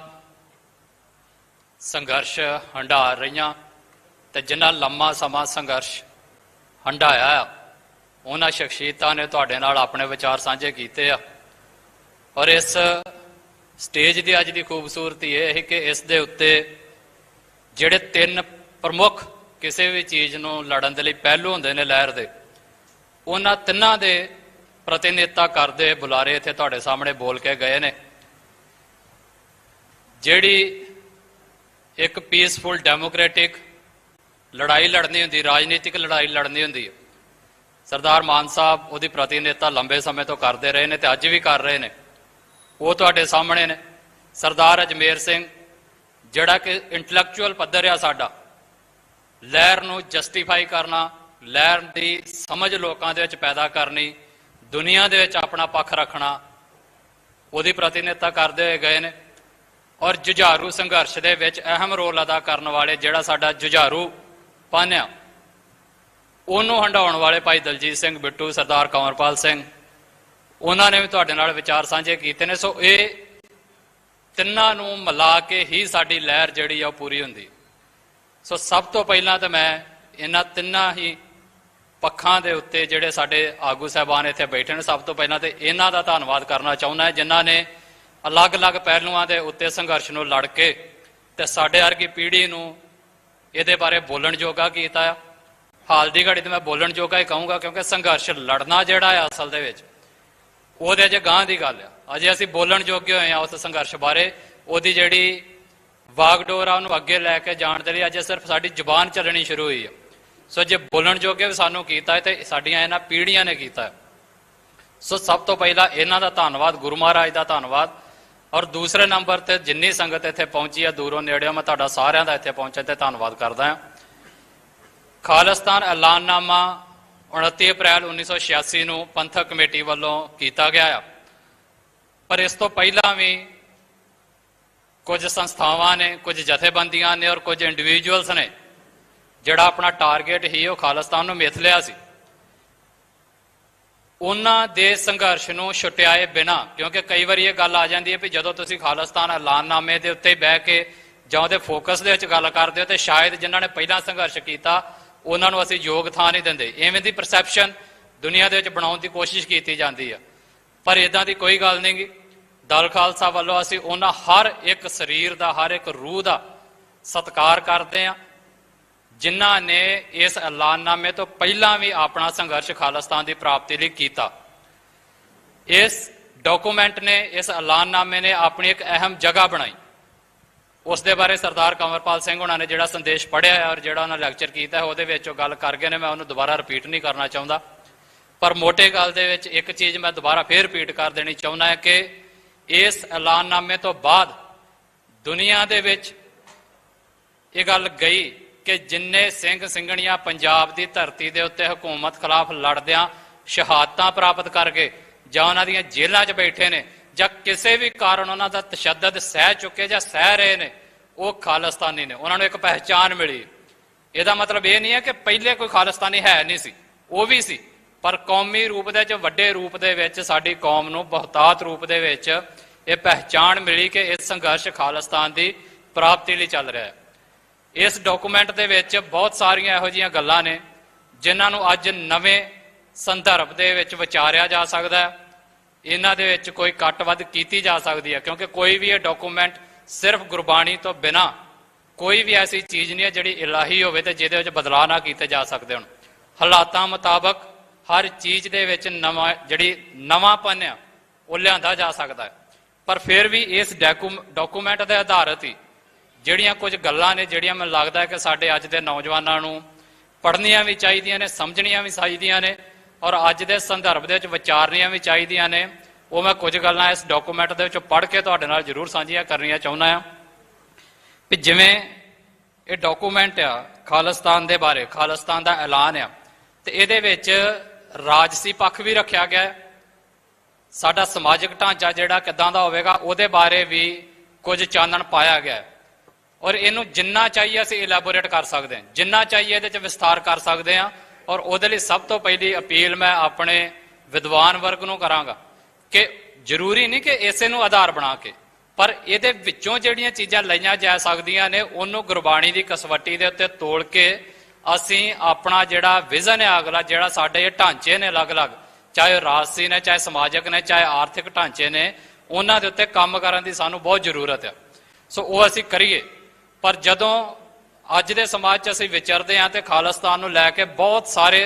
ਸੰਘਰਸ਼ ਹੰਢਾ ਰਹੀਆਂ ਤੇ ਜਿਨ੍ਹਾਂ ਲੰਮਾ ਸਮਾਂ ਸੰਘਰਸ਼ ਹੰਢਾਇਆ, ਉਹਨਾਂ ਸ਼ਖਸੀਅਤਾਂ ਨੇ ਤੁਹਾਡੇ ਨਾਲ ਆਪਣੇ ਵਿਚਾਰ ਸਾਂਝੇ ਕੀਤੇ ਆ। ਔਰ ਇਸ ਸਟੇਜ ਦੀ ਅੱਜ ਦੀ ਖੂਬਸੂਰਤੀ ਇਹ ਹੈ ਕਿ ਇਸ ਦੇ ਉੱਤੇ ਜਿਹੜੇ 3 ਪ੍ਰਮੁੱਖ ਕਿਸੇ ਵੀ ਚੀਜ਼ ਨੂੰ ਲੜਨ ਦੇ ਲਈ ਪਹਿਲੂ ਹੁੰਦੇ ਨੇ ਲਹਿਰ ਦੇ, ਉਹਨਾਂ ਤਿੰਨਾਂ ਦੇ ਪ੍ਰਤੀਨਿਧਤਾ ਕਰਦੇ ਬੁਲਾਰੇ ਇੱਥੇ ਤੁਹਾਡੇ ਸਾਹਮਣੇ ਬੋਲ ਕੇ ਗਏ ਨੇ। ਜਿਹੜੀ ਇੱਕ ਪੀਸਫੁਲ ਡੈਮੋਕ੍ਰੈਟਿਕ ਲੜਾਈ ਲੜਨੀ ਹੁੰਦੀ, ਰਾਜਨੀਤਿਕ ਲੜਾਈ ਲੜਨੀ ਹੁੰਦੀ ਹੈ, ਸਰਦਾਰ ਮਾਨ ਸਾਹਿਬ ਉਹਦੀ ਪ੍ਰਤੀਨਿਧਤਾ ਲੰਬੇ ਸਮੇਂ ਤੋਂ ਕਰਦੇ ਰਹੇ ਨੇ ਤੇ ਅੱਜ ਵੀ ਕਰ ਰਹੇ ਨੇ। ਉਹ ਤੁਹਾਡੇ ਸਾਹਮਣੇ ਨੇ। ਸਰਦਾਰ ਅਜਮੇਰ ਸਿੰਘ, ਜਿਹੜਾ ਕਿ ਇੰਟੈਲੈਕਚੁਅਲ ਪੱਧਰ ਆ ਸਾਡਾ, ਲਹਿਰ ਨੂੰ ਜਸਟੀਫਾਈ ਕਰਨਾ, ਲਹਿਰ ਦੀ ਸਮਝ ਲੋਕਾਂ ਦੇ ਵਿੱਚ ਪੈਦਾ ਕਰਨੀ, ਦੁਨੀਆ ਦੇ ਵਿੱਚ ਆਪਣਾ ਪੱਖ ਰੱਖਣਾ, ਉਹਦੀ ਪ੍ਰਤੀਨਿਧਤਾ ਕਰਦੇ ਹੋਏ ਗਏ ਨੇ। ਔਰ ਜੁਝਾਰੂ ਸੰਘਰਸ਼ ਦੇ ਵਿੱਚ ਅਹਿਮ ਰੋਲ ਅਦਾ ਕਰਨ ਵਾਲੇ ਜਿਹੜਾ ਸਾਡਾ ਜੁਝਾਰੂ ਪੰਨ ਆ, ਉਹਨੂੰ ਹੰਡਾਉਣ ਵਾਲੇ ਭਾਈ ਦਲਜੀਤ ਸਿੰਘ ਬਿੱਟੂ, ਸਰਦਾਰ ਕੰਵਰਪਾਲ ਸਿੰਘ, ਉਹਨਾਂ ਨੇ ਵੀ ਤੁਹਾਡੇ ਨਾਲ ਵਿਚਾਰ ਸਾਂਝੇ ਕੀਤੇ ਨੇ। ਸੋ ਇਹ ਤਿੰਨਾਂ ਨੂੰ ਮਿਲਾ ਕੇ ਹੀ ਸਾਡੀ ਲਹਿਰ ਜਿਹੜੀ ਆ ਉਹ ਪੂਰੀ ਹੁੰਦੀ। ਸੋ ਸਭ ਤੋਂ ਪਹਿਲਾਂ ਤਾਂ ਮੈਂ ਇਹਨਾਂ ਤਿੰਨਾਂ ਹੀ ਪੱਖਾਂ ਦੇ ਉੱਤੇ ਜਿਹੜੇ ਸਾਡੇ ਆਗੂ ਸਾਹਿਬਾਨ ਇੱਥੇ ਬੈਠੇ ਨੇ, ਸਭ ਤੋਂ ਪਹਿਲਾਂ ਤੇ ਇਹਨਾਂ ਦਾ ਧੰਨਵਾਦ ਕਰਨਾ ਚਾਹੁੰਦਾ, ਜਿਨ੍ਹਾਂ ਨੇ ਅਲੱਗ-ਅਲੱਗ ਪਹਿਲੂਆਂ ਦੇ ਉੱਤੇ ਸੰਘਰਸ਼ ਨੂੰ ਲੜ ਕੇ ਤੇ ਸਾਡੇ ਵਰਗੀ ਪੀੜ੍ਹੀ ਨੂੰ ਇਹਦੇ ਬਾਰੇ ਬੋਲਣ ਜੋਗਾ ਕੀਤਾ ਆ। ਹਾਲ ਦੀ ਘੜੀ ਤੇ ਮੈਂ ਬੋਲਣ ਜੋਗਾ ਹੀ ਕਹੂੰਗਾ, ਕਿਉਂਕਿ ਸੰਘਰਸ਼ ਲੜਨਾ ਜਿਹੜਾ ਆ ਅਸਲ ਦੇ ਵਿੱਚ ਉਹਦੇ ਅਜੇ ਗਾਂਹ ਦੀ ਗੱਲ ਆ। ਅਜੇ ਅਸੀਂ ਬੋਲਣ ਜੋਗੇ ਹੋਏ ਆ ਉਸ ਸੰਘਰਸ਼ ਬਾਰੇ, ਉਹਦੀ ਜਿਹੜੀ ਵਾਗਡੋਰ ਆ ਉਹਨੂੰ ਅੱਗੇ ਲੈ ਕੇ ਜਾਣ ਦੇ ਲਈ ਅਜੇ ਸਿਰਫ ਸਾਡੀ ਜ਼ੁਬਾਨ ਚੱਲਣੀ ਸ਼ੁਰੂ ਹੋਈ ਆ। ਸੋ ਜੇ ਬੋਲਣ ਜੋਗੇ ਵੀ ਸਾਨੂੰ ਕੀਤਾ ਤੇ ਸਾਡੀਆਂ ਇਹਨਾਂ ਪੀੜ੍ਹੀਆਂ ਨੇ ਕੀਤਾ। ਸੋ ਸਭ ਤੋਂ ਪਹਿਲਾਂ ਇਹਨਾਂ ਦਾ ਧੰਨਵਾਦ, ਗੁਰੂ ਮਹਾਰਾਜ ਦਾ ਧੰਨਵਾਦ। ਔਰ ਦੂਸਰੇ ਨੰਬਰ ਤੇ ਜਿੰਨੀ ਸੰਗਤ ਇੱਥੇ ਪਹੁੰਚੀ ਆ ਦੂਰੋਂ ਨੇੜਿਓਂ, ਮੈਂ ਤੁਹਾਡਾ ਸਾਰਿਆਂ ਦਾ ਇੱਥੇ ਪਹੁੰਚਣ ਤੇ ਧੰਨਵਾਦ ਕਰਦਾ ਹਾਂ। ਖਾਲਿਸਤਾਨ ਐਲਾਨਨਾਮਾ 29 ਅਪ੍ਰੈਲ 1986 ਨੂੰ ਪੰਥਕ ਕਮੇਟੀ ਵੱਲੋਂ ਕੀਤਾ ਗਿਆ ਆ, ਪਰ ਇਸ ਤੋਂ ਪਹਿਲਾਂ ਵੀ ਕੁਝ ਸੰਸਥਾਵਾਂ ਨੇ, ਕੁਝ ਜਥੇਬੰਦੀਆਂ ਨੇ ਔਰ ਕੁਝ ਇੰਡੀਵਿਜੂਅਲਸ ਨੇ ਜਿਹੜਾ ਆਪਣਾ ਟਾਰਗੇਟ ਹੀ ਉਹ ਖਾਲਿਸਤਾਨ ਨੂੰ ਮਿਥ ਲਿਆ ਸੀ। ਉਹਨਾਂ ਦੇ ਸੰਘਰਸ਼ ਨੂੰ ਛੁਟਿਆਏ ਬਿਨਾਂ, ਕਿਉਂਕਿ ਕਈ ਵਾਰੀ ਇਹ ਗੱਲ ਆ ਜਾਂਦੀ ਹੈ ਵੀ ਜਦੋਂ ਤੁਸੀਂ ਖਾਲਿਸਤਾਨ ਐਲਾਨਨਾਮੇ ਦੇ ਉੱਤੇ ਬਹਿ ਕੇ ਜਾਂ ਉਹਦੇ ਫੋਕਸ ਦੇ ਵਿੱਚ ਗੱਲ ਕਰਦੇ ਹੋ ਤੇ ਸ਼ਾਇਦ ਜਿਨ੍ਹਾਂ ਨੇ ਪਹਿਲਾਂ ਸੰਘਰਸ਼ ਕੀਤਾ ਉਹਨਾਂ ਨੂੰ ਅਸੀਂ ਯੋਗ ਥਾਂ ਨਹੀਂ ਦਿੰਦੇ, ਐਵੇਂ ਦੀ ਪਰਸੈਪਸ਼ਨ ਦੁਨੀਆ ਦੇ ਵਿੱਚ ਬਣਾਉਣ ਦੀ ਕੋਸ਼ਿਸ਼ ਕੀਤੀ ਜਾਂਦੀ ਆ। ਪਰ ਇਦਾਂ ਦੀ ਕੋਈ ਗੱਲ ਨਹੀਂ ਗੀ। ਦਲ ਖਾਲਸਾ ਵੱਲੋਂ ਅਸੀਂ ਉਹਨਾਂ ਹਰ ਇੱਕ ਸਰੀਰ ਦਾ, ਹਰ ਇੱਕ ਰੂਹ ਦਾ ਸਤਿਕਾਰ ਕਰਦੇ ਹਾਂ ਜਿਨ੍ਹਾਂ ਨੇ ਇਸ ਐਲਾਨਨਾਮੇ ਤੋਂ ਪਹਿਲਾਂ ਵੀ ਆਪਣਾ ਸੰਘਰਸ਼ ਖਾਲਿਸਤਾਨ ਦੀ ਪ੍ਰਾਪਤੀ ਲਈ ਕੀਤਾ। ਇਸ ਡਾਕੂਮੈਂਟ ਨੇ, ਇਸ ਐਲਾਨਨਾਮੇ ਨੇ ਆਪਣੀ ਇੱਕ ਅਹਿਮ ਜਗ੍ਹਾ ਬਣਾਈ। ਉਸ ਦੇ ਬਾਰੇ ਸਰਦਾਰ ਕੰਵਰਪਾਲ ਸਿੰਘ ਹੋਣਾ ਨੇ ਜਿਹੜਾ ਸੰਦੇਸ਼ ਪੜ੍ਹਿਆ ਔਰ ਜਿਹੜਾ ਉਹਨਾਂ ਲੈਕਚਰ ਕੀਤਾ ਉਹਦੇ ਵਿੱਚ ਉਹ ਗੱਲ ਕਰ ਗਏ ਨੇ, ਮੈਂ ਉਹਨੂੰ ਦੁਬਾਰਾ ਰਿਪੀਟ ਨਹੀਂ ਕਰਨਾ ਚਾਹੁੰਦਾ। ਪਰ ਮੋਟੇ ਗੱਲ ਦੇ ਵਿੱਚ ਇੱਕ ਚੀਜ਼ ਮੈਂ ਦੁਬਾਰਾ ਫੇਰ ਰਿਪੀਟ ਕਰ ਦੇਣੀ ਚਾਹੁੰਦਾ ਹੈ ਕਿ ਇਸ ਐਲਾਨਨਾਮੇ ਤੋਂ ਬਾਅਦ ਦੁਨੀਆ ਦੇ ਵਿੱਚ ਇਹ ਗੱਲ ਗਈ ਕਿ ਜਿੰਨੇ ਸਿੰਘ ਸਿੰਘਣੀਆਂ ਪੰਜਾਬ ਦੀ ਧਰਤੀ ਦੇ ਉੱਤੇ ਹਕੂਮਤ ਖਿਲਾਫ ਲੜਦਿਆਂ ਸ਼ਹਾਦਤਾਂ ਪ੍ਰਾਪਤ ਕਰਕੇ ਜਾਂ ਉਹਨਾਂ ਦੀਆਂ ਜੇਲ੍ਹਾਂ 'ਚ ਬੈਠੇ ਨੇ ਜਾਂ ਕਿਸੇ ਵੀ ਕਾਰਨ ਉਹਨਾਂ ਦਾ ਤਸ਼ੱਦਦ ਸਹਿ ਚੁੱਕੇ ਜਾਂ ਸਹਿ ਰਹੇ ਨੇ, ਉਹ ਖਾਲਿਸਤਾਨੀ ਨੇ। ਉਹਨਾਂ ਨੂੰ ਇੱਕ ਪਹਿਚਾਨ ਮਿਲੀ। ਇਹਦਾ ਮਤਲਬ ਇਹ ਨਹੀਂ ਹੈ ਕਿ ਪਹਿਲੇ ਕੋਈ ਖਾਲਿਸਤਾਨੀ ਹੈ ਨਹੀਂ ਸੀ, ਉਹ ਵੀ ਸੀ, ਪਰ ਕੌਮੀ ਰੂਪ ਦੇ ਵਿੱਚ, ਵੱਡੇ ਰੂਪ ਦੇ ਵਿੱਚ ਸਾਡੀ ਕੌਮ ਨੂੰ ਬਹੁਤਾਤ ਰੂਪ ਦੇ ਵਿੱਚ ਇਹ ਪਹਿਚਾਨ ਮਿਲੀ ਕਿ ਇਸ ਸੰਘਰਸ਼ ਖਾਲਿਸਤਾਨ ਦੀ ਪ੍ਰਾਪਤੀ ਲਈ ਚੱਲ ਰਿਹਾ ਹੈ। ਇਸ ਡਾਕੂਮੈਂਟ ਦੇ ਵਿੱਚ ਬਹੁਤ ਸਾਰੀਆਂ ਇਹੋ ਜਿਹੀਆਂ ਗੱਲਾਂ ਨੇ ਜਿਨ੍ਹਾਂ ਨੂੰ ਅੱਜ ਨਵੇਂ ਸੰਦਰਭ ਦੇ ਵਿੱਚ ਵਿਚਾਰਿਆ ਜਾ ਸਕਦਾ ਹੈ। ਇਹਨਾਂ ਦੇ ਵਿੱਚ ਕੋਈ ਕੱਟ ਵੱਧ ਕੀਤੀ ਜਾ ਸਕਦੀ ਹੈ, ਕਿਉਂਕਿ ਕੋਈ ਵੀ ਇਹ ਡਾਕੂਮੈਂਟ ਸਿਰਫ ਗੁਰਬਾਣੀ ਤੋਂ ਬਿਨਾਂ ਕੋਈ ਵੀ ਐਸੀ ਚੀਜ਼ ਨਹੀਂ ਹੈ ਜਿਹੜੀ ਇਲਾਹੀ ਹੋਵੇ ਤੇ ਜਿਹਦੇ ਵਿੱਚ ਬਦਲਾਅ ਨਾ ਕੀਤੇ ਜਾ ਸਕਦੇ ਹੋਣ। ਹਾਲਾਤਾਂ ਮੁਤਾਬਕ ਹਰ ਚੀਜ਼ ਦੇ ਵਿੱਚ ਨਵਾਂਪਨ ਆ ਉਹ ਲਿਆਂਦਾ ਜਾ ਸਕਦਾ ਹੈ। ਪਰ ਫਿਰ ਵੀ ਇਸ ਡਾਕੂਮੈਂਟ ਦੇ ਆਧਾਰਿਤ ਹੀ ਜਿਹੜੀਆਂ ਕੁਝ ਗੱਲਾਂ ਨੇ ਜਿਹੜੀਆਂ ਮੈਨੂੰ ਲੱਗਦਾ ਹੈ ਕਿ ਸਾਡੇ ਅੱਜ ਦੇ ਨੌਜਵਾਨਾਂ ਨੂੰ ਪੜ੍ਹਨੀਆਂ ਵੀ ਚਾਹੀਦੀਆਂ ਨੇ, ਸਮਝਣੀਆਂ ਵੀ ਚਾਹੀਦੀਆਂ ਨੇ ਔਰ ਅੱਜ ਦੇ ਸੰਦਰਭ ਦੇ ਵਿੱਚ ਵਿਚਾਰਨੀਆਂ ਵੀ ਚਾਹੀਦੀਆਂ ਨੇ, ਉਹ ਮੈਂ ਕੁਝ ਗੱਲਾਂ ਇਸ ਡਾਕੂਮੈਂਟ ਦੇ ਵਿੱਚ ਪੜ੍ਹ ਕੇ ਤੁਹਾਡੇ ਨਾਲ ਜ਼ਰੂਰ ਸਾਂਝੀਆਂ ਕਰਨੀਆਂ ਚਾਹੁੰਦਾ ਹਾਂ। ਵੀ ਜਿਵੇਂ ਇਹ ਡਾਕੂਮੈਂਟ ਆ ਖਾਲਿਸਤਾਨ ਦੇ ਬਾਰੇ, ਖਾਲਿਸਤਾਨ ਦਾ ਐਲਾਨ ਆ, ਤੇ ਇਹਦੇ ਵਿੱਚ ਰਾਜਸੀ ਪੱਖ ਵੀ ਰੱਖਿਆ ਗਿਆ। ਸਾਡਾ ਸਮਾਜਿਕ ਢਾਂਚਾ ਜਿਹੜਾ ਕਿੱਦਾਂ ਦਾ ਹੋਵੇਗਾ ਉਹਦੇ ਬਾਰੇ ਵੀ ਕੁਝ ਚਾਨਣ ਪਾਇਆ ਗਿਆ ਔਰ ਇਹਨੂੰ ਜਿੰਨਾ ਚਾਹੀਏ ਅਸੀਂ ਇਲੈਬੋਰੇਟ ਕਰ ਸਕਦੇ ਹਾਂ, ਜਿੰਨਾ ਚਾਹੀਏ ਇਹਦੇ 'ਚ ਵਿਸਥਾਰ ਕਰ ਸਕਦੇ ਹਾਂ। ਔਰ ਉਹਦੇ ਲਈ ਸਭ ਤੋਂ ਪਹਿਲੀ ਅਪੀਲ ਮੈਂ ਆਪਣੇ ਵਿਦਵਾਨ ਵਰਗ ਨੂੰ ਕਰਾਂਗਾ ਕਿ ਜ਼ਰੂਰੀ ਨਹੀਂ ਕਿ ਇਸੇ ਨੂੰ ਆਧਾਰ ਬਣਾ ਕੇ, ਪਰ ਇਹਦੇ ਵਿੱਚੋਂ ਜਿਹੜੀਆਂ ਚੀਜ਼ਾਂ ਲਈਆਂ ਜਾ ਸਕਦੀਆਂ ਨੇ ਉਹਨੂੰ ਗੁਰਬਾਣੀ ਦੀ ਕਸਵੱਟੀ ਦੇ ਉੱਤੇ ਤੋਲ ਕੇ ਅਸੀਂ ਆਪਣਾ ਜਿਹੜਾ ਵਿਜ਼ਨ ਹੈ ਅਗਲਾ, ਜਿਹੜਾ ਸਾਡੇ ਇਹ ਢਾਂਚੇ ਨੇ ਅਲੱਗ-ਅਲੱਗ, ਚਾਹੇ ਰਾਜਸੀ ਨੇ, ਚਾਹੇ ਸਮਾਜਿਕ ਨੇ, ਚਾਹੇ ਆਰਥਿਕ ਢਾਂਚੇ ਨੇ, ਉਹਨਾਂ ਦੇ ਉੱਤੇ ਕੰਮ ਕਰਨ ਦੀ ਸਾਨੂੰ ਬਹੁਤ ਜ਼ਰੂਰਤ ਹੈ। ਸੋ ਉਹ ਅਸੀਂ ਕਰੀਏ। ਪਰ ਜਦੋਂ ਅੱਜ ਦੇ ਸਮਾਜ 'ਚ ਅਸੀਂ ਵਿਚਰਦੇ ਹਾਂ ਤੇ ਖਾਲਿਸਤਾਨ ਨੂੰ ਲੈ ਕੇ ਬਹੁਤ ਸਾਰੇ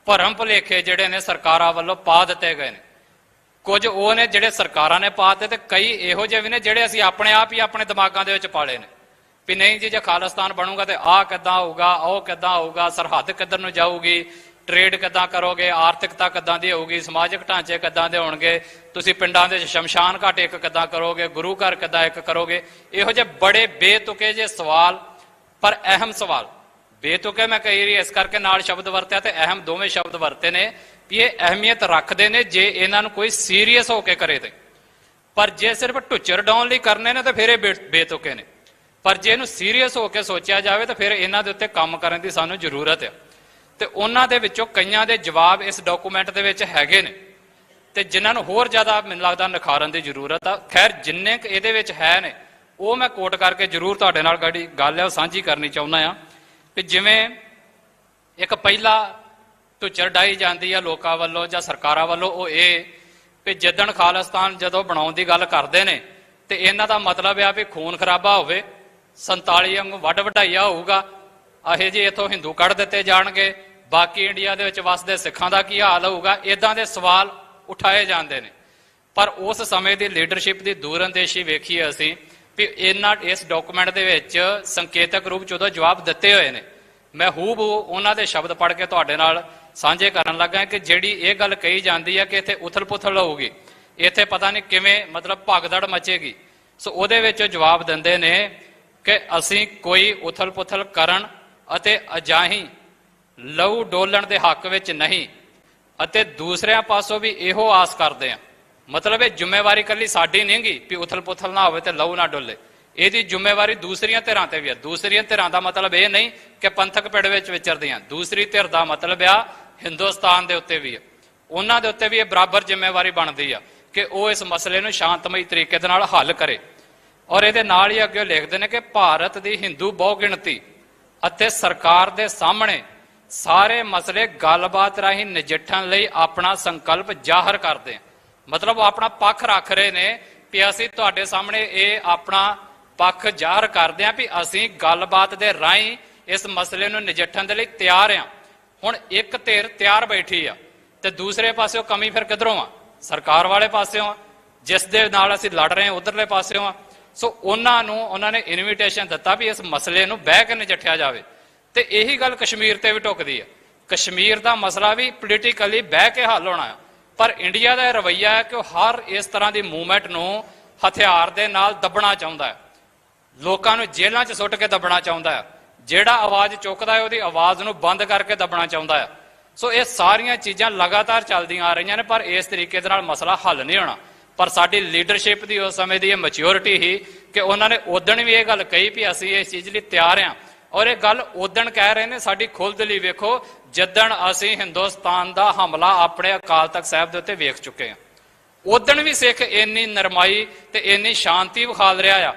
ਭਰਮ ਭੁਲੇਖੇ ਜਿਹੜੇ ਨੇ ਸਰਕਾਰਾਂ ਵੱਲੋਂ ਪਾ ਦਿੱਤੇ ਗਏ ਨੇ। ਕੁਝ ਉਹ ਨੇ ਜਿਹੜੇ ਸਰਕਾਰਾਂ ਨੇ ਪਾ ਦਿੱਤੇ ਤੇ ਕਈ ਇਹੋ ਜਿਹੇ ਵੀ ਨੇ ਜਿਹੜੇ ਅਸੀਂ ਆਪਣੇ ਆਪ ਹੀ ਆਪਣੇ ਦਿਮਾਗਾਂ ਦੇ ਵਿੱਚ ਪਾਲੇ ਨੇ ਵੀ ਨਹੀਂ ਜੀ, ਜੇ ਖਾਲਿਸਤਾਨ ਬਣੂਗਾ ਤੇ ਆਹ ਕਿੱਦਾਂ ਹੋਊਗਾ, ਉਹ ਕਿੱਦਾਂ ਹੋਊਗਾ, ਸਰਹੱਦ ਕਿੱਧਰ ਨੂੰ ਜਾਊਗੀ, ਟ੍ਰੇਡ ਕਿੱਦਾਂ ਕਰੋਗੇ, ਆਰਥਿਕਤਾ ਕਿੱਦਾਂ ਦੀ ਹੋਊਗੀ, ਸਮਾਜਿਕ ਢਾਂਚੇ ਕਿੱਦਾਂ ਦੇ ਹੋਣਗੇ, ਤੁਸੀਂ ਪਿੰਡਾਂ ਦੇ ਸ਼ਮਸ਼ਾਨ ਘਾਟ ਇੱਕ ਕਿੱਦਾਂ ਕਰੋਗੇ, ਗੁਰੂ ਘਰ ਕਿੱਦਾਂ ਇੱਕ ਕਰੋਗੇ। ਇਹੋ ਜਿਹੇ ਬੜੇ ਬੇਤੁਕੇ ਜਿਹੇ ਸਵਾਲ, ਪਰ ਅਹਿਮ ਸਵਾਲ। ਬੇਤੁਕੇ ਮੈਂ ਕਹੀ ਰਹੀ ਇਸ ਕਰਕੇ ਨਾਲ ਸ਼ਬਦ ਵਰਤਿਆ ਤੇ ਅਹਿਮ ਦੋਵੇਂ ਸ਼ਬਦ ਵਰਤੇ ਨੇ ਵੀ ਇਹ ਅਹਿਮੀਅਤ ਰੱਖਦੇ ਨੇ ਜੇ ਇਹਨਾਂ ਨੂੰ ਕੋਈ ਸੀਰੀਅਸ ਹੋ ਕੇ ਕਰੇ ਤੇ। ਪਰ ਜੇ ਸਿਰਫ ਢੁੱਚਰ ਡਾਉਣ ਲਈ ਕਰਨੇ ਨੇ ਤਾਂ ਫਿਰ ਇਹ ਬੇਤੁਕੇ ਨੇ। ਪਰ ਜੇ ਇਹਨੂੰ ਸੀਰੀਅਸ ਹੋ ਕੇ ਸੋਚਿਆ ਜਾਵੇ ਤਾਂ ਫਿਰ ਇਹਨਾਂ ਦੇ ਉੱਤੇ ਕੰਮ ਕਰਨ ਦੀ ਸਾਨੂੰ ਜ਼ਰੂਰਤ ਹੈ। ਤੇ ਉਹਨਾਂ ਦੇ ਵਿੱਚੋਂ ਕਈਆਂ ਦੇ ਜਵਾਬ ਇਸ ਡਾਕੂਮੈਂਟ ਦੇ ਵਿੱਚ ਹੈਗੇ ਨੇ ਤੇ ਜਿਨ੍ਹਾਂ ਨੂੰ ਹੋਰ ਜ਼ਿਆਦਾ ਮੈਨੂੰ ਲੱਗਦਾ ਨਿਖਾਰਨ ਦੀ ਜ਼ਰੂਰਤ ਆ। ਖੈਰ ਜਿੰਨੇ ਕੁ ਇਹਦੇ ਵਿੱਚ ਹੈ ਨੇ ਉਹ ਮੈਂ ਕੋਟ ਕਰਕੇ ਜ਼ਰੂਰ ਤੁਹਾਡੇ ਨਾਲ ਗੱਲ ਹੈ ਉਹ ਸਾਂਝੀ ਕਰਨੀ ਚਾਹੁੰਦਾ ਆ। ਕਿ ਜਿਵੇਂ ਇੱਕ ਪਹਿਲਾ ਢੁੱਚਰ ਡਾਈ ਜਾਂਦੀ ਆ ਲੋਕਾਂ ਵੱਲੋਂ ਜਾਂ ਸਰਕਾਰਾਂ ਵੱਲੋਂ, ਉਹ ਇਹ ਵੀ ਜਿੱਦਣ ਖਾਲਿਸਤਾਨ ਜਦੋਂ ਬਣਾਉਣ ਦੀ ਗੱਲ ਕਰਦੇ ਨੇ ਤੇ ਇਹਨਾਂ ਦਾ ਮਤਲਬ ਆ ਵੀ ਖੂਨ ਖਰਾਬਾ ਹੋਵੇ, 47 ਵਾਂਗੂ ਵੱਡ ਵਢਾਈਆ ਹੋਊਗਾ, ਇਹੋ ਜਿਹੇ ਇੱਥੋਂ ਹਿੰਦੂ ਕੱਢ ਦਿੱਤੇ ਜਾਣਗੇ, ਬਾਕੀ ਇੰਡੀਆ ਦੇ ਵਿੱਚ ਵਸਦੇ ਸਿੱਖਾਂ ਦਾ ਕੀ ਹਾਲ ਹੋਊਗਾ। ਇਦਾਂ ਦੇ ਸਵਾਲ ਉਠਾਏ ਜਾਂਦੇ ਨੇ। ਪਰ ਉਸ ਸਮੇਂ ਦੀ ਲੀਡਰਸ਼ਿਪ ਦੀ ਦੂਰਅੰਦੇਸ਼ੀ ਵੇਖੀਏ ਅਸੀਂ ਵੀ ਇਸ ਡਾਕੂਮੈਂਟ ਦੇ ਵਿੱਚ ਸੰਕੇਤਕ ਰੂਪ 'ਚ ਉਹਦਾ ਜਵਾਬ ਦਿੱਤੇ ਹੋਏ ਨੇ। ਮੈਂ ਹੂਬਹੂ ਉਹਨਾਂ ਦੇ ਸ਼ਬਦ ਪੜ੍ਹ ਕੇ ਤੁਹਾਡੇ ਨਾਲ ਸਾਂਝੇ ਕਰਨ ਲੱਗਾ ਕਿ ਜਿਹੜੀ ਇਹ ਗੱਲ ਕਹੀ ਜਾਂਦੀ ਹੈ ਕਿ ਇੱਥੇ ਉਥਲ ਪੁਥਲ ਹੋਊਗੀ, ਇੱਥੇ ਪਤਾ ਨਹੀਂ ਕਿਵੇਂ ਮਤਲਬ ਭਗਦੜ ਮਚੇਗੀ। ਸੋ ਉਹਦੇ ਵਿੱਚ ਜਵਾਬ ਦਿੰਦੇ ਨੇ ਕਿ ਅਸੀਂ ਕੋਈ ਉਥਲ ਪੁਥਲ ਕਰਨ ਅਤੇ ਅਜਾਹੀਂ ਲਹੂ ਡੋਲਣ ਦੇ ਹੱਕ ਵਿੱਚ ਨਹੀਂ ਅਤੇ ਦੂਸਰਿਆਂ ਪਾਸੋਂ ਵੀ ਇਹੋ ਆਸ ਕਰਦੇ ਹਾਂ। ਮਤਲਬ ਇਹ ਜ਼ਿੰਮੇਵਾਰੀ ਇਕੱਲੀ ਸਾਡੀ ਨਹੀਂ ਗੀ ਵੀ ਉਥਲ ਪੁਥਲ ਨਾ ਹੋਵੇ ਤੇ ਲਹੂ ਨਾ ਡੋਲੇ, ਇਹਦੀ ਜ਼ਿੰਮੇਵਾਰੀ ਦੂਸਰੀਆਂ ਧਿਰਾਂ ਤੇ ਵੀ ਹੈ। ਦੂਸਰੀਆਂ ਧਿਰਾਂ ਦਾ ਮਤਲਬ ਇਹ ਨਹੀਂ ਕਿ ਪੰਥਕ ਪਿੜ ਵਿੱਚ ਵਿਚਰਦੀਆਂ, ਦੂਸਰੀ ਧਿਰ ਦਾ ਮਤਲਬ ਆ ਹਿੰਦੁਸਤਾਨ ਦੇ ਉੱਤੇ ਵੀ ਹੈ, ਉਹਨਾਂ ਦੇ ਉੱਤੇ ਵੀ ਇਹ ਬਰਾਬਰ ਜ਼ਿੰਮੇਵਾਰੀ ਬਣਦੀ ਆ ਕਿ ਉਹ ਇਸ ਮਸਲੇ ਨੂੰ ਸ਼ਾਂਤਮਈ ਤਰੀਕੇ ਦੇ ਨਾਲ ਹੱਲ ਕਰੇ। ਔਰ ਇਹਦੇ ਨਾਲ ਹੀ ਅੱਗੇ ਲਿਖਦੇ ਨੇ ਕਿ ਭਾਰਤ ਦੀ ਹਿੰਦੂ ਬਹੁਗਿਣਤੀ ਅਤੇ ਸਰਕਾਰ ਦੇ ਸਾਹਮਣੇ ਸਾਰੇ ਮਸਲੇ ਗੱਲਬਾਤ ਰਾਹੀਂ ਨਜਿੱਠਣ ਲਈ ਆਪਣਾ ਸੰਕਲਪ ਜ਼ਾਹਰ ਕਰਦੇ ਆ। ਮਤਲਬ ਉਹ ਆਪਣਾ ਪੱਖ ਰੱਖ ਰਹੇ ਨੇ ਵੀ ਅਸੀਂ ਤੁਹਾਡੇ ਸਾਹਮਣੇ ਇਹ ਆਪਣਾ ਪੱਖ ਜ਼ਾਹਰ ਕਰਦੇ ਆ ਵੀ ਅਸੀਂ ਗੱਲਬਾਤ ਦੇ ਰਾਹੀਂ ਇਸ ਮਸਲੇ ਨੂੰ ਨਜਿੱਠਣ ਦੇ ਲਈ ਤਿਆਰ ਆ। ਹੁਣ ਇੱਕ ਧਿਰ ਤਿਆਰ ਬੈਠੀ ਆ ਤੇ ਦੂਸਰੇ ਪਾਸਿਓਂ ਕਮੀ ਫਿਰ ਕਿੱਧਰੋਂ ਆ? ਸਰਕਾਰ ਵਾਲੇ ਪਾਸਿਓਂ ਆ, ਜਿਸ ਦੇ ਨਾਲ ਅਸੀਂ ਲੜ ਰਹੇ ਹਾਂ ਉਧਰਲੇ ਪਾਸਿਓਂ ਆ। ਸੋ ਉਹਨਾਂ ਨੇ ਇਨਵੀਟੇਸ਼ਨ ਦਿੱਤਾ ਵੀ ਇਸ ਮਸਲੇ ਨੂੰ ਬਹਿ ਕੇ ਨਜਿੱਠਿਆ ਜਾਵੇ। ਤੇ ਇਹੀ ਗੱਲ ਕਸ਼ਮੀਰ ਤੇ ਵੀ ਢੁੱਕਦੀ ਆ। ਕਸ਼ਮੀਰ ਦਾ ਮਸਲਾ ਵੀ ਪੋਲੀਟੀਕਲੀ ਬਹਿ ਕੇ ਹੱਲ ਹੋਣਾ ਆ। ਪਰ ਇੰਡੀਆ ਦਾ ਰਵੱਈਆ ਹੈ ਕਿ ਉਹ ਹਰ ਇਸ ਤਰ੍ਹਾਂ ਦੀ ਮੂਵਮੈਂਟ ਨੂੰ ਹਥਿਆਰ ਦੇ ਨਾਲ ਦੱਬਣਾ ਚਾਹੁੰਦਾ ਹੈ, ਲੋਕਾਂ ਨੂੰ ਜੇਲ੍ਹਾਂ 'ਚ ਸੁੱਟ ਕੇ ਦੱਬਣਾ ਚਾਹੁੰਦਾ ਹੈ, ਜਿਹੜਾ ਆਵਾਜ਼ ਚੁੱਕਦਾ ਹੈ ਉਹਦੀ ਆਵਾਜ਼ ਨੂੰ ਬੰਦ ਕਰਕੇ ਦੱਬਣਾ ਚਾਹੁੰਦਾ ਹੈ। ਸੋ ਇਹ ਸਾਰੀਆਂ ਚੀਜ਼ਾਂ ਲਗਾਤਾਰ ਚੱਲਦੀਆਂ ਆ ਰਹੀਆਂ ਨੇ ਪਰ ਇਸ ਤਰੀਕੇ ਦੇ ਨਾਲ ਮਸਲਾ ਹੱਲ ਨਹੀਂ ਹੋਣਾ। ਪਰ ਸਾਡੀ ਲੀਡਰਸ਼ਿਪ ਦੀ ਉਸ ਸਮੇਂ ਦੀ ਇਹ ਮੈਚਿਓਰਿਟੀ ਹੀ ਕਿ ਉਹਨਾਂ ਨੇ ਉਦਣ ਵੀ ਇਹ ਗੱਲ ਕਹੀ ਵੀ ਅਸੀਂ ਇਸ ਚੀਜ਼ ਲਈ ਤਿਆਰ ਹਾਂ। ਔਰ ਇਹ ਗੱਲ ਉਦਣ ਕਹਿ ਰਹੇ ਨੇ ਸਾਡੀ ਖੁੱਲ੍ਹ ਲਈ ਵੇਖੋ ਜਿੱਦਣ ਅਸੀਂ ਹਿੰਦੁਸਤਾਨ ਦਾ ਹਮਲਾ ਆਪਣੇ ਅਕਾਲ ਤਖਤ ਸਾਹਿਬ ਦੇ ਉੱਤੇ ਵੇਖ ਚੁੱਕੇ ਹਾਂ। ਉਦਣ ਵੀ ਸਿੱਖ ਇੰਨੀ ਨਰਮਾਈ ਤੇ ਇੰਨੀ ਸ਼ਾਂਤੀ ਵਿਖਾਲ ਰਿਹਾ ਆ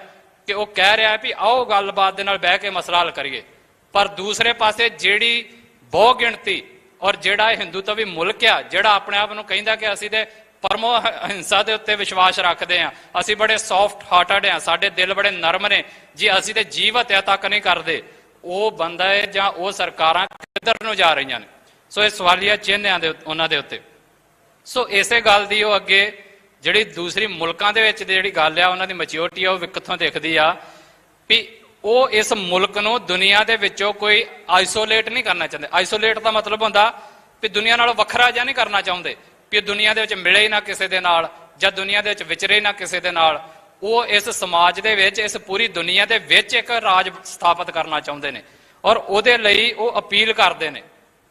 ਕਿ ਉਹ ਕਹਿ ਰਿਹਾ ਵੀ ਆਓ ਗੱਲਬਾਤ ਦੇ ਨਾਲ ਬਹਿ ਕੇ ਮਸਲਾ ਹੱਲ ਕਰੀਏ। ਪਰ ਦੂਸਰੇ ਪਾਸੇ ਜਿਹੜੀ ਬਹੁ ਗਿਣਤੀ ਔਰ ਜਿਹੜਾ ਹਿੰਦੂਤਵੀ ਮੁਲਕ ਆ ਜਿਹੜਾ ਆਪਣੇ ਆਪ ਨੂੰ ਕਹਿੰਦਾ ਕਿ ਅਸੀਂ ਤੇ ਪਰਮੋ ਹਿੰਸਾ ਦੇ ਉੱਤੇ ਵਿਸ਼ਵਾਸ ਰੱਖਦੇ ਹਾਂ, ਅਸੀਂ ਬੜੇ ਸੌਫਟ ਹਾਰਟਡ ਹਾਂ, ਸਾਡੇ ਦਿਲ ਬੜੇ ਨਰਮ ਨੇ ਜੀ, ਅਸੀਂ ਤੇ ਜੀਵ ਹੱਤਿਆ ਤੱਕ ਨਹੀਂ ਕਰਦੇ, ਉਹ ਬੰਦਾ ਹੈ ਜਾਂ ਉਹ ਸਰਕਾਰਾਂ ਕਿੱਧਰ ਨੂੰ ਜਾ ਰਹੀਆਂ ਨੇ। ਸੋ ਇਹ ਸਵਾਲੀਆ ਚਿੰਨ੍ਹਾਂ ਦੇ ਉਹਨਾਂ ਦੇ ਉੱਤੇ। ਸੋ ਇਸੇ ਗੱਲ ਦੀ ਉਹ ਅੱਗੇ ਜਿਹੜੀ ਦੂਸਰੀ ਮੁਲਕਾਂ ਦੇ ਵਿੱਚ ਜਿਹੜੀ ਗੱਲ ਆ ਉਹਨਾਂ ਦੀ ਮੈਚਿਓਰਿਟੀ ਆ ਉਹ ਕਿੱਥੋਂ ਦਿਖਦੀ ਆ ਵੀ ਉਹ ਇਸ ਮੁਲਕ ਨੂੰ ਦੁਨੀਆ ਦੇ ਵਿੱਚੋਂ ਕੋਈ ਆਈਸੋਲੇਟ ਨਹੀਂ ਕਰਨਾ ਚਾਹੁੰਦੇ। ਆਈਸੋਲੇਟ ਦਾ ਮਤਲਬ ਹੁੰਦਾ ਵੀ ਦੁਨੀਆ ਨਾਲੋਂ ਵੱਖਰਾ ਜਿਹਾ ਨਹੀਂ ਕਰਨਾ ਚਾਹੁੰਦੇ ਵੀ ਦੁਨੀਆ ਦੇ ਵਿੱਚ ਮਿਲੇ ਹੀ ਨਾ ਕਿਸੇ ਦੇ ਨਾਲ ਜਾਂ ਦੁਨੀਆ ਦੇ ਵਿੱਚ ਵਿਚਰੇ ਨਾ ਕਿਸੇ ਦੇ ਨਾਲ। ਉਹ ਇਸ ਸਮਾਜ ਦੇ ਵਿੱਚ ਇਸ ਪੂਰੀ ਦੁਨੀਆ ਦੇ ਵਿੱਚ ਇੱਕ ਰਾਜ ਸਥਾਪਿਤ ਕਰਨਾ ਚਾਹੁੰਦੇ ਨੇ ਔਰ ਉਹਦੇ ਲਈ ਉਹ ਅਪੀਲ ਕਰਦੇ ਨੇ।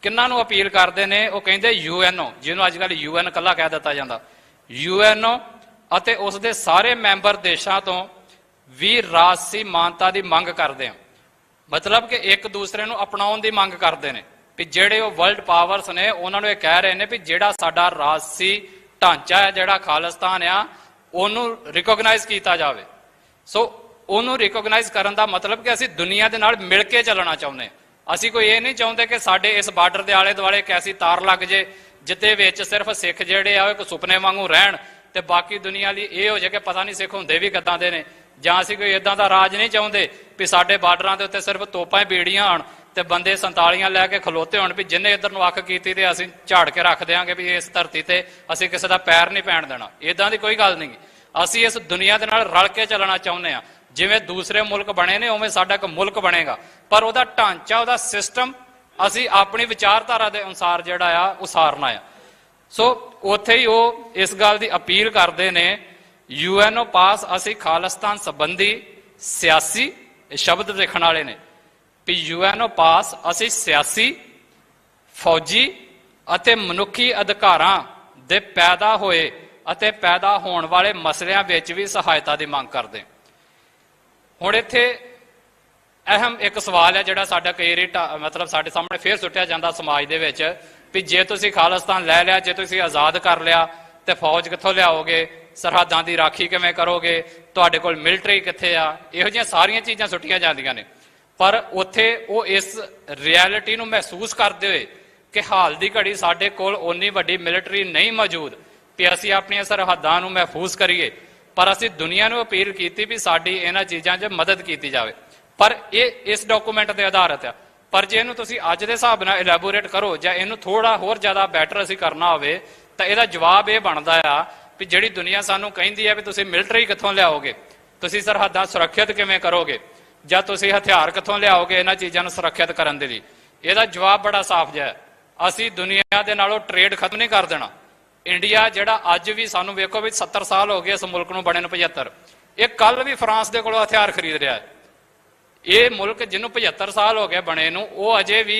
ਕਿਹਨਾਂ ਨੂੰ ਅਪੀਲ ਕਰਦੇ ਨੇ? ਉਹ ਕਹਿੰਦੇ ਯੂਐਨਓ, ਜਿਹਨੂੰ ਅੱਜ ਕੱਲ੍ਹ ਯੂਐਨ ਇਕੱਲਾ ਕਹਿ ਦਿੱਤਾ ਜਾਂਦਾ, ਯੂਐਨਓ ਅਤੇ ਉਸ ਦੇ ਸਾਰੇ ਮੈਂਬਰ ਦੇਸ਼ਾਂ ਤੋਂ ਵੀ ਰਾਜਸੀ ਮਾਨਤਾ ਦੀ ਮੰਗ ਕਰਦੇ ਆ। ਮਤਲਬ ਕਿ ਇੱਕ ਦੂਸਰੇ ਨੂੰ ਅਪਣਾਉਣ ਦੀ ਮੰਗ ਕਰਦੇ ਨੇ ਵੀ ਜਿਹੜੇ ਉਹ ਵਰਲਡ ਪਾਵਰਸ ਨੇ ਉਹਨਾਂ ਨੂੰ ਇਹ ਕਹਿ ਰਹੇ ਨੇ ਵੀ ਜਿਹੜਾ ਸਾਡਾ ਰਾਜਸੀ ਢਾਂਚਾ ਹੈ, ਜਿਹੜਾ ਖਾਲਿਸਤਾਨ ਆ, ਉਹਨੂੰ ਰਿਕੋਗਨਾਈਜ਼ ਕੀਤਾ ਜਾਵੇ। ਸੋ ਉਹਨੂੰ ਰਿਕੋਗਨਾਈਜ਼ ਕਰਨ ਦਾ ਮਤਲਬ ਕਿ ਅਸੀਂ ਦੁਨੀਆ ਦੇ ਨਾਲ ਮਿਲ ਕੇ ਚੱਲਣਾ ਚਾਹੁੰਦੇ ਹਾਂ। ਅਸੀਂ ਕੋਈ ਇਹ ਨਹੀਂ ਚਾਹੁੰਦੇ ਕਿ ਸਾਡੇ ਇਸ ਬਾਰਡਰ ਦੇ ਆਲੇ ਦੁਆਲੇ ਇੱਕ ਐਸੀ ਤਾਰ ਲੱਗ ਜੇ ਜਿੱਦੇ ਵਿੱਚ ਸਿਰਫ ਸਿੱਖ ਜਿਹੜੇ ਆ ਉਹ ਇੱਕ ਸੁਪਨੇ ਵਾਂਗੂ ਰਹਿਣ ਤੇ ਬਾਕੀ ਦੁਨੀਆ ਲਈ ਇਹ ਹੋ ਜਾਏ ਕਿ ਪਤਾ ਨਹੀਂ ਸਿੱਖ ਹੁੰਦੇ ਵੀ ਕਿੱਦਾਂ ਦੇ ਨੇ। ਜਾਂ ਅਸੀਂ ਕੋਈ ਇਦਾਂ ਦਾ ਰਾਜ ਨਹੀਂ ਚਾਹੁੰਦੇ ਵੀ ਸਾਡੇ ਬਾਰਡਰਾਂ ਦੇ ਉੱਤੇ ਸਿਰਫ ਤੋਪਾਂ ਹੀ ਬੀੜੀਆਂ ਹੋਣ ਤੇ ਬੰਦੇ 47 ਲੈ ਕੇ ਖਲੋਤੇ ਹੋਣ ਵੀ ਜਿੰਨੇ ਇੱਧਰ ਨੂੰ ਅੱਖ ਕੀਤੀ ਤੇ ਅਸੀਂ ਝਾੜ ਕੇ ਰੱਖ ਦਿਆਂਗੇ ਵੀ ਇਸ ਧਰਤੀ ਤੇ ਅਸੀਂ ਕਿਸੇ ਦਾ ਪੈਰ ਨਹੀਂ ਪੈਣ ਦੇਣਾ। ਇਦਾਂ ਦੀ ਕੋਈ ਗੱਲ ਨਹੀਂ। ਅਸੀਂ ਇਸ ਦੁਨੀਆ ਦੇ ਨਾਲ ਰਲ ਕੇ ਚੱਲਣਾ ਚਾਹੁੰਦੇ ਹਾਂ। ਜਿਵੇਂ ਦੂਸਰੇ ਮੁਲਕ ਬਣੇ ਨੇ ਉਵੇਂ ਸਾਡਾ ਇੱਕ ਮੁਲਕ ਬਣੇਗਾ ਪਰ ਉਹਦਾ ਢਾਂਚਾ, ਉਹਦਾ ਸਿਸਟਮ ਅਸੀਂ ਆਪਣੀ ਵਿਚਾਰਧਾਰਾ ਦੇ ਅਨੁਸਾਰ ਜਿਹੜਾ ਆ ਉਸਾਰਨਾ ਆ। ਸੋ ਉੱਥੇ ਹੀ ਉਹ ਇਸ ਗੱਲ ਦੀ ਅਪੀਲ ਕਰਦੇ ਨੇ ਯੂਐਨਓ ਪਾਸ ਅਸੀਂ ਖਾਲਿਸਤਾਨ ਸੰਬੰਧੀ ਸਿਆਸੀ ਸ਼ਬਦ ਲਿਖਣ ਵਾਲੇ ਨੇ ਵੀ ਯੂਐਨਓ ਪਾਸ ਅਸੀਂ ਸਿਆਸੀ, ਫੌਜੀ ਅਤੇ ਮਨੁੱਖੀ ਅਧਿਕਾਰਾਂ ਦੇ ਪੈਦਾ ਹੋਏ ਅਤੇ ਪੈਦਾ ਹੋਣ ਵਾਲੇ ਮਸਲਿਆਂ ਵਿੱਚ ਵੀ ਸਹਾਇਤਾ ਦੀ ਮੰਗ ਕਰਦੇ। ਹੁਣ ਇੱਥੇ ਅਹਿਮ ਇੱਕ ਸਵਾਲ ਹੈ ਜਿਹੜਾ ਸਾਡਾ ਕਈ ਵਾਰੀ ਮਤਲਬ ਸਾਡੇ ਸਾਹਮਣੇ ਫੇਰ ਸੁੱਟਿਆ ਜਾਂਦਾ ਸਮਾਜ ਦੇ ਵਿੱਚ ਵੀ ਜੇ ਤੁਸੀਂ ਖਾਲਿਸਤਾਨ ਲੈ ਲਿਆ, ਜੇ ਤੁਸੀਂ ਆਜ਼ਾਦ ਕਰ ਲਿਆ ਤੇ ਫੌਜ ਕਿੱਥੋਂ ਲਿਆਓਗੇ, ਸਰਹੱਦਾਂ ਦੀ ਰਾਖੀ ਕਿਵੇਂ ਕਰੋਗੇ, ਤੁਹਾਡੇ ਕੋਲ ਮਿਲਟਰੀ ਕਿੱਥੇ ਆ, ਇਹੋ ਜਿਹੀਆਂ ਸਾਰੀਆਂ ਚੀਜ਼ਾਂ ਸੁੱਟੀਆਂ ਜਾਂਦੀਆਂ ਨੇ। ਪਰ ਉੱਥੇ ਉਹ ਇਸ ਰਿਐਲਿਟੀ ਨੂੰ ਮਹਿਸੂਸ ਕਰਦੇ ਹੋਏ ਕਿ ਹਾਲ ਦੀ ਘੜੀ ਸਾਡੇ ਕੋਲ ਓਨੀ ਵੱਡੀ ਮਿਲਟਰੀ ਨਹੀਂ ਮੌਜੂਦ ਕਿ ਅਸੀਂ ਆਪਣੀਆਂ ਸਰਹੱਦਾਂ ਨੂੰ ਮਹਿਫੂਜ਼ ਕਰੀਏ, ਪਰ ਅਸੀਂ ਦੁਨੀਆ ਨੂੰ ਅਪੀਲ ਕੀਤੀ ਵੀ ਸਾਡੀ ਇਹਨਾਂ ਚੀਜ਼ਾਂ 'ਚ ਮਦਦ ਕੀਤੀ ਜਾਵੇ। ਪਰ ਇਹ ਇਸ ਡਾਕੂਮੈਂਟ ਤੇ ਆਧਾਰਿਤ ਆ। ਪਰ ਜੇ ਇਹਨੂੰ ਤੁਸੀਂ ਅੱਜ ਦੇ ਹਿਸਾਬ ਨਾਲ ਇਲੈਬੋਰੇਟ ਕਰੋ ਜਾਂ ਇਹਨੂੰ ਥੋੜਾ ਹੋਰ ਜ਼ਿਆਦਾ ਬੈਟਰ ਅਸੀਂ ਕਰਨਾ ਹੋਵੇ ਤਾਂ ਇਹਦਾ ਜਵਾਬ ਇਹ ਬਣਦਾ ਆ ਵੀ ਜਿਹੜੀ ਦੁਨੀਆ ਸਾਨੂੰ ਕਹਿੰਦੀ ਹੈ ਵੀ ਤੁਸੀਂ ਮਿਲਟਰੀ ਕਿੱਥੋਂ ਲਿਆਓਗੇ, ਤੁਸੀਂ ਸਰਹੱਦਾਂ ਸੁਰੱਖਿਅਤ ਕਿਵੇਂ ਕਰੋਗੇ, ਜਾਂ ਤੁਸੀਂ ਹਥਿਆਰ ਕਿੱਥੋਂ ਲਿਆਓਗੇ ਇਹਨਾਂ ਚੀਜ਼ਾਂ ਨੂੰ ਸੁਰੱਖਿਅਤ ਕਰਨ ਦੇ ਲਈ, ਇਹਦਾ ਜਵਾਬ ਬੜਾ ਸਾਫ਼ ਜਿਹਾ ਹੈ। ਅਸੀਂ ਦੁਨੀਆ ਦੇ ਨਾਲੋਂ ਟ੍ਰੇਡ ਖਤਮ ਨਹੀਂ ਕਰ ਦੇਣਾ। ਇੰਡੀਆ ਜਿਹੜਾ ਅੱਜ ਵੀ ਸਾਨੂੰ ਵੇਖੋ ਵੀ 70 ਸਾਲ ਹੋ ਗਏ ਇਸ ਮੁਲਕ ਨੂੰ ਬਣੇ ਨੂੰ 75, ਇਹ ਕੱਲ ਵੀ ਫਰਾਂਸ ਦੇ ਕੋਲੋਂ ਹਥਿਆਰ ਖਰੀਦ ਰਿਹਾ ਹੈ। ਇਹ ਮੁਲਕ ਜਿਹਨੂੰ 75 ਸਾਲ ਹੋ ਗਏ ਬਣੇ ਨੂੰ, ਉਹ ਅਜੇ ਵੀ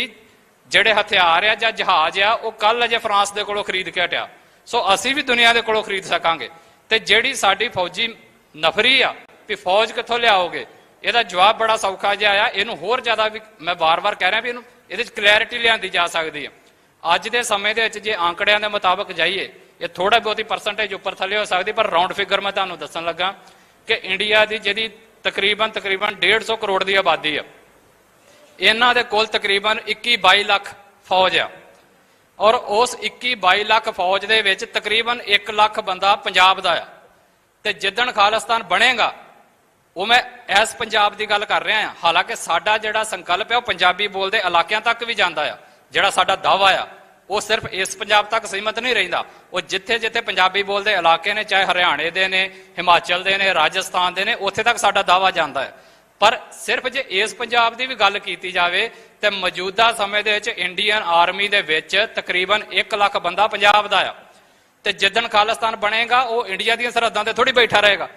ਜਿਹੜੇ ਹਥਿਆਰ ਆ ਜਾਂ ਜਹਾਜ਼ ਆ ਉਹ ਕੱਲ ਅਜੇ ਫਰਾਂਸ ਦੇ ਕੋਲੋਂ ਖਰੀਦ ਕੇ ਹਟਿਆ। ਸੋ ਅਸੀਂ ਵੀ ਦੁਨੀਆ ਦੇ ਕੋਲੋਂ ਖਰੀਦ ਸਕਾਂਗੇ। ਤੇ ਜਿਹੜੀ ਸਾਡੀ ਫੌਜੀ ਨਫਰੀ ਆ ਵੀ ਫੌਜ ਕਿੱਥੋਂ ਲਿਆਓਗੇ, ਇਹਦਾ ਜਵਾਬ ਬੜਾ ਸੌਖਾ ਜਿਹਾ ਆ। ਇਹਨੂੰ ਹੋਰ ਜ਼ਿਆਦਾ ਵੀ ਮੈਂ ਵਾਰ-ਵਾਰ ਕਹਿ ਰਿਹਾ ਵੀ ਇਹਦੇ 'ਚ ਕਲੈਰਿਟੀ ਲਿਆਂਦੀ ਜਾ ਸਕਦੀ ਹੈ। ਅੱਜ ਦੇ ਸਮੇਂ ਦੇ ਵਿੱਚ ਜੇ ਆંકੜਿਆਂ ਦੇ ਮੁਤਾਬਕ ਜਾਈਏ, ਇਹ ਥੋੜਾ ਬਹੁਤੀ ਪਰਸੈਂਟੇਜ ਉੱਪਰ ਥੱਲੇ ਹੋ ਸਕਦੀ, ਪਰ ਰਾਉਂਡ ਫਿਗਰ ਮੈਂ ਤੁਹਾਨੂੰ ਦੱਸਣ ਲੱਗਾ ਕਿ ਇੰਡੀਆ ਦੀ ਜਿਹਦੀ ਤਕਰੀਬਨ 150 ਕਰੋੜ ਦੀ ਆਬਾਦੀ ਆ, ਇਹਨਾਂ ਦੇ ਕੋਲ ਤਕਰੀਬਨ 21-22 ਲੱਖ ਫੌਜ ਆ। ਔਰ ਉਸ 21-22 ਲੱਖ ਫੌਜ ਦੇ ਵਿੱਚ ਤਕਰੀਬਨ 1 ਲੱਖ ਬੰਦਾ ਪੰਜਾਬ ਦਾ ਆ। ਤੇ ਜਿੱਦਣ ਖਾਲਿਸਤਾਨ ਬਣੇਗਾ, ਉਹ ਮੈਂ ਇਸ ਪੰਜਾਬ ਦੀ ਗੱਲ ਕਰ ਰਿਹਾ ਹਾਂ, ਹਾਲਾਂਕਿ ਸਾਡਾ ਜਿਹੜਾ ਸੰਕਲਪ ਹੈ ਉਹ ਪੰਜਾਬੀ ਬੋਲਦੇ ਇਲਾਕਿਆਂ ਤੱਕ ਵੀ ਜਾਂਦਾ ਆ। ਜਿਹੜਾ ਸਾਡਾ ਦਾਅਵਾ ਆ ਉਹ ਸਿਰਫ ਇਸ ਪੰਜਾਬ ਤੱਕ ਸੀਮਤ ਨਹੀਂ ਰਹਿੰਦਾ, ਉਹ ਜਿੱਥੇ ਜਿੱਥੇ ਪੰਜਾਬੀ ਬੋਲਦੇ ਇਲਾਕੇ ਨੇ, ਚਾਹੇ ਹਰਿਆਣੇ ਦੇ ਨੇ, ਹਿਮਾਚਲ ਦੇ ਨੇ, ਰਾਜਸਥਾਨ ਦੇ ਨੇ, ਉੱਥੇ ਤੱਕ ਸਾਡਾ ਦਾਅਵਾ ਜਾਂਦਾ ਹੈ। ਪਰ ਸਿਰਫ ਜੇ ਇਸ ਪੰਜਾਬ ਦੀ ਵੀ ਗੱਲ ਕੀਤੀ ਜਾਵੇ ਤੇ ਮੌਜੂਦਾ ਸਮੇਂ ਦੇ ਵਿੱਚ ਇੰਡੀਅਨ ਆਰਮੀ ਦੇ ਵਿੱਚ ਤਕਰੀਬਨ 1 ਲੱਖ ਬੰਦਾ ਪੰਜਾਬ ਦਾ ਆ। ਤੇ ਜਿੱਦਣ ਖਾਲਿਸਤਾਨ ਬਣੇਗਾ ਉਹ ਇੰਡੀਆ ਦੀਆਂ ਸਰਹੱਦਾਂ ਤੇ ਥੋੜੀ ਬੈਠਾ ਰਹੇਗਾ,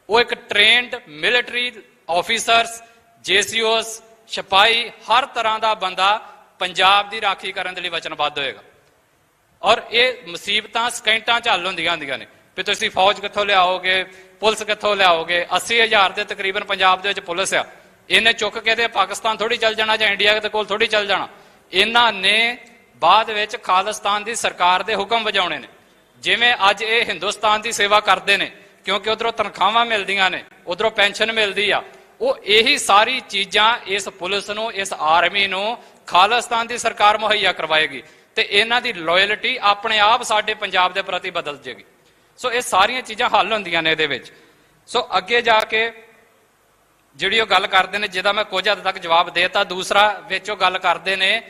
ਉਹ ਇੱਕ ਟ੍ਰੇਨਡ ਮਿਲਟਰੀ ਆਫੀਸਰਸ, ਜੇਸੀਓਸ, ਸਿਪਾਹੀ, ਹਰ ਤਰ੍ਹਾਂ ਦਾ ਬੰਦਾ ਪੰਜਾਬ ਦੀ ਰਾਖੀ ਕਰਨ ਦੇ ਲਈ ਵਚਨਬੱਧ ਹੋਏਗਾ। ਔਰ ਇਹ ਮੁਸੀਬਤਾਂ ਸਕਿੰਟਾਂ 'ਚ ਹੱਲ ਹੁੰਦੀਆਂ ਨੇ ਵੀ ਤੁਸੀਂ ਫੌਜ ਕਿੱਥੋਂ ਲਿਆਓਗੇ, ਪੁਲਿਸ ਕਿੱਥੋਂ ਲਿਆਓਗੇ। 80,000 ਦੇ ਤਕਰੀਬਨ ਪੰਜਾਬ ਦੇ ਵਿੱਚ ਪੁਲਿਸ ਆ, ਇਹਨੇ ਚੁੱਕ ਕੇ ਤੇ ਪਾਕਿਸਤਾਨ ਥੋੜੀ ਚੱਲ ਜਾਣਾ ਜਾਂ ਇੰਡੀਆ ਦੇ ਕੋਲ ਥੋੜੀ ਚੱਲ ਜਾਣਾ। ਇਹਨਾਂ ਨੇ ਬਾਅਦ ਵਿੱਚ ਖਾਲਿਸਤਾਨ ਦੀ ਸਰਕਾਰ ਦੇ ਹੁਕਮ ਵਜਾਉਣੇ ਨੇ। ਜਿਵੇਂ ਅੱਜ ਇਹ ਹਿੰਦੁਸਤਾਨ ਦੀ ਸੇਵਾ ਕਰਦੇ ਨੇ ਕਿਉਂਕਿ ਉਧਰੋਂ ਤਨਖਾਹਾਂ ਮਿਲਦੀਆਂ ਨੇ, ਉਧਰੋਂ ਪੈਨਸ਼ਨ ਮਿਲਦੀ ਆ, ਉਹ ਇਹੀ ਸਾਰੀ ਚੀਜ਼ਾਂ ਇਸ ਪੁਲਿਸ ਨੂੰ, ਇਸ ਆਰਮੀ ਨੂੰ ਖਾਲਿਸਤਾਨ ਦੀ ਸਰਕਾਰ ਮੁਹੱਈਆ ਕਰਵਾਏਗੀ ਤੇ ਇਹਨਾਂ ਦੀ ਲਾਇਲਟੀ ਆਪਣੇ ਆਪ ਸਾਡੇ ਪੰਜਾਬ ਦੇ ਪ੍ਰਤੀ ਬਦਲ ਜਾਏਗੀ। ਸੋ ਇਹ ਸਾਰੀਆਂ ਚੀਜ਼ਾਂ ਹੱਲ ਹੁੰਦੀਆਂ ਨੇ ਇਹਦੇ ਵਿੱਚ। ਸੋ ਅੱਗੇ ਜਾ ਕੇ ਜਿਹੜੀ ਉਹ ਗੱਲ ਕਰਦੇ ਨੇ, ਜਿਹਦਾ ਮੈਂ ਕੁਝ ਹੱਦ ਤੱਕ ਜਵਾਬ ਦੇਤਾ, ਦੂਸਰਾ ਵਿੱਚ ਉਹ ਗੱਲ ਕਰਦੇ ਨੇ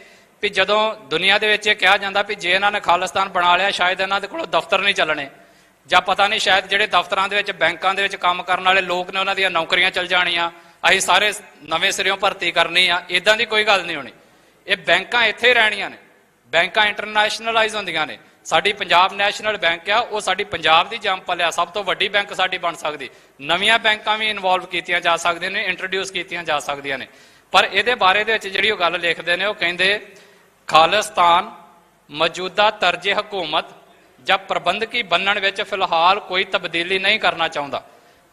ਵੀ ਜਦੋਂ ਦੁਨੀਆ ਦੇ ਵਿੱਚ ਇਹ ਕਿਹਾ ਜਾਂਦਾ ਵੀ ਜੇ ਇਹਨਾਂ ਨੇ ਖਾਲਿਸਤਾਨ ਬਣਾ ਲਿਆ ਸ਼ਾਇਦ ਇਹਨਾਂ ਦੇ ਕੋਲੋਂ ਦਫ਼ਤਰ ਨਹੀਂ ਚੱਲਣੇ, ਜਾਂ ਪਤਾ ਨਹੀਂ ਸ਼ਾਇਦ ਜਿਹੜੇ ਦਫ਼ਤਰਾਂ ਦੇ ਵਿੱਚ, ਬੈਂਕਾਂ ਦੇ ਵਿੱਚ ਕੰਮ ਕਰਨ ਵਾਲੇ ਲੋਕ ਨੇ ਉਹਨਾਂ ਦੀਆਂ ਨੌਕਰੀਆਂ ਚੱਲ ਜਾਣੀਆਂ, ਅਸੀਂ ਸਾਰੇ ਨਵੇਂ ਸਿਰਿਓਂ ਭਰਤੀ ਕਰਨੀ ਆ। ਇਦਾਂ ਦੀ ਕੋਈ ਗੱਲ ਨਹੀਂ ਹੋਣੀ। ਇਹ ਬੈਂਕਾਂ ਇੱਥੇ ਰਹਿਣੀਆਂ ਨੇ, ਬੈਂਕਾਂ ਇੰਟਰਨੈਸ਼ਨਲਾਈਜ਼ ਹੁੰਦੀਆਂ ਨੇ। ਸਾਡੀ ਪੰਜਾਬ ਨੈਸ਼ਨਲ ਬੈਂਕ ਆ, ਉਹ ਸਾਡੀ ਪੰਜਾਬ ਦੀ ਜੰਪਲ ਆ, ਸਭ ਤੋਂ ਵੱਡੀ ਬੈਂਕ ਸਾਡੀ ਬਣ ਸਕਦੀ। ਨਵੀਆਂ ਬੈਂਕਾਂ ਵੀ ਇਨਵੋਲਵ ਕੀਤੀਆਂ ਜਾ ਸਕਦੀਆਂ ਨੇ, ਇੰਟਰੋਡਿਊਸ ਕੀਤੀਆਂ ਜਾ ਸਕਦੀਆਂ ਨੇ। ਪਰ ਇਹਦੇ ਬਾਰੇ ਦੇ ਵਿੱਚ ਜਿਹੜੀ ਉਹ ਗੱਲ ਲਿਖਦੇ ਨੇ, ਉਹ ਕਹਿੰਦੇ ਖਾਲਿਸਤਾਨ ਮੌਜੂਦਾ ਤਰਜੇ ਹਕੂਮਤ ਜਾਂ ਪ੍ਰਬੰਧਕੀ ਬੰਨਣ ਵਿੱਚ ਫਿਲਹਾਲ ਕੋਈ ਤਬਦੀਲੀ ਨਹੀਂ ਕਰਨਾ ਚਾਹੁੰਦਾ।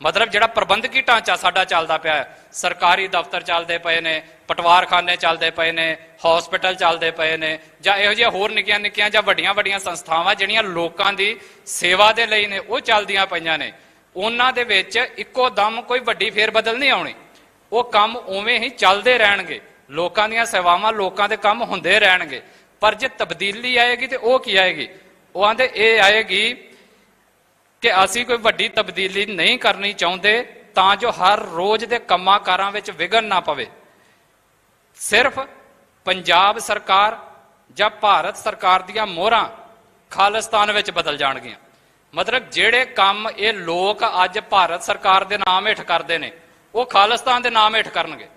ਮਤਲਬ ਜਿਹੜਾ ਪ੍ਰਬੰਧਕੀ ਢਾਂਚਾ ਸਾਡਾ ਚੱਲਦਾ ਪਿਆ ਹੈ, ਸਰਕਾਰੀ ਦਫ਼ਤਰ ਚੱਲਦੇ ਪਏ ਨੇ, ਪਟਵਾਰਖਾਨੇ ਚੱਲਦੇ ਪਏ ਨੇ, ਹਸਪੀਟਲ ਚੱਲਦੇ ਪਏ ਨੇ, ਜਾਂ ਇਹੋ ਜਿਹੀਆਂ ਹੋਰ ਨਿੱਕੀਆਂ ਨਿੱਕੀਆਂ ਜਾਂ ਵੱਡੀਆਂ ਵੱਡੀਆਂ ਸੰਸਥਾਵਾਂ ਜਿਹੜੀਆਂ ਲੋਕਾਂ ਦੀ ਸੇਵਾ ਦੇ ਲਈ ਨੇ, ਉਹ ਚੱਲਦੀਆਂ ਪਈਆਂ ਨੇ। ਉਹਨਾਂ ਦੇ ਵਿੱਚ ਇੱਕੋ ਦਮ ਕੋਈ ਵੱਡੀ ਫੇਰਬਦਲ ਨਹੀਂ ਆਉਣੀ। ਉਹ ਕੰਮ ਉਵੇਂ ਹੀ ਚੱਲਦੇ ਰਹਿਣਗੇ, ਲੋਕਾਂ ਦੀਆਂ ਸੇਵਾਵਾਂ, ਲੋਕਾਂ ਦੇ ਕੰਮ ਹੁੰਦੇ ਰਹਿਣਗੇ। ਪਰ ਜੇ ਤਬਦੀਲੀ ਆਏਗੀ ਤੇ ਉਹ ਕੀ ਆਏਗੀ? ਉਹ ਆਂਦੇ ਇਹ ਆਏਗੀ ਕਿ ਅਸੀਂ ਕੋਈ ਵੱਡੀ ਤਬਦੀਲੀ ਨਹੀਂ ਕਰਨੀ ਚਾਹੁੰਦੇ ਤਾਂ ਜੋ ਹਰ ਰੋਜ਼ ਦੇ ਕੰਮਾਂ ਕਾਰਾਂ ਵਿੱਚ ਵਿਘਨ ਨਾ ਪਵੇ। ਸਿਰਫ ਪੰਜਾਬ ਸਰਕਾਰ ਜਾਂ ਭਾਰਤ ਸਰਕਾਰ ਦੀਆਂ ਮੋਹਰਾਂ ਖਾਲਿਸਤਾਨ ਵਿੱਚ ਬਦਲ ਜਾਣਗੀਆਂ। ਮਤਲਬ ਜਿਹੜੇ ਕੰਮ ਇਹ ਲੋਕ ਅੱਜ ਭਾਰਤ ਸਰਕਾਰ ਦੇ ਨਾਮ ਹੇਠ ਕਰਦੇ ਨੇ, ਉਹ ਖਾਲਿਸਤਾਨ ਦੇ ਨਾਮ ਹੇਠ ਕਰਨਗੇ।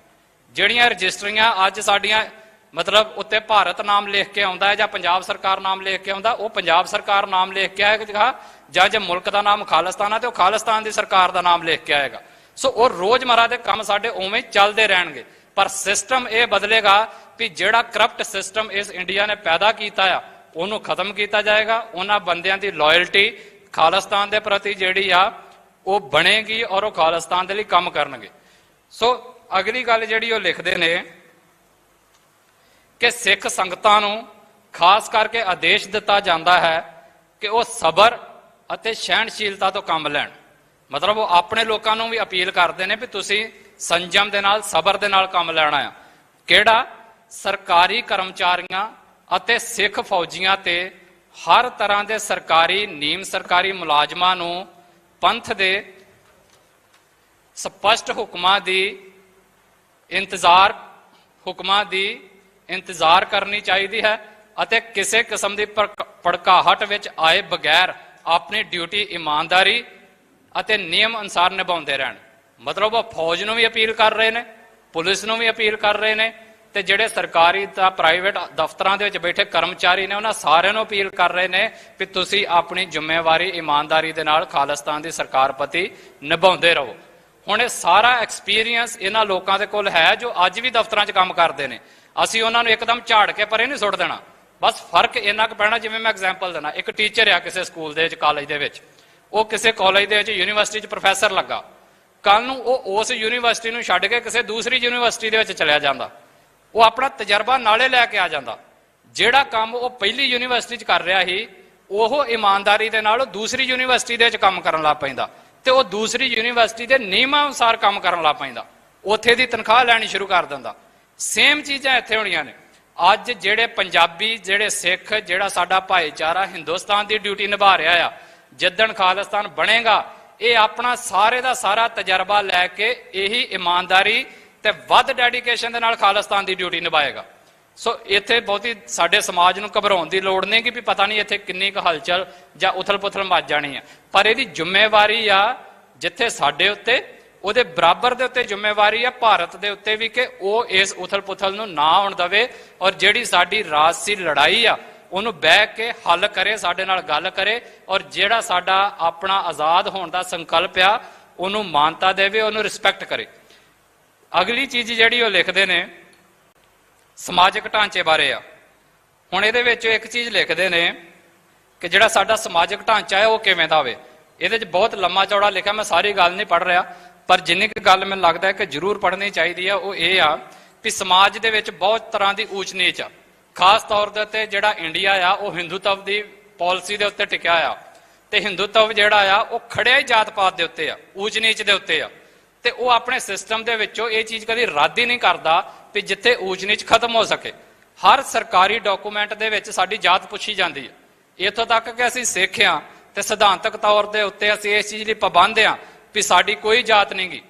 ਜਿਹੜੀਆਂ ਰਜਿਸਟਰੀਆਂ ਅੱਜ ਸਾਡੀਆਂ ਮਤਲਬ ਉੱਤੇ ਭਾਰਤ ਨਾਮ ਲਿਖ ਕੇ ਆਉਂਦਾ ਹੈ ਜਾਂ ਪੰਜਾਬ ਸਰਕਾਰ ਨਾਮ ਲਿਖ ਕੇ ਆਉਂਦਾ, ਉਹ ਪੰਜਾਬ ਸਰਕਾਰ ਨਾਮ ਲਿਖ ਕੇ ਆਏਗਾ, ਜਾਂ ਜੇ ਮੁਲਕ ਦਾ ਨਾਮ ਖਾਲਿਸਤਾਨ ਹੈ ਤੇ ਉਹ ਖਾਲਿਸਤਾਨ ਦੀ ਸਰਕਾਰ ਦਾ ਨਾਮ ਲਿਖ ਕੇ ਆਏਗਾ। ਸੋ ਉਹ ਰੋਜ਼ਮਰਾ ਦੇ ਕੰਮ ਸਾਡੇ ਉਵੇਂ ਚੱਲਦੇ ਰਹਿਣਗੇ। ਪਰ ਸਿਸਟਮ ਇਹ ਬਦਲੇਗਾ ਵੀ ਜਿਹੜਾ ਕਰਪਟ ਸਿਸਟਮ ਇਸ ਇੰਡੀਆ ਨੇ ਪੈਦਾ ਕੀਤਾ ਆ, ਉਹਨੂੰ ਖਤਮ ਕੀਤਾ ਜਾਏਗਾ। ਉਹਨਾਂ ਬੰਦਿਆਂ ਦੀ ਲਾਇਲਟੀ ਖਾਲਿਸਤਾਨ ਦੇ ਪ੍ਰਤੀ ਜਿਹੜੀ ਆ ਉਹ ਬਣੇਗੀ ਔਰ ਉਹ ਖਾਲਿਸਤਾਨ ਦੇ ਲਈ ਕੰਮ ਕਰਨਗੇ। ਸੋ ਅਗਲੀ ਗੱਲ ਜਿਹੜੀ ਉਹ ਲਿਖਦੇ ਨੇ ਕਿ ਸਿੱਖ ਸੰਗਤਾਂ ਨੂੰ ਖਾਸ ਕਰਕੇ ਆਦੇਸ਼ ਦਿੱਤਾ ਜਾਂਦਾ ਹੈ ਕਿ ਉਹ ਸਬਰ ਅਤੇ ਸਹਿਣਸ਼ੀਲਤਾ ਤੋਂ ਕੰਮ ਲੈਣ। ਮਤਲਬ ਉਹ ਆਪਣੇ ਲੋਕਾਂ ਨੂੰ ਵੀ ਅਪੀਲ ਕਰਦੇ ਨੇ ਵੀ ਤੁਸੀਂ ਸੰਜਮ ਦੇ ਨਾਲ, ਸਬਰ ਦੇ ਨਾਲ ਕੰਮ ਲੈਣਾ ਆ। ਕਿਹੜਾ? ਸਰਕਾਰੀ ਕਰਮਚਾਰੀਆਂ ਅਤੇ ਸਿੱਖ ਫੌਜੀਆਂ ਤੇ ਹਰ ਤਰ੍ਹਾਂ ਦੇ ਸਰਕਾਰੀ, ਨੀਮ ਸਰਕਾਰੀ ਮੁਲਾਜ਼ਮਾਂ ਨੂੰ ਪੰਥ ਦੇ ਸਪਸ਼ਟ ਹੁਕਮਾਂ ਦੀ ਇੰਤਜ਼ਾਰ ਕਰਨੀ ਚਾਹੀਦੀ ਹੈ ਅਤੇ ਕਿਸੇ ਕਿਸਮ ਦੀ ਭੜਕਾਹਟ ਵਿੱਚ ਆਏ ਬਗੈਰ ਆਪਣੀ ਡਿਊਟੀ ਇਮਾਨਦਾਰੀ ਅਤੇ ਨਿਯਮ ਅਨੁਸਾਰ ਨਿਭਾਉਂਦੇ ਰਹਿਣ। ਮਤਲਬ ਉਹ ਫੌਜ ਨੂੰ ਵੀ ਅਪੀਲ ਕਰ ਰਹੇ ਨੇ, ਪੁਲਿਸ ਨੂੰ ਵੀ ਅਪੀਲ ਕਰ ਰਹੇ ਨੇ, ਤੇ ਜਿਹੜੇ ਸਰਕਾਰੀ ਤਾਂ ਪ੍ਰਾਈਵੇਟ ਦਫ਼ਤਰਾਂ ਦੇ ਵਿੱਚ ਬੈਠੇ ਕਰਮਚਾਰੀ ਨੇ ਉਹਨਾਂ ਸਾਰਿਆਂ ਨੂੰ ਅਪੀਲ ਕਰ ਰਹੇ ਨੇ ਕਿ ਤੁਸੀਂ ਆਪਣੀ ਜ਼ਿੰਮੇਵਾਰੀ ਇਮਾਨਦਾਰੀ ਦੇ ਨਾਲ ਖਾਲਿਸਤਾਨ ਦੀ ਸਰਕਾਰ ਪ੍ਰਤੀ ਨਿਭਾਉਂਦੇ ਰਹੋ। ਹੁਣ ਇਹ ਸਾਰਾ ਐਕਸਪੀਰੀਅੰਸ ਇਹਨਾਂ ਲੋਕਾਂ ਦੇ ਕੋਲ ਹੈ ਜੋ ਅੱਜ ਵੀ ਦਫ਼ਤਰਾਂ 'ਚ ਕੰਮ ਕਰਦੇ ਨੇ। ਅਸੀਂ ਉਹਨਾਂ ਨੂੰ ਇੱਕਦਮ ਝਾੜ ਕੇ ਪਰੇ ਨਹੀਂ ਸੁੱਟ ਦੇਣਾ। ਬਸ ਫਰਕ ਇੰਨਾ ਕੁ ਪੈਣਾ, ਜਿਵੇਂ ਮੈਂ ਐਗਜ਼ਾਮਪਲ ਦੇਣਾ, ਇੱਕ ਟੀਚਰ ਆ ਕਿਸੇ ਸਕੂਲ ਦੇ ਵਿੱਚ, ਕਾਲਜ ਦੇ ਵਿੱਚ, ਉਹ ਕਿਸੇ ਕਾਲਜ ਦੇ ਵਿੱਚ, ਯੂਨੀਵਰਸਿਟੀ 'ਚ ਪ੍ਰੋਫੈਸਰ ਲੱਗਾ, ਕੱਲ ਨੂੰ ਉਹ ਉਸ ਯੂਨੀਵਰਸਿਟੀ ਨੂੰ ਛੱਡ ਕੇ ਕਿਸੇ ਦੂਸਰੀ ਯੂਨੀਵਰਸਿਟੀ ਦੇ ਵਿੱਚ ਚਲਿਆ ਜਾਂਦਾ, ਉਹ ਆਪਣਾ ਤਜਰਬਾ ਨਾਲੇ ਲੈ ਕੇ ਆ ਜਾਂਦਾ। ਜਿਹੜਾ ਕੰਮ ਉਹ ਪਹਿਲੀ ਯੂਨੀਵਰਸਿਟੀ 'ਚ ਕਰ ਰਿਹਾ ਸੀ ਉਹ ਇਮਾਨਦਾਰੀ ਦੇ ਨਾਲ ਉਹ ਦੂਸਰੀ ਯੂਨੀਵਰਸਿਟੀ ਦੇ ਵਿੱਚ ਕੰਮ ਕਰਨ ਲੱਗ ਪੈਂਦਾ ਤੇ ਉਹ ਦੂਸਰੀ ਯੂਨੀਵਰਸਿਟੀ ਦੇ ਨਿਯਮਾਂ ਅਨੁਸਾਰ ਕੰਮ ਕਰਨ ਲੱਗ ਪੈਂਦਾ, ਉੱਥੇ ਦੀ ਤਨਖਾਹ ਲੈਣੀ ਸ਼ੁਰੂ ਕਰ ਦਿੰਦਾ। ਸੇਮ ਚੀਜ਼ਾਂ ਇੱਥੇ ਹੋਣੀਆਂ ਨੇ। ਅੱਜ ਜਿਹੜੇ ਪੰਜਾਬੀ, ਜਿਹੜੇ ਸਿੱਖ, ਜਿਹੜਾ ਸਾਡਾ ਭਾਈਚਾਰਾ ਹਿੰਦੁਸਤਾਨ ਦੀ ਡਿਊਟੀ ਨਿਭਾ ਰਿਹਾ ਆ, ਜਿੱਦਣ ਖਾਲਿਸਤਾਨ ਬਣੇਗਾ ਇਹ ਆਪਣਾ ਸਾਰੇ ਦਾ ਸਾਰਾ ਤਜਰਬਾ ਲੈ ਕੇ ਇਹੀ ਇਮਾਨਦਾਰੀ ਤੇ ਵੱਧ ਡੈਡੀਕੇਸ਼ਨ ਦੇ ਨਾਲ ਖਾਲਿਸਤਾਨ ਦੀ ਡਿਊਟੀ ਨਿਭਾਏਗਾ। ਸੋ ਇੱਥੇ ਬਹੁਤੀ ਸਾਡੇ ਸਮਾਜ ਨੂੰ ਘਬਰਾਉਣ ਦੀ ਲੋੜ ਨਹੀਂ ਕਿ ਵੀ ਪਤਾ ਨਹੀਂ ਇੱਥੇ ਕਿੰਨੀ ਕੁ ਹਲਚਲ ਜਾਂ ਉਥਲ-ਪੁਥਲ ਮੱਚ ਜਾਣੀ ਹੈ, ਪਰ ਇਹਦੀ ਜ਼ਿੰਮੇਵਾਰੀ ਆ ਜਿੱਥੇ ਸਾਡੇ ਉੱਤੇ, ਉਹਦੇ ਬਰਾਬਰ ਦੇ ਉੱਤੇ ਜ਼ਿੰਮੇਵਾਰੀ ਆ ਭਾਰਤ ਦੇ ਉੱਤੇ ਵੀ ਕਿ ਉਹ ਇਸ ਉਥਲ-ਪੁਥਲ ਨੂੰ ਨਾ ਹੋਣ ਦੇਵੇ ਔਰ ਜਿਹੜੀ ਸਾਡੀ ਰਾਜਸੀ ਲੜਾਈ ਆ ਉਹਨੂੰ ਬਹਿ ਕੇ ਹੱਲ ਕਰੇ, ਸਾਡੇ ਨਾਲ ਗੱਲ ਕਰੇ ਔਰ ਜਿਹੜਾ ਸਾਡਾ ਆਪਣਾ ਆਜ਼ਾਦ ਹੋਣ ਦਾ ਸੰਕਲਪ ਆ ਉਹਨੂੰ ਮਾਨਤਾ ਦੇਵੇ, ਉਹਨੂੰ ਰਿਸਪੈਕਟ ਕਰੇ। ਅਗਲੀ ਚੀਜ਼ ਜਿਹੜੀ ਉਹ ਲਿਖਦੇ ਨੇ ਸਮਾਜਿਕ ਢਾਂਚੇ ਬਾਰੇ ਆ। ਹੁਣ ਇਹਦੇ ਵਿੱਚ ਇੱਕ ਚੀਜ਼ ਲਿਖਦੇ ਨੇ ਕਿ ਜਿਹੜਾ ਸਾਡਾ ਸਮਾਜਿਕ ਢਾਂਚਾ ਹੈ ਉਹ ਕਿਵੇਂ ਦਾ ਹੋਵੇ। ਇਹਦੇ 'ਚ ਬਹੁਤ ਲੰਮਾ ਚੌੜਾ ਲਿਖਿਆ, ਮੈਂ ਸਾਰੀ ਗੱਲ ਨਹੀਂ ਪੜ੍ਹ ਰਿਹਾ, ਪਰ ਜਿੰਨੀ ਕੁ ਗੱਲ ਮੈਨੂੰ ਲੱਗਦਾ ਹੈ ਕਿ ਜ਼ਰੂਰ ਪੜ੍ਹਨੀ ਚਾਹੀਦੀ ਆ ਉਹ ਇਹ ਆ ਕਿ ਸਮਾਜ ਦੇ ਵਿੱਚ ਬਹੁਤ ਤਰ੍ਹਾਂ ਦੀ ਊਚ ਨੀਚ ਆ। ਖਾਸ ਤੌਰ ਦੇ ਉੱਤੇ ਜਿਹੜਾ ਇੰਡੀਆ ਆ ਉਹ ਹਿੰਦੂਤਵ ਦੀ ਪਾਲਿਸੀ ਦੇ ਉੱਤੇ ਟਿਕਿਆ ਆ ਤੇ ਹਿੰਦੂਤਵ ਜਿਹੜਾ ਆ ਉਹ ਖੜਿਆ ਹੀ ਜਾਤ ਪਾਤ ਦੇ ਉੱਤੇ ਆ, ਊਚ ਨੀਚ ਦੇ ਉੱਤੇ ਆ, ਤੇ ਉਹ ਆਪਣੇ ਸਿਸਟਮ ਦੇ ਵਿੱਚੋਂ ਇਹ ਚੀਜ਼ ਕਦੀ ਰੱਦ ਹੀ ਨਹੀਂ ਕਰਦਾ ਕਿ ਜਿੱਥੇ ਊਚ ਨੀਚ ਖਤਮ ਹੋ ਸਕੇ। ਹਰ ਸਰਕਾਰੀ ਡਾਕੂਮੈਂਟ ਦੇ ਵਿੱਚ ਸਾਡੀ ਜਾਤ ਪੁੱਛੀ ਜਾਂਦੀ ਹੈ। ਇੱਥੋਂ ਤੱਕ ਕਿ ਅਸੀਂ ਸਿੱਖ ਹਾਂ ਤੇ ਸਿਧਾਂਤਕ ਤੌਰ ਦੇ ਉੱਤੇ ਅਸੀਂ ਇਸ ਚੀਜ਼ ਲਈ ਪਾਬੰਦ ਹਾਂ ਵੀ ਸਾਡੀ ਕੋਈ ਜਾਤ ਨਹੀਂ ਗੀ,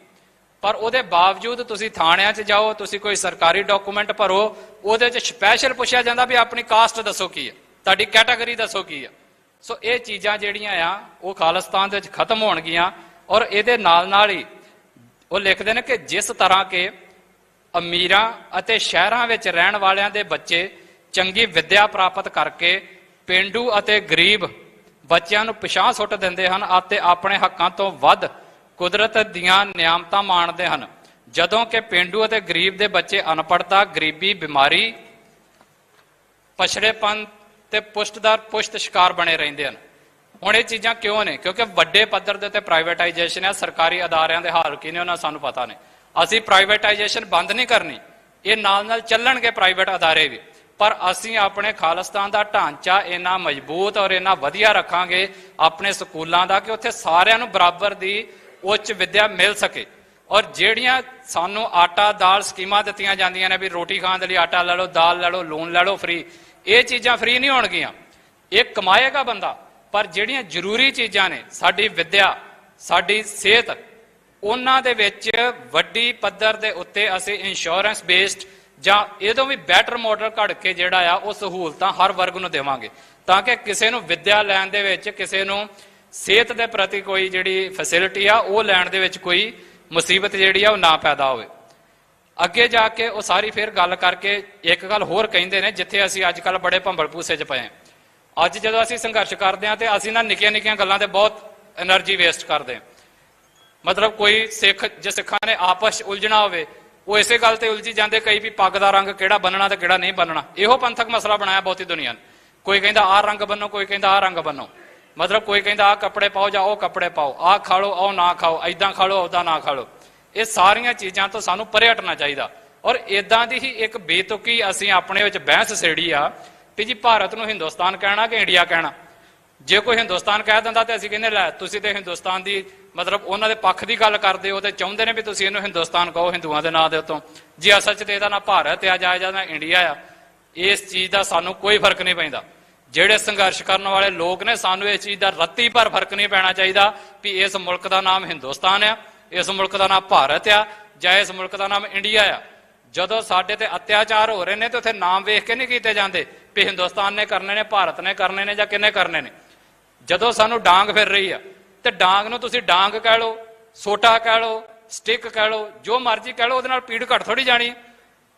ਪਰ ਉਹਦੇ ਬਾਵਜੂਦ ਤੁਸੀਂ ਥਾਣਿਆਂ 'ਚ ਜਾਓ, ਤੁਸੀਂ ਕੋਈ ਸਰਕਾਰੀ ਡਾਕੂਮੈਂਟ ਭਰੋ, ਉਹਦੇ 'ਚ ਸਪੈਸ਼ਲ ਪੁੱਛਿਆ ਜਾਂਦਾ ਵੀ ਆਪਣੀ ਕਾਸਟ ਦੱਸੋ ਕੀ ਹੈ, ਤੁਹਾਡੀ ਕੈਟਾਗਰੀ ਦੱਸੋ ਕੀ ਹੈ। ਸੋ ਇਹ ਚੀਜ਼ਾਂ ਜਿਹੜੀਆਂ ਆ ਉਹ ਖਾਲਿਸਤਾਨ ਦੇ ਵਿੱਚ ਖਤਮ ਹੋਣਗੀਆਂ। ਔਰ ਇਹਦੇ ਨਾਲ ਨਾਲ ਹੀ ਉਹ ਲਿਖਦੇ ਨੇ ਕਿ ਜਿਸ ਤਰ੍ਹਾਂ ਕਿ ਅਮੀਰਾਂ ਅਤੇ ਸ਼ਹਿਰਾਂ ਵਿੱਚ ਰਹਿਣ ਵਾਲਿਆਂ ਦੇ ਬੱਚੇ ਚੰਗੀ ਵਿੱਦਿਆ ਪ੍ਰਾਪਤ ਕਰਕੇ ਪੇਂਡੂ ਅਤੇ ਗਰੀਬ ਬੱਚਿਆਂ ਨੂੰ ਪਿਛਾਂਹ ਸੁੱਟ ਦਿੰਦੇ ਹਨ ਅਤੇ ਆਪਣੇ ਹੱਕਾਂ ਤੋਂ ਵੱਧ ਕੁਦਰਤ ਦੀਆਂ ਨਿਆਮਤਾਂ ਮਾਣਦੇ ਹਨ, ਜਦੋਂ ਕਿ ਪੇਂਡੂ ਅਤੇ ਗਰੀਬ ਦੇ ਬੱਚੇ ਅਨਪੜ੍ਹਤਾ, ਗਰੀਬੀ, ਬਿਮਾਰੀ, ਪਛੜੇਪਨ ਤੇ ਪੁਸ਼ਤ ਸ਼ਿਕਾਰ ਬਣੇ ਰਹਿੰਦੇ ਹਨ। ਹੁਣ ਇਹ ਚੀਜ਼ਾਂ ਕਿਉਂ ਨੇ? ਕਿਉਂਕਿ ਵੱਡੇ ਪੱਧਰ ਦੇ ਉੱਤੇ ਪ੍ਰਾਈਵੇਟਾਈਜੇਸ਼ਨ ਹੈ। ਸਰਕਾਰੀ ਅਦਾਰਿਆਂ ਦੇ ਹਾਲ ਕੀ ਨੇ ਉਹਨਾਂ ਸਾਨੂੰ ਪਤਾ ਨੇ। ਅਸੀਂ ਪ੍ਰਾਈਵੇਟਾਈਜੇਸ਼ਨ ਬੰਦ ਨਹੀਂ ਕਰਨੀ, ਇਹ ਨਾਲ ਨਾਲ ਚੱਲਣਗੇ ਪ੍ਰਾਈਵੇਟ ਅਦਾਰੇ ਵੀ, ਪਰ ਅਸੀਂ ਆਪਣੇ ਖਾਲਿਸਤਾਨ ਦਾ ਢਾਂਚਾ ਇੰਨਾ ਮਜ਼ਬੂਤ ਔਰ ਇੰਨਾ ਵਧੀਆ ਰੱਖਾਂਗੇ ਆਪਣੇ ਸਕੂਲਾਂ ਦਾ ਕਿ ਉੱਥੇ ਸਾਰਿਆਂ ਨੂੰ ਬਰਾਬਰ ਦੀ ਉੱਚ ਵਿੱਦਿਆ ਮਿਲ ਸਕੇ। ਔਰ ਜਿਹੜੀਆਂ ਸਾਨੂੰ ਆਟਾ ਦਾਲ ਸਕੀਮਾਂ ਦਿੱਤੀਆਂ ਜਾਂਦੀਆਂ ਨੇ ਵੀ ਰੋਟੀ ਖਾਣ ਦੇ ਲਈ ਆਟਾ ਲੈ ਲਓ, ਦਾਲ ਲੈ ਲਓ, ਲੂਣ ਲੈ ਲਓ ਫ੍ਰੀ, ਇਹ ਚੀਜ਼ਾਂ ਫ੍ਰੀ ਨਹੀਂ ਹੋਣਗੀਆਂ। ਇਹ ਕਮਾਏਗਾ ਬੰਦਾ, ਪਰ ਜਿਹੜੀਆਂ ਜ਼ਰੂਰੀ ਚੀਜ਼ਾਂ ਨੇ, ਸਾਡੀ ਵਿੱਦਿਆ, ਸਾਡੀ ਸਿਹਤ, ਉਹਨਾਂ ਦੇ ਵਿੱਚ ਵੱਡੀ ਪੱਧਰ ਦੇ ਉੱਤੇ ਅਸੀਂ ਇੰਸ਼ੋਰੈਂਸ ਬੇਸਡ ਜਾਂ ਇਹਦੋਂ ਵੀ ਬੈਟਰ ਮਾਡਲ ਘੜ ਕੇ ਜਿਹੜਾ ਆ ਉਹ ਸਹੂਲਤਾਂ ਹਰ ਵਰਗ ਨੂੰ ਦੇਵਾਂਗੇ, ਤਾਂ ਕਿ ਕਿਸੇ ਨੂੰ ਵਿੱਦਿਆ ਲੈਣ ਦੇ ਵਿੱਚ, ਕਿਸੇ ਨੂੰ ਸਿਹਤ ਦੇ ਪ੍ਰਤੀ ਕੋਈ ਜਿਹੜੀ ਫੈਸਿਲਿਟੀ ਆ ਉਹ ਲੈਣ ਦੇ ਵਿੱਚ ਕੋਈ ਮੁਸੀਬਤ ਜਿਹੜੀ ਆ ਉਹ ਨਾ ਪੈਦਾ ਹੋਵੇ। ਅੱਗੇ ਜਾ ਕੇ ਉਹ ਸਾਰੀ ਫਿਰ ਗੱਲ ਕਰਕੇ ਇੱਕ ਗੱਲ ਹੋਰ ਕਹਿੰਦੇ ਨੇ, ਜਿੱਥੇ ਅਸੀਂ ਅੱਜ ਕੱਲ੍ਹ ਬੜੇ ਭੰਬਲ ਭੂਸੇ 'ਚ ਪਏ ਹਾਂ। ਅੱਜ ਜਦੋਂ ਅਸੀਂ ਸੰਘਰਸ਼ ਕਰਦੇ ਹਾਂ ਤੇ ਅਸੀਂ ਨਾ ਨਿੱਕੀਆਂ ਨਿੱਕੀਆਂ ਗੱਲਾਂ ਤੇ ਬਹੁਤ એનર્ਜੀ ਵੇਸਟ ਕਰਦੇ ਹਾਂ। ਮਤਲਬ ਕੋਈ ਸਿੱਖ, ਜੇ ਸਿੱਖਾਂ ਨੇ ਆਪਸ 'ਚ ਉਲਝਣਾ ਹੋਵੇ, ਉਹ ਇਸੇ ਗੱਲ ਤੇ ਉਲਝੀ ਜਾਂਦੇ ਕਈ ਵੀ ਪੱਗ ਦਾ ਰੰਗ ਕਿਹੜਾ ਬੰਨਣਾ ਤੇ ਕਿਹੜਾ ਨਹੀਂ ਬੰਨਣਾ। ਇਹੋ ਪੰਥਕ ਮਸਲਾ ਬਣਾਇਆ ਬਹੁਤੀ ਦੁਨੀਆ ਨੇ। ਕੋਈ ਕਹਿੰਦਾ ਆਹ ਰੰਗ ਬੰਨੋ, ਕੋਈ ਕਹਿੰਦਾ ਆਹ ਰੰਗ ਬੰਨੋ। ਮਤਲਬ ਕੋਈ ਕਹਿੰਦਾ ਆਹ ਕੱਪੜੇ ਪਾਓ ਜਾਂ ਉਹ ਕੱਪੜੇ ਪਾਓ, ਆਹ ਖਾ ਲਓ ਉਹ ਨਾ ਖਾਓ, ਐਦਾਂ ਖਾ ਲਓ ਉਹਦਾ ਨਾ ਖਾ ਲਓ। ਇਹ ਸਾਰੀਆਂ ਚੀਜ਼ਾਂ ਤੋਂ ਸਾਨੂੰ ਪਰੇ ਹਟਣਾ ਚਾਹੀਦਾ। ਔਰ ਇਦਾਂ ਦੀ ਹੀ ਇੱਕ ਬੇਤੁਕੀ ਅਸੀਂ ਆਪਣੇ ਵਿੱਚ ਬਹਿਸ ਛੇੜੀ ਆ ਵੀ ਜੀ ਭਾਰਤ ਨੂੰ ਹਿੰਦੁਸਤਾਨ ਕਹਿਣਾ ਕਿ ਇੰਡੀਆ ਕਹਿਣਾ। ਜੇ ਕੋਈ ਹਿੰਦੁਸਤਾਨ ਕਹਿ ਦਿੰਦਾ ਤੇ ਅਸੀਂ ਕਹਿੰਦੇ ਲੈ ਤੁਸੀਂ ਤੇ ਹਿੰਦੁਸਤਾਨ ਦੀ ਮਤਲਬ ਉਹਨਾਂ ਦੇ ਪੱਖ ਦੀ ਗੱਲ ਕਰਦੇ ਹੋ ਤੇ ਚਾਹੁੰਦੇ ਨੇ ਵੀ ਤੁਸੀਂ ਇਹਨੂੰ ਹਿੰਦੁਸਤਾਨ ਕਹੋ ਹਿੰਦੂਆਂ ਦੇ ਨਾਂ ਦੇ ਉੱਤੋਂ। ਜੇ ਅਸਲ 'ਚ ਤੇ ਇਹਦਾ ਨਾ ਭਾਰਤ ਆ ਜਾਂ ਨਾ ਇੰਡੀਆ ਆ। ਇਸ ਚੀਜ਼ ਦਾ ਸਾਨੂੰ ਕੋਈ ਫਰਕ ਨਹੀਂ ਪੈਂਦਾ। ਜਿਹੜੇ ਸੰਘਰਸ਼ ਕਰਨ ਵਾਲੇ ਲੋਕ ਨੇ ਸਾਨੂੰ ਇਸ ਚੀਜ਼ ਦਾ ਰੱਤੀ ਭਰ ਫਰਕ ਨਹੀਂ ਪੈਣਾ ਚਾਹੀਦਾ ਵੀ ਇਸ ਮੁਲਕ ਦਾ ਨਾਮ ਹਿੰਦੁਸਤਾਨ ਆ, ਇਸ ਮੁਲਕ ਦਾ ਨਾਮ ਭਾਰਤ ਆ ਜਾਂ ਇਸ ਮੁਲਕ ਦਾ ਨਾਮ ਇੰਡੀਆ ਆ। ਜਦੋਂ ਸਾਡੇ ਤੇ ਅਤਿਆਚਾਰ ਹੋ ਰਹੇ ਨੇ ਤੇ ਉੱਥੇ ਨਾਮ ਵੇਖ ਕੇ ਨਹੀਂ ਕੀਤੇ ਜਾਂਦੇ ਵੀ ਹਿੰਦੁਸਤਾਨ ਨੇ ਕਰਨੇ ਨੇ, ਭਾਰਤ ਨੇ ਕਰਨੇ ਨੇ ਜਾਂ ਕਿਹਨੇ ਕਰਨੇ ਨੇ। ਜਦੋਂ ਸਾਨੂੰ ਡਾਂਗ ਫਿਰ ਰਹੀ ਆ ਤੇ ਡਾਂਗ ਨੂੰ ਤੁਸੀਂ ਡਾਂਗ ਕਹਿ ਲਓ, ਸੋਟਾ ਕਹਿ ਲਓ, ਸਟਿਕ ਕਹਿ ਲਓ, ਜੋ ਮਰਜ਼ੀ ਕਹਿ ਲਓ, ਉਹਦੇ ਨਾਲ ਪੀੜ ਘੱਟ ਥੋੜੀ ਜਾਣੀ।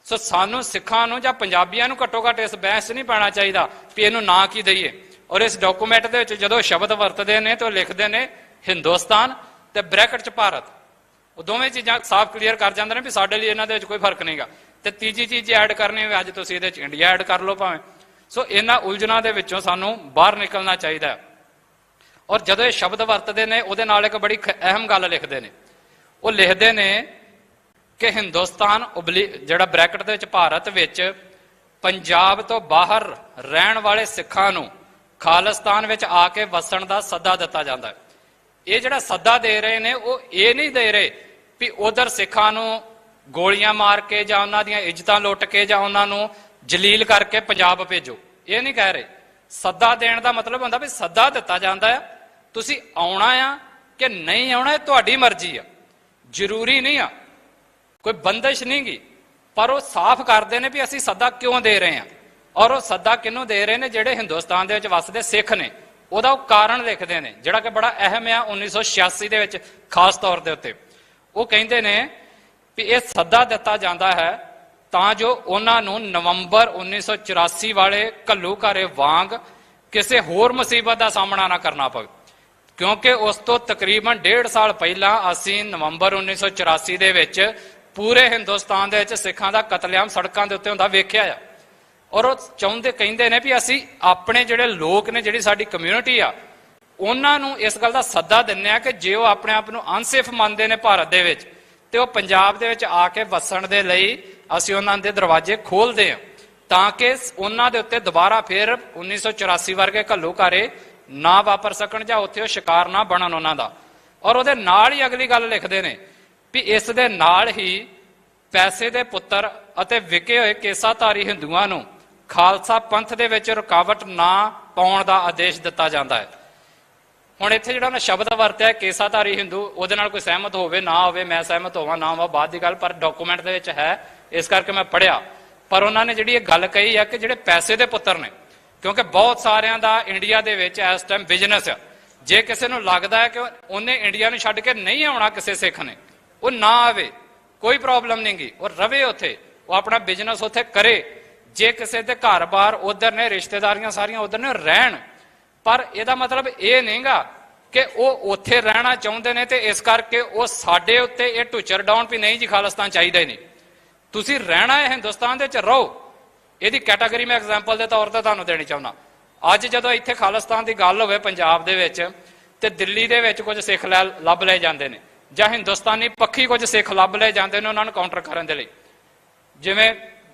ਸੋ ਸਾਨੂੰ ਸਿੱਖਾਂ ਨੂੰ ਜਾਂ ਪੰਜਾਬੀਆਂ ਨੂੰ ਘੱਟੋ ਘੱਟ ਇਸ ਬਹਿਸ 'ਚ ਨਹੀਂ ਪੈਣਾ ਚਾਹੀਦਾ ਵੀ ਇਹਨੂੰ ਨਾਂ ਕੀ ਦਈਏ। ਔਰ ਇਸ ਡਾਕੂਮੈਂਟ ਦੇ ਵਿੱਚ ਜਦੋਂ ਸ਼ਬਦ ਵਰਤਦੇ ਨੇ ਤੇ ਉਹ ਲਿਖਦੇ ਨੇ ਹਿੰਦੁਸਤਾਨ ਤੇ ਬ੍ਰੈਕਟ 'ਚ ਭਾਰਤ। ਉਹ ਦੋਵੇਂ ਚੀਜ਼ਾਂ ਸਾਫ਼ ਕਲੀਅਰ ਕਰ ਜਾਂਦੇ ਨੇ ਵੀ ਸਾਡੇ ਲਈ ਇਹਨਾਂ ਦੇ ਵਿੱਚ ਕੋਈ ਫਰਕ ਨਹੀਂਗਾ। ਤੇ ਤੀਜੀ ਚੀਜ਼ ਐਡ ਕਰਨੀ ਹੋਵੇ ਅੱਜ ਤੁਸੀਂ ਇਹਦੇ 'ਚ ਇੰਡੀਆ ਐਡ ਕਰ ਲਓ ਭਾਵੇਂ। ਸੋ ਇਹਨਾਂ ਉਲਝਣਾਂ ਦੇ ਵਿੱਚੋਂ ਸਾਨੂੰ ਬਾਹਰ ਨਿਕਲਣਾ ਚਾਹੀਦਾ ਹੈ। ਔਰ ਜਦੋਂ ਇਹ ਸ਼ਬਦ ਵਰਤਦੇ ਨੇ ਉਹਦੇ ਨਾਲ ਇੱਕ ਬੜੀ ਅਹਿਮ ਗੱਲ ਲਿਖਦੇ ਨੇ। ਉਹ ਲਿਖਦੇ ਨੇ ਕਿ ਹਿੰਦੁਸਤਾਨ ਜਿਹੜਾ ਬ੍ਰੈਕਟ ਦੇ ਵਿੱਚ ਭਾਰਤ ਵਿੱਚ ਪੰਜਾਬ ਤੋਂ ਬਾਹਰ ਰਹਿਣ ਵਾਲੇ ਸਿੱਖਾਂ ਨੂੰ ਖਾਲਿਸਤਾਨ ਵਿੱਚ ਆ ਕੇ ਵਸਣ ਦਾ ਸੱਦਾ ਦਿੱਤਾ ਜਾਂਦਾ ਹੈ। ਇਹ ਜਿਹੜਾ ਸੱਦਾ ਦੇ ਰਹੇ ਨੇ ਉਹ ਇਹ ਨਹੀਂ ਦੇ ਰਹੇ ਵੀ ਉਧਰ ਸਿੱਖਾਂ ਨੂੰ ਗੋਲੀਆਂ ਮਾਰ ਕੇ ਜਾਂ ਉਹਨਾਂ ਦੀਆਂ ਇੱਜ਼ਤਾਂ ਲੁੱਟ ਕੇ ਜਾਂ ਉਹਨਾਂ ਨੂੰ ਜਲੀਲ ਕਰਕੇ ਪੰਜਾਬ ਭੇਜੋ। ਇਹ ਨਹੀਂ ਕਹਿ ਰਹੇ। ਸੱਦਾ ਦੇਣ ਦਾ ਮਤਲਬ ਹੁੰਦਾ ਵੀ ਸੱਦਾ ਦਿੱਤਾ ਜਾਂਦਾ ਹੈ, ਤੁਸੀਂ ਆਉਣਾ ਆ ਕਿ ਨਹੀਂ ਆਉਣਾ ਇਹ ਤੁਹਾਡੀ ਮਰਜ਼ੀ ਆ, ਜ਼ਰੂਰੀ ਨਹੀਂ ਆ, ਕੋਈ ਬੰਦਿਸ਼ ਨਹੀਂ ਗੀ। ਪਰ ਉਹ ਸਾਫ਼ ਕਰਦੇ ਨੇ ਵੀ ਅਸੀਂ ਸੱਦਾ ਕਿਉਂ ਦੇ ਰਹੇ ਹਾਂ। ਔਰ ਉਹ ਸੱਦਾ ਕਿਹਨੂੰ ਦੇ ਰਹੇ ਨੇ? ਜਿਹੜੇ ਹਿੰਦੁਸਤਾਨ ਦੇ ਵਿੱਚ ਵੱਸਦੇ ਸਿੱਖ ਨੇ। ਉਹਦਾ ਉਹ ਕਾਰਨ ਲਿਖਦੇ ਨੇ ਜਿਹੜਾ ਕਿ ਬੜਾ ਅਹਿਮ ਆ 1986 ਦੇ ਵਿੱਚ ਖਾਸ ਤੌਰ ਦੇ ਉੱਤੇ। ਉਹ ਕਹਿੰਦੇ ਨੇ ਵੀ ਇਹ ਸੱਦਾ ਦਿੱਤਾ ਜਾਂਦਾ ਹੈ ਤਾਂ ਜੋ ਉਹਨਾਂ ਨੂੰ ਨਵੰਬਰ 1984 ਵਾਲੇ ਘੱਲੂਘਾਰੇ ਵਾਂਗ ਕਿਸੇ ਹੋਰ ਮੁਸੀਬਤ ਦਾ ਸਾਹਮਣਾ ਨਾ ਕਰਨਾ ਪਵੇ। ਕਿਉਂਕਿ ਉਸ ਤੋਂ ਤਕਰੀਬਨ 1.5 ਸਾਲ ਪਹਿਲਾਂ ਅਸੀਂ ਨਵੰਬਰ 1984 ਦੇ ਵਿੱਚ ਪੂਰੇ ਹਿੰਦੁਸਤਾਨ ਦੇ ਵਿੱਚ ਸਿੱਖਾਂ ਦਾ ਕਤਲੇਆਮ ਸੜਕਾਂ ਦੇ ਉੱਤੇ ਹੁੰਦਾ ਵੇਖਿਆ ਆ। ਔਰ ਉਹ ਕਹਿੰਦੇ ਨੇ ਵੀ ਅਸੀਂ ਆਪਣੇ ਜਿਹੜੇ ਲੋਕ ਨੇ, ਜਿਹੜੀ ਸਾਡੀ ਕਮਿਊਨਿਟੀ ਆ, ਉਹਨਾਂ ਨੂੰ ਇਸ ਗੱਲ ਦਾ ਸੱਦਾ ਦਿੰਦੇ ਆ ਕਿ ਜੇ ਉਹ ਆਪਣੇ ਆਪ ਨੂੰ ਅਨਸੇਫ ਮੰਨਦੇ ਨੇ ਭਾਰਤ ਦੇ ਵਿੱਚ ਤੇ ਉਹ ਪੰਜਾਬ ਦੇ ਵਿੱਚ ਆ ਕੇ ਵਸਣ ਦੇ ਲਈ ਅਸੀਂ ਉਹਨਾਂ ਦੇ ਦਰਵਾਜ਼ੇ ਖੋਲਦੇ ਹਾਂ ਤਾਂ ਕਿ ਉਹਨਾਂ ਦੇ ਉੱਤੇ ਦੁਬਾਰਾ ਫਿਰ 1984 ਵਰਗੇ ਘੱਲੂਘਾਰੇ ਨਾ ਵਾਪਰ ਸਕਣ ਜਾਂ ਉੱਥੇ ਉਹ ਸ਼ਿਕਾਰ ਨਾ ਬਣਨ ਉਹਨਾਂ ਦਾ। ਔਰ ਉਹਦੇ ਨਾਲ ਹੀ ਅਗਲੀ ਗੱਲ ਲਿਖਦੇ ਨੇ ਵੀ ਇਸ ਦੇ ਨਾਲ ਹੀ ਪੈਸੇ ਦੇ ਪੁੱਤਰ ਅਤੇ ਵਿਕੇ ਹੋਏ ਕੇਸਾਧਾਰੀ ਹਿੰਦੂਆਂ ਨੂੰ ਖਾਲਸਾ ਪੰਥ ਦੇ ਵਿੱਚ ਰੁਕਾਵਟ ਨਾ ਪਾਉਣ ਦਾ ਆਦੇਸ਼ ਦਿੱਤਾ ਜਾਂਦਾ ਹੈ। ਹੁਣ ਇੱਥੇ ਜਿਹੜਾ ਉਹਨੇ ਸ਼ਬਦ ਵਰਤਿਆ ਕੇਸਾਧਾਰੀ ਹਿੰਦੂ, ਉਹਦੇ ਨਾਲ ਕੋਈ ਸਹਿਮਤ ਹੋਵੇ ਨਾ ਹੋਵੇ, ਮੈਂ ਸਹਿਮਤ ਹੋਵਾਂ ਨਾ ਹੋਵਾਂ ਬਾਅਦ ਦੀ ਗੱਲ, ਪਰ ਡਾਕੂਮੈਂਟ ਦੇ ਵਿੱਚ ਹੈ ਇਸ ਕਰਕੇ ਮੈਂ ਪੜ੍ਹਿਆ। ਪਰ ਉਹਨਾਂ ਨੇ ਜਿਹੜੀ ਇਹ ਗੱਲ ਕਹੀ ਹੈ ਕਿ ਜਿਹੜੇ ਪੈਸੇ ਦੇ ਪੁੱਤਰ ਨੇ, ਕਿਉਂਕਿ ਬਹੁਤ ਸਾਰਿਆਂ ਦਾ ਇੰਡੀਆ ਦੇ ਵਿੱਚ ਇਸ ਟਾਈਮ ਬਿਜ਼ਨਸ ਆ। ਜੇ ਕਿਸੇ ਨੂੰ ਲੱਗਦਾ ਹੈ ਕਿ ਉਹਨੇ ਇੰਡੀਆ ਨੂੰ ਛੱਡ ਕੇ ਨਹੀਂ ਆਉਣਾ, ਕਿਸੇ ਸਿੱਖ ਨੇ, ਉਹ ਨਾ ਆਵੇ, ਕੋਈ ਪ੍ਰੋਬਲਮ ਨਹੀਂ ਗੀ, ਉਹ ਰਵੇ ਉੱਥੇ, ਉਹ ਆਪਣਾ ਬਿਜ਼ਨਸ ਉੱਥੇ ਕਰੇ। ਜੇ ਕਿਸੇ ਦੇ ਘਰ-ਬਾਰ ਉਧਰ ਨੇ, ਰਿਸ਼ਤੇਦਾਰੀਆਂ ਸਾਰੀਆਂ ਉਧਰ ਨੇ, ਰਹਿਣ। ਪਰ ਇਹਦਾ ਮਤਲਬ ਇਹ ਨਹੀਂਗਾ ਕਿ ਉਹ ਉੱਥੇ ਰਹਿਣਾ ਚਾਹੁੰਦੇ ਨੇ ਤੇ ਇਸ ਕਰਕੇ ਉਹ ਸਾਡੇ ਉੱਤੇ ਇਹ ਟੁੱਚਰ ਡਾਉਣ ਵੀ ਨਹੀਂ ਜੀ ਖਾਲਿਸਤਾਨ ਚਾਹੀਦਾ ਹੀ ਨਹੀਂ। ਤੁਸੀਂ ਰਹਿਣਾ ਹੈ ਹਿੰਦੁਸਤਾਨ ਦੇ ਵਿੱਚ, ਰਹੋ। ਇਹਦੀ ਕੈਟਾਗਰੀ ਮੈਂ ਐਗਜ਼ਾਮਪਲ ਦੇ ਤੌਰ ਤੇ ਤੁਹਾਨੂੰ ਦੇਣੀ ਚਾਹੁੰਦਾ। ਅੱਜ ਜਦੋਂ ਇੱਥੇ ਖਾਲਿਸਤਾਨ ਦੀ ਗੱਲ ਹੋਵੇ ਪੰਜਾਬ ਦੇ ਵਿੱਚ ਤੇ ਦਿੱਲੀ ਦੇ ਵਿੱਚ ਕੁਝ ਸਿੱਖ ਲੱਭ ਲਏ ਜਾਂਦੇ ਨੇ ਜਾਂ ਹਿੰਦੁਸਤਾਨੀ ਪੱਖੀ ਕੁਝ ਸਿੱਖ ਲੱਭ ਲਏ ਜਾਂਦੇ ਨੇ ਉਹਨਾਂ ਨੂੰ ਕਾਊਂਟਰ ਕਰਨ ਦੇ ਲਈ। ਜਿਵੇਂ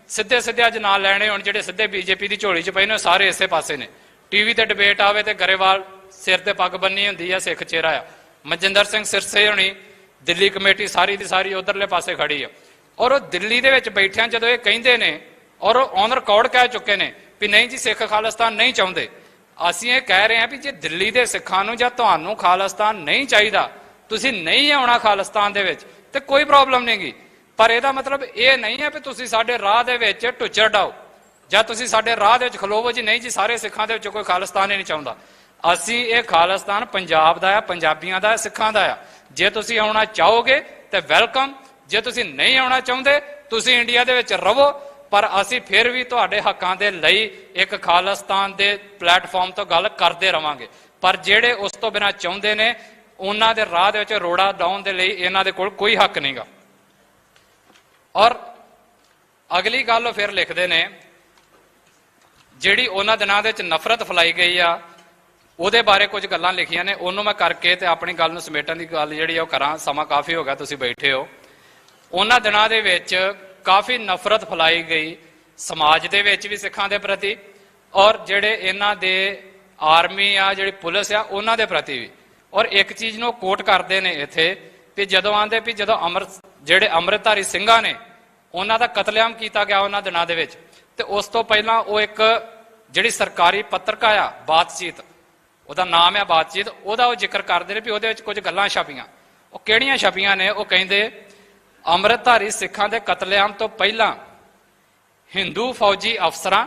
ਸਿੱਧੇ ਅੱਜ ਨਾਂ ਲੈਣੇ ਹੋਣ, ਜਿਹੜੇ ਸਿੱਧੇ ਬੀਜੇਪੀ ਦੀ ਝੋਲੀ 'ਚ ਪਏ ਨੇ ਸਾਰੇ ਇਸੇ ਪਾਸੇ ਨੇ। ਟੀਵੀ ਤੇ ਡਿਬੇਟ ਆਵੇ ਤੇ ਗਰੇਵਾਲ ਸਿਰ ਤੇ ਪੱਗ ਬੰਨੀ ਹੁੰਦੀ ਆ, ਸਿੱਖ ਚਿਹਰਾ ਆ। ਮਨਜਿੰਦਰ ਸਿੰਘ ਸਿਰਸੇ ਹੋਣੀ, ਦਿੱਲੀ ਕਮੇਟੀ ਸਾਰੀ ਦੀ ਸਾਰੀ ਉਧਰਲੇ ਪਾਸੇ ਖੜੀ ਆ। ਔਰ ਉਹ ਦਿੱਲੀ ਦੇ ਵਿੱਚ ਬੈਠਿਆਂ ਜਦੋਂ ਇਹ ਕਹਿੰਦੇ ਨੇ, ਔਰ ਉਹ ਔਨ ਰਿਕਾਰਡ ਕਹਿ ਚੁੱਕੇ ਨੇ ਵੀ ਨਹੀਂ ਜੀ ਸਿੱਖ ਖਾਲਿਸਤਾਨ ਨਹੀਂ ਚਾਹੁੰਦੇ। ਅਸੀਂ ਇਹ ਕਹਿ ਰਹੇ ਹਾਂ ਵੀ ਜੇ ਦਿੱਲੀ ਦੇ ਸਿੱਖਾਂ ਨੂੰ ਜਾਂ ਤੁਹਾਨੂੰ ਖਾਲਿਸਤਾਨ ਨਹੀਂ ਚਾਹੀਦਾ, ਤੁਸੀਂ ਨਹੀਂ ਆਉਣਾ ਖਾਲਿਸਤਾਨ ਦੇ ਵਿੱਚ, ਤੇ ਕੋਈ ਪ੍ਰੋਬਲਮ ਨਹੀਂ ਗੀ। ਪਰ ਇਹਦਾ ਮਤਲਬ ਇਹ ਨਹੀਂ ਹੈ ਵੀ ਤੁਸੀਂ ਸਾਡੇ ਰਾਹ ਦੇ ਵਿੱਚ ਟੁੱਚਰ ਡਾਓ ਜਾਂ ਤੁਸੀਂ ਸਾਡੇ ਰਾਹ ਦੇ ਵਿੱਚ ਖਲੋਵੋ ਜੀ ਨਹੀਂ ਜੀ ਸਾਰੇ ਸਿੱਖਾਂ ਦੇ ਵਿੱਚ ਕੋਈ ਖਾਲਿਸਤਾਨ ਹੀ ਨਹੀਂ ਚਾਹੁੰਦਾ। ਅਸੀਂ ਇਹ ਖਾਲਿਸਤਾਨ ਪੰਜਾਬ ਦਾ ਆ, ਪੰਜਾਬੀਆਂ ਦਾ, ਸਿੱਖਾਂ ਦਾ ਆ। ਜੇ ਤੁਸੀਂ ਆਉਣਾ ਚਾਹੋਗੇ ਤੇ ਵੈਲਕਮ, ਜੇ ਤੁਸੀਂ ਨਹੀਂ ਆਉਣਾ ਚਾਹੁੰਦੇ ਤੁਸੀਂ ਇੰਡੀਆ ਦੇ ਵਿੱਚ ਰਹੋ। ਪਰ ਅਸੀਂ ਫਿਰ ਵੀ ਤੁਹਾਡੇ ਹੱਕਾਂ ਦੇ ਲਈ ਇੱਕ ਖਾਲਿਸਤਾਨ ਦੇ ਪਲੇਟਫਾਰਮ ਤੋਂ ਗੱਲ ਕਰਦੇ ਰਵਾਂਗੇ। ਪਰ ਜਿਹੜੇ ਉਸ ਤੋਂ ਬਿਨਾਂ ਚਾਹੁੰਦੇ ਨੇ ਉਹਨਾਂ ਦੇ ਰਾਹ ਦੇ ਵਿੱਚ ਰੋੜਾ ਡਾਉਣ ਦੇ ਲਈ ਇਹਨਾਂ ਦੇ ਕੋਲ ਕੋਈ ਹੱਕ ਨਹੀਂਗਾ। ਔਰ ਅਗਲੀ ਗੱਲ ਉਹ ਫਿਰ ਲਿਖਦੇ ਨੇ ਜਿਹੜੀ ਉਹਨਾਂ ਦਿਨਾਂ ਦੇ ਵਿੱਚ ਨਫ਼ਰਤ ਫੈਲਾਈ ਗਈ ਆ ਉਹਦੇ ਬਾਰੇ ਕੁਝ ਗੱਲਾਂ ਲਿਖੀਆਂ ਨੇ, ਉਹਨੂੰ ਮੈਂ ਕਰਕੇ ਤੇ ਆਪਣੀ ਗੱਲ ਨੂੰ ਸਮੇਟਣ ਦੀ ਗੱਲ ਜਿਹੜੀ ਆ ਉਹ ਕਰਾਂ। ਸਮਾਂ ਕਾਫੀ ਹੋ ਗਿਆ, ਤੁਸੀਂ ਬੈਠੇ ਹੋ। ਉਹਨਾਂ ਦਿਨਾਂ ਦੇ ਵਿੱਚ ਕਾਫੀ ਨਫ਼ਰਤ ਫੈਲਾਈ ਗਈ ਸਮਾਜ ਦੇ ਵਿੱਚ ਵੀ ਸਿੱਖਾਂ ਦੇ ਪ੍ਰਤੀ, ਔਰ ਜਿਹੜੇ ਇਹਨਾਂ ਦੇ ਆਰਮੀ ਆ, ਜਿਹੜੀ ਪੁਲਿਸ ਆ, ਉਹਨਾਂ ਦੇ ਪ੍ਰਤੀ ਵੀ। ਔਰ ਇੱਕ ਚੀਜ਼ ਨੂੰ ਕੋਟ ਕਰਦੇ ਨੇ ਇੱਥੇ ਵੀ ਜਦੋਂ ਆਂਦੇ ਵੀ ਜਦੋਂ ਜਿਹੜੇ ਅੰਮ੍ਰਿਤਧਾਰੀ ਸਿੰਘਾਂ ਨੇ ਉਹਨਾਂ ਦਾ ਕਤਲੇਆਮ ਕੀਤਾ ਗਿਆ ਉਹਨਾਂ ਦਿਨਾਂ ਦੇ ਵਿੱਚ, ਤੇ ਉਸ ਤੋਂ ਪਹਿਲਾਂ ਉਹ ਇੱਕ ਜਿਹੜੀ ਸਰਕਾਰੀ ਪੱਤਰਕਾ ਆ ਬਾਤਚੀਤ, ਉਹਦਾ ਨਾਮ ਆ ਬਾਤਚੀਤ, ਉਹਦਾ ਉਹ ਜ਼ਿਕਰ ਕਰਦੇ ਨੇ ਵੀ ਉਹਦੇ ਵਿੱਚ ਕੁਝ ਗੱਲਾਂ ਛਪੀਆਂ। ਉਹ ਕਿਹੜੀਆਂ ਛਪੀਆਂ ਨੇ? ਉਹ ਕਹਿੰਦੇ ਅੰਮ੍ਰਿਤਧਾਰੀ ਸਿੱਖਾਂ ਦੇ ਕਤਲੇਆਮ ਤੋਂ ਪਹਿਲਾਂ ਹਿੰਦੂ ਫੌਜੀ ਅਫਸਰਾਂ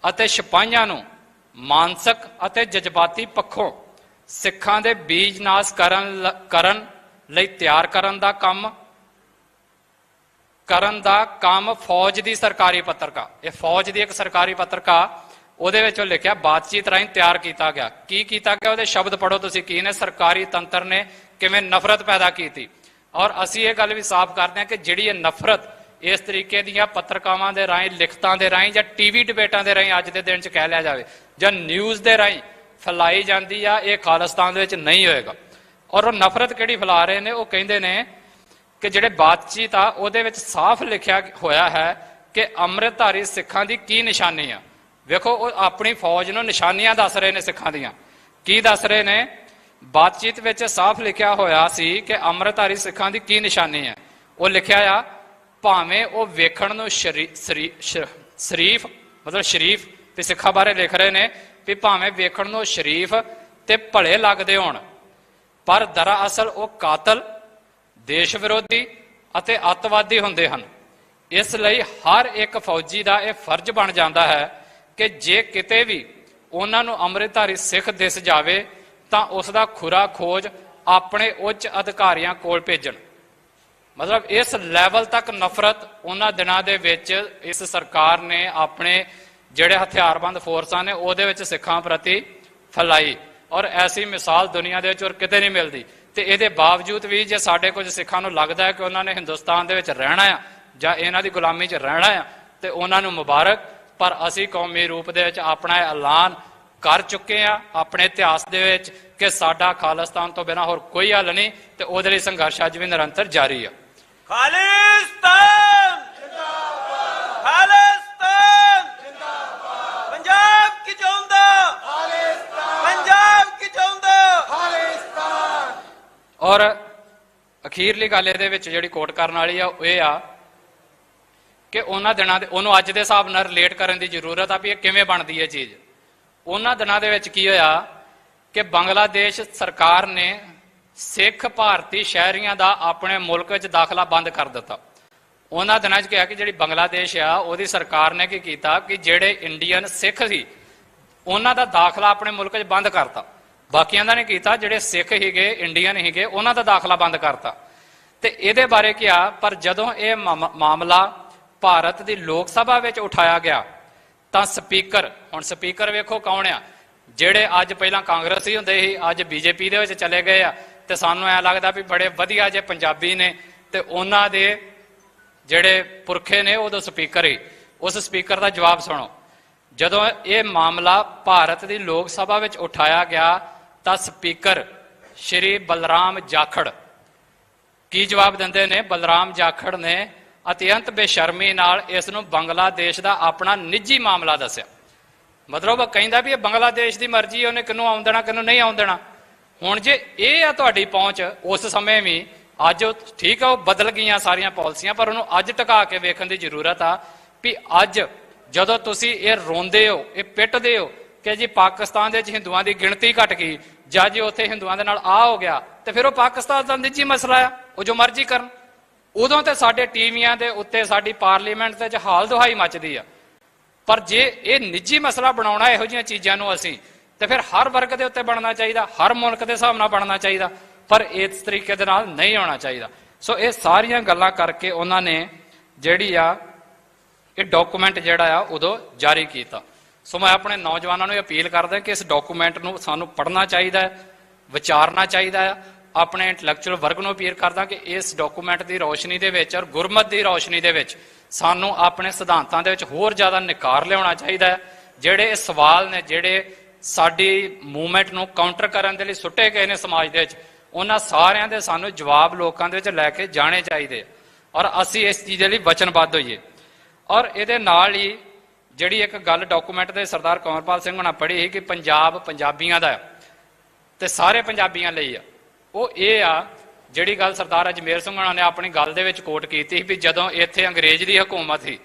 ਅਤੇ ਸਿਪਾਹੀਆਂ ਨੂੰ ਮਾਨਸਿਕ ਅਤੇ ਜਜ਼ਬਾਤੀ ਪੱਖੋਂ ਸਿੱਖਾਂ ਦੇ ਬੀਜ ਨਾਸ਼ ਕਰਨ ਲਈ ਤਿਆਰ ਕਰਨ ਦਾ ਕੰਮ ਫੌਜ ਦੀ ਸਰਕਾਰੀ ਪੱਤਰਕਾ, ਇਹ ਫੌਜ ਦੀ ਇੱਕ ਸਰਕਾਰੀ ਪੱਤਰਕਾ, ਉਹਦੇ ਵਿੱਚ ਉਹ ਲਿਖਿਆ ਬਾਤਚੀਤ ਰਾਹੀਂ ਤਿਆਰ ਕੀਤਾ ਗਿਆ। ਕੀ ਕੀਤਾ ਗਿਆ? ਉਹਦੇ ਸ਼ਬਦ ਪੜੋ ਤੁਸੀਂ ਕੀ ਨੇ। ਸਰਕਾਰੀ ਤੰਤਰ ਨੇ ਕਿਵੇਂ ਨਫ਼ਰਤ ਪੈਦਾ ਕੀਤੀ। ਔਰ ਅਸੀਂ ਇਹ ਗੱਲ ਵੀ ਸਾਫ਼ ਕਰਦੇ ਹਾਂ ਕਿ ਜਿਹੜੀ ਇਹ ਨਫ਼ਰਤ ਇਸ ਤਰੀਕੇ ਦੀਆਂ ਪੱਤਰਕਾਵਾਂ ਦੇ ਰਾਹੀਂ, ਲਿਖਤਾਂ ਦੇ ਰਾਹੀਂ ਜਾਂ ਟੀਵੀ ਡਿਬੇਟਾਂ ਦੇ ਰਾਹੀਂ ਅੱਜ ਦੇ ਦਿਨ 'ਚ ਕਹਿ ਲਿਆ ਜਾਵੇ ਜਾਂ ਨਿਊਜ਼ ਦੇ ਰਾਹੀਂ ਫੈਲਾਈ ਜਾਂਦੀ ਆ, ਇਹ ਖਾਲਿਸਤਾਨ ਦੇ ਵਿੱਚ ਨਹੀਂ ਹੋਏਗਾ। ਔਰ ਉਹ ਨਫ਼ਰਤ ਕਿਹੜੀ ਫੈਲਾ ਰਹੇ ਨੇ? ਉਹ ਕਹਿੰਦੇ ਨੇ ਕਿ ਜਿਹੜੇ ਬਾਤਚੀਤ ਆ ਉਹਦੇ ਵਿੱਚ ਸਾਫ਼ ਲਿਖਿਆ ਹੋਇਆ ਹੈ ਕਿ ਅੰਮ੍ਰਿਤਧਾਰੀ ਸਿੱਖਾਂ ਦੀ ਕੀ ਨਿਸ਼ਾਨੀ ਆ। ਵੇਖੋ, ਉਹ ਆਪਣੀ ਫੌਜ ਨੂੰ ਨਿਸ਼ਾਨੀਆਂ ਦੱਸ ਰਹੇ ਨੇ ਸਿੱਖਾਂ ਦੀਆਂ। ਕੀ ਦੱਸ ਰਹੇ ਨੇ? ਬਾਤਚੀਤ ਵਿੱਚ ਸਾਫ਼ ਲਿਖਿਆ ਹੋਇਆ ਸੀ ਕਿ ਅੰਮ੍ਰਿਤਧਾਰੀ ਸਿੱਖਾਂ ਦੀ ਕੀ ਨਿਸ਼ਾਨੀ ਹੈ। ਉਹ ਲਿਖਿਆ ਆ, ਭਾਵੇਂ ਉਹ ਵੇਖਣ ਨੂੰ ਸ਼ਰੀਫ ਮਤਲਬ ਸ਼ਰੀਫ ਤੇ ਸਿੱਖਾਂ ਬਾਰੇ ਲਿਖ ਰਹੇ ਨੇ ਵੀ ਭਾਵੇਂ ਵੇਖਣ ਨੂੰ ਸ਼ਰੀਫ ਤੇ ਭਲੇ ਲੱਗਦੇ ਹੋਣ, ਪਰ ਦਰਅਸਲ ਉਹ ਕਾਤਲ, ਦੇਸ਼ ਵਿਰੋਧੀ ਅਤੇ ਅੱਤਵਾਦੀ ਹੁੰਦੇ ਹਨ। ਇਸ ਲਈ ਹਰ ਇੱਕ ਫੌਜੀ ਦਾ ਇਹ ਫਰਜ਼ ਬਣ ਜਾਂਦਾ ਹੈ ਕਿ ਜੇ ਕਿਤੇ ਵੀ ਉਹਨਾਂ ਨੂੰ ਅੰਮ੍ਰਿਤਧਾਰੀ ਸਿੱਖ ਦਿਸ ਜਾਵੇ ਤਾਂ ਉਸ ਦਾ ਖੁਰਾ ਖੋਜ ਆਪਣੇ ਉੱਚ ਅਧਿਕਾਰੀਆਂ ਕੋਲ ਭੇਜਣ। ਮਤਲਬ ਇਸ ਲੈਵਲ ਤੱਕ ਨਫ਼ਰਤ ਉਹਨਾਂ ਦਿਨਾਂ ਦੇ ਵਿੱਚ ਇਸ ਸਰਕਾਰ ਨੇ ਆਪਣੇ ਜਿਹੜੇ ਹਥਿਆਰਬੰਦ ਫੋਰਸਾਂ ਨੇ ਉਹਦੇ ਵਿੱਚ ਸਿੱਖਾਂ ਪ੍ਰਤੀ ਫੈਲਾਈ। ਔਰ ਐਸੀ ਮਿਸਾਲ ਦੁਨੀਆ ਦੇ ਵਿੱਚ ਹੋਰ ਕਿਤੇ ਨਹੀਂ ਮਿਲਦੀ। ਤੇ ਇਹਦੇ ਬਾਵਜੂਦ ਵੀ ਜੇ ਸਾਡੇ ਕੁਝ ਸਿੱਖਾਂ ਨੂੰ ਲੱਗਦਾ ਹੈ ਕਿ ਉਹਨਾਂ ਨੇ ਹਿੰਦੁਸਤਾਨ ਦੇ ਵਿੱਚ ਰਹਿਣਾ ਆ ਜਾਂ ਇਹਨਾਂ ਦੀ ਗੁਲਾਮੀ 'ਚ ਰਹਿਣਾ ਆ, ਤੇ ਉਹਨਾਂ ਨੂੰ ਮੁਬਾਰਕ। ਪਰ ਅਸੀਂ ਕੌਮੀ ਰੂਪ ਦੇ ਵਿੱਚ ਆਪਣਾ ਐਲਾਨ ਕਰ ਚੁੱਕੇ ਆ ਆਪਣੇ ਇਤਿਹਾਸ ਦੇ ਵਿੱਚ ਕਿ ਸਾਡਾ ਖਾਲਿਸਤਾਨ ਤੋਂ ਬਿਨਾਂ ਹੋਰ ਕੋਈ ਹੱਲ ਨਹੀਂ, ਤੇ ਉਹਦੇ ਲਈ ਸੰਘਰਸ਼ ਅੱਜ ਵੀ ਨਿਰੰਤਰ ਜਾਰੀ ਆ। ਖਾਲਿਸਤਾਨ ਜਿੰਦਾਬਾਦ, ਖਾਲਿਸਤਾਨ ਜਿੰਦਾਬਾਦ, ਪੰਜਾਬ ਕੀ ਚਾਹੁੰਦਾ, ਖਾਲਿਸਤਾਨ ਪੰਜਾਬ ਕੀ ਚਾਹੁੰਦਾ, ਖਾਲਿਸਤਾਨ। ਔਰ ਅਖੀਰਲੀ ਗੱਲ ਇਹਦੇ ਵਿੱਚ ਜਿਹੜੀ ਕੋਟ ਕਰਨ ਵਾਲੀ ਆ ਉਹ ਇਹ ਆ ਕਿ ਉਹਨਾਂ ਦਿਨਾਂ ਦੇ ਉਹਨੂੰ ਅੱਜ ਦੇ ਹਿਸਾਬ ਨਾਲ ਰਿਲੇਟ ਕਰਨ ਦੀ ਜ਼ਰੂਰਤ ਆ ਵੀ ਇਹ ਕਿਵੇਂ ਬਣਦੀ ਹੈ ਚੀਜ਼। ਉਹਨਾਂ ਦਿਨਾਂ ਦੇ ਵਿੱਚ ਕੀ ਹੋਇਆ ਕਿ ਬੰਗਲਾਦੇਸ਼ ਸਰਕਾਰ ਨੇ ਸਿੱਖ ਭਾਰਤੀ ਸ਼ਹਿਰੀਆਂ ਦਾ ਆਪਣੇ ਮੁਲਕ ਵਿੱਚ ਦਾਖਲਾ ਬੰਦ ਕਰ ਦਿੱਤਾ। ਉਹਨਾਂ ਦਿਨਾਂ 'ਚ ਕਿਹਾ ਕਿ ਜਿਹੜੀ ਬੰਗਲਾਦੇਸ਼ ਆ ਉਹਦੀ ਸਰਕਾਰ ਨੇ ਕੀ ਕੀਤਾ ਕਿ ਜਿਹੜੇ ਇੰਡੀਅਨ ਸਿੱਖ ਸੀ ਉਹਨਾਂ ਦਾ ਦਾਖਲਾ ਆਪਣੇ ਮੁਲਕ 'ਚ ਬੰਦ ਕਰਤਾ। ਬਾਕੀਆਂ ਦਾ ਨਹੀਂ ਕੀਤਾ, ਜਿਹੜੇ ਸਿੱਖ ਹੀਗੇ ਇੰਡੀਅਨ ਹੀਗੇ ਉਹਨਾਂ ਦਾ ਦਾਖਲਾ ਬੰਦ ਕਰਤਾ। ਤੇ ਇਹਦੇ ਬਾਰੇ ਕਿਹਾ, ਪਰ ਜਦੋਂ ਇਹ ਮਾਮਲਾ ਭਾਰਤ ਦੀ ਲੋਕ ਸਭਾ ਵਿੱਚ ਉਠਾਇਆ ਗਿਆ ਤਾਂ ਸਪੀਕਰ, ਹੁਣ ਸਪੀਕਰ ਵੇਖੋ ਕੌਣ ਆ, ਜਿਹੜੇ ਅੱਜ ਪਹਿਲਾਂ ਕਾਂਗਰਸੀ ਹੁੰਦੇ ਸੀ ਅੱਜ ਬੀਜੇਪੀ ਦੇ ਵਿੱਚ ਚਲੇ ਗਏ ਆ, ਤੇ ਸਾਨੂੰ ਐ ਲੱਗਦਾ ਵੀ ਬੜੇ ਵਧੀਆ ਜੇ ਪੰਜਾਬੀ ਨੇ, ਤੇ ਉਹਨਾਂ ਦੇ ਜਿਹੜੇ ਪੁਰਖੇ ਨੇ ਉਦੋਂ ਸਪੀਕਰ ਹੀ। ਉਸ ਸਪੀਕਰ ਦਾ ਜਵਾਬ ਸੁਣੋ। ਜਦੋਂ ਇਹ ਮਾਮਲਾ ਭਾਰਤ ਦੀ ਲੋਕ ਸਭਾ ਵਿੱਚ ਉਠਾਇਆ ਗਿਆ ਤਾਂ ਸਪੀਕਰ ਸ਼੍ਰੀ ਬਲਰਾਮ ਜਾਖੜ ਕੀ ਜਵਾਬ ਦਿੰਦੇ ਨੇ? ਬਲਰਾਮ ਜਾਖੜ ਨੇ ਅਤਿਅੰਤ ਬੇਸ਼ਰਮੀ ਨਾਲ ਇਸ ਨੂੰ ਬੰਗਲਾਦੇਸ਼ ਦਾ ਆਪਣਾ ਨਿੱਜੀ ਮਾਮਲਾ ਦੱਸਿਆ। ਮਤਲਬ ਉਹ ਕਹਿੰਦਾ ਵੀ ਇਹ ਬੰਗਲਾਦੇਸ਼ ਦੀ ਮਰਜ਼ੀ, ਉਹਨੇ ਕਿਹਨੂੰ ਆਉਣ ਦੇਣਾ ਕਿਹਨੂੰ ਨਹੀਂ ਆਉਣ ਦੇਣਾ। ਹੁਣ ਜੇ ਇਹ ਆ ਤੁਹਾਡੀ ਪਹੁੰਚ, ਉਸ ਸਮੇਂ ਵੀ ਅੱਜ ਠੀਕ ਆ ਉਹ ਬਦਲ ਗਈਆਂ ਸਾਰੀਆਂ ਪਾਲਿਸੀਆਂ, ਪਰ ਉਹਨੂੰ ਅੱਜ ਟਿਕਾ ਕੇ ਵੇਖਣ ਦੀ ਜ਼ਰੂਰਤ ਆ ਵੀ ਅੱਜ ਜਦੋਂ ਤੁਸੀਂ ਇਹ ਰੋਂਦੇ ਹੋ, ਇਹ ਪਿੱਟਦੇ ਹੋ ਕਿ ਜੀ ਪਾਕਿਸਤਾਨ ਦੇ ਵਿੱਚ ਹਿੰਦੂਆਂ ਦੀ ਗਿਣਤੀ ਘਟ ਗਈ ਜਾਂ ਜੀ ਉੱਥੇ ਹਿੰਦੂਆਂ ਦੇ ਨਾਲ ਆ ਹੋ ਗਿਆ, ਤੇ ਫਿਰ ਉਹ ਪਾਕਿਸਤਾਨ ਦਾ ਨਿੱਜੀ ਮਸਲਾ ਆ, ਉਹ ਜੋ ਮਰਜ਼ੀ ਕਰਨ। ਉਦੋਂ ਤੇ ਸਾਡੇ ਟੀਵੀਆਂ ਦੇ ਉੱਤੇ ਸਾਡੀ ਪਾਰਲੀਮੈਂਟ ਦੇ ਵਿੱਚ ਹਾਲ ਦੁਹਾਈ ਮੱਚਦੀ ਆ। ਪਰ ਜੇ ਇਹ ਨਿੱਜੀ ਮਸਲਾ ਬਣਾਉਣਾ ਇਹੋ ਜਿਹੀਆਂ ਚੀਜ਼ਾਂ ਨੂੰ ਅਸੀਂ, ਤੇ ਫਿਰ ਹਰ ਵਰਗ ਦੇ ਉੱਤੇ ਬਣਨਾ ਚਾਹੀਦਾ, ਹਰ ਮੁਲਕ ਦੇ ਹਿਸਾਬ ਨਾਲ ਬਣਨਾ ਚਾਹੀਦਾ, ਪਰ ਇਸ ਤਰੀਕੇ ਦੇ ਨਾਲ ਨਹੀਂ ਹੋਣਾ ਚਾਹੀਦਾ। ਸੋ ਇਹ ਸਾਰੀਆਂ ਗੱਲਾਂ ਕਰਕੇ ਉਹਨਾਂ ਨੇ ਜਿਹੜੀ ਆ ਇਹ ਡਾਕੂਮੈਂਟ ਜਿਹੜਾ ਆ ਉਦੋਂ ਜਾਰੀ ਕੀਤਾ। ਸੋ ਮੈਂ ਆਪਣੇ ਨੌਜਵਾਨਾਂ ਨੂੰ ਅਪੀਲ ਕਰਦਾ ਕਿ ਇਸ ਡਾਕੂਮੈਂਟ ਨੂੰ ਸਾਨੂੰ ਪੜ੍ਹਨਾ ਚਾਹੀਦਾ ਹੈ, ਵਿਚਾਰਨਾ ਚਾਹੀਦਾ ਹੈ। ਆਪਣੇ ਇੰਟੈਲੈਕਚੁਅਲ ਵਰਗ ਨੂੰ ਅਪੀਲ ਕਰਦਾ ਕਿ ਇਸ ਡਾਕੂਮੈਂਟ ਦੀ ਰੋਸ਼ਨੀ ਦੇ ਵਿੱਚ ਔਰ ਗੁਰਮਤ ਦੀ ਰੋਸ਼ਨੀ ਦੇ ਵਿੱਚ ਸਾਨੂੰ ਆਪਣੇ ਸਿਧਾਂਤਾਂ ਦੇ ਵਿੱਚ ਹੋਰ ਜ਼ਿਆਦਾ ਨਿਕਾਰ ਲਿਆਉਣਾ ਚਾਹੀਦਾ ਹੈ। ਜਿਹੜੇ ਇਹ ਸਵਾਲ ਨੇ, ਜਿਹੜੇ ਸਾਡੀ ਮੂਵਮੈਂਟ ਨੂੰ ਕਾਊਂਟਰ ਕਰਨ ਦੇ ਲਈ ਸੁੱਟੇ ਗਏ ਨੇ ਸਮਾਜ ਦੇ ਵਿੱਚ, ਉਹਨਾਂ ਸਾਰਿਆਂ ਦੇ ਸਾਨੂੰ ਜਵਾਬ ਲੋਕਾਂ ਦੇ ਵਿੱਚ ਲੈ ਕੇ ਜਾਣੇ ਚਾਹੀਦੇ ਔਰ ਅਸੀਂ ਇਸ ਚੀਜ਼ ਦੇ ਲਈ ਵਚਨਬੱਧ ਹੋਈਏ। ਔਰ ਇਹਦੇ ਨਾਲ ਹੀ ਜਿਹੜੀ ਇੱਕ ਗੱਲ ਡਾਕੂਮੈਂਟ ਦੇ ਸਰਦਾਰ ਕੰਵਰਪਾਲ ਸਿੰਘ ਹੋਣਾ ਪੜ੍ਹੀ ਸੀ ਕਿ ਪੰਜਾਬ ਪੰਜਾਬੀਆਂ ਦਾ ਤੇ ਸਾਰੇ ਪੰਜਾਬੀਆਂ ਲਈ ਆ, ਉਹ ਇਹ ਆ ਜਿਹੜੀ ਗੱਲ ਸਰਦਾਰ ਅਜਮੇਰ ਸਿੰਘ ਹੋਣਾ ਨੇ ਆਪਣੀ ਗੱਲ ਦੇ ਵਿੱਚ ਕੋਟ ਕੀਤੀ ਸੀ ਵੀ ਜਦੋਂ ਇੱਥੇ ਅੰਗਰੇਜ਼ ਦੀ ਹਕੂਮਤ ਸੀ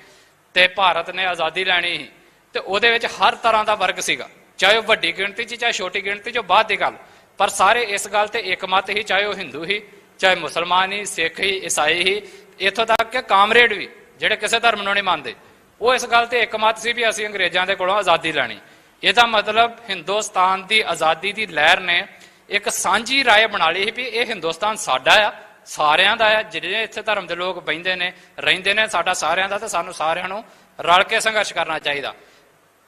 ਤੇ ਭਾਰਤ ਨੇ ਆਜ਼ਾਦੀ ਲੈਣੀ ਸੀ ਤੇ ਉਹਦੇ ਵਿੱਚ ਹਰ ਤਰ੍ਹਾਂ ਦਾ ਵਰਗ ਸੀਗਾ, ਚਾਹੇ ਉਹ ਵੱਡੀ ਗਿਣਤੀ 'ਚ ਚਾਹੇ ਛੋਟੀ ਗਿਣਤੀ 'ਚ, ਬਾਅਦ ਦੀ ਗੱਲ, ਪਰ ਸਾਰੇ ਇਸ ਗੱਲ ਤੇ ਇੱਕਮਤ ਹੀ, ਚਾਹੇ ਉਹ ਹਿੰਦੂ ਹੀ, ਚਾਹੇ ਮੁਸਲਮਾਨ ਹੀ, ਸਿੱਖ ਹੀ, ਈਸਾਈ ਹੀ, ਇੱਥੋਂ ਤੱਕ ਕਿ ਕਾਮਰੇਡ ਵੀ ਜਿਹੜੇ ਕਿਸੇ ਧਰਮ ਨੂੰ ਨਹੀਂ ਮੰਨਦੇ, ਉਹ ਇਸ ਗੱਲ ਤੇ ਇੱਕਮਤ ਸੀ ਵੀ ਅਸੀਂ ਅੰਗਰੇਜ਼ਾਂ ਦੇ ਕੋਲੋਂ ਆਜ਼ਾਦੀ ਲੈਣੀ। ਇਹਦਾ ਮਤਲਬ ਹਿੰਦੁਸਤਾਨ ਦੀ ਆਜ਼ਾਦੀ ਦੀ ਲਹਿਰ ਨੇ ਇੱਕ ਸਾਂਝੀ ਰਾਏ ਬਣਾ ਲਈ ਸੀ ਵੀ ਇਹ ਹਿੰਦੁਸਤਾਨ ਸਾਡਾ ਆ, ਸਾਰਿਆਂ ਦਾ ਆ, ਜਿਹੜੇ ਇੱਥੇ ਧਰਮ ਦੇ ਲੋਕ ਬਹਿੰਦੇ ਨੇ ਰਹਿੰਦੇ ਨੇ, ਸਾਡਾ ਸਾਰਿਆਂ ਦਾ, ਤੇ ਸਾਨੂੰ ਸਾਰਿਆਂ ਨੂੰ ਰਲ ਕੇ ਸੰਘਰਸ਼ ਕਰਨਾ ਚਾਹੀਦਾ।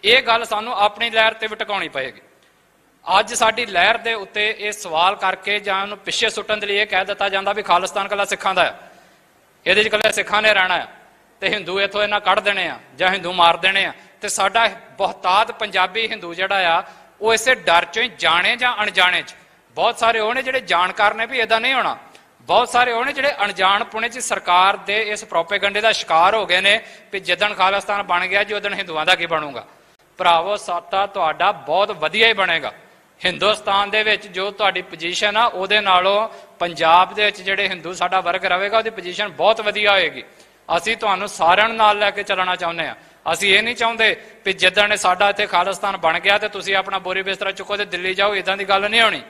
ਇਹ ਗੱਲ ਸਾਨੂੰ ਆਪਣੀ ਲਹਿਰ ਤੇ ਵੀ ਟਿਕਾਉਣੀ ਪਏਗੀ। ਅੱਜ ਸਾਡੀ ਲਹਿਰ ਦੇ ਉੱਤੇ ਇਹ ਸਵਾਲ ਕਰਕੇ ਜਾਂ ਉਹਨੂੰ ਪਿੱਛੇ ਸੁੱਟਣ ਦੇ ਲਈ ਇਹ ਕਹਿ ਦਿੱਤਾ ਜਾਂਦਾ ਵੀ ਖਾਲਿਸਤਾਨ ਕੱਲਾ ਸਿੱਖਾਂ ਦਾ ਆ, ਇਹਦੇ 'ਚ ਕੱਲੇ ਸਿੱਖਾਂ ਨੇ ਰਹਿਣਾ ਆ ਤੇ ਹਿੰਦੂ ਇੱਥੋਂ ਇਹਨਾਂ ਕੱਢ ਦੇਣੇ ਆ ਜਾਂ ਹਿੰਦੂ ਮਾਰ ਦੇਣੇ ਆ, ਤੇ ਸਾਡਾ ਬਹੁਤਾਤ ਪੰਜਾਬੀ ਹਿੰਦੂ ਜਿਹੜਾ ਆ ਉਹ ਇਸੇ ਡਰ 'ਚੋਂ ਹੀ ਜਾਣੇ ਜਾਂ ਅਣਜਾਣੇ 'ਚ, ਬਹੁਤ ਸਾਰੇ ਉਹ ਨੇ ਜਿਹੜੇ ਜਾਣਕਾਰ ਨੇ ਵੀ ਇਦਾਂ ਨਹੀਂ ਹੋਣਾ, ਬਹੁਤ ਸਾਰੇ ਉਹ ਨੇ ਜਿਹੜੇ ਅਣਜਾਣਪੁਣੇ 'ਚ ਸਰਕਾਰ ਦੇ ਇਸ ਪ੍ਰੋਪੇਗੰਡੇ ਦਾ ਸ਼ਿਕਾਰ ਹੋ ਗਏ ਨੇ ਵੀ ਜਿੱਦਣ ਖਾਲਿਸਤਾਨ ਬਣ ਗਿਆ ਜੀ ਉਦਣ ਹਿੰਦੂਆਂ ਦਾ ਕੀ ਬਣੂਗਾ। ਭਰਾਵੋ, ਸਾਡਾ ਤੁਹਾਡਾ ਬਹੁਤ ਵਧੀਆ ਹੀ ਬਣੇਗਾ। ਹਿੰਦੁਸਤਾਨ ਦੇ ਵਿੱਚ ਜੋ ਤੁਹਾਡੀ ਪੋਜੀਸ਼ਨ ਆ ਉਹਦੇ ਨਾਲੋਂ ਪੰਜਾਬ ਦੇ ਵਿੱਚ ਜਿਹੜੇ ਹਿੰਦੂ ਸਾਡਾ ਵਰਗ ਰਹੇਗਾ ਉਹਦੀ ਪੋਜੀਸ਼ਨ ਬਹੁਤ ਵਧੀਆ ਹੋਏਗੀ। ਅਸੀਂ ਤੁਹਾਨੂੰ ਸਾਰਿਆਂ ਨੂੰ ਨਾਲ ਲੈ ਕੇ ਚੱਲਣਾ ਚਾਹੁੰਦੇ ਹਾਂ। ਅਸੀਂ ਇਹ ਨਹੀਂ ਚਾਹੁੰਦੇ ਵੀ ਜਿੱਦਣ ਸਾਡਾ ਇੱਥੇ ਖਾਲਿਸਤਾਨ ਬਣ ਗਿਆ ਤੇ ਤੁਸੀਂ ਆਪਣਾ ਬੋਰੀ ਬਿਸਤਰਾ ਚੁੱਕੋ ਤੇ ਦਿੱਲੀ ਜਾਓ, ਇਦਾਂ ਦੀ ਗੱਲ ਨਹੀਂ ਹੋਣੀ।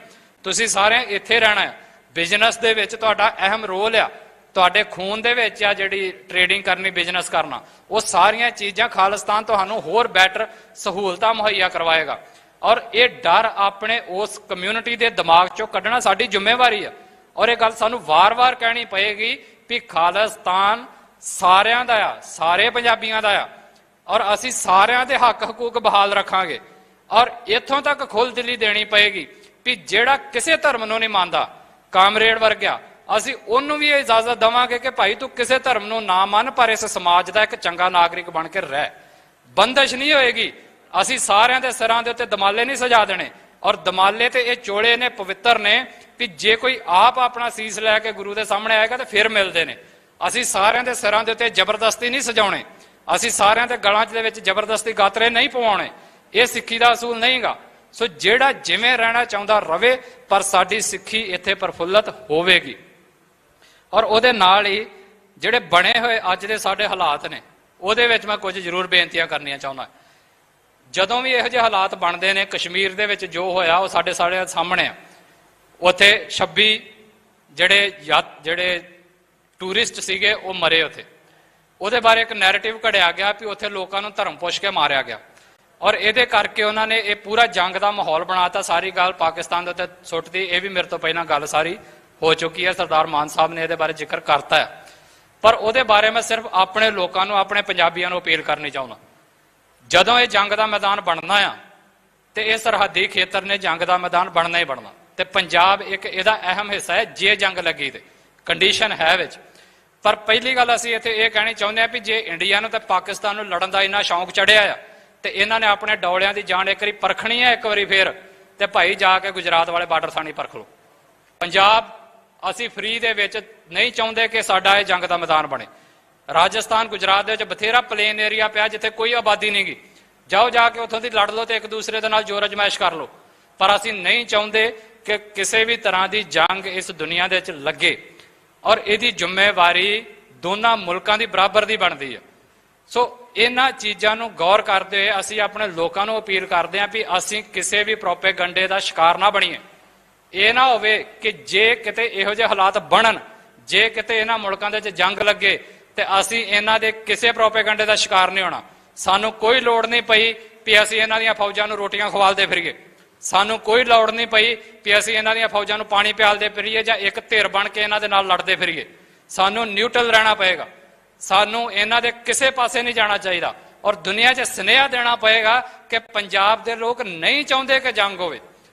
ਤੁਸੀਂ ਸਾਰਿਆਂ ਇੱਥੇ ਰਹਿਣਾ ਹੈ। ਬਿਜ਼ਨਸ ਦੇ ਵਿੱਚ ਤੁਹਾਡਾ ਅਹਿਮ ਰੋਲ ਆ, ਤੁਹਾਡੇ ਖੂਨ ਦੇ ਵਿੱਚ ਆ ਜਿਹੜੀ ਟ੍ਰੇਡਿੰਗ ਕਰਨੀ, ਬਿਜ਼ਨਸ ਕਰਨਾ, ਉਹ ਸਾਰੀਆਂ ਚੀਜ਼ਾਂ ਖਾਲਿਸਤਾਨ ਤੁਹਾਨੂੰ ਹੋਰ ਬੈਟਰ ਸਹੂਲਤਾਂ ਮੁਹੱਈਆ ਕਰਵਾਏਗਾ। ਔਰ ਇਹ ਡਰ ਆਪਣੇ ਉਸ ਕਮਿਊਨਿਟੀ ਦੇ ਦਿਮਾਗ 'ਚੋਂ ਕੱਢਣਾ ਸਾਡੀ ਜ਼ਿੰਮੇਵਾਰੀ ਆ। ਔਰ ਇਹ ਗੱਲ ਸਾਨੂੰ ਵਾਰ-ਵਾਰ ਕਹਿਣੀ ਪਏਗੀ ਵੀ ਖਾਲਿਸਤਾਨ ਸਾਰਿਆਂ ਦਾ ਆ, ਸਾਰੇ ਪੰਜਾਬੀਆਂ ਦਾ ਆ, ਔਰ ਅਸੀਂ ਸਾਰਿਆਂ ਦੇ ਹੱਕ ਹਕੂਕ ਬਹਾਲ ਰੱਖਾਂਗੇ। ਔਰ ਇੱਥੋਂ ਤੱਕ ਖੁੱਲ੍ਹ ਦਿੱਲੀ ਦੇਣੀ ਪਏਗੀ ਵੀ ਜਿਹੜਾ ਕਿਸੇ ਧਰਮ ਨੂੰ ਨਹੀਂ ਮੰਨਦਾ, ਕਾਮਰੇਡ ਵਰਗਿਆ, ਅਸੀਂ ਉਹਨੂੰ ਵੀ ਇਹ ਇਜਾਜ਼ਤ ਦੇਵਾਂਗੇ ਕਿ ਭਾਈ ਤੂੰ ਕਿਸੇ ਧਰਮ ਨੂੰ ਨਾ ਮੰਨ, ਪਰ ਇਸ ਸਮਾਜ ਦਾ ਇੱਕ ਚੰਗਾ ਨਾਗਰਿਕ ਬਣ ਕੇ ਰਹਿ। ਬੰਦਸ਼ ਨਹੀਂ ਹੋਏਗੀ। ਅਸੀਂ ਸਾਰਿਆਂ ਦੇ ਸਿਰਾਂ ਦੇ ਉੱਤੇ ਦਮਾਲੇ ਨਹੀਂ ਸਜਾ ਦੇਣੇ, ਔਰ ਦਮਾਲੇ ਤੇ ਇਹ ਚੋਲੇ ਨੇ, ਪਵਿੱਤਰ ਨੇ, ਵੀ ਜੇ ਕੋਈ ਆਪ ਆਪਣਾ ਸੀਸ ਲੈ ਕੇ ਗੁਰੂ ਦੇ ਸਾਹਮਣੇ ਆਏਗਾ ਤੇ ਫਿਰ ਮਿਲਦੇ ਨੇ। ਅਸੀਂ ਸਾਰਿਆਂ ਦੇ ਸਿਰਾਂ ਦੇ ਉੱਤੇ ਜ਼ਬਰਦਸਤੀ ਨਹੀਂ ਸਜਾਉਣੇ, ਅਸੀਂ ਸਾਰਿਆਂ ਦੇ ਗਲਾਂ 'ਚ ਦੇ ਵਿੱਚ ਜ਼ਬਰਦਸਤੀ ਗਾਤਰੇ ਨਹੀਂ ਪਵਾਉਣੇ। ਇਹ ਸਿੱਖੀ ਦਾ ਅਸੂਲ ਨਹੀਂਗਾ। ਸੋ ਜਿਹੜਾ ਜਿਵੇਂ ਰਹਿਣਾ ਚਾਹੁੰਦਾ ਰਵੇ, ਪਰ ਸਾਡੀ ਸਿੱਖੀ ਇੱਥੇ ਪ੍ਰਫੁੱਲਤ ਹੋਵੇਗੀ। ਔਰ ਉਹਦੇ ਨਾਲ ਹੀ ਜਿਹੜੇ ਬਣੇ ਹੋਏ ਅੱਜ ਦੇ ਸਾਡੇ ਹਾਲਾਤ ਨੇ, ਉਹਦੇ ਵਿੱਚ ਮੈਂ ਕੁਝ ਜ਼ਰੂਰ ਬੇਨਤੀਆਂ ਕਰਨੀਆਂ ਚਾਹੁੰਦਾ। ਜਦੋਂ ਵੀ ਇਹੋ ਜਿਹੇ ਹਾਲਾਤ ਬਣਦੇ ਨੇ, ਕਸ਼ਮੀਰ ਦੇ ਵਿੱਚ ਜੋ ਹੋਇਆ ਉਹ ਸਾਡੇ ਸਾਹਮਣੇ ਆ। ਉੱਥੇ 26 ਜਿਹੜੇ ਟੂਰਿਸਟ ਸੀਗੇ ਉਹ ਮਰੇ ਉੱਥੇ। ਉਹਦੇ ਬਾਰੇ ਇੱਕ ਨੈਰੇਟਿਵ ਘੜਿਆ ਗਿਆ ਵੀ ਉੱਥੇ ਲੋਕਾਂ ਨੂੰ ਧਰਮ ਪੁੱਛ ਕੇ ਮਾਰਿਆ ਗਿਆ, ਔਰ ਇਹਦੇ ਕਰਕੇ ਉਹਨਾਂ ਨੇ ਇਹ ਪੂਰਾ ਜੰਗ ਦਾ ਮਾਹੌਲ ਬਣਾਤਾ। ਸਾਰੀ ਗੱਲ ਪਾਕਿਸਤਾਨ ਦੇ ਉੱਤੇ ਸੁੱਟਦੀ। ਇਹ ਵੀ ਮੇਰੇ ਤੋਂ ਪਹਿਲਾਂ ਗੱਲ ਸਾਰੀ ਹੋ ਚੁੱਕੀ ਹੈ, ਸਰਦਾਰ ਮਾਨ ਸਾਹਿਬ ਨੇ ਇਹਦੇ ਬਾਰੇ ਜ਼ਿਕਰ ਕਰਤਾ ਹੈ। ਪਰ ਉਹਦੇ ਬਾਰੇ ਮੈਂ ਸਿਰਫ ਆਪਣੇ ਲੋਕਾਂ ਨੂੰ, ਆਪਣੇ ਪੰਜਾਬੀਆਂ ਨੂੰ ਅਪੀਲ ਕਰਨੀ ਚਾਹੁੰਦਾ। ਜਦੋਂ ਇਹ ਜੰਗ ਦਾ ਮੈਦਾਨ ਬਣਨਾ ਆ ਤੇ ਇਹ ਸਰਹੱਦੀ ਖੇਤਰ ਨੇ ਜੰਗ ਦਾ ਮੈਦਾਨ ਬਣਨਾ ਹੀ ਬਣਨਾ, ਤੇ ਪੰਜਾਬ ਇੱਕ ਇਹਦਾ ਅਹਿਮ ਹਿੱਸਾ ਹੈ। ਜੇ ਜੰਗ ਲੱਗੀ ਤੇ ਕੰਡੀਸ਼ਨ ਹੈ ਵਿੱਚ। ਪਰ ਪਹਿਲੀ ਗੱਲ ਅਸੀਂ ਇੱਥੇ ਇਹ ਕਹਿਣੀ ਚਾਹੁੰਦੇ ਹਾਂ ਵੀ ਜੇ ਇੰਡੀਆ ਨੂੰ ਤੇ ਪਾਕਿਸਤਾਨ ਨੂੰ ਲੜਨ ਦਾ ਇੰਨਾ ਸ਼ੌਂਕ ਚੜਿਆ ਆ ਤੇ ਇਹਨਾਂ ਨੇ ਆਪਣੇ ਡੌਲਿਆਂ ਦੀ ਜਾਨ ਇੱਕ ਵਾਰੀ ਪਰਖਣੀ ਹੈ, ਇੱਕ ਵਾਰੀ ਫੇਰ, ਤੇ ਭਾਈ ਜਾ ਕੇ ਗੁਜਰਾਤ ਵਾਲੇ ਬਾਰਡਰ ਥਾਣੀ ਪਰਖ ਲਓ। ਪੰਜਾਬ ਅਸੀਂ ਫਰੀ ਦੇ ਵਿੱਚ ਨਹੀਂ ਚਾਹੁੰਦੇ ਕਿ ਸਾਡਾ ਇਹ ਜੰਗ ਦਾ ਮੈਦਾਨ ਬਣੇ। ਰਾਜਸਥਾਨ, ਗੁਜਰਾਤ ਦੇ ਵਿੱਚ ਬਥੇਰਾ ਪਲੇਨ ਏਰੀਆ ਪਿਆ ਜਿੱਥੇ ਕੋਈ ਆਬਾਦੀ ਨਹੀਂ ਗੀ। ਜਾਓ ਜਾ ਕੇ ਉੱਥੋਂ ਦੀ ਲੜ ਲਓ ਤੇ ਇੱਕ ਦੂਸਰੇ ਦੇ ਨਾਲ ਜ਼ੋਰ ਅਜਮਾਇਸ਼ ਕਰ ਲਓ। ਪਰ ਅਸੀਂ ਨਹੀਂ ਚਾਹੁੰਦੇ ਕਿ ਕਿਸੇ ਵੀ ਤਰ੍ਹਾਂ ਦੀ ਜੰਗ ਇਸ ਦੁਨੀਆ ਦੇ ਵਿੱਚ ਲੱਗੇ, ਔਰ ਇਹਦੀ ਜ਼ਿੰਮੇਵਾਰੀ ਦੋਨਾਂ ਮੁਲਕਾਂ ਦੀ ਬਰਾਬਰ ਦੀ ਬਣਦੀ ਹੈ। ਸੋ ਇਹਨਾਂ ਚੀਜ਼ਾਂ ਨੂੰ ਗੌਰ ਕਰਦੇ ਹੋਏ ਅਸੀਂ ਆਪਣੇ ਲੋਕਾਂ ਨੂੰ ਅਪੀਲ ਕਰਦੇ ਹਾਂ ਵੀ ਅਸੀਂ ਕਿਸੇ ਵੀ ਪ੍ਰੋਪੇਗੰਡੇ ਦਾ ਸ਼ਿਕਾਰ ਨਾ ਬਣੀਏ। ਇਹ ਨਾ ਹੋਵੇ ਕਿ ਜੇ ਕਿਤੇ ਇਹੋ ਜਿਹੇ ਹਾਲਾਤ ਬਣਨ, ਜੇ ਕਿਤੇ ਇਹਨਾਂ ਮੁਲਕਾਂ ਦੇ ਵਿੱਚ ਜੰਗ ਲੱਗੇ ਤੇ ਅਸੀਂ ਇਹਨਾਂ ਦੇ ਕਿਸੇ ਪ੍ਰੋਪੇਗੰਡੇ ਦਾ ਸ਼ਿਕਾਰ ਨਹੀਂ ਹੋਣਾ। ਸਾਨੂੰ ਕੋਈ ਲੋੜ ਨਹੀਂ ਪਈ ਵੀ ਅਸੀਂ ਇਹਨਾਂ ਦੀਆਂ ਫੌਜਾਂ ਨੂੰ ਰੋਟੀਆਂ ਖਵਾਲਦੇ ਫਿਰੀਏ। ਸਾਨੂੰ ਕੋਈ ਲੋੜ ਨਹੀਂ ਪਈ ਵੀ ਅਸੀਂ ਇਹਨਾਂ ਦੀਆਂ ਫੌਜਾਂ ਨੂੰ ਪਾਣੀ ਪਿਆਲਦੇ ਫਿਰੀਏ ਜਾਂ ਇੱਕ ਧਿਰ ਬਣ ਕੇ ਇਹਨਾਂ ਦੇ ਨਾਲ ਲੜਦੇ ਫਿਰੀਏ। ਸਾਨੂੰ ਨਿਊਟਰਲ ਰਹਿਣਾ ਪਏਗਾ। ਸਾਨੂੰ ਇਹਨਾਂ ਦੇ ਕਿਸੇ ਪਾਸੇ ਨਹੀਂ ਜਾਣਾ ਚਾਹੀਦਾ, ਔਰ ਦੁਨੀਆ 'ਚ ਸੁਨੇਹਾ ਦੇਣਾ ਪਏਗਾ ਕਿ ਪੰਜਾਬ ਦੇ ਲੋਕ ਨਹੀਂ ਚਾਹੁੰਦੇ ਕਿ ਜੰਗ ਹੋਵੇ।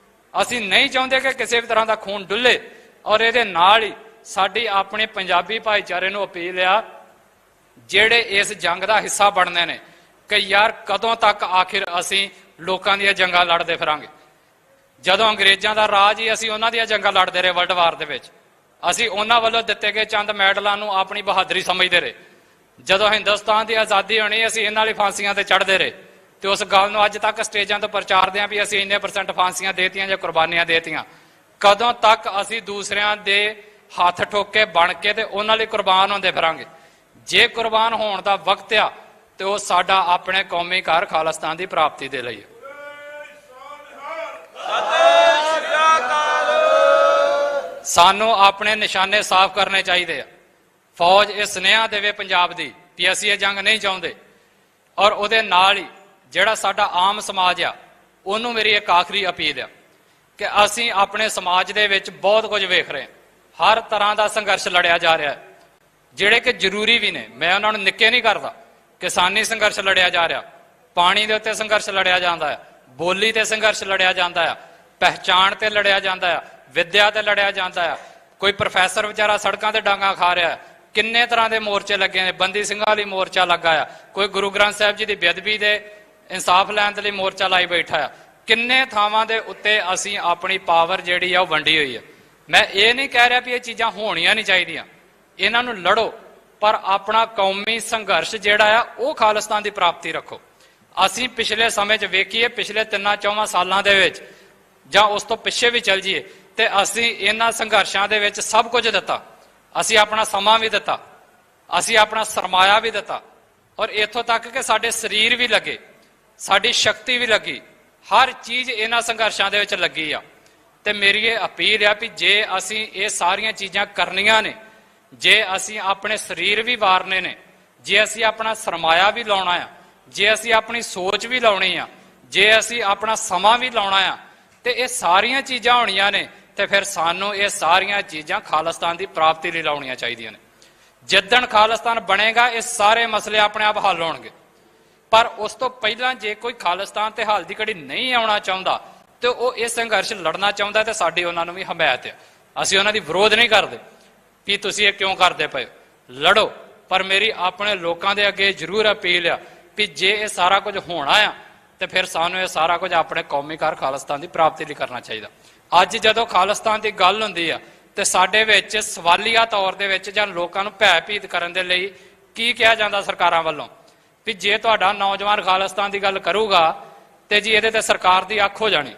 ਅਸੀਂ ਨਹੀਂ ਚਾਹੁੰਦੇ ਕਿ ਕਿਸੇ ਵੀ ਤਰ੍ਹਾਂ ਦਾ ਖੂਨ ਡੁੱਲੇ। ਔਰ ਇਹਦੇ ਨਾਲ ਹੀ ਸਾਡੀ ਆਪਣੇ ਪੰਜਾਬੀ ਭਾਈਚਾਰੇ ਨੂੰ ਅਪੀਲ ਆ, ਜਿਹੜੇ ਇਸ ਜੰਗ ਦਾ ਹਿੱਸਾ ਬਣਦੇ ਨੇ, ਕਿ ਯਾਰ ਕਦੋਂ ਤੱਕ ਆਖਿਰ ਅਸੀਂ ਲੋਕਾਂ ਦੀਆਂ ਜੰਗਾਂ ਲੜਦੇ ਫਿਰਾਂਗੇ। ਜਦੋਂ ਅੰਗਰੇਜ਼ਾਂ ਦਾ ਰਾਜ ਹੀ ਅਸੀਂ ਉਹਨਾਂ ਦੀਆਂ ਜੰਗਾਂ ਲੜਦੇ ਰਹੇ ਵਰਲਡ ਵਾਰ ਦੇ ਵਿੱਚ, ਅਸੀਂ ਉਹਨਾਂ ਵੱਲੋਂ ਦਿੱਤੇ ਗਏ ਚੰਦ ਮੈਡਲਾਂ ਨੂੰ ਆਪਣੀ ਬਹਾਦਰੀ ਸਮਝਦੇ ਰਹੇ। ਜਦੋਂ ਹਿੰਦੁਸਤਾਨ ਦੀ ਆਜ਼ਾਦੀ ਹੋਣੀ ਅਸੀਂ ਇਹਨਾਂ ਲਈ ਫਾਂਸੀਆਂ ਤੇ ਚੜ੍ਹਦੇ ਰਹੇ, ਤੇ ਉਸ ਗੱਲ ਨੂੰ ਅੱਜ ਤੱਕ ਸਟੇਜਾਂ ਤੋਂ ਪ੍ਰਚਾਰਦੇ ਹਾਂ ਵੀ ਅਸੀਂ ਇੰਨੇ % ਫਾਂਸੀਆਂ ਦੇਤੀਆਂ ਜਾਂ ਕੁਰਬਾਨੀਆਂ ਦੇਤੀਆਂ। ਕਦੋਂ ਤੱਕ ਅਸੀਂ ਦੂਸਰਿਆਂ ਦੇ ਹੱਥ ਠੋਕ ਕੇ ਬਣ ਕੇ ਤੇ ਉਹਨਾਂ ਲਈ ਕੁਰਬਾਨ ਹੁੰਦੇ ਫਿਰਾਂਗੇ? ਜੇ ਕੁਰਬਾਨ ਹੋਣ ਦਾ ਵਕਤ ਆ ਤੇ ਉਹ ਸਾਡਾ ਆਪਣੇ ਕੌਮੀ ਘਰ ਖਾਲਿਸਤਾਨ ਦੀ ਪ੍ਰਾਪਤੀ ਦੇ ਲਈ ਹੈ। ਸਾਨੂੰ ਆਪਣੇ ਨਿਸ਼ਾਨੇ ਸਾਫ਼ ਕਰਨੇ ਚਾਹੀਦੇ ਆ। ਫੌਜ ਇਹ ਸੁਨੇਹਾ ਦੇਵੇ ਪੰਜਾਬ ਦੀ ਵੀ ਅਸੀਂ ਇਹ ਜੰਗ ਨਹੀਂ ਚਾਹੁੰਦੇ, ਔਰ ਉਹਦੇ ਨਾਲ ਹੀ ਜਿਹੜਾ ਸਾਡਾ ਆਮ ਸਮਾਜ ਆ ਉਹਨੂੰ ਮੇਰੀ ਇੱਕ ਆਖਰੀ ਅਪੀਲ ਆ ਕਿ ਅਸੀਂ ਆਪਣੇ ਸਮਾਜ ਦੇ ਵਿੱਚ ਬਹੁਤ ਕੁਝ ਵੇਖ ਰਹੇ ਹਾਂ। ਹਰ ਤਰ੍ਹਾਂ ਦਾ ਸੰਘਰਸ਼ ਲੜਿਆ ਜਾ ਰਿਹਾ ਹੈ, ਜਿਹੜੇ ਕਿ ਜ਼ਰੂਰੀ ਵੀ ਨੇ, ਮੈਂ ਉਹਨਾਂ ਨੂੰ ਨਿੱਕੇ ਨਹੀਂ ਕਰਦਾ। ਕਿਸਾਨੀ ਸੰਘਰਸ਼ ਲੜਿਆ ਜਾ ਰਿਹਾ, ਪਾਣੀ ਦੇ ਉੱਤੇ ਸੰਘਰਸ਼ ਲੜਿਆ ਜਾਂਦਾ ਹੈ, ਬੋਲੀ ਤੇ ਸੰਘਰਸ਼ ਲੜਿਆ ਜਾਂਦਾ ਹੈ, ਪਹਿਚਾਣ ਤੇ ਲੜਿਆ ਜਾਂਦਾ ਹੈ, ਵਿੱਦਿਆ ਤੇ ਲੜਿਆ ਜਾਂਦਾ ਹੈ। ਕੋਈ ਪ੍ਰੋਫੈਸਰ ਵਿਚਾਰਾ ਸੜਕਾਂ ਤੇ ਡਾਂਗਾ ਖਾ ਰਿਹਾ ਹੈ। ਕਿੰਨੇ ਤਰ੍ਹਾਂ ਦੇ ਮੋਰਚੇ ਲੱਗੇ ਨੇ, ਬੰਦੀ ਸਿੰਘਾਂ ਲਈ ਮੋਰਚਾ ਲੱਗਾ ਆ, ਕੋਈ ਗੁਰੂ ਗ੍ਰੰਥ ਸਾਹਿਬ ਜੀ ਦੀ ਬੇਅਦਬੀ ਦੇ ਇਨਸਾਫ ਲੈਣ ਦੇ ਲਈ ਮੋਰਚਾ ਲਾਈ ਬੈਠਾ ਆ। ਕਿੰਨੇ ਥਾਵਾਂ ਦੇ ਉੱਤੇ ਅਸੀਂ ਆਪਣੀ ਪਾਵਰ ਜਿਹੜੀ ਆ ਉਹ ਵੰਡੀ ਹੋਈ ਹੈ। ਮੈਂ ਇਹ ਨਹੀਂ ਕਹਿ ਰਿਹਾ ਵੀ ਇਹ ਚੀਜ਼ਾਂ ਹੋਣੀਆਂ ਨਹੀਂ ਚਾਹੀਦੀਆਂ, ਇਹਨਾਂ ਨੂੰ ਲੜੋ, ਪਰ ਆਪਣਾ ਕੌਮੀ ਸੰਘਰਸ਼ ਜਿਹੜਾ ਆ ਉਹ ਖਾਲਿਸਤਾਨ ਦੀ ਪ੍ਰਾਪਤੀ ਰੱਖੋ। ਅਸੀਂ ਪਿਛਲੇ ਸਮੇਂ 'ਚ ਵੇਖੀਏ, ਪਿਛਲੇ 3-4 ਸਾਲਾਂ ਦੇ ਵਿੱਚ ਜਾਂ ਉਸ ਤੋਂ ਪਿੱਛੇ ਵੀ ਚੱਲ ਜਾਈਏ, ਤੇ ਅਸੀਂ ਇਹਨਾਂ ਸੰਘਰਸ਼ਾਂ ਦੇ ਵਿੱਚ ਸਭ ਕੁਝ ਦਿੱਤਾ। ਅਸੀਂ ਆਪਣਾ ਸਮਾਂ ਵੀ ਦਿੱਤਾ, ਅਸੀਂ ਆਪਣਾ ਸਰਮਾਇਆ ਵੀ ਦਿੱਤਾ, ਔਰ ਇੱਥੋਂ ਤੱਕ ਕਿ ਸਾਡੇ ਸਰੀਰ ਵੀ ਲੱਗੇ, ਸਾਡੀ ਸ਼ਕਤੀ ਵੀ ਲੱਗੀ, ਹਰ ਚੀਜ਼ ਇਹਨਾਂ ਸੰਘਰਸ਼ਾਂ ਦੇ ਵਿੱਚ ਲੱਗੀ ਆ। ਤੇ ਮੇਰੀ ਇਹ ਅਪੀਲ ਆ ਵੀ ਜੇ ਅਸੀਂ ਇਹ ਸਾਰੀਆਂ ਚੀਜ਼ਾਂ ਕਰਨੀਆਂ ਨੇ, ਜੇ ਅਸੀਂ ਆਪਣੇ ਸਰੀਰ ਵੀ ਵਾਰਨੇ ਨੇ, ਜੇ ਅਸੀਂ ਆਪਣਾ ਸਰਮਾਇਆ ਵੀ ਲਾਉਣਾ ਆ, ਜੇ ਅਸੀਂ ਆਪਣੀ ਸੋਚ ਵੀ ਲਾਉਣੀ ਆ, ਜੇ ਅਸੀਂ ਆਪਣਾ ਸਮਾਂ ਵੀ ਲਾਉਣਾ ਆ, ਤੇ ਇਹ ਸਾਰੀਆਂ ਚੀਜ਼ਾਂ ਹੋਣੀਆਂ ਨੇ, ਤੇ ਫਿਰ ਸਾਨੂੰ ਇਹ ਸਾਰੀਆਂ ਚੀਜ਼ਾਂ ਖਾਲਿਸਤਾਨ ਦੀ ਪ੍ਰਾਪਤੀ ਲਈ ਲਾਉਣੀਆਂ ਚਾਹੀਦੀਆਂ ਨੇ। ਜਿੱਦਣ ਖਾਲਿਸਤਾਨ ਬਣੇਗਾ ਇਹ ਸਾਰੇ ਮਸਲੇ ਆਪਣੇ ਆਪ ਹੱਲ ਹੋਣਗੇ, ਪਰ ਉਸ ਤੋਂ ਪਹਿਲਾਂ ਜੇ ਕੋਈ ਖਾਲਿਸਤਾਨ ਤੇ ਹਾਲ ਦੀ ਘੜੀ ਨਹੀਂ ਆਉਣਾ ਚਾਹੁੰਦਾ ਤੇ ਉਹ ਇਹ ਸੰਘਰਸ਼ ਲੜਨਾ ਚਾਹੁੰਦਾ, ਤੇ ਸਾਡੀ ਉਹਨਾਂ ਨੂੰ ਵੀ ਹਮਾਇਤ ਹੈ। ਅਸੀਂ ਉਹਨਾਂ ਦੀ ਵਿਰੋਧ ਨਹੀਂ ਕਰਦੇ ਵੀ ਤੁਸੀਂ ਇਹ ਕਿਉਂ ਕਰਦੇ ਪਏ, ਲੜੋ। ਪਰ ਮੇਰੀ ਆਪਣੇ ਲੋਕਾਂ ਦੇ ਅੱਗੇ ਜ਼ਰੂਰ ਅਪੀਲ ਆ ਵੀ ਜੇ ਇਹ ਸਾਰਾ ਕੁਝ ਹੋਣਾ ਆ ਤੇ ਫਿਰ ਸਾਨੂੰ ਇਹ ਸਾਰਾ ਕੁਝ ਆਪਣੇ ਕੌਮੀ ਘਰ ਖਾਲਿਸਤਾਨ ਦੀ ਪ੍ਰਾਪਤੀ ਲਈ ਕਰਨਾ ਚਾਹੀਦਾ। ਅੱਜ ਜਦੋਂ ਖਾਲਿਸਤਾਨ ਦੀ ਗੱਲ ਹੁੰਦੀ ਆ ਤੇ ਸਾਡੇ ਵਿੱਚ ਸਵਾਲੀਆ ਤੌਰ ਦੇ ਵਿੱਚ ਜਾਂ ਲੋਕਾਂ ਨੂੰ ਭੈ ਭੀਤ ਕਰਨ ਦੇ ਲਈ ਕੀ ਕਿਹਾ ਜਾਂਦਾ ਸਰਕਾਰਾਂ ਵੱਲੋਂ ਵੀ ਜੇ ਤੁਹਾਡਾ ਨੌਜਵਾਨ ਖਾਲਿਸਤਾਨ ਦੀ ਗੱਲ ਕਰੂਗਾ ਤੇ ਜੀ ਇਹਦੇ ਤੇ ਸਰਕਾਰ ਦੀ ਅੱਖ ਹੋ ਜਾਣੀ,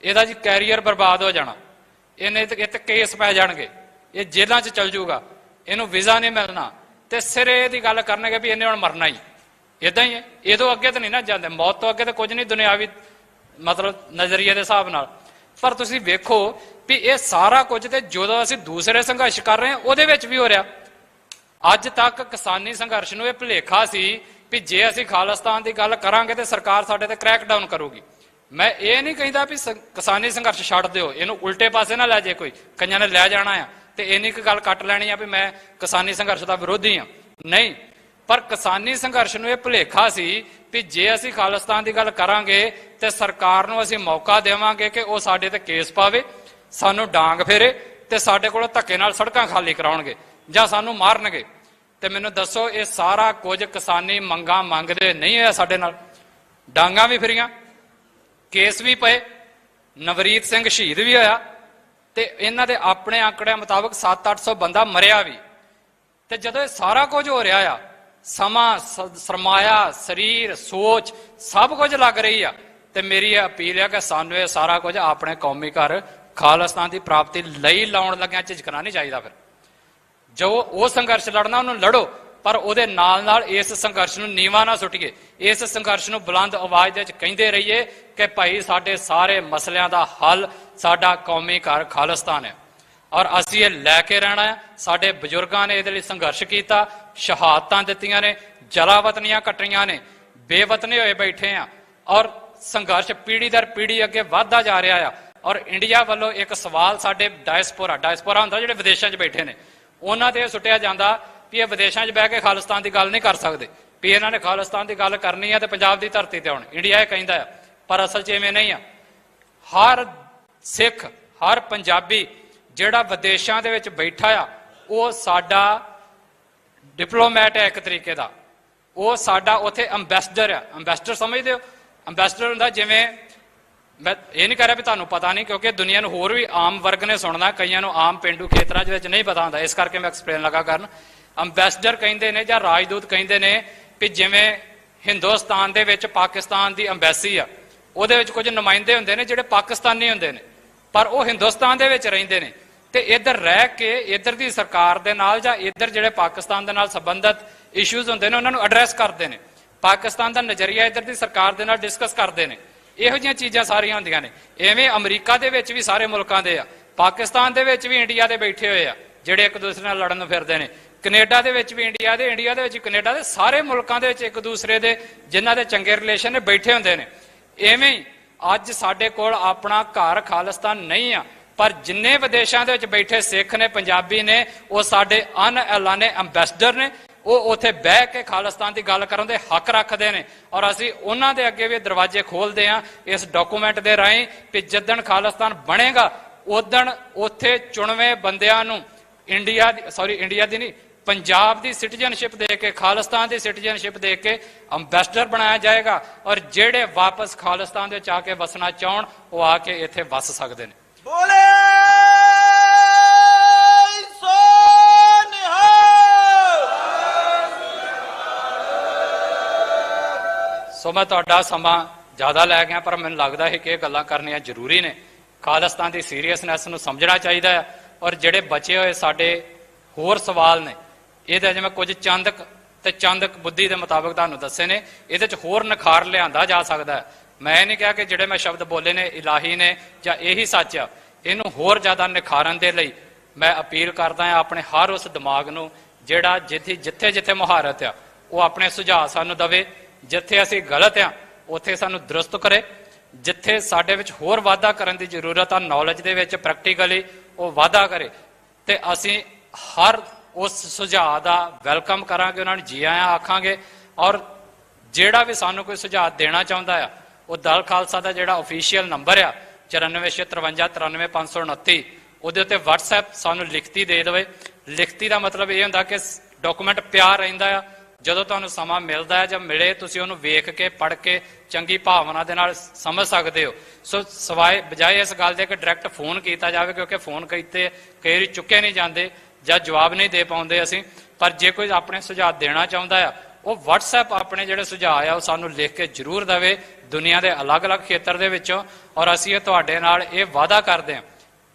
ਇਹਦਾ ਜੀ ਕੈਰੀਅਰ ਬਰਬਾਦ ਹੋ ਜਾਣਾ, ਇਹਨੇ ਤੇ ਕੇਸ ਪੈ ਜਾਣਗੇ, ਇਹ ਜੇਲ੍ਹਾਂ 'ਚ ਚਲ ਜਾਊਗਾ, ਇਹਨੂੰ ਵੀਜ਼ਾ ਨਹੀਂ ਮਿਲਣਾ, ਤੇ ਸਿਰੇ ਦੀ ਗੱਲ ਕਰਨਗੇ ਵੀ ਇਹਨੇ ਹੁਣ ਮਰਨਾ ਹੀ। ਇਦਾਂ ਹੀ ਹੈ, ਇਹਦੋਂ ਅੱਗੇ ਤਾਂ ਨਹੀਂ ਨਾ ਜਾਂਦੇ, ਮੌਤ ਤੋਂ ਅੱਗੇ ਤਾਂ ਕੁਝ ਨਹੀਂ ਦੁਨਿਆਵੀ ਮਤਲਬ ਨਜ਼ਰੀਏ ਦੇ ਹਿਸਾਬ ਨਾਲ। ਪਰ ਤੁਸੀਂ ਵੇਖੋ ਵੀ ਇਹ ਸਾਰਾ ਕੁਝ ਤੇ ਜਦੋਂ ਅਸੀਂ ਦੂਸਰੇ ਸੰਘਰਸ਼ ਕਰ ਰਹੇ ਹਾਂ ਉਹਦੇ ਵਿੱਚ ਵੀ ਹੋ ਰਿਹਾ। ਅੱਜ ਤੱਕ ਕਿਸਾਨੀ ਸੰਘਰਸ਼ ਨੂੰ ਇਹ ਭੁਲੇਖਾ ਸੀ ਵੀ ਜੇ ਅਸੀਂ ਖਾਲਿਸਤਾਨ ਦੀ ਗੱਲ ਕਰਾਂਗੇ ਤੇ ਸਰਕਾਰ ਸਾਡੇ ਤੇ ਕ੍ਰੈਕਡਾਊਨ ਕਰੂਗੀ। ਮੈਂ ਇਹ ਨਹੀਂ ਕਹਿੰਦਾ ਵੀ ਕਿਸਾਨੀ ਸੰਘਰਸ਼ ਛੱਡ ਦਿਓ, ਇਹਨੂੰ ਉਲਟੇ ਪਾਸੇ ਨਾ ਲੈ ਜੇ ਕੋਈ, ਕਈਆਂ ਨੇ ਲੈ ਜਾਣਾ ਆ ਤੇ ਇੰਨੀ ਕੁ ਗੱਲ ਕੱਟ ਲੈਣੀ ਆ ਵੀ ਮੈਂ ਕਿਸਾਨੀ ਸੰਘਰਸ਼ ਦਾ ਵਿਰੋਧੀ ਆ, ਨਹੀਂ। ਪਰ ਕਿਸਾਨੀ ਸੰਘਰਸ਼ ਨੂੰ ਇਹ ਭੁਲੇਖਾ ਸੀ ਵੀ ਜੇ ਅਸੀਂ ਖਾਲਿਸਤਾਨ ਦੀ ਗੱਲ ਕਰਾਂਗੇ ਤੇ ਸਰਕਾਰ ਨੂੰ ਅਸੀਂ ਮੌਕਾ ਦੇਵਾਂਗੇ ਕਿ ਉਹ ਸਾਡੇ ਤੇ ਕੇਸ ਪਾਵੇ, ਸਾਨੂੰ ਡਾਂਗ ਫੇਰੇ ਤੇ ਸਾਡੇ ਕੋਲੋਂ ਧੱਕੇ ਨਾਲ ਸੜਕਾਂ ਖਾਲੀ ਕਰਾਉਣਗੇ ਜਾਂ ਸਾਨੂੰ ਮਾਰਨਗੇ। ਤੇ ਮੈਨੂੰ ਦੱਸੋ ਇਹ ਸਾਰਾ ਕੁਝ ਕਿਸਾਨੀ ਮੰਗਾਂ ਮੰਗਦੇ ਨਹੀਂ ਹੋਇਆ ਸਾਡੇ ਨਾਲ? ਡਾਂਗਾਂ ਵੀ ਫਿਰੀਆਂ, ਕੇਸ ਵੀ ਪਏ, ਨਵਰੀਤ ਸਿੰਘ ਸ਼ਹੀਦ ਵੀ ਹੋਇਆ, ਤੇ ਇਹਨਾਂ ਦੇ ਆਪਣੇ ਆંકੜਿਆਂ ਮੁਤਾਬਕ 700-800 ਬੰਦਾ ਮਰਿਆ ਵੀ। ਤੇ ਜਦੋਂ ਇਹ ਸਾਰਾ ਕੁਝ ਹੋ ਰਿਹਾ ਆ, ਸਮਾਂ, ਸਰਮਾਇਆ, ਸਰੀਰ, ਸੋਚ ਸਭ ਕੁਝ ਲੱਗ ਰਹੀ ਆ, ਤੇ ਮੇਰੀ ਇਹ ਅਪੀਲ ਆ ਕਿ ਸਾਨੂੰ ਇਹ ਸਾਰਾ ਕੁਝ ਆਪਣੇ ਕੌਮੀ ਘਰ ਖਾਲਿਸਤਾਨ ਦੀ ਪ੍ਰਾਪਤੀ ਲਈ ਲਾਉਣ ਲੱਗਿਆ ਝਿਜਕਣਾ ਨਹੀਂ ਚਾਹੀਦਾ। ਫਿਰ ਜੋ ਉਹ ਸੰਘਰਸ਼ ਲੜਨਾ ਉਹਨੂੰ ਲੜੋ, ਪਰ ਉਹਦੇ ਨਾਲ ਨਾਲ ਇਸ ਸੰਘਰਸ਼ ਨੂੰ ਨੀਵਾਂ ਨਾ ਸੁੱਟੀਏ, ਇਸ ਸੰਘਰਸ਼ ਨੂੰ ਬੁਲੰਦ ਆਵਾਜ਼ ਦੇ ਵਿੱਚ ਕਹਿੰਦੇ ਰਹੀਏ ਕਿ ਭਾਈ ਸਾਡੇ ਸਾਰੇ ਮਸਲਿਆਂ ਦਾ ਹੱਲ ਸਾਡਾ ਕੌਮੀ ਘਰ ਖਾਲਿਸਤਾਨ ਹੈ, ਔਰ ਅਸੀਂ ਇਹ ਲੈ ਕੇ ਰਹਿਣਾ ਹੈ। ਸਾਡੇ ਬਜ਼ੁਰਗਾਂ ਨੇ ਇਹਦੇ ਲਈ ਸੰਘਰਸ਼ ਕੀਤਾ, ਸ਼ਹਾਦਤਾਂ ਦਿੱਤੀਆਂ ਨੇ, ਜਲਾਵਤਨੀਆਂ ਕੱਟੀਆਂ ਨੇ, ਬੇਵਤਨੇ ਹੋਏ ਬੈਠੇ ਆ, ਔਰ ਸੰਘਰਸ਼ ਪੀੜ੍ਹੀ ਦਰ ਪੀੜ੍ਹੀ ਅੱਗੇ ਵੱਧਦਾ ਜਾ ਰਿਹਾ ਆ। ਔਰ ਇੰਡੀਆ ਵੱਲੋਂ ਇੱਕ ਸਵਾਲ ਸਾਡੇ ਡਾਇਸਪੋਰਾ ਹੁੰਦਾ ਜਿਹੜੇ ਵਿਦੇਸ਼ਾਂ 'ਚ ਬੈਠੇ ਨੇ, ਉਹਨਾਂ ਤੇ ਸੁੱਟਿਆ ਜਾਂਦਾ ਵੀ ਇਹ ਵਿਦੇਸ਼ਾਂ 'ਚ ਬਹਿ ਕੇ ਖਾਲਿਸਤਾਨ ਦੀ ਗੱਲ ਨਹੀਂ ਕਰ ਸਕਦੇ, ਵੀ ਇਹਨਾਂ ਨੇ ਖਾਲਿਸਤਾਨ ਦੀ ਗੱਲ ਕਰਨੀ ਹੈ ਤੇ ਪੰਜਾਬ ਦੀ ਧਰਤੀ ਤੇ ਆਉਣ। ਇੰਡੀਆ ਇਹ ਕਹਿੰਦਾ ਆ, ਪਰ ਅਸਲ 'ਚ ਇਵੇਂ ਨਹੀਂ ਆ। ਹਰ ਸਿੱਖ, ਹਰ ਪੰਜਾਬੀ ਜਿਹੜਾ ਵਿਦੇਸ਼ਾਂ ਦੇ ਵਿੱਚ ਬੈਠਾ ਆ ਉਹ ਸਾਡਾ ਡਿਪਲੋਮੈਟ ਹੈ ਇੱਕ ਤਰੀਕੇ ਦਾ, ਉਹ ਸਾਡਾ ਉੱਥੇ ਅੰਬੈਸਡਰ ਆ। ਅੰਬੈਸਡਰ ਸਮਝਦੇ ਹੋ? ਅੰਬੈਸਡਰ ਹੁੰਦਾ ਜਿਵੇਂ, ਮੈਂ ਇਹ ਨਹੀਂ ਕਹਿ ਰਿਹਾ ਵੀ ਤੁਹਾਨੂੰ ਪਤਾ ਨਹੀਂ, ਕਿਉਂਕਿ ਦੁਨੀਆ ਨੂੰ ਹੋਰ ਵੀ ਆਮ ਵਰਗ ਨੇ ਸੁਣਨਾ, ਕਈਆਂ ਨੂੰ ਆਮ ਪੇਂਡੂ ਖੇਤਰਾਂ ਦੇ ਵਿੱਚ ਨਹੀਂ ਪਤਾ ਹੁੰਦਾ, ਇਸ ਕਰਕੇ ਮੈਂ ਐਕਸਪਲੇਨ ਲਗਾ ਕਰਨ। ਅੰਬੈਸਡਰ ਕਹਿੰਦੇ ਨੇ ਜਾਂ ਰਾਜਦੂਤ ਕਹਿੰਦੇ ਨੇ ਵੀ ਜਿਵੇਂ ਹਿੰਦੁਸਤਾਨ ਦੇ ਵਿੱਚ ਪਾਕਿਸਤਾਨ ਦੀ ਅੰਬੈਸੀ ਆ, ਉਹਦੇ ਵਿੱਚ ਕੁਝ ਨੁਮਾਇੰਦੇ ਹੁੰਦੇ ਨੇ ਜਿਹੜੇ ਪਾਕਿਸਤਾਨੀ ਹੁੰਦੇ ਨੇ, ਪਰ ਉਹ ਹਿੰਦੁਸਤਾਨ ਦੇ ਵਿੱਚ ਰਹਿੰਦੇ ਨੇ, ਤੇ ਇੱਧਰ ਰਹਿ ਕੇ ਇੱਧਰ ਦੀ ਸਰਕਾਰ ਦੇ ਨਾਲ ਜਾਂ ਇੱਧਰ ਜਿਹੜੇ ਪਾਕਿਸਤਾਨ ਦੇ ਨਾਲ ਸੰਬੰਧਿਤ ਇਸ਼ੂਜ਼ ਹੁੰਦੇ ਨੇ ਉਹਨਾਂ ਨੂੰ ਐਡਰੈਸ ਕਰਦੇ ਨੇ, ਪਾਕਿਸਤਾਨ ਦਾ ਨਜ਼ਰੀਆ ਇੱਧਰ ਦੀ ਸਰਕਾਰ ਦੇ ਨਾਲ ਡਿਸਕਸ ਕਰਦੇ ਨੇ। ਇਹੋ ਜਿਹੀਆਂ ਚੀਜ਼ਾਂ ਸਾਰੀਆਂ ਹੁੰਦੀਆਂ ਨੇ। ਐਵੇਂ ਅਮਰੀਕਾ ਦੇ ਵਿੱਚ ਵੀ ਸਾਰੇ ਮੁਲਕਾਂ ਦੇ ਆ, ਪਾਕਿਸਤਾਨ ਦੇ ਵਿੱਚ ਵੀ ਇੰਡੀਆ ਦੇ ਬੈਠੇ ਹੋਏ ਆ ਜਿਹੜੇ ਇੱਕ ਦੂਸਰੇ ਨਾਲ ਲੜਨ ਨੂੰ ਫਿਰਦੇ ਨੇ, ਕੈਨੇਡਾ ਦੇ ਵਿੱਚ ਵੀ ਇੰਡੀਆ ਦੇ ਵਿੱਚ ਕੈਨੇਡਾ ਦੇ, ਸਾਰੇ ਮੁਲਕਾਂ ਦੇ ਵਿੱਚ ਇੱਕ ਦੂਸਰੇ ਦੇ ਜਿਨ੍ਹਾਂ ਦੇ ਚੰਗੇ ਰਿਲੇਸ਼ਨ ਨੇ ਬੈਠੇ ਹੁੰਦੇ ਨੇ। ਐਵੇਂ ਹੀ ਅੱਜ ਸਾਡੇ ਕੋਲ ਆਪਣਾ ਘਰ ਖਾਲਿਸਤਾਨ ਨਹੀਂ ਆ, ਪਰ ਜਿੰਨੇ ਵਿਦੇਸ਼ਾਂ ਦੇ ਵਿੱਚ ਬੈਠੇ ਸਿੱਖ ਨੇ, ਪੰਜਾਬੀ ਨੇ, ਉਹ ਸਾਡੇ ਅਣਐਲਾਨੇ ਅੰਬੈਸਡਰ ਨੇ। ਉਹ ਉੱਥੇ ਬਹਿ ਕੇ ਖਾਲਿਸਤਾਨ ਦੀ ਗੱਲ ਕਰਨ ਦੇ ਹੱਕ ਰੱਖਦੇ ਨੇ, ਔਰ ਅਸੀਂ ਉਹਨਾਂ ਦੇ ਅੱਗੇ ਵੀ ਦਰਵਾਜ਼ੇ ਖੋਲਦੇ ਹਾਂ ਇਸ ਡਾਕੂਮੈਂਟ ਦੇ ਰਾਹੀਂ ਕਿ ਜਿੱਦਣ ਖਾਲਿਸਤਾਨ ਬਣੇਗਾ ਉਦਣ ਉੱਥੇ ਚੁਣਵੇਂ ਬੰਦਿਆਂ ਨੂੰ ਇੰਡੀਆ ਦੀ ਨਹੀਂ, ਪੰਜਾਬ ਦੀ ਸਿਟੀਜ਼ਨਸ਼ਿਪ ਦੇ ਕੇ, ਖਾਲਿਸਤਾਨ ਦੀ ਸਿਟੀਜ਼ਨਸ਼ਿਪ ਦੇ ਕੇ ਅੰਬੈਸਡਰ ਬਣਾਇਆ ਜਾਏਗਾ, ਔਰ ਜਿਹੜੇ ਵਾਪਸ ਖਾਲਿਸਤਾਨ ਦੇ ਵਿੱਚ ਆ ਕੇ ਵਸਣਾ ਚਾਹਣ ਉਹ ਆ ਕੇ ਇੱਥੇ ਵਸ ਸਕਦੇ ਨੇ। ਬੋਲੇ ਸੋ ਨਿਹਾਲ। ਸੋ ਮੈਂ ਤੁਹਾਡਾ ਸਮਾਂ ਜ਼ਿਆਦਾ ਲੈ ਗਿਆ, ਪਰ ਮੈਨੂੰ ਲੱਗਦਾ ਹੈ ਕਿ ਇਹ ਗੱਲਾਂ ਕਰਨੀਆਂ ਜ਼ਰੂਰੀ ਨੇ। ਖਾਲਿਸਤਾਨ ਦੀ ਸੀਰੀਅਸਨੈਸ ਨੂੰ ਸਮਝਣਾ ਚਾਹੀਦਾ ਹੈ, ਔਰ ਜਿਹੜੇ ਬਚੇ ਹੋਏ ਸਾਡੇ ਹੋਰ ਸਵਾਲ ਨੇ ਇਹਦੇ ਜਿਵੇਂ ਕੁਝ ਚੰਦਕ ਬੁੱਧੀ ਦੇ ਮੁਤਾਬਕ ਤੁਹਾਨੂੰ ਦੱਸੇ ਨੇ, ਇਹਦੇ 'ਚ ਹੋਰ ਨਿਖਾਰ ਲਿਆਂਦਾ ਜਾ ਸਕਦਾ ਹੈ। ਮੈਂ ਨਹੀਂ ਕਿਹਾ ਕਿ ਜਿਹੜੇ ਮੈਂ ਸ਼ਬਦ ਬੋਲੇ ਨੇ ਇਲਾਹੀ ਨੇ ਜਾਂ ਇਹੀ ਸੱਚ ਆ, ਇਹਨੂੰ ਹੋਰ ਜ਼ਿਆਦਾ ਨਿਖਾਰਨ ਦੇ ਲਈ ਮੈਂ ਅਪੀਲ ਕਰਦਾ ਹਾਂ ਆਪਣੇ ਹਰ ਉਸ ਦਿਮਾਗ ਨੂੰ ਜਿਹੜਾ ਜਿੱਥੇ ਮੁਹਾਰਤ ਆ ਉਹ ਆਪਣੇ ਸੁਝਾਅ ਸਾਨੂੰ ਦਵੇ, ਜਿੱਥੇ ਅਸੀਂ ਗਲਤ ਆ ਉੱਥੇ ਸਾਨੂੰ ਦਰੁਸਤ ਕਰੇ, ਜਿੱਥੇ ਸਾਡੇ ਵਿੱਚ ਹੋਰ ਵਾਧਾ ਕਰਨ ਦੀ ਜ਼ਰੂਰਤ ਆ ਨੌਲੇਜ ਦੇ ਵਿੱਚ ਪ੍ਰੈਕਟੀਕਲੀ ਉਹ ਵਾਧਾ ਕਰੇ, ਤੇ ਅਸੀਂ ਹਰ ਉਸ ਸੁਝਾਅ ਦਾ ਵੈਲਕਮ ਕਰਾਂਗੇ, ਉਹਨਾਂ ਨੂੰ ਜੀ ਆਇਆਂ ਆਖਾਂਗੇ। ਔਰ ਜਿਹੜਾ ਵੀ ਸਾਨੂੰ ਕੋਈ ਸੁਝਾਅ ਦੇਣਾ ਚਾਹੁੰਦਾ ਆ ਉਹ ਦਲ ਖਾਲਸਾ ਦਾ ਜਿਹੜਾ ਅਫੀਸ਼ੀਅਲ ਨੰਬਰ ਆ 9465539529 ਉਹਦੇ ਉੱਤੇ WhatsApp ਸਾਨੂੰ ਲਿਖਤੀ ਦੇ ਦੇਵੇ। ਲਿਖਤੀ ਦਾ ਮਤਲਬ ਇਹ ਹੁੰਦਾ ਕਿ ਡਾਕੂਮੈਂਟ ਪਿਆ ਰਹਿੰਦਾ ਆ, ਜਦੋਂ ਤੁਹਾਨੂੰ ਸਮਾਂ ਮਿਲਦਾ ਹੈ ਜਾਂ ਮਿਲੇ ਤੁਸੀਂ ਉਹਨੂੰ ਵੇਖ ਕੇ ਪੜ੍ਹ ਕੇ ਚੰਗੀ ਭਾਵਨਾ ਦੇ ਨਾਲ ਸਮਝ ਸਕਦੇ ਹੋ। ਸੋ ਬਜਾਏ ਇਸ ਗੱਲ ਦੇ ਕਿ ਡਾਇਰੈਕਟ ਫੋਨ ਕੀਤਾ ਜਾਵੇ, ਕਿਉਂਕਿ ਫੋਨ ਕੀਤੇ ਕਈ ਵਾਰੀ ਚੁੱਕੇ ਨਹੀਂ ਜਾਂਦੇ ਜਾਂ ਜਵਾਬ ਨਹੀਂ ਦੇ ਪਾਉਂਦੇ ਅਸੀਂ, ਪਰ ਜੇ ਕੋਈ ਆਪਣੇ ਸੁਝਾਅ ਦੇਣਾ ਚਾਹੁੰਦਾ ਆ ਉਹ WhatsApp ਆਪਣੇ ਜਿਹੜੇ ਸੁਝਾਅ ਆ ਉਹ ਸਾਨੂੰ ਲਿਖ ਕੇ ਜ਼ਰੂਰ ਦੇਵੇ ਦੁਨੀਆ ਦੇ ਅਲੱਗ-ਅਲੱਗ ਖੇਤਰ ਦੇ ਵਿੱਚੋਂ। ਔਰ ਅਸੀਂ ਇਹ ਤੁਹਾਡੇ ਨਾਲ ਇਹ ਵਾਅਦਾ ਕਰਦੇ ਹਾਂ,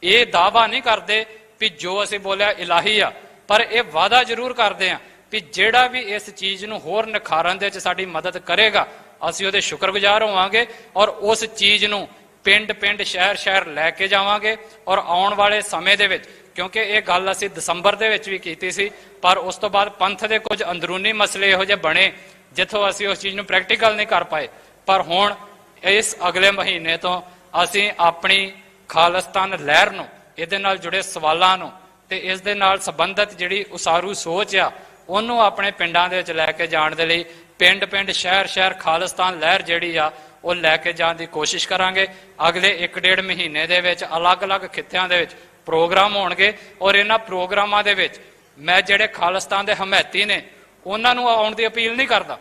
ਇਹ ਦਾਅਵਾ ਨਹੀਂ ਕਰਦੇ ਵੀ ਜੋ ਅਸੀਂ ਬੋਲਿਆ ਇਲਾਹੀ ਆ, ਪਰ ਇਹ ਵਾਅਦਾ ਜ਼ਰੂਰ ਕਰਦੇ ਹਾਂ ਵੀ ਜਿਹੜਾ ਵੀ ਇਸ ਚੀਜ਼ ਨੂੰ ਹੋਰ ਨਿਖਾਰਨ ਦੇ ਵਿੱਚ ਸਾਡੀ ਮਦਦ ਕਰੇਗਾ ਅਸੀਂ ਉਹਦੇ ਸ਼ੁਕਰਗੁਜ਼ਾਰ ਹੋਵਾਂਗੇ, ਔਰ ਉਸ ਚੀਜ਼ ਨੂੰ ਪਿੰਡ ਸ਼ਹਿਰ ਲੈ ਕੇ ਜਾਵਾਂਗੇ। ਔਰ ਆਉਣ ਵਾਲੇ ਸਮੇਂ ਦੇ ਵਿੱਚ, ਕਿਉਂਕਿ ਇਹ ਗੱਲ ਅਸੀਂ ਦਸੰਬਰ ਦੇ ਵਿੱਚ ਵੀ ਕੀਤੀ ਸੀ, ਪਰ ਉਸ ਤੋਂ ਬਾਅਦ ਪੰਥ ਦੇ ਕੁਝ ਅੰਦਰੂਨੀ ਮਸਲੇ ਇਹੋ ਜਿਹੇ ਬਣੇ ਜਿੱਥੋਂ ਅਸੀਂ ਉਸ ਚੀਜ਼ ਨੂੰ ਪ੍ਰੈਕਟੀਕਲ ਨਹੀਂ ਕਰ ਪਾਏ, ਪਰ ਹੁਣ ਇਸ ਅਗਲੇ ਮਹੀਨੇ ਤੋਂ ਅਸੀਂ ਆਪਣੀ ਖਾਲਿਸਤਾਨ ਲਹਿਰ ਨੂੰ, ਇਹਦੇ ਨਾਲ ਜੁੜੇ ਸਵਾਲਾਂ ਨੂੰ ਤੇ ਇਸ ਦੇ ਨਾਲ ਸੰਬੰਧਿਤ ਜਿਹੜੀ ਉਸਾਰੂ ਸੋਚ ਆ ਉਹਨੂੰ ਆਪਣੇ ਪਿੰਡਾਂ ਦੇ ਵਿੱਚ ਲੈ ਕੇ ਜਾਣ ਦੇ ਲਈ ਪਿੰਡ ਸ਼ਹਿਰ ਖਾਲਿਸਤਾਨ ਲਹਿਰ ਜਿਹੜੀ ਆ ਉਹ ਲੈ ਕੇ ਜਾਣ ਦੀ ਕੋਸ਼ਿਸ਼ ਕਰਾਂਗੇ। ਅਗਲੇ 1-1.5 ਮਹੀਨੇ ਦੇ ਵਿੱਚ ਅਲੱਗ-ਅਲੱਗ ਖਿੱਤਿਆਂ ਦੇ ਵਿੱਚ ਪ੍ਰੋਗਰਾਮ ਹੋਣਗੇ, ਔਰ ਇਹਨਾਂ ਪ੍ਰੋਗਰਾਮਾਂ ਦੇ ਵਿੱਚ ਮੈਂ ਜਿਹੜੇ ਖਾਲਿਸਤਾਨ ਦੇ ਹਮਾਇਤੀ ਨੇ ਉਹਨਾਂ ਨੂੰ ਆਉਣ ਦੀ ਅਪੀਲ ਨਹੀਂ ਕਰਦਾ,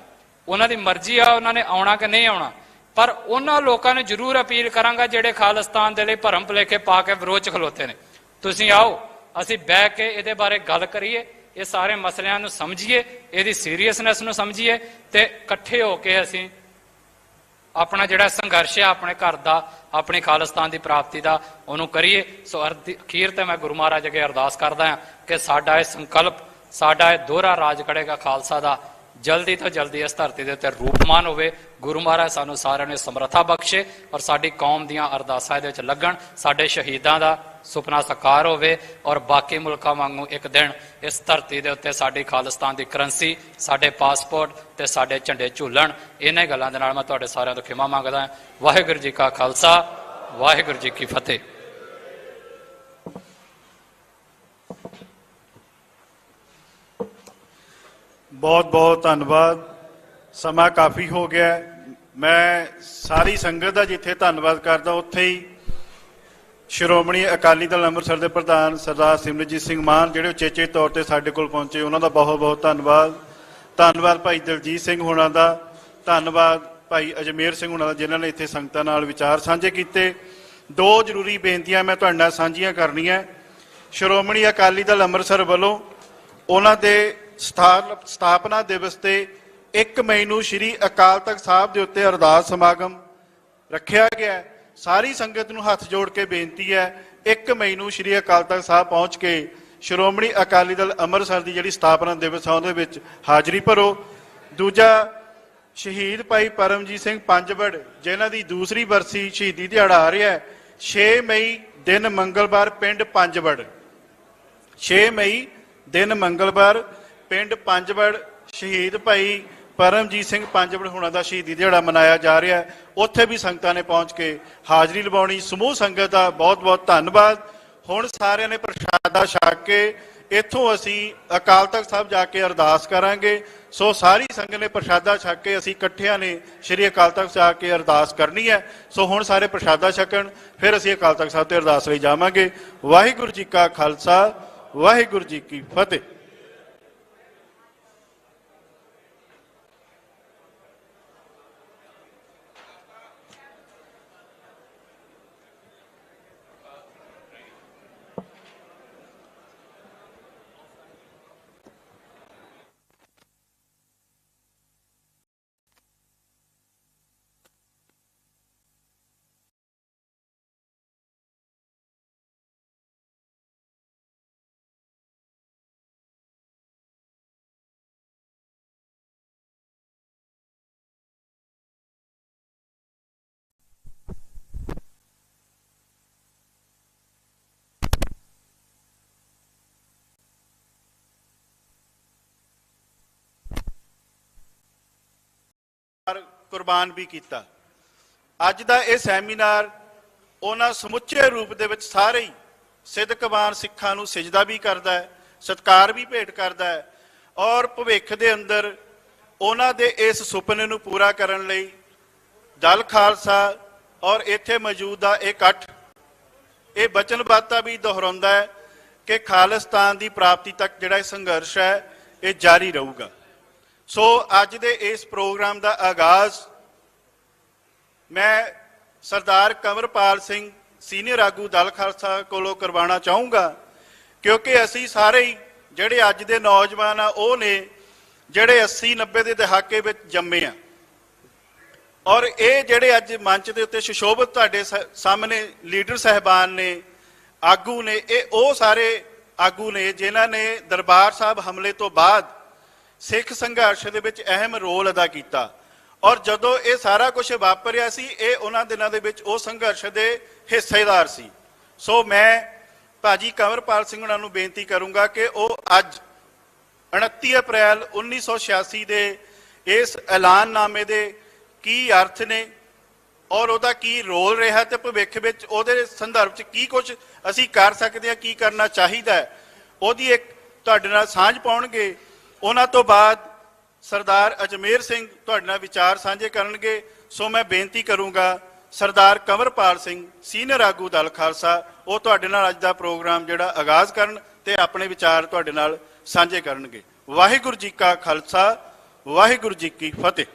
ਉਹਨਾਂ ਦੀ ਮਰਜ਼ੀ ਆ ਉਹਨਾਂ ਨੇ ਆਉਣਾ ਕਿ ਨਹੀਂ ਆਉਣਾ, ਪਰ ਉਹਨਾਂ ਲੋਕਾਂ ਨੂੰ ਜ਼ਰੂਰ ਅਪੀਲ ਕਰਾਂਗਾ ਜਿਹੜੇ ਖਾਲਿਸਤਾਨ ਦੇ ਲਈ ਭਰਮ ਭੁਲੇਖੇ ਪਾ ਕੇ ਵਿਰੋਧ 'ਚ ਖਲੋਤੇ ਨੇ। ਤੁਸੀਂ ਆਓ, ਅਸੀਂ ਬਹਿ ਕੇ ਇਹਦੇ ਬਾਰੇ ਗੱਲ ਕਰੀਏ, ਇਹ ਸਾਰੇ ਮਸਲਿਆਂ ਨੂੰ ਸਮਝੀਏ, ਇਹਦੀ ਸੀਰੀਅਸਨੈਸ ਨੂੰ ਸਮਝੀਏ, ਤੇ ਇਕੱਠੇ ਹੋ ਕੇ ਅਸੀਂ ਆਪਣਾ ਜਿਹੜਾ ਸੰਘਰਸ਼ ਹੈ ਆਪਣੇ ਘਰ ਦਾ, ਆਪਣੀ ਖਾਲਿਸਤਾਨ ਦੀ ਪ੍ਰਾਪਤੀ ਦਾ, ਉਹਨੂੰ ਕਰੀਏ। ਸੋ ਅਖੀਰ ਤੇ ਮੈਂ ਗੁਰੂ ਮਹਾਰਾਜ ਅੱਗੇ ਅਰਦਾਸ ਕਰਦਾ ਹਾਂ ਕਿ ਸਾਡਾ ਇਹ ਸੰਕਲਪ, ਸਾਡਾ ਇਹ ਦੋਹਰਾ ਰਾਜ ਕਰੇਗਾ ਖਾਲਸਾ ਦਾ, ਜਲਦੀ ਤੋਂ ਜਲਦੀ ਇਸ ਧਰਤੀ ਦੇ ਉੱਤੇ ਰੂਪਮਾਨ ਹੋਵੇ। ਗੁਰੂ ਮਹਾਰਾਜ ਸਾਨੂੰ ਸਾਰਿਆਂ ਨੂੰ ਸਮਰੱਥਾ ਬਖਸ਼ੇ, ਔਰ ਸਾਡੀ ਕੌਮ ਦੀਆਂ ਅਰਦਾਸਾਂ ਦੇ ਵਿੱਚ ਲੱਗਣ, ਸਾਡੇ ਸ਼ਹੀਦਾਂ ਦਾ ਸੁਪਨਾ ਸਾਕਾਰ ਹੋਵੇ, ਔਰ ਬਾਕੀ ਮੁਲਕਾਂ ਵਾਂਗੂ ਇੱਕ ਦਿਨ ਇਸ ਧਰਤੀ ਦੇ ਉੱਤੇ ਸਾਡੀ ਖਾਲਿਸਤਾਨ ਦੀ ਕਰੰਸੀ, ਸਾਡੇ ਪਾਸਪੋਰਟ ਤੇ ਸਾਡੇ ਝੰਡੇ ਝੂਲਣ। ਇਹਨਾਂ ਗੱਲਾਂ ਦੇ ਨਾਲ ਮੈਂ ਤੁਹਾਡੇ ਸਾਰਿਆਂ ਤੋਂ ਖਿਮਾ ਮੰਗਦਾ ਹਾਂ। ਵਾਹਿਗੁਰੂ ਜੀ ਕਾ ਖਾਲਸਾ, ਵਾਹਿਗੁਰੂ ਜੀ ਕੀ ਫਤਿਹ। ਬਹੁਤ ਬਹੁਤ ਧੰਨਵਾਦ। ਸਮਾਂ ਕਾਫੀ ਹੋ ਗਿਆ। ਮੈਂ ਸਾਰੀ ਸੰਗਤ ਦਾ ਜਿੱਥੇ ਧੰਨਵਾਦ ਕਰਦਾ, ਉੱਥੇ ਹੀ ਸ਼੍ਰੋਮਣੀ ਅਕਾਲੀ ਦਲ ਅੰਮ੍ਰਿਤਸਰ ਦੇ ਪ੍ਰਧਾਨ ਸਰਦਾਰ ਸਿਮਰਨਜੀਤ ਸਿੰਘ ਮਾਨ ਜਿਹੜੇ ਉਚੇਚੇ ਤੌਰ ਤੇ ਸਾਡੇ ਕੋਲ ਪਹੁੰਚੇ, ਉਹਨਾਂ ਦਾ ਬਹੁਤ ਬਹੁਤ ਧੰਨਵਾਦ। ਧੰਨਵਾਦ ਭਾਈ ਦਲਜੀਤ ਸਿੰਘ ਹੋਣਾ ਦਾ, ਧੰਨਵਾਦ ਭਾਈ ਅਜਮੇਰ ਸਿੰਘ ਉਹਨਾਂ ਦਾ, ਜਿਨ੍ਹਾਂ ਨੇ ਇੱਥੇ ਸੰਗਤਾਂ ਨਾਲ ਵਿਚਾਰ ਸਾਂਝੇ ਕੀਤੇ। ਦੋ ਜ਼ਰੂਰੀ ਬੇਨਤੀਆਂ ਮੈਂ ਤੁਹਾਡੇ ਨਾਲ ਸਾਂਝੀਆਂ ਕਰਨੀਆਂ। ਸ਼੍ਰੋਮਣੀ ਅਕਾਲੀ ਦਲ ਅੰਮ੍ਰਿਤਸਰ ਵੱਲੋਂ ਉਹਨਾਂ ਦੇ ਸਥਾਪਨਾ ਦਿਵਸ ਤੇ 1 ਮਈ ਨੂੰ ਸ਼੍ਰੀ ਅਕਾਲ ਤਖਤ ਸਾਹਿਬ ਦੇ ਉੱਤੇ ਅਰਦਾਸ ਸਮਾਗਮ ਰੱਖਿਆ ਗਿਆ ਹੈ। ਸਾਰੀ ਸੰਗਤ ਨੂੰ ਹੱਥ ਜੋੜ ਕੇ ਬੇਨਤੀ ਹੈ, 1 ਮਈ ਨੂੰ ਸ਼੍ਰੀ ਅਕਾਲ ਤਖਤ ਸਾਹਿਬ ਪਹੁੰਚ ਕੇ ਸ਼੍ਰੋਮਣੀ ਅਕਾਲੀ ਦਲ ਅੰਮ੍ਰਿਤਸਰ ਦੀ ਜਿਹੜੀ ਸਥਾਪਨਾ ਦਿਵਸ ਆ ਉਹਦੇ ਵਿੱਚ ਹਾਜ਼ਰੀ ਭਰੋ। ਦੂਜਾ, ਸ਼ਹੀਦ ਭਾਈ ਪਰਮਜੀਤ ਸਿੰਘ ਪੰਜਵੜ, ਜਿਨ੍ਹਾਂ ਦੀ ਦੂਸਰੀ ਬਰਸੀ ਸ਼ਹੀਦੀ ਦਿਹਾੜਾ ਆ ਰਿਹਾ ਹੈ, 6 ਮਈ ਦਿਨ ਮੰਗਲਵਾਰ ਪਿੰਡ ਪੰਜਵੜ, 6 ਮਈ ਦਿਨ ਮੰਗਲਵਾਰ ਪਿੰਡ ਪੰਜਵੜ ਸ਼ਹੀਦ ਭਾਈ ਪਰਮਜੀਤ ਸਿੰਘ ਪੰਜਵੜ ਹੋਣਾ ਦਾ ਸ਼ਹੀਦੀ ਦਿਹਾੜਾ ਮਨਾਇਆ ਜਾ ਰਿਹਾ ਹੈ। ਉੱਥੇ ਵੀ ਸੰਗਤਾਂ ਨੇ ਪਹੁੰਚ ਕੇ ਹਾਜ਼ਰੀ ਲਵਾਉਣੀ। ਸਮੂਹ ਸੰਗਤ ਦਾ ਬਹੁਤ ਬਹੁਤ ਧੰਨਵਾਦ। ਹੁਣ ਸਾਰਿਆਂ ਨੇ ਪ੍ਰਸ਼ਾਦਾ ਛਕ ਕੇ ਇੱਥੋਂ ਅਸੀਂ ਅਕਾਲ ਤਖਤ ਸਾਹਿਬ ਜਾ ਕੇ ਅਰਦਾਸ ਕਰਾਂਗੇ। ਸੋ ਸਾਰੀ ਸੰਗਤ ਨੇ ਪ੍ਰਸ਼ਾਦਾ ਛਕ ਕੇ ਅਸੀਂ ਇਕੱਠਿਆਂ ਨੇ ਸ਼੍ਰੀ ਅਕਾਲ ਤਖਤ ਜਾ ਕੇ ਅਰਦਾਸ ਕਰਨੀ ਹੈ। ਸੋ ਹੁਣ ਸਾਰੇ ਪ੍ਰਸ਼ਾਦਾ ਛਕਣ, ਫਿਰ ਅਸੀਂ ਅਕਾਲ ਤਖਤ ਸਾਹਿਬ ਤੇ ਅਰਦਾਸ ਲਈ ਜਾਵਾਂਗੇ। ਵਾਹਿਗੁਰੂ ਜੀ ਕਾ ਖਾਲਸਾ, ਵਾਹਿਗੁਰੂ ਜੀ ਕੀ ਫਤਿਹ। ਕੁਰਬਾਨ ਵੀ ਕੀਤਾ। ਅੱਜ ਦਾ ਇਹ ਸੈਮੀਨਾਰ ਉਹਨਾਂ ਸਮੁੱਚੇ ਰੂਪ ਦੇ ਵਿੱਚ ਸਾਰੇ ਹੀ ਸਿੱਧਕਵਾਨ ਸਿੱਖਾਂ ਨੂੰ ਸਿਜਦਾ ਵੀ ਕਰਦਾ ਹੈ, ਸਤਿਕਾਰ ਵੀ ਭੇਟ ਕਰਦਾ ਹੈ, ਔਰ ਭਵਿੱਖ ਦੇ ਅੰਦਰ ਉਹਨਾਂ ਦੇ ਇਸ ਸੁਪਨੇ ਨੂੰ ਪੂਰਾ ਕਰਨ ਲਈ ਦਲ ਖਾਲਸਾ ਔਰ ਇੱਥੇ ਮੌਜੂਦਾ ਇਹ ਇਕੱਠ ਇਹ ਵਚਨਬੱਧਤਾ ਵੀ ਦੁਹਰਾਉਂਦਾ ਹੈ ਕਿ ਖਾਲਿਸਤਾਨ ਦੀ ਪ੍ਰਾਪਤੀ ਤੱਕ ਜਿਹੜਾ ਇਹ ਸੰਘਰਸ਼ ਹੈ ਇਹ ਜਾਰੀ ਰਹੂਗਾ। ਸੋ ਅੱਜ ਦੇ ਇਸ ਪ੍ਰੋਗਰਾਮ ਦਾ ਆਗਾਜ਼ ਮੈਂ ਸਰਦਾਰ ਕੰਵਰਪਾਲ ਸਿੰਘ ਸੀਨੀਅਰ ਆਗੂ ਦਲ ਖਾਲਸਾ ਕੋਲੋਂ ਕਰਵਾਉਣਾ ਚਾਹੂੰਗਾ, ਕਿਉਂਕਿ ਅਸੀਂ ਸਾਰੇ ਹੀ ਜਿਹੜੇ ਅੱਜ ਦੇ ਨੌਜਵਾਨ ਆ ਉਹ ਨੇ ਜਿਹੜੇ 80-90 ਦੇ ਦਹਾਕੇ ਵਿੱਚ ਜੰਮੇ ਆ, ਔਰ ਇਹ ਜਿਹੜੇ ਅੱਜ ਮੰਚ ਦੇ ਉੱਤੇ ਸੁਸ਼ੋਭਿਤ ਤੁਹਾਡੇ ਸਾਹਮਣੇ ਲੀਡਰ ਸਾਹਿਬਾਨ ਨੇ, ਆਗੂ ਨੇ, ਇਹ ਉਹ ਸਾਰੇ ਆਗੂ ਨੇ ਜਿਨ੍ਹਾਂ ਨੇ ਦਰਬਾਰ ਸਾਹਿਬ ਹਮਲੇ ਤੋਂ ਬਾਅਦ ਸਿੱਖ ਸੰਘਰਸ਼ ਦੇ ਵਿੱਚ ਅਹਿਮ ਰੋਲ ਅਦਾ ਕੀਤਾ। ਔਰ ਜਦੋਂ ਇਹ ਸਾਰਾ ਕੁਝ ਵਾਪਰਿਆ ਸੀ, ਇਹ ਉਹਨਾਂ ਦਿਨਾਂ ਦੇ ਵਿੱਚ ਉਹ ਸੰਘਰਸ਼ ਦੇ ਹਿੱਸੇਦਾਰ ਸੀ। ਸੋ ਮੈਂ ਭਾਜੀ ਕੰਵਰਪਾਲ ਸਿੰਘ ਉਹਨਾਂ ਨੂੰ ਬੇਨਤੀ ਕਰੂੰਗਾ ਕਿ ਉਹ ਅੱਜ 29 ਅਪ੍ਰੈਲ 1986 ਦੇ ਇਸ ਐਲਾਨਨਾਮੇ ਦੇ ਕੀ ਅਰਥ ਨੇ ਔਰ ਉਹਦਾ ਕੀ ਰੋਲ ਰਿਹਾ ਤੇ ਭਵਿੱਖ ਵਿੱਚ ਉਹਦੇ ਸੰਦਰਭ 'ਚ ਕੀ ਕੁਝ ਅਸੀਂ ਕਰ ਸਕਦੇ ਹਾਂ, ਕੀ ਕਰਨਾ ਚਾਹੀਦਾ ਹੈ, ਉਹਦੀ ਇੱਕ ਤੁਹਾਡੇ ਨਾਲ ਸਾਂਝ ਪਾਉਣਗੇ। ਉਹਨਾਂ ਤੋਂ ਬਾਅਦ ਸਰਦਾਰ ਅਜਮੇਰ ਸਿੰਘ ਤੁਹਾਡੇ ਨਾਲ ਵਿਚਾਰ ਸਾਂਝੇ ਕਰਨਗੇ। ਸੋ ਮੈਂ ਬੇਨਤੀ ਕਰੂੰਗਾ ਸਰਦਾਰ ਕੰਵਰਪਾਲ ਸਿੰਘ ਸੀਨੀਅਰ ਆਗੂ ਦਲ ਖਾਲਸਾ, ਉਹ ਤੁਹਾਡੇ ਨਾਲ ਅੱਜ ਦਾ ਪ੍ਰੋਗਰਾਮ ਜਿਹੜਾ ਆਗਾਜ਼ ਕਰਨ ਤੇ ਆਪਣੇ ਵਿਚਾਰ ਤੁਹਾਡੇ ਨਾਲ ਸਾਂਝੇ ਕਰਨਗੇ। ਵਾਹਿਗੁਰੂ ਜੀ ਕਾ ਖਾਲਸਾ, ਵਾਹਿਗੁਰੂ ਜੀ ਕੀ ਫਤਿਹ।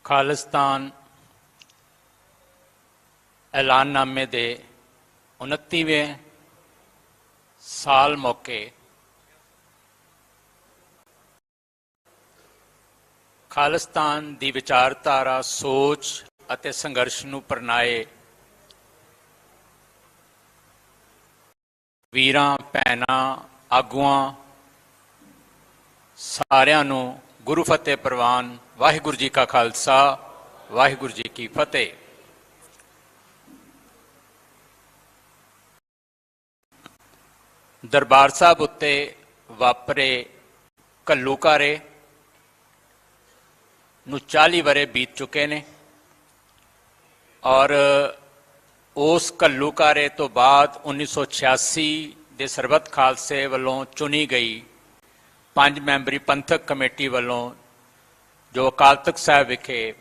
ਖਾਲਿਸਤਾਨ ਐਲਾਨਨਾਮੇ ਦੇ 29ਵੇਂ ਸਾਲ ਮੌਕੇ ਖਾਲਿਸਤਾਨ ਦੀ ਵਿਚਾਰਧਾਰਾ, ਸੋਚ ਅਤੇ ਸੰਘਰਸ਼ ਨੂੰ ਪ੍ਰਣਾਏ ਵੀਰਾਂ, ਭੈਣਾਂ, ਆਗੂਆਂ ਸਾਰਿਆਂ ਨੂੰ ਗੁਰੂ ਫਤਿਹ ਪ੍ਰਵਾਨ। ਵਾਹਿਗੁਰੂ ਜੀ ਕਾ ਖਾਲਸਾ, ਵਾਹਿਗੁਰੂ ਜੀ ਕੀ ਫਤਿਹ। ਦਰਬਾਰ ਸਾਹਿਬ ਉੱਤੇ ਵਾਪਰੇ ਘੱਲੂਘਾਰੇ ਨੂੰ 40 ਵਰੇ ਬੀਤ ਚੁੱਕੇ ਨੇ ਔਰ ਉਸ ਘੱਲੂਘਾਰੇ ਤੋਂ ਬਾਅਦ 1986 ਦੇ ਸਰਬੱਤ ਖਾਲਸੇ ਵੱਲੋਂ ਚੁਣੀ ਗਈ 5 ਮੈਂਬਰੀ ਪੰਥਕ ਕਮੇਟੀ ਵੱਲੋਂ ਜੋ ਅਕਾਲ ਤਖ਼ਤ ਸਾਹਿਬ ਵਿਖੇ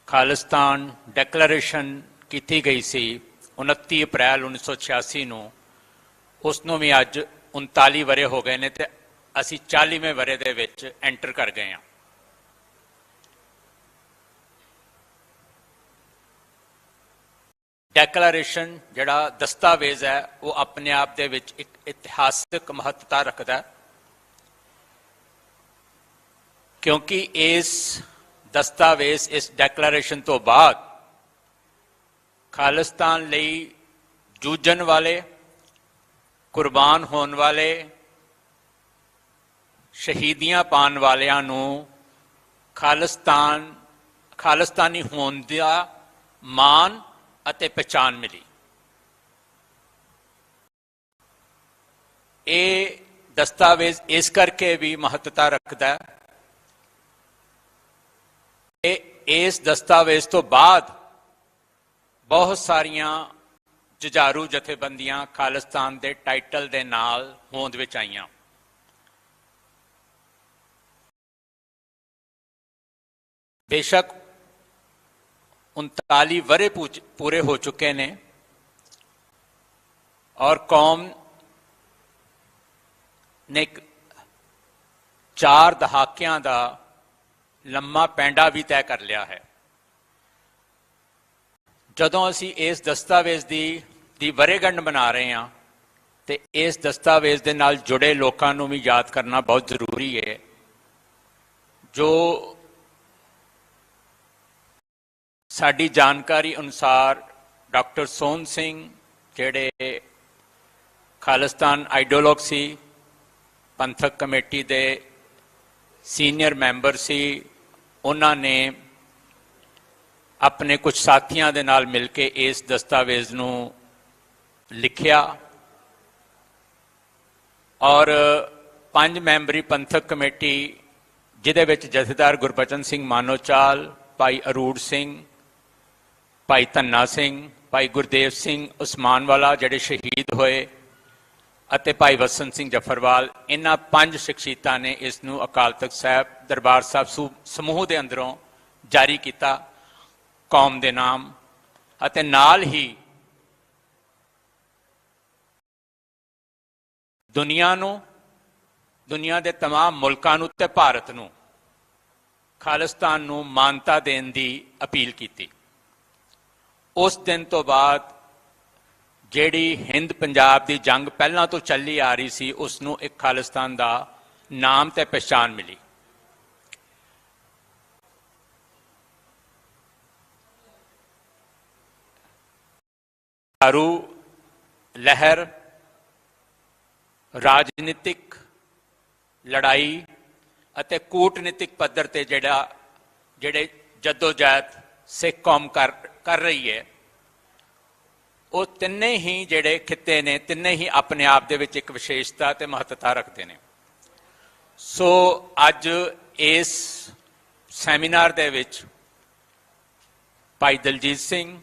ਖਾਲਿਸਤਾਨ ਡੈਕਲੇਰੇਸ਼ਨ ਕੀਤੀ ਗਈ ਸੀ 29 ਅਪ੍ਰੈਲ 1986 ਨੂੰ, ਉਸ ਨੂੰ ਵੀ ਅੱਜ 39 ਵਰੇ ਹੋ ਗਏ ਨੇ ਤੇ ਅਸੀਂ 40ਵੇਂ ਵਰੇ ਦੇ ਵਿੱਚ ਐਂਟਰ ਕਰ ਗਏ ਹਾਂ। ਡੈਕਲੇਰੇਸ਼ਨ ਜਿਹੜਾ ਦਸਤਾਵੇਜ਼ ਹੈ ਉਹ ਆਪਣੇ ਆਪ ਦੇ ਵਿੱਚ ਇੱਕ ਇਤਿਹਾਸਕ ਮਹੱਤਤਾ ਰੱਖਦਾ ਹੈ, ਕਿਉਂਕਿ ਇਸ ਦਸਤਾਵੇਜ਼ ਇਸ ਡੈਕਲੇਰੇਸ਼ਨ ਤੋਂ ਬਾਅਦ ਖਾਲਿਸਤਾਨ ਲਈ ਜੂਝਣ ਵਾਲੇ, ਕੁਰਬਾਨ ਹੋਣ ਵਾਲੇ, ਸ਼ਹੀਦੀਆਂ ਪਾਉਣ ਵਾਲਿਆਂ ਨੂੰ ਖਾਲਿਸਤਾਨੀ ਹੋਣ ਦਾ ਮਾਣ ਅਤੇ ਪਛਾਣ ਮਿਲੀ। ਇਹ ਦਸਤਾਵੇਜ਼ ਇਸ ਕਰਕੇ ਵੀ ਮਹੱਤਤਾ ਰੱਖਦਾ ਹੈ ਕਿ ਇਸ ਦਸਤਾਵੇਜ਼ ਤੋਂ ਬਾਅਦ ਬਹੁਤ ਸਾਰੀਆਂ ਜੁਝਾਰੂ ਜਥੇਬੰਦੀਆਂ ਖਾਲਿਸਤਾਨ ਦੇ ਟਾਈਟਲ ਦੇ ਨਾਲ ਹੋਂਦ ਵਿੱਚ ਆਈਆਂ। ਬੇਸ਼ੱਕ 39 ਵਰੇ ਪੂਰੇ ਹੋ ਚੁੱਕੇ ਨੇ ਔਰ ਕੌਮ ਨੇ 4 ਦਹਾਕਿਆਂ ਦਾ ਲੰਮਾ ਪੈਂਡਾ ਵੀ ਤੈਅ ਕਰ ਲਿਆ ਹੈ। ਜਦੋਂ ਅਸੀਂ ਇਸ ਦਸਤਾਵੇਜ਼ ਦੀ ਵਰ੍ਹੇਗੰਢ ਮਨਾ ਰਹੇ ਹਾਂ ਤੇ ਇਸ ਦਸਤਾਵੇਜ਼ ਦੇ ਨਾਲ ਜੁੜੇ ਲੋਕਾਂ ਨੂੰ ਵੀ ਯਾਦ ਕਰਨਾ ਬਹੁਤ ਜ਼ਰੂਰੀ ਹੈ, ਜੋ ਸਾਡੀ ਜਾਣਕਾਰੀ ਅਨੁਸਾਰ ਡਾਕਟਰ ਸੋਹਣ ਸਿੰਘ ਜਿਹੜੇ ਖਾਲਿਸਤਾਨ ਆਈਡੀਓਲੋਗ ਸੀ, ਪੰਥਕ ਕਮੇਟੀ ਦੇ ਸੀਨੀਅਰ ਮੈਂਬਰ ਸੀ, ਉਹਨਾਂ ਨੇ ਆਪਣੇ ਕੁਝ ਸਾਥੀਆਂ ਦੇ ਨਾਲ ਮਿਲ ਕੇ ਇਸ ਦਸਤਾਵੇਜ਼ ਨੂੰ ਲਿਖਿਆ ਔਰ 5 ਮੈਂਬਰੀ ਪੰਥਕ ਕਮੇਟੀ ਜਿਹਦੇ ਵਿੱਚ ਜਥੇਦਾਰ ਗੁਰਬਚਨ ਸਿੰਘ ਮਾਨੋਚਾਲ, ਭਾਈ ਅਰੂੜ ਸਿੰਘ, ਭਾਈ ਧੰਨਾ ਸਿੰਘ, ਭਾਈ ਗੁਰਦੇਵ ਸਿੰਘ ਉਸਮਾਨਵਾਲਾ ਜਿਹੜੇ ਸ਼ਹੀਦ ਹੋਏ ਅਤੇ ਭਾਈ ਵਸੰਤ ਸਿੰਘ ਜਫਰਵਾਲ, ਇਹਨਾਂ 5 ਸ਼ਖਸੀਅਤਾਂ ਨੇ ਇਸ ਨੂੰ ਅਕਾਲ ਤਖ਼ਤ ਸਾਹਿਬ ਦਰਬਾਰ ਸਾਹਿਬ ਸਮੂਹ ਦੇ ਅੰਦਰੋਂ ਜਾਰੀ ਕੀਤਾ ਕੌਮ ਦੇ ਨਾਮ, ਅਤੇ ਨਾਲ ਹੀ ਦੁਨੀਆ ਦੇ तमाम ਮੁਲਕਾਂ ਨੂੰ ਤੇ ਭਾਰਤ ਨੂੰ ਖਾਲਿਸਤਾਨ ਨੂੰ ਮਾਨਤਾ ਦੇਣ ਦੀ ਅਪੀਲ ਕੀਤੀ। ਉਸ ਦਿਨ ਤੋਂ ਬਾਅਦ ਜਿਹੜੀ ਹਿੰਦ ਪੰਜਾਬ ਦੀ ਜੰਗ ਪਹਿਲਾਂ ਤੋਂ ਚੱਲੀ ਆ ਰਹੀ ਸੀ, ਉਸ ਨੂੰ ਇੱਕ ਖਾਲਿਸਤਾਨ ਦਾ ਨਾਮ ਤੇ ਪਛਾਣ ਮਿਲੀ। ਝਾਰੂ ਲਹਿਰ ਰਾਜਨੀਤਿਕ ਲੜਾਈ ਅਤੇ ਕੂਟਨੀਤਿਕ ਪੱਧਰ ਤੇ ਜਿਹੜੇ ਜਦੋਜਹਿਦ ਸਿੱਖ ਕੌਮ ਕਰ ਰਹੀ ਹੈ, ਉਹ ਤਿੰਨੇ ਹੀ ਜਿਹੜੇ ਖਿੱਤੇ ਨੇ, ਤਿੰਨੇ ਹੀ ਆਪਣੇ ਆਪ ਦੇ ਵਿੱਚ ਇੱਕ ਵਿਸ਼ੇਸ਼ਤਾ ਤੇ ਮਹੱਤਤਾ ਰੱਖਦੇ ਨੇ। ਸੋ ਅੱਜ ਇਸ ਸੈਮੀਨਾਰ ਦੇ ਵਿੱਚ ਭਾਈ ਦਲਜੀਤ ਸਿੰਘ,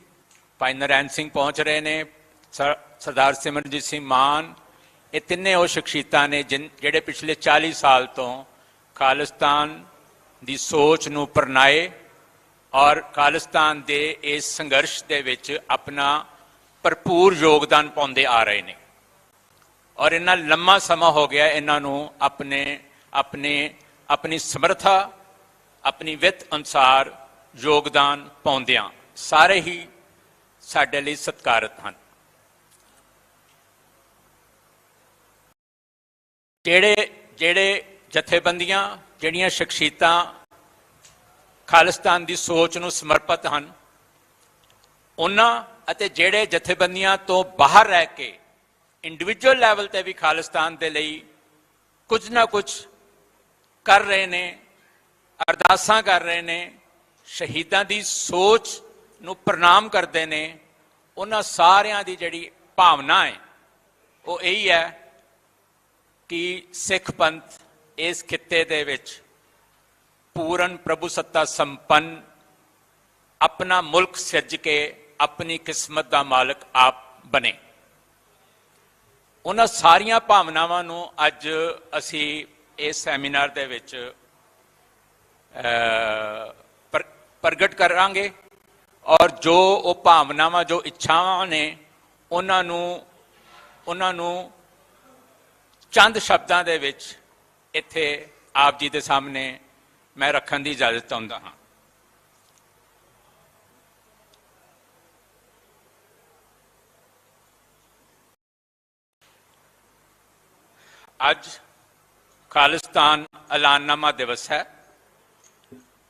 ਭਾਈ ਨਰੈਣ ਸਿੰਘ ਪਹੁੰਚ ਰਹੇ ਨੇ, ਸਰਦਾਰ ਸਿਮਰਨਜੀਤ ਸਿੰਘ ਮਾਨ, ਇਹ ਤਿੰਨੇ ਉਹ ਸ਼ਖਸੀਅਤਾਂ ਨੇ ਜਿਹੜੇ ਪਿਛਲੇ 40 ਸਾਲ ਤੋਂ ਖਾਲਿਸਤਾਨ ਦੀ ਸੋਚ ਨੂੰ ਪਰਨਾਏ ਔਰ ਖਾਲਿਸਤਾਨ ਦੇ ਇਸ ਸੰਘਰਸ਼ ਦੇ ਵਿੱਚ ਆਪਣਾ ਭਰਪੂਰ ਯੋਗਦਾਨ ਪਾਉਂਦੇ ਆ ਰਹੇ ਨੇ ਔਰ ਇੰਨਾ ਲੰਮਾ ਸਮਾਂ ਹੋ ਗਿਆ ਇਹਨਾਂ ਨੂੰ ਆਪਣੀ ਸਮਰੱਥਾ, ਆਪਣੀ ਵਿੱਤ ਅਨੁਸਾਰ ਯੋਗਦਾਨ ਪਾਉਂਦਿਆਂ। ਸਾਰੇ ਹੀ ਸਾਡੇ ਲਈ ਸਤਿਕਾਰਤ ਹਨ। ਜਿਹੜੇ ਜਥੇਬੰਦੀਆਂ, ਜਿਹੜੀਆਂ ਸ਼ਖਸੀਅਤਾਂ ਖਾਲਿਸਤਾਨ ਦੀ ਸੋਚ ਨੂੰ ਸਮਰਪਿਤ ਹਨ, ਉਹਨਾਂ ਅਤੇ ਜਿਹੜੇ ਜਥੇਬੰਦੀਆਂ ਤੋਂ ਬਾਹਰ ਰਹਿ ਕੇ ਇੰਡੀਵਿਜੂਅਲ ਲੈਵਲ ਤੇ ਵੀ ਖਾਲਿਸਤਾਨ ਦੇ ਲਈ ਕੁਝ ਨਾ ਕੁਝ ਕਰ ਰਹੇ ਨੇ, ਅਰਦਾਸਾਂ ਕਰ ਰਹੇ ਨੇ, ਸ਼ਹੀਦਾਂ ਦੀ ਸੋਚ ਨੂੰ ਪ੍ਰਣਾਮ ਕਰਦੇ ਨੇ, ਉਹਨਾਂ ਸਾਰਿਆਂ ਦੀ ਜਿਹੜੀ ਭਾਵਨਾ ਹੈ ਉਹ ਇਹੀ ਹੈ ਕਿ ਸਿੱਖ ਪੰਥ ਇਸ ਖਿੱਤੇ ਦੇ ਵਿੱਚ ਪੂਰਨ ਪ੍ਰਭੂ ਸੱਤਾ ਸੰਪੰਨ ਆਪਣਾ ਮੁਲਕ ਸਿਰਜ ਕੇ ਆਪਣੀ ਕਿਸਮਤ ਦਾ ਮਾਲਕ ਆਪ ਬਣੇ। ਉਹਨਾਂ ਸਾਰੀਆਂ ਭਾਵਨਾਵਾਂ ਨੂੰ ਅੱਜ ਅਸੀਂ ਇਸ ਸੈਮੀਨਾਰ ਦੇ ਵਿੱਚ ਪ੍ਰਗਟ ਕਰਾਂਗੇ ਔਰ ਜੋ ਉਹ ਭਾਵਨਾਵਾਂ ਜੋ ਇੱਛਾਵਾਂ ਨੇ ਉਹਨਾਂ ਨੂੰ ਚੰਦ ਸ਼ਬਦਾਂ ਦੇ ਵਿੱਚ ਇੱਥੇ ਆਪ ਜੀ ਦੇ ਸਾਹਮਣੇ ਮੈਂ ਰੱਖਣ ਦੀ ਇਜਾਜ਼ਤ ਚਾਹੁੰਦਾ ਹਾਂ। ਅੱਜ ਖਾਲਿਸਤਾਨ ਐਲਾਨਨਾਮਾ ਦਿਵਸ ਹੈ।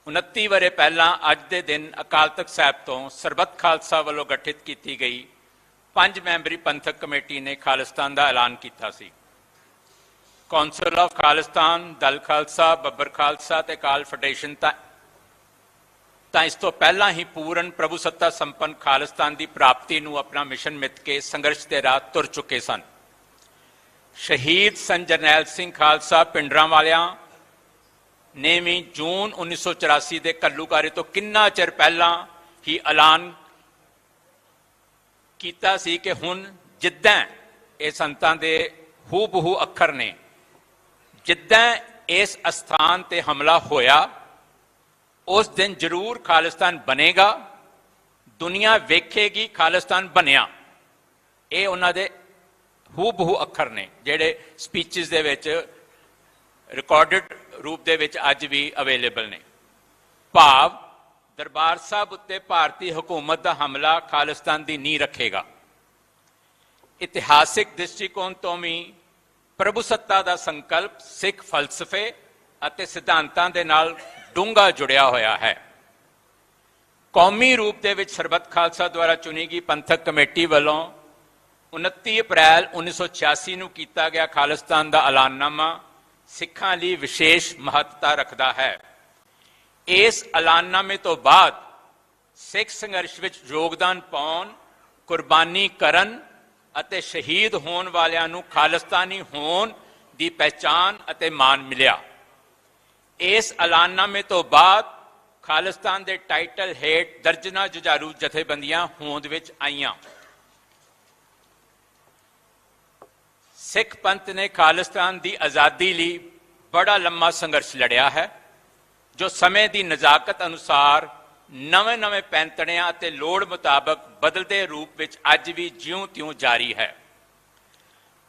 29 ਵਰ੍ਹੇ ਪਹਿਲਾਂ ਅੱਜ ਦੇ ਦਿਨ ਅਕਾਲ ਤਖਤ ਸਾਹਿਬ ਤੋਂ ਸਰਬੱਤ ਖਾਲਸਾ ਵੱਲੋਂ ਗਠਿਤ ਕੀਤੀ ਗਈ 5 ਮੈਂਬਰੀ ਪੰਥਕ ਕਮੇਟੀ ਨੇ ਖਾਲਿਸਤਾਨ ਦਾ ਐਲਾਨ ਕੀਤਾ ਸੀ। ਕੌਂਸਲ ਆਫ ਖਾਲਿਸਤਾਨ, ਦਲ ਖਾਲਸਾ, ਬੱਬਰ ਖਾਲਸਾ ਤੇ ਅਕਾਲ ਫੈਡਰੇਸ਼ਨ ਤਾਂ ਇਸ ਤੋਂ ਪਹਿਲਾਂ ਹੀ ਪੂਰਨ ਪ੍ਰਭੂ ਸੱਤਾ ਸੰਪੰਨ ਖਾਲਿਸਤਾਨ ਦੀ ਪ੍ਰਾਪਤੀ ਨੂੰ ਆਪਣਾ ਮਿਸ਼ਨ ਮਿੱਥ ਕੇ ਸੰਘਰਸ਼ ਦੇ ਰਾਹ ਤੁਰ ਚੁੱਕੇ ਸਨ। ਸ਼ਹੀਦ ਸੰਤ ਜਰਨੈਲ ਸਿੰਘ ਖਾਲਸਾ ਪਿੰਡਰਾਂਵਾਲਿਆਂ ਨੇ ਵੀ ਜੂਨ 1984 ਦੇ ਘੱਲੂਘਾਰੇ ਤੋਂ ਕਿੰਨਾ ਚਿਰ ਪਹਿਲਾਂ ਹੀ ਐਲਾਨ ਕੀਤਾ ਸੀ ਕਿ ਹੁਣ ਜਿੱਦਾਂ ਇਹ ਸੰਤਾਂ ਦੇ ਹੂਬਹੂ ਅੱਖਰ ਨੇ, ਜਿੱਦਾਂ ਇਸ ਅਸਥਾਨ ਤੇ ਹਮਲਾ ਹੋਇਆ ਉਸ ਦਿਨ ਜ਼ਰੂਰ ਖਾਲਿਸਤਾਨ ਬਣੇਗਾ, ਦੁਨੀਆ ਵੇਖੇਗੀ ਖਾਲਿਸਤਾਨ ਬਣਿਆ। ਇਹ ਉਹਨਾਂ ਦੇ ਹੂਬਹੂ ਅੱਖਰ ਨੇ ਜਿਹੜੇ ਸਪੀਚਸ ਦੇ ਵਿੱਚ ਰਿਕਾਰਡਡ ਰੂਪ ਦੇ ਵਿੱਚ ਅੱਜ ਵੀ ਅਵੇਲੇਬਲ ਨੇ। ਭਾਵ ਦਰਬਾਰ ਸਾਹਿਬ ਉੱਤੇ ਭਾਰਤੀ ਹਕੂਮਤ ਦਾ ਹਮਲਾ ਖਾਲਿਸਤਾਨ ਦੀ ਨੀਂਹ ਰੱਖੇਗਾ। ਇਤਿਹਾਸਿਕ ਦ੍ਰਿਸ਼ਟੀਕੋਣ ਤੋਂ ਵੀ ਪ੍ਰਭੂ ਸੱਤਾ ਦਾ ਸੰਕਲਪ ਸਿੱਖ ਫਲਸਫੇ ਅਤੇ ਸਿਧਾਂਤਾਂ ਦੇ ਨਾਲ ਡੂੰਘਾ ਜੁੜਿਆ ਹੋਇਆ ਹੈ। ਕੌਮੀ ਰੂਪ ਦੇ ਵਿੱਚ ਸਰਬੱਤ ਖਾਲਸਾ ਦੁਆਰਾ ਚੁਣੀ ਗਈ ਪੰਥਕ ਕਮੇਟੀ ਵੱਲੋਂ 29 ਅਪ੍ਰੈਲ 1986 ਨੂੰ ਕੀਤਾ ਗਿਆ ਖਾਲਿਸਤਾਨ ਦਾ ਐਲਾਨਨਾਮਾ ਸਿੱਖਾਂ ਲਈ ਵਿਸ਼ੇਸ਼ ਮਹੱਤਤਾ ਰੱਖਦਾ ਹੈ। ਇਸ ਐਲਾਨਨਾਮੇ ਤੋਂ ਬਾਅਦ ਸਿੱਖ ਸੰਘਰਸ਼ ਵਿੱਚ ਯੋਗਦਾਨ ਪਾਉਣ, ਕੁਰਬਾਨੀ ਕਰਨ ਅਤੇ ਸ਼ਹੀਦ ਹੋਣ ਵਾਲਿਆਂ ਨੂੰ ਖਾਲਿਸਤਾਨੀ ਹੋਣ ਦੀ ਪਹਿਚਾਣ ਅਤੇ ਮਾਣ ਮਿਲਿਆ। ਇਸ ਐਲਾਨਨਾਮੇ ਤੋਂ ਬਾਅਦ ਖਾਲਿਸਤਾਨ ਦੇ ਟਾਈਟਲ ਹੇਠ ਦਰਜਨਾਂ ਜੁਝਾਰੂ ਜਥੇਬੰਦੀਆਂ ਹੋਂਦ ਵਿੱਚ ਆਈਆਂ। ਸਿੱਖ ਪੰਥ ਨੇ ਖਾਲਿਸਤਾਨ ਦੀ ਆਜ਼ਾਦੀ ਲਈ ਬੜਾ ਲੰਮਾ ਸੰਘਰਸ਼ ਲੜਿਆ ਹੈ, ਜੋ ਸਮੇਂ ਦੀ ਨਜ਼ਾਕਤ ਅਨੁਸਾਰ ਨਵੇਂ-ਨਵੇਂ ਪੈਂਤੜਿਆਂ ਅਤੇ ਲੋੜ ਮੁਤਾਬਕ ਬਦਲਦੇ ਰੂਪ ਵਿੱਚ ਅੱਜ ਵੀ ਜਿਉਂ-ਤਿਉਂ ਜਾਰੀ ਹੈ।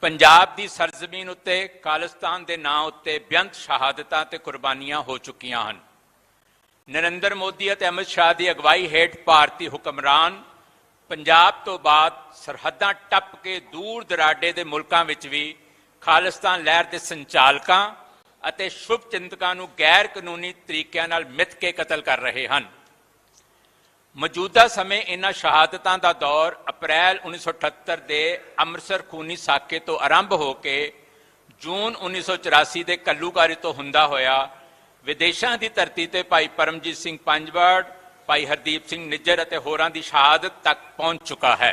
ਪੰਜਾਬ ਦੀ ਸਰਜ਼ਮੀਨ ਉੱਤੇ ਖਾਲਿਸਤਾਨ ਦੇ ਨਾਂ ਉੱਤੇ ਬੇਅੰਤ ਸ਼ਹਾਦਤਾਂ ਤੇ ਕੁਰਬਾਨੀਆਂ ਹੋ ਚੁੱਕੀਆਂ ਹਨ। ਨਰਿੰਦਰ ਮੋਦੀ ਅਤੇ ਅਮਿਤ ਸ਼ਾਹ ਦੀ ਅਗਵਾਈ ਹੇਠ ਭਾਰਤੀ ਹੁਕਮਰਾਨ ਪੰਜਾਬ ਤੋਂ ਬਾਅਦ ਸਰਹੱਦਾਂ ਟੱਪ ਕੇ ਦੂਰ ਦਰਾਡੇ ਦੇ ਮੁਲਕਾਂ ਵਿੱਚ ਵੀ ਖਾਲਿਸਤਾਨ ਲਹਿਰ ਦੇ ਸੰਚਾਲਕਾਂ ਅਤੇ ਸ਼ੁਭ ਚਿੰਤਕਾਂ ਨੂੰ ਗੈਰ ਕਾਨੂੰਨੀ ਤਰੀਕਿਆਂ ਨਾਲ ਮਿੱਥ ਕੇ ਕਤਲ ਕਰ ਰਹੇ ਹਨ। ਮੌਜੂਦਾ ਸਮੇਂ ਇਹਨਾਂ ਸ਼ਹਾਦਤਾਂ ਦਾ ਦੌਰ ਅਪ੍ਰੈਲ 1978 ਦੇ ਅੰਮ੍ਰਿਤਸਰ ਖੂਨੀ ਸਾਕੇ ਤੋਂ ਆਰੰਭ ਹੋ ਕੇ ਜੂਨ 1984 ਦੇ ਘੱਲੂਘਾਰੇ ਤੋਂ ਹੁੰਦਾ ਹੋਇਆ ਵਿਦੇਸ਼ਾਂ ਦੀ ਧਰਤੀ ਤੇ ਭਾਈ ਪਰਮਜੀਤ ਸਿੰਘ ਪੰਜਵੜ, ਭਾਈ ਹਰਦੀਪ ਸਿੰਘ ਨਿੱਜਰ ਅਤੇ ਹੋਰਾਂ ਦੀ ਸ਼ਹਾਦਤ ਤੱਕ ਪਹੁੰਚ ਚੁੱਕਾ ਹੈ।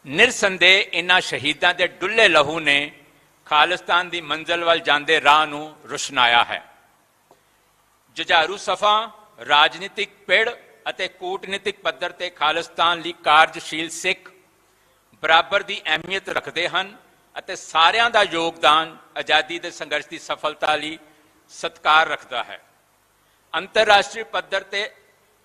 ਨਿਰਸੰਦੇਹ ਇਹਨਾਂ ਸ਼ਹੀਦਾਂ ਦੇ ਡੁੱਲੇ ਲਹੂ ਨੇ ਖਾਲਿਸਤਾਨ ਦੀ ਮੰਜ਼ਿਲ ਵੱਲ ਜਾਂਦੇ ਰਾਹ ਨੂੰ ਰੁਸ਼ਨਾਇਆ ਹੈ। ਜੁਝਾਰੂ ਸਫਾ, ਰਾਜਨੀਤਿਕ ਪਿੜ ਅਤੇ ਕੂਟਨੀਤਿਕ ਪੱਧਰ ਤੇ ਖਾਲਿਸਤਾਨ ਲਈ ਕਾਰਜਸ਼ੀਲ ਸਿੱਖ ਬਰਾਬਰ ਦੀ ਅਹਿਮੀਅਤ ਰੱਖਦੇ ਹਨ ਅਤੇ ਸਾਰਿਆਂ ਦਾ ਯੋਗਦਾਨ ਆਜ਼ਾਦੀ ਦੇ ਸੰਘਰਸ਼ ਦੀ ਸਫਲਤਾ ਲਈ ਸਤਿਕਾਰ ਰੱਖਦਾ ਹੈ। ਅੰਤਰਰਾਸ਼ਟਰੀ ਪੱਧਰ ਤੇ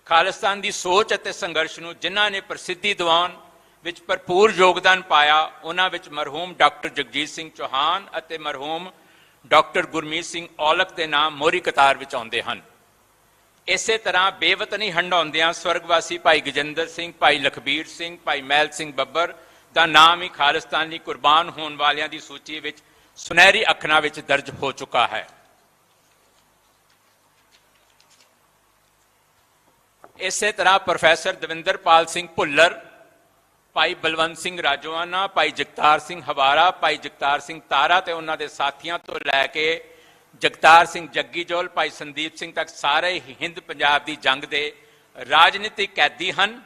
ਖਾਲਿਸਤਾਨ ਦੀ ਸੋਚ ਅਤੇ ਸੰਘਰਸ਼ ਨੂੰ ਜਿਨ੍ਹਾਂ ਨੇ ਪ੍ਰਸਿੱਧੀ ਦਿਵਾਉਣ ਵਿੱਚ ਭਰਪੂਰ ਯੋਗਦਾਨ ਪਾਇਆ, ਉਹਨਾਂ ਵਿੱਚ ਮਰਹੂਮ ਡਾਕਟਰ ਜਗਜੀਤ ਸਿੰਘ ਚੌਹਾਨ ਅਤੇ ਮਰਹੂਮ ਡਾਕਟਰ ਗੁਰਮੀਤ ਸਿੰਘ ਔਲਖ ਦੇ ਨਾਮ ਮੋਹਰੀ ਕਤਾਰ ਵਿੱਚ ਆਉਂਦੇ ਹਨ। ਇਸੇ ਤਰ੍ਹਾਂ ਬੇਵਤਨੀ ਹੰਡਾਉਂਦਿਆਂ ਸਵਰਗਵਾਸੀ ਭਾਈ ਗਜਿੰਦਰ ਸਿੰਘ, ਭਾਈ ਲਖਬੀਰ ਸਿੰਘ, ਭਾਈ ਮਹਿਲ ਸਿੰਘ ਬੱਬਰ ਦਾ ਨਾਮ ਹੀ ਖਾਲਿਸਤਾਨ ਲਈ ਕੁਰਬਾਨ ਹੋਣ ਵਾਲਿਆਂ ਦੀ ਸੂਚੀ ਵਿੱਚ ਸੁਨਹਿਰੀ ਅੱਖਰਾਂ ਵਿੱਚ ਦਰਜ ਹੋ ਚੁੱਕਾ ਹੈ। ਇਸੇ ਤਰ੍ਹਾਂ ਪ੍ਰੋਫੈਸਰ ਦਵਿੰਦਰਪਾਲ ਸਿੰਘ ਭੁੱਲਰ, ਭਾਈ ਬਲਵੰਤ ਸਿੰਘ ਰਾਜੋਆਣਾ, ਭਾਈ ਜਗਤਾਰ ਸਿੰਘ ਹਵਾਰਾ, ਭਾਈ ਜਗਤਾਰ ਸਿੰਘ ਤਾਰਾ ਤੇ ਉਹਨਾਂ ਦੇ ਸਾਥੀਆਂ ਤੋਂ ਲੈ ਕੇ ਜਗਤਾਰ ਸਿੰਘ ਜੱਗੀਜੋਲ, ਭਾਈ ਸੰਦੀਪ ਸਿੰਘ ਤੱਕ ਸਾਰੇ ਹੀ ਹਿੰਦ ਪੰਜਾਬ ਦੀ ਜੰਗ ਦੇ ਰਾਜਨੀਤਿਕ ਕੈਦੀ ਹਨ,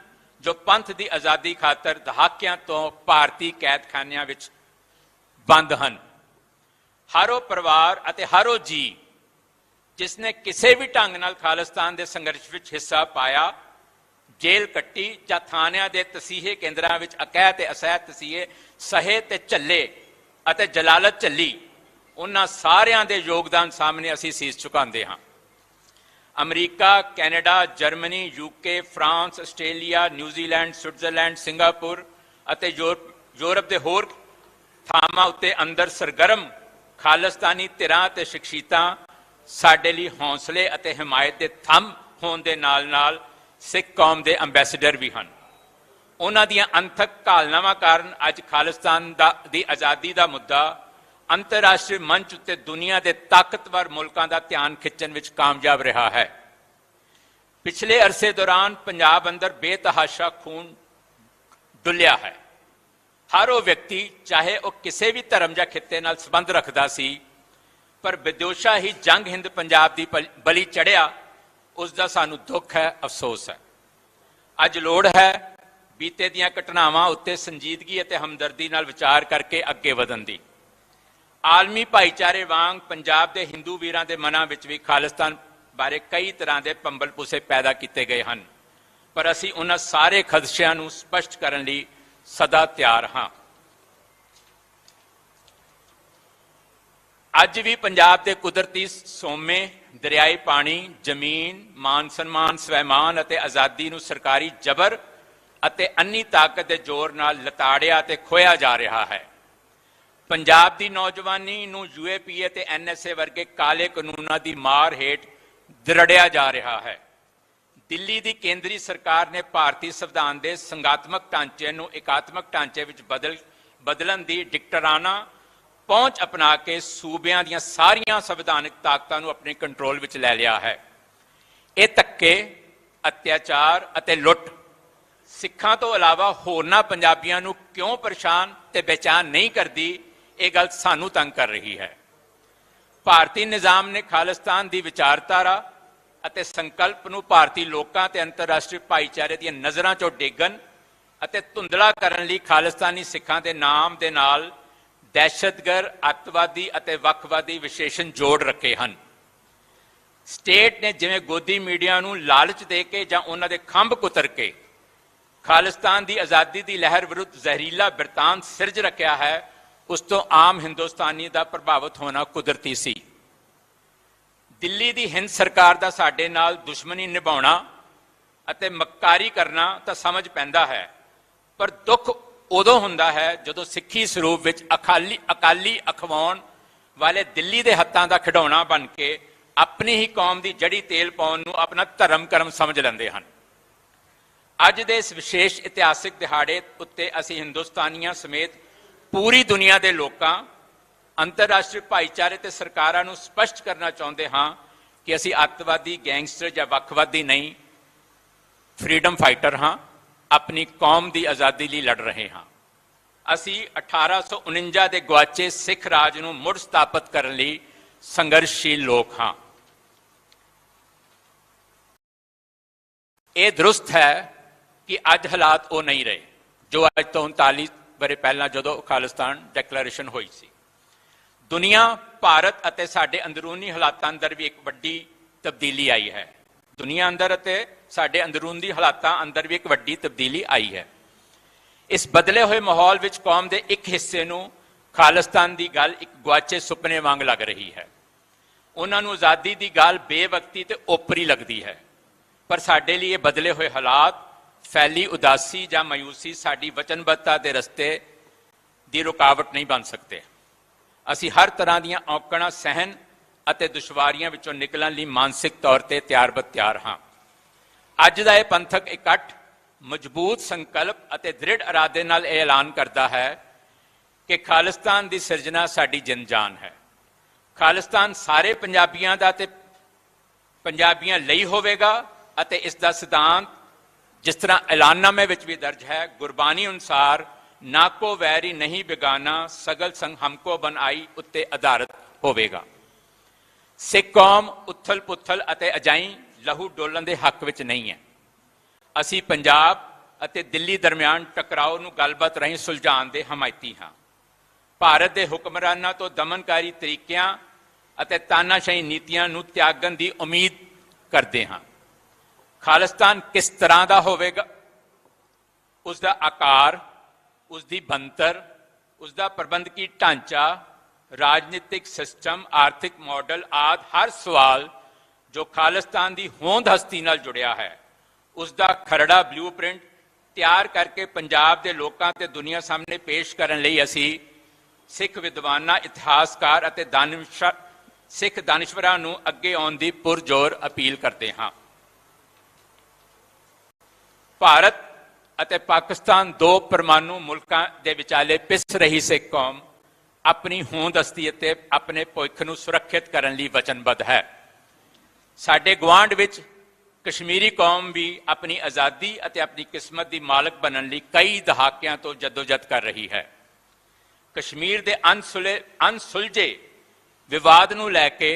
ਜੋ ਪੰਥ ਦੀ ਆਜ਼ਾਦੀ ਖਾਤਰ ਦਹਾਕਿਆਂ ਤੋਂ ਭਾਰਤੀ ਕੈਦਖਾਨਿਆਂ ਵਿੱਚ ਬੰਦ ਹਨ। ਹਰ ਉਹ ਪਰਿਵਾਰ ਅਤੇ ਹਰ ਉਹ ਜੀ ਜਿਸ ਨੇ ਕਿਸੇ ਵੀ ਢੰਗ ਨਾਲ ਖਾਲਿਸਤਾਨ ਦੇ ਸੰਘਰਸ਼ ਵਿੱਚ ਹਿੱਸਾ ਪਾਇਆ, ਜੇਲ੍ਹ ਕੱਟੀ ਜਾਂ ਥਾਣਿਆਂ ਦੇ ਤਸੀਹੇ ਕੇਂਦਰਾਂ ਵਿੱਚ ਅਕਹਿ ਤੇ ਅਸਹਿ ਤਸੀਹੇ ਸਹੇ ਤੇ ਝੱਲੇ ਅਤੇ ਜਲਾਲਤ ਝੱਲੀ, ਉਹਨਾਂ ਸਾਰਿਆਂ ਦੇ ਯੋਗਦਾਨ ਸਾਹਮਣੇ ਅਸੀਂ ਸੀਸ ਝੁਕਾਉਂਦੇ ਹਾਂ। America, Canada, Germany, UK, France, Australia, New Zealand, Switzerland, Singapore ਅਤੇ ਯੂਰਪ ਦੇ ਹੋਰ ਥਾਵਾਂ ਉੱਤੇ ਅੰਦਰ ਸਰਗਰਮ ਖਾਲਿਸਤਾਨੀ ਧਿਰਾਂ ਅਤੇ ਸ਼ਖਸੀਅਤਾਂ ਸਾਡੇ ਲਈ ਹੌਸਲੇ ਅਤੇ ਹਮਾਇਤ ਦੇ ਥੰਮ ਹੋਣ ਦੇ ਨਾਲ ਨਾਲ ਸਿੱਖ ਕੌਮ ਦੇ ਅੰਬੈਸਡਰ ਵੀ ਹਨ। ਉਹਨਾਂ ਦੀਆਂ ਅੰਥਕ ਘਾਲਨਾਵਾਂ ਕਾਰਨ ਅੱਜ ਖਾਲਿਸਤਾਨ ਦੀ ਆਜ਼ਾਦੀ ਦਾ ਮੁੱਦਾ ਅੰਤਰਰਾਸ਼ਟਰੀ ਮੰਚ ਉੱਤੇ ਦੁਨੀਆ ਦੇ ਤਾਕਤਵਰ ਮੁਲਕਾਂ ਦਾ ਧਿਆਨ ਖਿੱਚਣ ਵਿੱਚ ਕਾਮਯਾਬ ਰਿਹਾ ਹੈ। ਪਿਛਲੇ ਅਰਸੇ ਦੌਰਾਨ ਪੰਜਾਬ ਅੰਦਰ ਬੇਤਹਾਸ਼ਾ ਖੂਨ ਡੁੱਲਿਆ ਹੈ। ਹਰ ਉਹ ਵਿਅਕਤੀ, ਚਾਹੇ ਉਹ ਕਿਸੇ ਵੀ ਧਰਮ ਜਾਂ ਖਿੱਤੇ ਨਾਲ ਸੰਬੰਧ ਰੱਖਦਾ ਸੀ, ਪਰ ਵਿਦੋਸ਼ਾ ਹੀ ਜੰਗ ਹਿੰਦ ਪੰਜਾਬ ਦੀ ਬਲੀ ਚੜਿਆ, ਉਸ ਦਾ ਸਾਨੂੰ ਦੁੱਖ ਹੈ, ਅਫਸੋਸ ਹੈ। ਅੱਜ ਲੋੜ ਹੈ ਬੀਤੇ ਦੀਆਂ ਘਟਨਾਵਾਂ ਉੱਤੇ ਸੰਜੀਦਗੀ ਅਤੇ ਹਮਦਰਦੀ ਨਾਲ ਵਿਚਾਰ ਕਰਕੇ ਅੱਗੇ ਵਧਣ ਦੀ। ਆਲਮੀ ਭਾਈਚਾਰੇ ਵਾਂਗ ਪੰਜਾਬ ਦੇ ਹਿੰਦੂ ਵੀਰਾਂ ਦੇ ਮਨਾਂ ਵਿੱਚ ਵੀ ਖਾਲਿਸਤਾਨ ਬਾਰੇ ਕਈ ਤਰ੍ਹਾਂ ਦੇ ਭੰਬਲ ਭੂਸੇ ਪੈਦਾ ਕੀਤੇ ਗਏ ਹਨ, ਪਰ ਅਸੀਂ ਉਹਨਾਂ ਸਾਰੇ ਖਦਸ਼ਿਆਂ ਨੂੰ ਸਪਸ਼ਟ ਕਰਨ ਲਈ ਸਦਾ ਤਿਆਰ ਹਾਂ। ਅੱਜ ਵੀ ਪੰਜਾਬ ਦੇ ਕੁਦਰਤੀ ਸੋਮੇ, ਦਰਿਆਈ ਪਾਣੀ, ਜ਼ਮੀਨ, ਮਾਨ ਸਨਮਾਨ, ਸਵੈਮਾਨ ਅਤੇ ਆਜ਼ਾਦੀ ਨੂੰ ਸਰਕਾਰੀ ਜ਼ਬਰ ਅਤੇ ਅੰਨੀ ਤਾਕਤ ਦੇ ਜ਼ੋਰ ਨਾਲ ਲਤਾੜਿਆ ਤੇ ਖੋਇਆ ਜਾ ਰਿਹਾ ਹੈ। ਪੰਜਾਬ ਦੀ ਨੌਜਵਾਨੀ ਨੂੰ UAPA ਤੇ NSA ਵਰਗੇ ਕਾਲੇ ਕਾਨੂੰਨਾਂ ਦੀ ਮਾਰ ਹੇਠ ਦਰੜਿਆ ਜਾ ਰਿਹਾ ਹੈ। ਦਿੱਲੀ ਦੀ ਕੇਂਦਰੀ ਸਰਕਾਰ ਨੇ ਭਾਰਤੀ ਸੰਵਿਧਾਨ ਦੇ ਸੰਘਾਤਮਕ ਢਾਂਚੇ ਨੂੰ ਇਕਾਤਮਕ ਢਾਂਚੇ ਵਿੱਚ ਬਦਲਣ ਦੀ ਡਿਕਟਰਾਨਾ ਪਹੁੰਚ ਅਪਣਾ ਕੇ ਸੂਬਿਆਂ ਦੀਆਂ ਸਾਰੀਆਂ ਸੰਵਿਧਾਨਕ ਤਾਕਤਾਂ ਨੂੰ ਆਪਣੇ ਕੰਟਰੋਲ ਵਿੱਚ ਲੈ ਲਿਆ ਹੈ। ਇਹ ਧੱਕੇ, ਅਤਿਆਚਾਰ ਅਤੇ ਲੁੱਟ ਸਿੱਖਾਂ ਤੋਂ ਇਲਾਵਾ ਹੋਰਨਾਂ ਪੰਜਾਬੀਆਂ ਨੂੰ ਕਿਉਂ ਪਰੇਸ਼ਾਨ ਤੇ ਬੇਚੈਨ ਨਹੀਂ ਕਰਦੀ, ਇਹ ਗੱਲ ਸਾਨੂੰ ਤੰਗ ਕਰ ਰਹੀ ਹੈ। ਭਾਰਤੀ ਨਿਜ਼ਾਮ ਨੇ ਖਾਲਿਸਤਾਨ ਦੀ ਵਿਚਾਰਧਾਰਾ ਅਤੇ ਸੰਕਲਪ ਨੂੰ ਭਾਰਤੀ ਲੋਕਾਂ ਤੇ ਅੰਤਰਰਾਸ਼ਟਰੀ ਭਾਈਚਾਰੇ ਦੀਆਂ ਨਜ਼ਰਾਂ ਚੋਂ ਡੇਗਣ ਅਤੇ ਧੁੰਦਲਾ ਕਰਨ ਲਈ ਖਾਲਿਸਤਾਨੀ ਸਿੱਖਾਂ ਦੇ ਨਾਮ ਦੇ ਨਾਲ ਦਹਿਸ਼ਤਗਰਦ, ਅੱਤਵਾਦੀ ਅਤੇ ਵੱਖਵਾਦੀ ਵਿਸ਼ੇਸ਼ਣ ਜੋੜ ਰੱਖੇ ਹਨ। ਸਟੇਟ ਨੇ ਜਿਵੇਂ ਗੋਦੀ ਮੀਡੀਆ ਨੂੰ ਲਾਲਚ ਦੇ ਕੇ ਜਾਂ ਉਹਨਾਂ ਦੇ ਖੰਭ ਕੁਤਰ ਕੇ ਖਾਲਿਸਤਾਨ ਦੀ ਆਜ਼ਾਦੀ ਦੀ ਲਹਿਰ ਵਿਰੁੱਧ ਜ਼ਹਿਰੀਲਾ ਬਿਰਤਾਂਤ ਸਿਰਜ ਰੱਖਿਆ ਹੈ, ਉਸ ਤੋਂ ਆਮ ਹਿੰਦੁਸਤਾਨੀ ਦਾ ਪ੍ਰਭਾਵਿਤ ਹੋਣਾ ਕੁਦਰਤੀ ਸੀ। ਦਿੱਲੀ ਦੀ ਹਿੰਦ ਸਰਕਾਰ ਦਾ ਸਾਡੇ ਨਾਲ ਦੁਸ਼ਮਣੀ ਨਿਭਾਉਣਾ ਅਤੇ ਮੱਕਾਰੀ ਕਰਨਾ ਤਾਂ ਸਮਝ ਪੈਂਦਾ ਹੈ, ਪਰ ਦੁੱਖ ਉਦੋਂ ਹੁੰਦਾ ਹੈ ਜਦੋਂ ਸਿੱਖੀ ਸਰੂਪ ਵਿੱਚ ਅਕਾਲੀ ਅਖਵਾਉਣ ਵਾਲੇ ਦਿੱਲੀ ਦੇ ਹੱਥਾਂ ਦਾ ਖਿਡੌਣਾ ਬਣ ਕੇ ਆਪਣੀ ਹੀ ਕੌਮ ਦੀ ਜੜੀ ਤੇਲ ਪਾਉਣ ਨੂੰ ਆਪਣਾ ਧਰਮ ਕਰਮ ਸਮਝ ਲੈਂਦੇ ਹਨ। ਅੱਜ ਦੇ ਇਸ ਵਿਸ਼ੇਸ਼ ਇਤਿਹਾਸਿਕ ਦਿਹਾੜੇ ਉੱਤੇ ਅਸੀਂ ਹਿੰਦੁਸਤਾਨੀਆਂ ਸਮੇਤ ਪੂਰੀ ਦੁਨੀਆ ਦੇ ਲੋਕਾਂ, ਅੰਤਰਰਾਸ਼ਟਰੀ ਭਾਈਚਾਰੇ ਤੇ ਸਰਕਾਰਾਂ ਨੂੰ ਸਪਸ਼ਟ ਕਰਨਾ ਚਾਹੁੰਦੇ ਹਾਂ ਕਿ ਅਸੀਂ ਅੱਤਵਾਦੀ, ਗੈਂਗਸਟਰ ਜਾਂ ਵੱਖਵਾਦੀ ਨਹੀਂ, ਫਰੀडम ਫਾਈਟਰ ਹਾਂ, ਆਪਣੀ ਕੌਮ ਦੀ ਆਜ਼ਾਦੀ ਲਈ ਲੜ ਰਹੇ ਹਾਂ। ਅਸੀਂ 1849 ਦੇ ਗੁਆਚੇ ਸਿੱਖ ਰਾਜ ਨੂੰ ਮੁੜ ਸਥਾਪਿਤ ਕਰਨ ਲਈ ਸੰਘਰਸ਼ਸ਼ੀਲ ਲੋਕ ਹਾਂ। ਇਹ ਦਰੁਸਤ ਹੈ ਕਿ ਅੱਜ ਹਾਲਾਤ ਉਹ ਨਹੀਂ ਰਹੇ ਜੋ ਅੱਜ ਤੋਂ 39 ਵਰੇ ਪਹਿਲਾਂ ਜਦੋਂ ਖਾਲਿਸਤਾਨ ਡੈਕਲੇਰੇਸ਼ਨ ਹੋਈ ਸੀ। ਦੁਨੀਆ, ਭਾਰਤ ਅਤੇ ਸਾਡੇ ਅੰਦਰੂਨੀ ਹਾਲਾਤਾਂ ਅੰਦਰ ਵੀ ਇੱਕ ਵੱਡੀ ਤਬਦੀਲੀ ਆਈ ਹੈ। ਦੁਨੀਆ ਅੰਦਰ ਅਤੇ ਸਾਡੇ ਅੰਦਰੂਨੀ ਹਾਲਾਤਾਂ ਅੰਦਰ ਵੀ ਇੱਕ ਵੱਡੀ ਤਬਦੀਲੀ ਆਈ ਹੈ। ਇਸ ਬਦਲੇ ਹੋਏ ਮਾਹੌਲ ਵਿੱਚ ਕੌਮ ਦੇ ਇੱਕ ਹਿੱਸੇ ਨੂੰ ਖਾਲਿਸਤਾਨ ਦੀ ਗੱਲ ਇੱਕ ਗੁਆਚੇ ਸੁਪਨੇ ਵਾਂਗ ਲੱਗ ਰਹੀ ਹੈ। ਉਹਨਾਂ ਨੂੰ ਆਜ਼ਾਦੀ ਦੀ ਗੱਲ ਬੇਵਕਤੀ ਤੇ ਓਪਰੀ ਲੱਗਦੀ ਹੈ, ਪਰ ਸਾਡੇ ਲਈ ਇਹ ਬਦਲੇ ਹੋਏ ਹਾਲਾਤ, ਫੈਲੀ ਉਦਾਸੀ ਜਾਂ ਮਾਯੂਸੀ ਸਾਡੀ ਵਚਨਬੱਧਤਾ ਦੇ ਰਸਤੇ ਦੀ ਰੁਕਾਵਟ ਨਹੀਂ ਬਣ ਸਕਦੇ। ਅਸੀਂ ਹਰ ਤਰ੍ਹਾਂ ਦੀਆਂ ਔਕੜਾਂ ਸਹਿਣ ਅਤੇ ਦੁਸ਼ਵਾਰੀਆਂ ਵਿੱਚੋਂ ਨਿਕਲਣ ਲਈ ਮਾਨਸਿਕ ਤੌਰ ਤੇ ਤਿਆਰ ਹਾਂ। ਅੱਜ ਦਾ ਇਹ ਪੰਥਕ ਇਕੱਠ ਮਜ਼ਬੂਤ ਸੰਕਲਪ ਅਤੇ ਦ੍ਰਿੜ ਇਰਾਦੇ ਨਾਲ ਇਹ ਐਲਾਨ ਕਰਦਾ ਹੈ ਕਿ ਖਾਲਿਸਤਾਨ ਦੀ ਸਿਰਜਣਾ ਸਾਡੀ ਜਿੰਦ ਜਾਨ ਹੈ। ਖਾਲਿਸਤਾਨ ਸਾਰੇ ਪੰਜਾਬੀਆਂ ਦਾ ਤੇ ਪੰਜਾਬੀਆਂ ਲਈ ਹੋਵੇਗਾ ਅਤੇ ਇਸ ਦਾ ਸਿਧਾਂਤ, ਜਿਸ ਤਰ੍ਹਾਂ ਐਲਾਨਨਾਮੇ ਵਿੱਚ ਵੀ ਦਰਜ ਹੈ, ਗੁਰਬਾਣੀ ਅਨੁਸਾਰ ਨਾ ਕੋ ਵੈਰੀ ਨਹੀਂ ਬਿਗਾਨਾ, ਸਗਲ ਸੰਗ ਹਮਕੋ ਬਨਾਈ ਉੱਤੇ ਆਧਾਰਿਤ ਹੋਵੇਗਾ। ਸਿੱਖ ਕੌਮ ਉਥਲ ਪੁਥਲ ਅਤੇ ਅਜਾਈ ਲਹੂ ਡੋਲਣ ਦੇ ਹੱਕ ਵਿੱਚ ਨਹੀਂ ਹੈ। ਅਸੀਂ ਪੰਜਾਬ ਅਤੇ ਦਿੱਲੀ ਦਰਮਿਆਨ ਟਕਰਾਓ ਨੂੰ ਗੱਲਬਾਤ ਰਾਹੀਂ ਸੁਲਝਾਉਣ ਦੇ ਹਮਾਇਤੀ ਹਾਂ। ਭਾਰਤ ਦੇ ਹੁਕਮਰਾਨਾਂ ਤੋਂ ਦਮਨਕਾਰੀ ਤਰੀਕਿਆਂ ਅਤੇ ਤਾਨਾਸ਼ਾਹੀ ਨੀਤੀਆਂ ਨੂੰ ਤਿਆਗਣ ਦੀ ਉਮੀਦ ਕਰਦੇ ਹਾਂ। ਖਾਲਿਸਤਾਨ ਕਿਸ ਤਰ੍ਹਾਂ ਦਾ ਹੋਵੇਗਾ, ਉਸ ਦਾ ਆਕਾਰ, ਉਸ ਦੀ ਬਣਤਰ, ਉਸ ਦਾ ਪ੍ਰਬੰਧਕੀ ਢਾਂਚਾ, ਰਾਜਨੀਤਿਕ ਸਿਸਟਮ, ਆਰਥਿਕ ਮਾਡਲ ਆਦਿ ਹਰ ਸਵਾਲ ਜੋ ਖਾਲਿਸਤਾਨ ਦੀ ਹੋਂਦ ਹਸਤੀ ਨਾਲ ਜੁੜਿਆ ਹੈ, ਉਸ ਦਾ ਖਰੜਾ ਬਲੂਪ੍ਰਿੰਟ ਤਿਆਰ ਕਰਕੇ ਪੰਜਾਬ ਦੇ ਲੋਕਾਂ ਤੇ ਦੁਨੀਆ ਸਾਹਮਣੇ ਪੇਸ਼ ਕਰਨ ਲਈ ਅਸੀਂ ਸਿੱਖ ਵਿਦਵਾਨਾਂ, ਇਤਿਹਾਸਕਾਰ ਅਤੇ ਸਿੱਖ ਦਾਨਿਸ਼ਵਰਾਂ ਨੂੰ ਅੱਗੇ ਆਉਣ ਦੀ ਪੁਰਜ਼ੋਰ ਅਪੀਲ ਕਰਦੇ ਹਾਂ। ਭਾਰਤ ਅਤੇ ਪਾਕਿਸਤਾਨ ਦੋ ਪਰਮਾਣੂ ਮੁਲਕਾਂ ਦੇ ਵਿਚਾਲੇ ਪਿਸ ਰਹੀ ਸਿੱਖ ਕੌਮ ਆਪਣੀ ਹੋਂਦ ਹਸਤੀ ਅਤੇ ਆਪਣੇ ਭਵਿੱਖ ਨੂੰ ਸੁਰੱਖਿਅਤ ਕਰਨ ਲਈ ਵਚਨਬੱਧ ਹੈ। ਸਾਡੇ ਗੁਆਂਢ ਵਿੱਚ ਕਸ਼ਮੀਰੀ ਕੌਮ ਵੀ ਆਪਣੀ ਆਜ਼ਾਦੀ ਅਤੇ ਆਪਣੀ ਕਿਸਮਤ ਦੀ ਮਾਲਕ ਬਣਨ ਲਈ ਕਈ ਦਹਾਕਿਆਂ ਤੋਂ ਜਦੋਜਹਿਦ ਕਰ ਰਹੀ ਹੈ। ਕਸ਼ਮੀਰ ਦੇ ਅਣਸੁਲਝੇ ਵਿਵਾਦ ਨੂੰ ਲੈ ਕੇ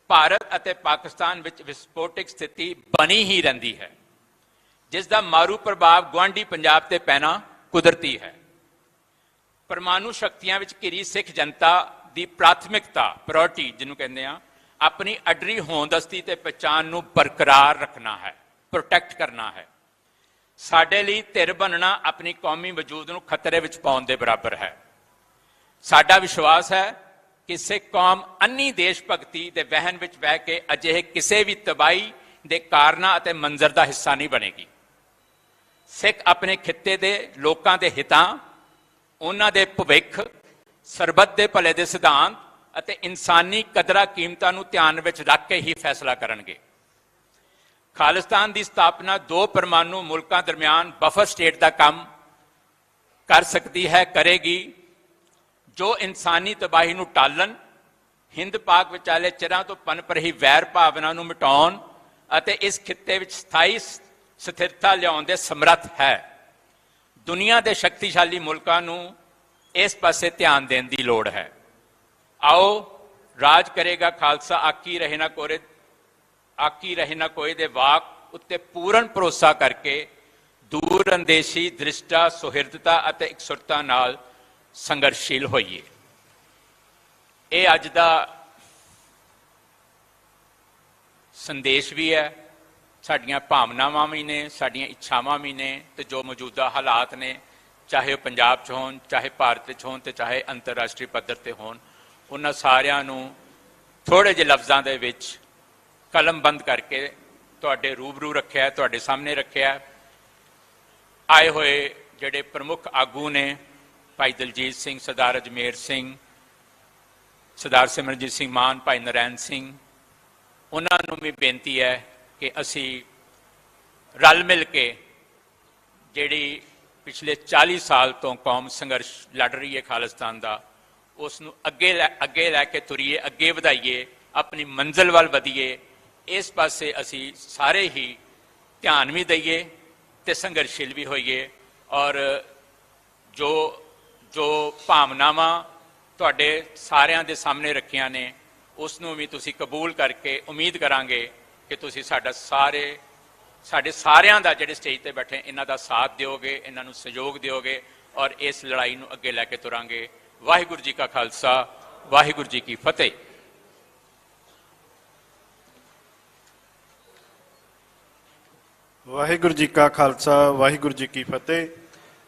ਭਾਰਤ ਅਤੇ ਪਾਕਿਸਤਾਨ ਵਿੱਚ ਵਿਸਫੋਟਕ ਸਥਿਤੀ ਬਣੀ ਹੀ ਰਹਿੰਦੀ ਹੈ, ਜਿਸ ਦਾ ਮਾਰੂ ਪ੍ਰਭਾਵ ਗੁਆਂਢੀ ਪੰਜਾਬ ਤੇ ਪੈਣਾ ਕੁਦਰਤੀ ਹੈ। ਪਰਮਾਣੂ ਸ਼ਕਤੀਆਂ ਵਿੱਚ ਘਿਰੀ ਸਿੱਖ ਜਨਤਾ ਦੀ ਪ੍ਰਾਥਮਿਕਤਾ, ਪ੍ਰਾਇੋਰਟੀ ਜਿਹਨੂੰ ਕਹਿੰਦੇ ਆ, ਆਪਣੀ ਅਡਰੀ ਹੋਂਦਸਤੀ ਤੇ ਪਛਾਣ ਨੂੰ ਬਰਕਰਾਰ ਰੱਖਣਾ ਹੈ, ਪ੍ਰੋਟੈਕਟ ਕਰਨਾ ਹੈ। ਸਾਡੇ ਲਈ ਧਿਰ ਬਣਨਾ ਆਪਣੀ ਕੌਮੀ ਵਜੂਦ ਨੂੰ ਖਤਰੇ ਵਿੱਚ ਪਾਉਣ ਦੇ ਬਰਾਬਰ ਹੈ। ਸਾਡਾ ਵਿਸ਼ਵਾਸ ਹੈ ਕਿ ਸਿੱਖ ਕੌਮ ਅੰਨੀ ਦੇਸ਼ ਭਗਤੀ ਦੇ ਵਹਿਣ ਵਿੱਚ ਬਹਿ ਕੇ ਅਜਿਹੇ ਕਿਸੇ ਵੀ ਤਬਾਹੀ ਦੇ ਕਾਰਨਾਂ ਅਤੇ ਮੰਜ਼ਰ ਦਾ ਹਿੱਸਾ ਨਹੀਂ ਬਣੇਗੀ। ਸਿੱਖ ਆਪਣੇ ਖਿੱਤੇ ਦੇ ਲੋਕਾਂ ਦੇ ਹਿੱਤਾਂ, ਉਹਨਾਂ ਦੇ ਭਵਿੱਖ, ਸਰਬੱਤ ਦੇ ਭਲੇ ਦੇ ਸਿਧਾਂਤ ਅਤੇ ਇਨਸਾਨੀ ਕਦਰਾਂ ਕੀਮਤਾਂ ਨੂੰ ਧਿਆਨ ਵਿੱਚ ਰੱਖ ਕੇ ਹੀ ਫੈਸਲਾ ਕਰਨਗੇ। ਖਾਲਿਸਤਾਨ ਦੀ ਸਥਾਪਨਾ ਦੋ ਪਰਮਾਣੂ ਮੁਲਕਾਂ ਦਰਮਿਆਨ ਬਫਰ ਸਟੇਟ ਦਾ ਕੰਮ ਕਰ ਸਕਦੀ ਹੈ, ਕਰੇਗੀ, ਜੋ ਇਨਸਾਨੀ ਤਬਾਹੀ ਨੂੰ ਟਾਲਣ, ਹਿੰਦ ਪਾਕ ਵਿਚਾਲੇ ਚਿਰਾਂ ਤੋਂ ਪਨਪ ਰਹੀ ਵੈਰ ਭਾਵਨਾ ਨੂੰ ਮਿਟਾਉਣ ਅਤੇ ਇਸ ਖਿੱਤੇ ਵਿੱਚ ਸਥਾਈ ਸਥਿਰਤਾ ਲਿਆਉਣ ਦੇ ਸਮਰੱਥ ਹੈ। ਦੁਨੀਆ ਦੇ ਸ਼ਕਤੀਸ਼ਾਲੀ ਮੁਲਕਾਂ ਨੂੰ ਇਸ ਪਾਸੇ ਧਿਆਨ ਦੇਣ ਦੀ ਲੋੜ ਹੈ। ਆਓ ਰਾਜ ਕਰੇਗਾ ਖਾਲਸਾ, ਆਕੀ ਰਹੇ ਨਾ ਕੋਏ ਦੇ ਵਾਕ ਉੱਤੇ ਪੂਰਨ ਭਰੋਸਾ ਕਰਕੇ ਦੂਰ ਅੰਦੇਸ਼ੀ, ਦ੍ਰਿਸ਼ਟਾ, ਸੁਹਿਰਦਤਾ ਅਤੇ ਇਕਸੁਰਤਾ ਨਾਲ ਸੰਘਰਸ਼ੀਲ ਹੋਈਏ। ਇਹ ਅੱਜ ਦਾ ਸੰਦੇਸ਼ ਵੀ ਹੈ, ਸਾਡੀਆਂ ਭਾਵਨਾਵਾਂ ਵੀ ਨੇ, ਸਾਡੀਆਂ ਇੱਛਾਵਾਂ ਵੀ ਨੇ, ਤੇ ਜੋ ਮੌਜੂਦਾ ਹਾਲਾਤ ਨੇ, ਚਾਹੇ ਉਹ ਪੰਜਾਬ 'ਚ ਹੋਣ, ਚਾਹੇ ਭਾਰਤ ਵਿੱਚ ਹੋਣ, ਤੇ ਚਾਹੇ ਅੰਤਰਰਾਸ਼ਟਰੀ ਪੱਧਰ ਤੇ ਹੋਣ, ਉਹਨਾਂ ਸਾਰਿਆਂ ਨੂੰ ਥੋੜ੍ਹੇ ਜਿਹੇ ਲਫ਼ਜ਼ਾਂ ਦੇ ਵਿੱਚ ਕਲਮਬੰਦ ਕਰਕੇ ਤੁਹਾਡੇ ਰੂਬਰੂ ਰੱਖਿਆ, ਤੁਹਾਡੇ ਸਾਹਮਣੇ ਰੱਖਿਆ। ਆਏ ਹੋਏ ਜਿਹੜੇ ਪ੍ਰਮੁੱਖ ਆਗੂ ਨੇ, ਭਾਈ ਦਲਜੀਤ ਸਿੰਘ, ਸਰਦਾਰ ਅਜਮੇਰ ਸਿੰਘ, ਸਰਦਾਰ ਸਿਮਰਨਜੀਤ ਸਿੰਘ ਮਾਨ, ਭਾਈ ਨਰੈਣ ਸਿੰਘ, ਉਹਨਾਂ ਨੂੰ ਵੀ ਬੇਨਤੀ ਹੈ ਕਿ ਅਸੀਂ ਰਲ ਮਿਲ ਕੇ ਜਿਹੜੀ ਪਿਛਲੇ 40 ਸਾਲ ਤੋਂ ਕੌਮ ਸੰਘਰਸ਼ ਲੜ ਰਹੀ ਹੈ ਖਾਲਿਸਤਾਨ ਦਾ, ਉਸ ਨੂੰ ਅੱਗੇ ਲੈ ਕੇ ਤੁਰੀਏ, ਅੱਗੇ ਵਧਾਈਏ, ਆਪਣੀ ਮੰਜ਼ਿਲ ਵੱਲ ਵਧੀਏ। ਇਸ ਪਾਸੇ ਅਸੀਂ ਸਾਰੇ ਹੀ ਧਿਆਨ ਵੀ ਦਈਏ ਤੇ ਸੰਘਰਸ਼ੀਲ ਵੀ ਹੋਈਏ। ਔਰ ਜੋ ਭਾਵਨਾਵਾਂ ਤੁਹਾਡੇ ਸਾਰਿਆਂ ਦੇ ਸਾਹਮਣੇ ਰੱਖੀਆਂ ਨੇ, ਉਸ ਨੂੰ ਵੀ ਤੁਸੀਂ ਕਬੂਲ ਕਰਕੇ ਉਮੀਦ ਕਰਾਂਗੇ ਕਿ ਤੁਸੀਂ ਸਾਡੇ ਸਾਰਿਆਂ ਦਾ ਜਿਹੜੇ ਸਟੇਜ ਤੇ ਬੈਠੇ, ਇਹਨਾਂ ਦਾ ਸਾਥ ਦਿਓਗੇ, ਇਹਨਾਂ ਨੂੰ ਸਹਿਯੋਗ ਦਿਓਗੇ ਔਰ ਇਸ ਲੜਾਈ ਨੂੰ ਅੱਗੇ ਲੈ ਕੇ ਤੁਰਾਂਗੇ। ਵਾਹਿਗੁਰੂ ਜੀ ਕਾ ਖਾਲਸਾ, ਵਾਹਿਗੁਰੂ ਜੀ ਕੀ ਫਤਿਹ। ਵਾਹਿਗੁਰੂ ਜੀ ਕਾ ਖਾਲਸਾ, ਵਾਹਿਗੁਰੂ ਜੀ ਕੀ ਫਤਿਹ।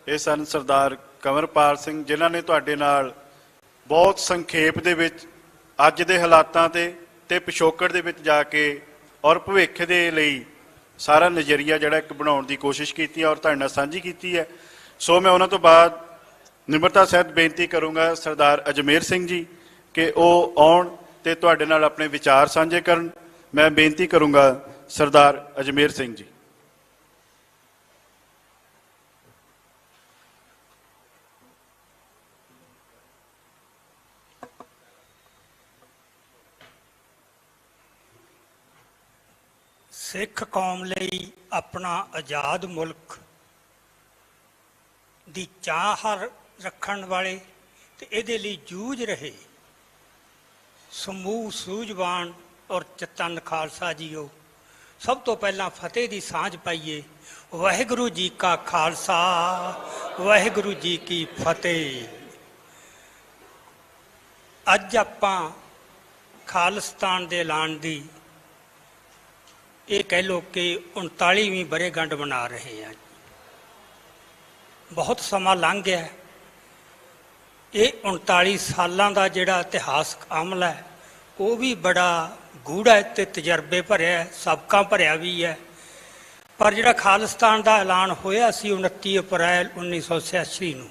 ਇਹ ਸਨ ਸਰਦਾਰ ਕੰਵਰਪਾਲ ਸਿੰਘ, ਜਿਨ੍ਹਾਂ ਨੇ ਤੁਹਾਡੇ ਨਾਲ ਬਹੁਤ ਸੰਖੇਪ ਦੇ ਵਿੱਚ ਅੱਜ ਦੇ ਹਾਲਾਤਾਂ ਤੇ ਪਿਛੋਕੜ ਦੇ ਵਿੱਚ ਜਾ ਕੇ ਔਰ ਭਵਿੱਖ ਦੇ ਲਈ ਸਾਰਾ ਨਜ਼ਰੀਆ ਜਿਹੜਾ ਇੱਕ ਬਣਾਉਣ ਦੀ ਕੋਸ਼ਿਸ਼ ਕੀਤੀ ਹੈ ਔਰ ਤੁਹਾਡੇ ਨਾਲ ਸਾਂਝੀ ਕੀਤੀ ਹੈ। ਸੋ ਮੈਂ ਉਹਨਾਂ ਤੋਂ ਬਾਅਦ ਨਿਮਰਤਾ ਸਹਿਤ ਬੇਨਤੀ ਕਰੂੰਗਾ ਸਰਦਾਰ ਅਜਮੇਰ ਸਿੰਘ ਜੀ ਕਿ ਉਹ ਆਉਣ ਤੇ ਤੁਹਾਡੇ ਨਾਲ ਆਪਣੇ ਵਿਚਾਰ ਸਾਂਝੇ ਕਰਨ। ਮੈਂ ਬੇਨਤੀ ਕਰੂੰਗਾ ਸਰਦਾਰ ਅਜਮੇਰ ਸਿੰਘ ਜੀ। ਸਿੱਖ ਕੌਮ ਲਈ ਆਪਣਾ ਆਜ਼ਾਦ ਮੁਲਕ ਦੀ ਚਾਹ ਰੱਖਣ ਵਾਲੇ ਤੇ ਇਹਦੇ ਲਈ ਜੂਝ ਰਹੇ ਸਮੂਹ ਸੂਝਵਾਨ ਔਰ ਚਤਨ ਖਾਲਸਾ ਜੀਓ, ਸਭ ਤੋਂ ਪਹਿਲਾਂ ਫਤਿਹ ਦੀ ਸਾਂਝ ਪਾਈਏ। ਵਾਹਿਗੁਰੂ ਜੀ ਕਾ ਖਾਲਸਾ, ਵਾਹਿਗੁਰੂ ਜੀ ਕੀ ਫਤਿਹ। ਅੱਜ ਆਪਾਂ ਖਾਲਿਸਤਾਨ ਦੇ ਐਲਾਨ ਦੀ ਇਹ ਕਹਿ ਲਓ ਕਿ 39ਵੀਂ ਵਰ੍ਹੇਗੰਢ ਮਨਾ ਰਹੇ ਹਾਂ। ਬਹੁਤ ਸਮਾਂ ਲੰਘ ਗਿਆ। ਇਹ 39 ਸਾਲਾਂ ਦਾ ਜਿਹੜਾ ਇਤਿਹਾਸਕ ਅਮਲ ਹੈ ਉਹ ਵੀ ਬੜਾ ਗੂੜਾ ਹੈ ਤੇ ਤਜਰਬੇ ਭਰਿਆ, ਸਬਕਾਂ ਭਰਿਆ ਵੀ ਹੈ। ਪਰ ਜਿਹੜਾ ਖਾਲਿਸਤਾਨ ਦਾ ਐਲਾਨ ਹੋਇਆ ਸੀ 29 ਅਪ੍ਰੈਲ 1986 ਨੂੰ,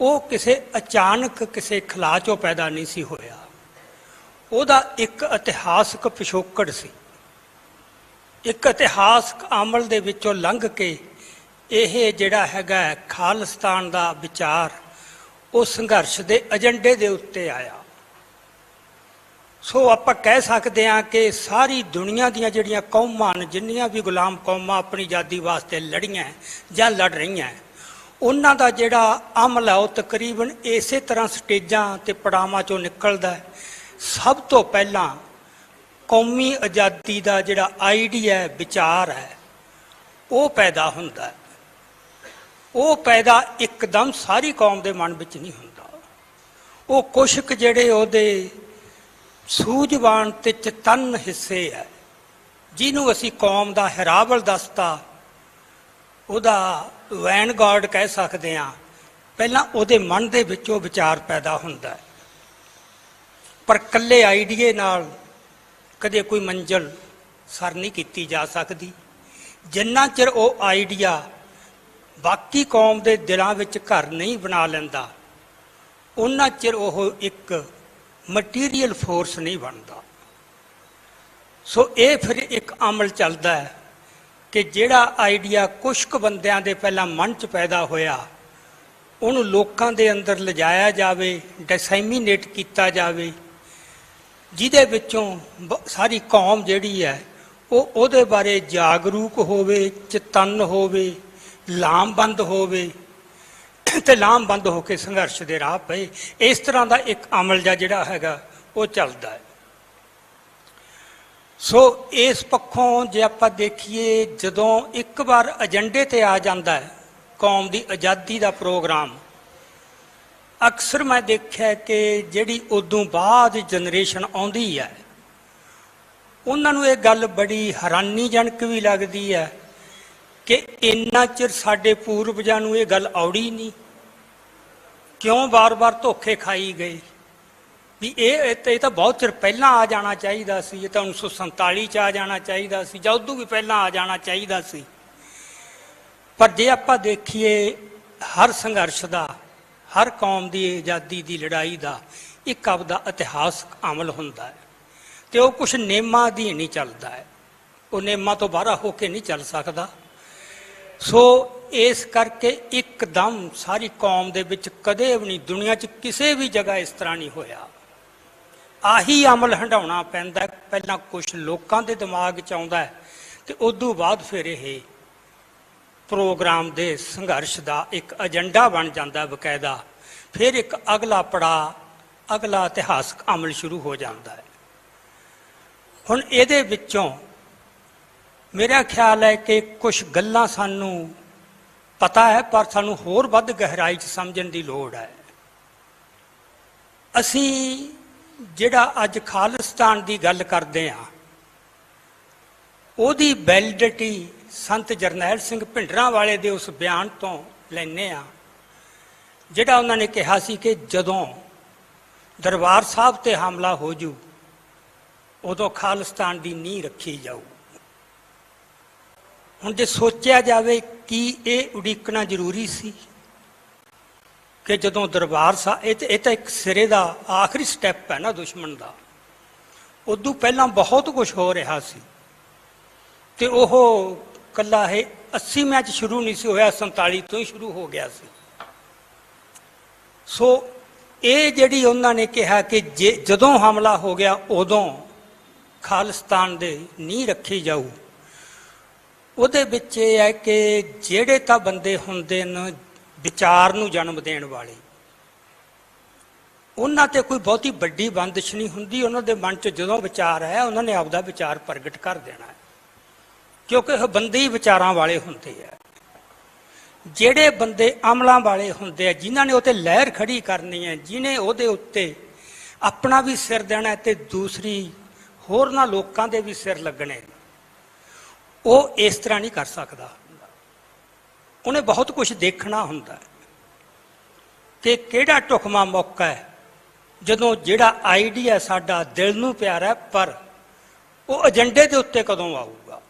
ਉਹ ਕਿਸੇ ਅਚਾਨਕ ਕਿਸੇ ਖਲਾਅ ਚੋਂ ਪੈਦਾ ਨਹੀਂ ਸੀ ਹੋਇਆ। ਉਹਦਾ ਇੱਕ ਇਤਿਹਾਸਕ ਪਿਛੋਕੜ ਸੀ। ਇੱਕ ਇਤਿਹਾਸਕ ਅਮਲ ਦੇ ਵਿੱਚੋਂ ਲੰਘ ਕੇ ਇਹ ਜਿਹੜਾ ਹੈਗਾ ਖਾਲਿਸਤਾਨ ਦਾ ਵਿਚਾਰ ਉਹ ਸੰਘਰਸ਼ ਦੇ ਏਜੰਡੇ ਦੇ ਉੱਤੇ ਆਇਆ। ਸੋ ਆਪਾਂ ਕਹਿ ਸਕਦੇ ਹਾਂ ਕਿ ਸਾਰੀ ਦੁਨੀਆ ਦੀਆਂ ਜਿਹੜੀਆਂ ਕੌਮਾਂ ਨੇ, ਜਿੰਨੀਆਂ ਵੀ ਗੁਲਾਮ ਕੌਮਾਂ ਆਪਣੀ ਆਜ਼ਾਦੀ ਵਾਸਤੇ ਲੜੀਆਂ ਜਾਂ ਲੜ ਰਹੀਆਂ, ਉਹਨਾਂ ਦਾ ਜਿਹੜਾ ਅਮਲ ਹੈ ਉਹ ਤਕਰੀਬਨ ਇਸੇ ਤਰ੍ਹਾਂ ਸਟੇਜਾਂ ਤੇ ਪੜਾਵਾਂ ਚੋਂ ਨਿਕਲਦਾ ਹੈ। ਸਭ ਤੋਂ ਪਹਿਲਾਂ ਕੌਮੀ ਆਜ਼ਾਦੀ ਦਾ ਜਿਹੜਾ ਆਈਡੀਆ ਵਿਚਾਰ ਹੈ ਉਹ ਪੈਦਾ ਹੁੰਦਾ ਹੈ। ਉਹ ਪੈਦਾ ਇੱਕਦਮ ਸਾਰੀ ਕੌਮ ਦੇ ਮਨ ਵਿੱਚ ਨਹੀਂ ਹੁੰਦਾ। ਉਹ ਕੁਛ ਕੁ ਜਿਹੜੇ ਉਹਦੇ ਸੂਝਵਾਨ ਤੇ ਚਤੰਨ ਹਿੱਸੇ ਹੈ, ਜਿਹਨੂੰ ਅਸੀਂ ਕੌਮ ਦਾ ਹਿਰਾਵਲ ਦਸਤਾ, ਉਹਦਾ ਵੈਨਗਾਰਡ ਕਹਿ ਸਕਦੇ ਹਾਂ, ਪਹਿਲਾਂ ਉਹਦੇ ਮਨ ਦੇ ਵਿੱਚ ਉਹ ਵਿਚਾਰ ਪੈਦਾ ਹੁੰਦਾ ਹੈ। ਪਰ ਇਕੱਲੇ ਆਈਡੀਏ ਨਾਲ ਕਦੇ ਕੋਈ ਮੰਜ਼ਿਲ ਸਰ ਨਹੀਂ ਕੀਤੀ ਜਾ ਸਕਦੀ। ਜਿੰਨਾ ਚਿਰ ਉਹ ਆਈਡੀਆ ਬਾਕੀ ਕੌਮ ਦੇ ਦਿਲਾਂ ਵਿੱਚ ਘਰ ਨਹੀਂ ਬਣਾ ਲੈਂਦਾ, ਉਹਨਾਂ ਚਿਰ ਉਹ ਇੱਕ ਮਟੀਰੀਅਲ ਫੋਰਸ ਨਹੀਂ ਬਣਦਾ। ਸੋ ਇਹ ਫਿਰ ਇੱਕ ਅਮਲ ਚੱਲਦਾ ਹੈ ਕਿ ਜਿਹੜਾ ਆਈਡੀਆ ਕੁਛ ਕੁ ਬੰਦਿਆਂ ਦੇ ਪਹਿਲਾਂ ਮਨ 'ਚ ਪੈਦਾ ਹੋਇਆ, ਉਹਨੂੰ ਲੋਕਾਂ ਦੇ ਅੰਦਰ ਲਿਜਾਇਆ ਜਾਵੇ, ਡਿਸੈਮੀਨੇਟ ਕੀਤਾ ਜਾਵੇ, ਜਿਹਦੇ ਵਿੱਚੋਂ ਸਾਰੀ ਕੌਮ ਜਿਹੜੀ ਹੈ ਉਹ ਉਹਦੇ ਬਾਰੇ ਜਾਗਰੂਕ ਹੋਵੇ, ਚਤੰਨ ਹੋਵੇ, ਲਾਮਬੰਦ ਹੋਵੇ ਤੇ ਲਾਮਬੰਦ ਹੋ ਕੇ ਸੰਘਰਸ਼ ਦੇ ਰਾਹ ਪਏ। ਇਸ ਤਰ੍ਹਾਂ ਦਾ ਇੱਕ ਅਮਲ ਜਿਹੜਾ ਹੈਗਾ ਉਹ ਚੱਲਦਾ ਹੈ। ਸੋ ਇਸ ਪੱਖੋਂ ਜੇ ਆਪਾਂ ਦੇਖੀਏ, ਜਦੋਂ ਇੱਕ ਵਾਰ ਏਜੰਡੇ ਤੇ ਆ ਜਾਂਦਾ ਹੈ ਕੌਮ ਦੀ ਆਜ਼ਾਦੀ ਦਾ ਪ੍ਰੋਗਰਾਮ, ਅਕਸਰ ਮੈਂ ਦੇਖਿਆ ਕਿ ਜਿਹੜੀ ਉਦੋਂ ਬਾਅਦ ਜਨਰੇਸ਼ਨ ਆਉਂਦੀ ਹੈ ਉਹਨਾਂ ਨੂੰ ਇਹ ਗੱਲ ਬੜੀ ਹੈਰਾਨੀਜਨਕ ਵੀ ਲੱਗਦੀ ਹੈ ਕਿ ਇੰਨਾ ਚਿਰ ਸਾਡੇ ਪੂਰਵਜਾਂ ਨੂੰ ਇਹ ਗੱਲ ਔੜੀ ਨਹੀਂ, ਕਿਉਂ ਵਾਰ-ਵਾਰ ਧੋਖੇ ਖਾਈ ਗਏ ਵੀ ਇਹ ਤਾਂ ਬਹੁਤ ਚਿਰ ਪਹਿਲਾਂ ਆ ਜਾਣਾ ਚਾਹੀਦਾ ਸੀ, ਇਹ ਤਾਂ 1947 'ਚ ਆ ਜਾਣਾ ਚਾਹੀਦਾ ਸੀ, ਜਾਂ ਉਦੋਂ ਵੀ ਪਹਿਲਾਂ ਆ ਜਾਣਾ ਚਾਹੀਦਾ ਸੀ। ਪਰ ਜੇ ਆਪਾਂ ਦੇਖੀਏ, ਹਰ ਸੰਘਰਸ਼ ਦਾ, ਹਰ ਕੌਮ ਦੀ ਆਜ਼ਾਦੀ ਦੀ ਲੜਾਈ ਦਾ ਇੱਕ ਆਪਦਾ ਇਤਿਹਾਸਕ ਅਮਲ ਹੁੰਦਾ ਹੈ ਤੇ ਉਹ ਕੁਛ ਨੇਮਾਂ ਅਧੀਨ ਹੀ ਚੱਲਦਾ ਹੈ। ਉਹ ਨੇਮਾਂ ਤੋਂ ਬਾਹਰ ਹੋ ਕੇ ਨਹੀਂ ਚੱਲ ਸਕਦਾ। ਸੋ ਇਸ ਕਰਕੇ ਇੱਕਦਮ ਸਾਰੀ ਕੌਮ ਦੇ ਵਿੱਚ ਕਦੇ ਵੀ ਨਹੀਂ, ਦੁਨੀਆ 'ਚ ਕਿਸੇ ਵੀ ਜਗ੍ਹਾ ਇਸ ਤਰ੍ਹਾਂ ਨਹੀਂ ਹੋਇਆ। ਆਹੀ ਅਮਲ ਹੰਢਾਉਣਾ ਪੈਂਦਾ। ਪਹਿਲਾਂ ਕੁਛ ਲੋਕਾਂ ਦੇ ਦਿਮਾਗ 'ਚ ਆਉਂਦਾ ਹੈ ਤੇ ਉਦੋਂ ਬਾਅਦ ਫਿਰ ਇਹ ਪ੍ਰੋਗਰਾਮ ਦੇ ਸੰਘਰਸ਼ ਦਾ ਇੱਕ ਏਜੰਡਾ ਬਣ ਜਾਂਦਾ ਬਕਾਇਦਾ। ਫਿਰ ਇੱਕ ਅਗਲਾ ਪੜਾਅ, ਅਗਲਾ ਇਤਿਹਾਸਕ ਅਮਲ ਸ਼ੁਰੂ ਹੋ ਜਾਂਦਾ ਹੈ। ਹੁਣ ਇਹਦੇ ਵਿੱਚੋਂ ਮੇਰਾ ਖਿਆਲ ਹੈ ਕਿ ਕੁਝ ਗੱਲਾਂ ਸਾਨੂੰ ਪਤਾ ਹੈ, ਪਰ ਸਾਨੂੰ ਹੋਰ ਵੱਧ ਗਹਿਰਾਈ 'ਚ ਸਮਝਣ ਦੀ ਲੋੜ ਹੈ। ਅਸੀਂ ਜਿਹੜਾ ਅੱਜ ਖਾਲਿਸਤਾਨ ਦੀ ਗੱਲ ਕਰਦੇ ਹਾਂ, ਉਹਦੀ ਵੈਲਿਡਿਟੀ ਸੰਤ ਜਰਨੈਲ ਸਿੰਘ ਭਿੰਡਰਾਂਵਾਲੇ ਦੇ ਉਸ ਬਿਆਨ ਤੋਂ ਲੈਂਦੇ ਹਾਂ, ਜਿਹੜਾ ਉਹਨਾਂ ਨੇ ਕਿਹਾ ਸੀ ਕਿ ਜਦੋਂ ਦਰਬਾਰ ਸਾਹਿਬ ਤੇ ਹਮਲਾ ਹੋ ਜੂ ਉਦੋਂ ਖਾਲਿਸਤਾਨ ਦੀ ਨੀਂਹ ਰੱਖੀ ਜਾਊ। ਹੁਣ ਜੇ ਸੋਚਿਆ ਜਾਵੇ ਕਿ ਇਹ ਉਡੀਕਣਾ ਜ਼ਰੂਰੀ ਸੀ ਕਿ ਜਦੋਂ ਦਰਬਾਰ ਸਾਹਿਬ, ਇਹ ਤਾਂ ਇੱਕ ਸਿਰੇ ਦਾ ਆਖਰੀ ਸਟੈਪ ਹੈ ਨਾ ਦੁਸ਼ਮਣ ਦਾ, ਉਦੋਂ ਪਹਿਲਾਂ ਬਹੁਤ ਕੁਝ ਹੋ ਰਿਹਾ ਸੀ ਤੇ ਉਹ ਕੱਲਾ ਇਹ 80ਵਿਆਂ 'ਚ ਸ਼ੁਰੂ ਨਹੀਂ ਸੀ ਹੋਇਆ, 47 ਤੋਂ ਹੀ ਸ਼ੁਰੂ ਹੋ ਗਿਆ ਸੀ। ਸੋ ਇਹ ਜਿਹੜੀ ਉਹਨਾਂ ਨੇ ਕਿਹਾ ਕਿ ਜਦੋਂ ਹਮਲਾ ਹੋ ਗਿਆ ਉਦੋਂ ਖਾਲਿਸਤਾਨ ਦੇ ਨੀਂਹ ਰੱਖੀ ਜਾਊ, ਉਹਦੇ ਵਿੱਚ ਇਹ ਹੈ ਕਿ ਜਿਹੜੇ ਤਾਂ ਬੰਦੇ ਹੁੰਦੇ ਨੇ ਵਿਚਾਰ ਨੂੰ ਜਨਮ ਦੇਣ ਵਾਲੇ, ਉਹਨਾਂ ਤੇ ਕੋਈ ਬਹੁਤੀ ਵੱਡੀ ਬੰਦਿਸ਼ ਨਹੀਂ ਹੁੰਦੀ। ਉਹਨਾਂ ਦੇ ਮਨ 'ਚ ਜਦੋਂ ਵਿਚਾਰ ਆਇਆ ਉਹਨਾਂ ਨੇ ਆਪਦਾ ਵਿਚਾਰ ਪ੍ਰਗਟ ਕਰ ਦੇਣਾ ਹੈ, ਕਿਉਂਕਿ ਉਹ ਬੰਦੇ ਹੀ ਵਿਚਾਰਾਂ ਵਾਲੇ ਹੁੰਦੇ ਆ। ਜਿਹੜੇ ਬੰਦੇ ਅਮਲਾਂ ਵਾਲੇ ਹੁੰਦੇ ਆ, ਜਿਨ੍ਹਾਂ ਨੇ ਉਹ 'ਤੇ ਲਹਿਰ ਖੜੀ ਕਰਨੀ ਹੈ, ਜਿਹਨੇ ਉਹਦੇ ਉੱਤੇ ਆਪਣਾ ਵੀ ਸਿਰ ਦੇਣਾ ਤੇ ਦੂਸਰੀ ਹੋਰਨਾਂ ਲੋਕਾਂ ਦੇ ਵੀ ਸਿਰ ਲੱਗਣੇ, ਉਹ ਇਸ ਤਰ੍ਹਾਂ ਨਹੀਂ ਕਰ ਸਕਦਾ। ਉਹਨੇ ਬਹੁਤ ਕੁਝ ਦੇਖਣਾ ਹੁੰਦਾ ਹੈ ਕਿ ਕਿਹੜਾ ਢੁਕਵਾਂ ਮੌਕਾ ਹੈ, ਜਦੋਂ ਜਿਹੜਾ ਆਈਡੀਆ ਸਾਡਾ ਦਿਲ ਨੂੰ ਪਿਆਰਾ ਪਰ ਉਹ ਏਜੰਡੇ ਦੇ ਉੱਤੇ ਕਦੋਂ ਆਊਗਾ।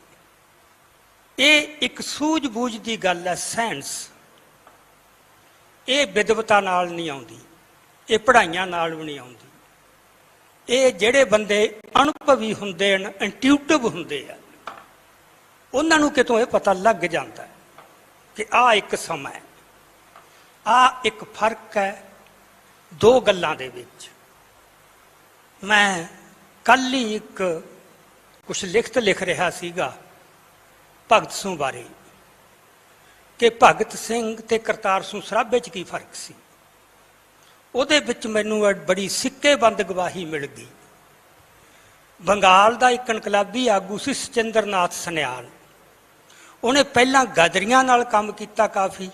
ਇਹ ਇੱਕ ਸੂਝ-ਬੂਝ ਦੀ ਗੱਲ ਹੈ। ਸਾਇੰਸ ਇਹ ਵਿਦਵਤਾ ਨਾਲ ਨਹੀਂ ਆਉਂਦੀ, ਇਹ ਪੜ੍ਹਾਈਆਂ ਨਾਲ ਵੀ ਨਹੀਂ ਆਉਂਦੀ। ਇਹ ਜਿਹੜੇ ਬੰਦੇ ਅਨੁਭਵੀ ਹੁੰਦੇ ਹਨ, ਇੰਟਿਊਟਿਵ ਹੁੰਦੇ ਆ, ਉਹਨਾਂ ਨੂੰ ਕਿਤੋਂ ਇਹ ਪਤਾ ਲੱਗ ਜਾਂਦਾ ਹੈ ਕਿ ਆਹ ਇੱਕ ਸਮਾਂ ਹੈ, ਆਹ ਇੱਕ ਫਰਕ ਹੈ ਦੋ ਗੱਲਾਂ ਦੇ ਵਿੱਚ। ਮੈਂ ਕੱਲ੍ਹ ਹੀ ਇੱਕ ਕੁਛ ਲਿਖਤ ਲਿਖ ਰਿਹਾ ਸੀਗਾ ਭਗਤ ਸਿੰਘ ਬਾਰੇ ਕਿ ਭਗਤ ਸਿੰਘ ਤੇ ਕਰਤਾਰ ਸਿੰਘ ਸਰਾਭੇ 'ਚ ਕੀ ਫਰਕ ਸੀ। ਉਹਦੇ ਵਿੱਚ ਮੈਨੂੰ ਬੜੀ ਸਿੱਕੇਬੰਦ ਗਵਾਹੀ ਮਿਲ ਗਈ। ਬੰਗਾਲ ਦਾ ਇੱਕ ਇਨਕਲਾਬੀ ਆਗੂ ਸੀ ਸਚਿੰਦਰ ਨਾਥ ਸਨਿਆਲ। ਉਹਨੇ ਪਹਿਲਾਂ ਗਦਰੀਆਂ ਨਾਲ ਕੰਮ ਕੀਤਾ ਕਾਫੀ,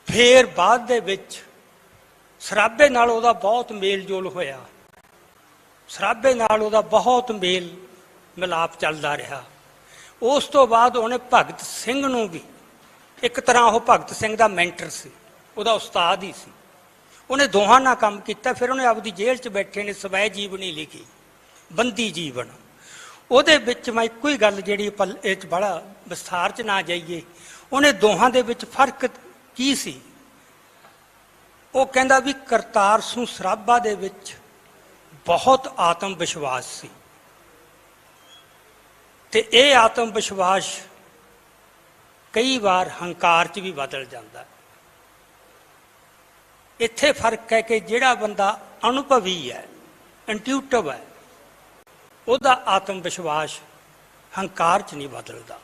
ਫਿਰ ਬਾਅਦ ਦੇ ਵਿੱਚ ਸਰਾਭੇ ਨਾਲ ਉਹਦਾ ਬਹੁਤ ਮੇਲ ਜੋਲ ਹੋਇਆ, ਸਰਾਭੇ ਨਾਲ ਉਹਦਾ ਬਹੁਤ ਮੇਲ ਮਿਲਾਪ ਚੱਲਦਾ ਰਿਹਾ। ਉਸ ਤੋਂ ਬਾਅਦ ਉਹਨੇ ਭਗਤ ਸਿੰਘ ਨੂੰ ਵੀ, ਇੱਕ ਤਰ੍ਹਾਂ ਉਹ ਭਗਤ ਸਿੰਘ ਦਾ ਮੈਂਟਰ ਸੀ, ਉਹਦਾ ਉਸਤਾਦ ਹੀ ਸੀ। ਉਹਨੇ ਦੋਹਾਂ ਨਾਲ ਕੰਮ ਕੀਤਾ। ਫਿਰ ਉਹਨੇ ਆਪਦੀ ਜੇਲ੍ਹ 'ਚ ਬੈਠੇ ਨੇ ਸਵੈ ਜੀਵਨੀ ਲਿਖੀ, ਬੰਦੀ ਜੀਵਨ। ਉਹਦੇ ਵਿੱਚ ਮੈਂ ਇੱਕੋ ਹੀ ਗੱਲ ਜਿਹੜੀ ਇਹ 'ਚ ਬੜਾ ਵਿਸਥਾਰ 'ਚ ਨਾ ਜਾਈਏ, ਉਹਨੇ ਦੋਹਾਂ ਦੇ ਵਿੱਚ ਫਰਕ ਕੀ ਸੀ। ਉਹ ਕਹਿੰਦਾ ਵੀ ਕਰਤਾਰ ਸਿੰਘ ਸਰਾਭਾ ਦੇ ਵਿੱਚ ਬਹੁਤ ਆਤਮ ਵਿਸ਼ਵਾਸ ਸੀ ਤੇ ਇਹ ਆਤਮ ਵਿਸ਼ਵਾਸ ਕਈ ਵਾਰ ਹੰਕਾਰ 'ਚ ਵੀ ਬਦਲ ਜਾਂਦਾ। ਇੱਥੇ ਫਰਕ ਹੈ ਕਿ ਜਿਹੜਾ ਬੰਦਾ ਅਨੁਭਵੀ ਹੈ, ਇੰਟਿਊਟਿਵ ਹੈ, ਉਹਦਾ ਆਤਮ ਵਿਸ਼ਵਾਸ ਹੰਕਾਰ 'ਚ ਨਹੀਂ ਬਦਲਦਾ।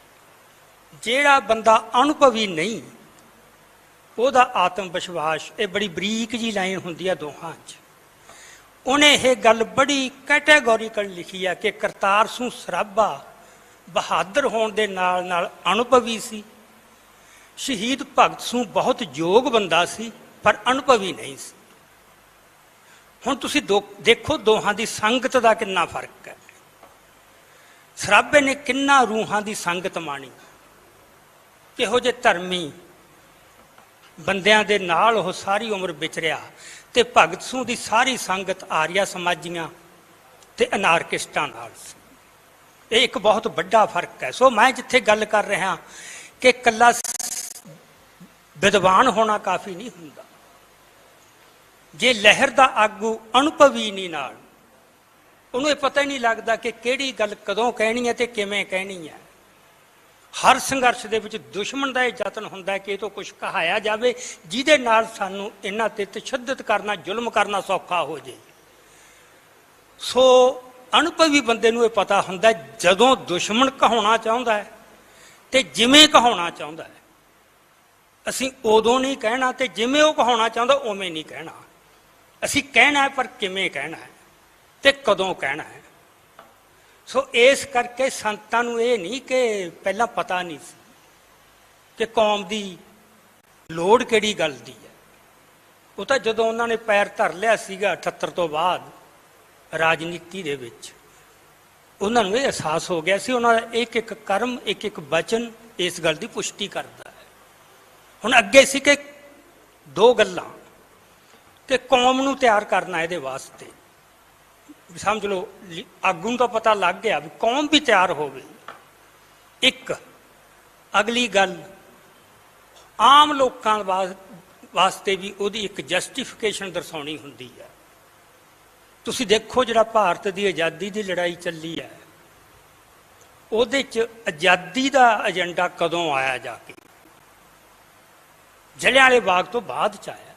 ਜਿਹੜਾ ਬੰਦਾ ਅਨੁਭਵੀ ਨਹੀਂ, ਉਹਦਾ ਆਤਮ ਵਿਸ਼ਵਾਸ, ਇਹ ਬੜੀ ਬਰੀਕ ਜੀ ਲਾਈਨ ਹੁੰਦੀ ਆ ਦੋਹਾਂ 'ਚ। ਉਹਨੇ ਇਹ ਗੱਲ ਬੜੀ ਕੈਟੇਗੋਰੀਕਲ ਲਿਖੀ ਆ ਕਿ ਕਰਤਾਰ ਸਿੰਘ ਸਰਾਭਾ ਬਹਾਦਰ ਹੋਣ ਦੇ ਨਾਲ ਨਾਲ ਅਨੁਭਵੀ ਸੀ। ਸ਼ਹੀਦ ਭਗਤ ਸਿੰਘ ਬਹੁਤ ਯੋਗ ਬੰਦਾ ਸੀ ਪਰ ਅਨੁਭਵੀ ਨਹੀਂ ਸੀ। ਹੁਣ ਤੁਸੀਂ ਦੇਖੋ ਦੋਹਾਂ ਦੀ ਸੰਗਤ ਦਾ ਕਿੰਨਾ ਫਰਕ ਹੈ। ਸਰਾਭੇ ਨੇ ਕਿੰਨਾ ਰੂਹਾਂ ਦੀ ਸੰਗਤ ਮਾਣੀ, ਕਿਹੋ ਜਿਹੇ ਧਰਮੀ ਬੰਦਿਆਂ ਦੇ ਨਾਲ ਉਹ ਸਾਰੀ ਉਮਰ ਵਿਚਰਿਆ, ਤੇ ਭਗਤ ਸਿੰਘ ਦੀ ਸਾਰੀ ਸੰਗਤ ਆਰੀਆ ਸਮਾਜੀਆਂ ਤੇ ਅਨਾਰਕਿਸਟਾਂ ਨਾਲ ਸੀ। ਇਹ ਇੱਕ ਬਹੁਤ ਵੱਡਾ ਫਰਕ ਹੈ। ਸੋ ਮੈਂ ਜਿੱਥੇ ਗੱਲ ਕਰ ਰਿਹਾ ਕਿ ਇਕੱਲਾ ਵਿਦਵਾਨ ਹੋਣਾ ਕਾਫੀ ਨਹੀਂ ਹੁੰਦਾ। ਜੇ ਲਹਿਰ ਦਾ ਆਗੂ ਅਨੁਭਵੀ ਨਹੀਂ ਨਾਲ, ਉਹਨੂੰ ਇਹ ਪਤਾ ਹੀ ਨਹੀਂ ਲੱਗਦਾ ਕਿ ਕਿਹੜੀ ਗੱਲ ਕਦੋਂ ਕਹਿਣੀ ਹੈ ਤੇ ਕਿਵੇਂ ਕਹਿਣੀ ਹੈ। ਹਰ ਸੰਘਰਸ਼ ਦੇ ਵਿੱਚ ਦੁਸ਼ਮਣ ਦਾ ਇਹ ਯਤਨ ਹੁੰਦਾ ਕਿ ਇਹ ਤੋਂ ਕੁਝ ਕਹਾਇਆ ਜਾਵੇ ਜਿਹਦੇ ਨਾਲ ਸਾਨੂੰ ਇਹਨਾਂ ਤੇ ਤਸ਼ੱਦਦ ਕਰਨਾ, ਜ਼ੁਲਮ ਕਰਨਾ ਸੌਖਾ ਹੋ ਜੇ। ਸੋ ਅਨੁਭਵੀ ਬੰਦੇ ਨੂੰ ਇਹ ਪਤਾ ਹੁੰਦਾ ਜਦੋਂ ਦੁਸ਼ਮਣ ਕਹਾਉਣਾ ਚਾਹੁੰਦਾ ਹੈ ਤੇ ਜਿਵੇਂ ਕਹਾਉਣਾ ਚਾਹੁੰਦਾ ਹੈ, ਅਸੀਂ ਉਦੋਂ ਨਹੀਂ ਕਹਿਣਾ ਤੇ ਜਿਵੇਂ ਉਹ ਕਹਾਉਣਾ ਚਾਹੁੰਦਾ ਉਵੇਂ ਨਹੀਂ ਕਹਿਣਾ। ਅਸੀਂ ਕਹਿਣਾ ਹੈ ਪਰ ਕਿਵੇਂ ਕਹਿਣਾ ਹੈ ਤੇ ਕਦੋਂ ਕਹਿਣਾ ਹੈ। ਸੋ ਇਸ ਕਰਕੇ ਸੰਤਾਂ ਨੂੰ ਇਹ ਨਹੀਂ ਕਿ ਪਹਿਲਾਂ ਪਤਾ ਨਹੀਂ ਸੀ ਕਿ ਕੌਮ ਦੀ ਲੋੜ ਕਿਹੜੀ ਗੱਲ ਦੀ ਹੈ। ਉਹ ਤਾਂ ਜਦੋਂ ਉਹਨਾਂ ਨੇ ਪੈਰ ਧਰ ਲਿਆ ਸੀਗਾ 78 ਤੋਂ ਬਾਅਦ ਰਾਜਨੀਤੀ ਦੇ ਵਿੱਚ, ਉਹਨਾਂ ਨੂੰ ਇਹ ਅਹਿਸਾਸ ਹੋ ਗਿਆ ਸੀ। ਉਹਨਾਂ ਦਾ ਇੱਕ ਇੱਕ ਕਰਮ, ਇੱਕ ਇੱਕ ਬਚਨ ਇਸ ਗੱਲ ਦੀ ਪੁਸ਼ਟੀ ਕਰਦਾ ਹੈ। ਹੁਣ ਅੱਗੇ ਸੀ ਕਿ ਦੋ ਗੱਲਾਂ ਕਿ ਕੌਮ ਨੂੰ ਤਿਆਰ ਕਰਨਾ, ਇਹਦੇ ਵਾਸਤੇ ਸਮਝ ਲਓ ਆਗੂ ਨੂੰ ਤਾਂ ਪਤਾ ਲੱਗ ਗਿਆ ਵੀ ਕੌਮ ਵੀ ਤਿਆਰ ਹੋਵੇ। ਇੱਕ ਅਗਲੀ ਗੱਲ ਆਮ ਲੋਕਾਂ ਵਾਸਤੇ ਵੀ ਉਹਦੀ ਇੱਕ ਜਸਟੀਫਿਕੇਸ਼ਨ ਦਰਸਾਉਣੀ ਹੁੰਦੀ ਹੈ। ਤੁਸੀਂ ਦੇਖੋ ਜਿਹੜਾ ਭਾਰਤ ਦੀ ਆਜ਼ਾਦੀ ਦੀ ਲੜਾਈ ਚੱਲੀ ਹੈ, ਉਹਦੇ 'ਚ ਆਜ਼ਾਦੀ ਦਾ ਏਜੰਡਾ ਕਦੋਂ ਆਇਆ ਜਾ ਕੇ? ਜਲਿਆਂਵਾਲੇ ਬਾਗ ਤੋਂ ਬਾਅਦ 'ਚ ਆਇਆ।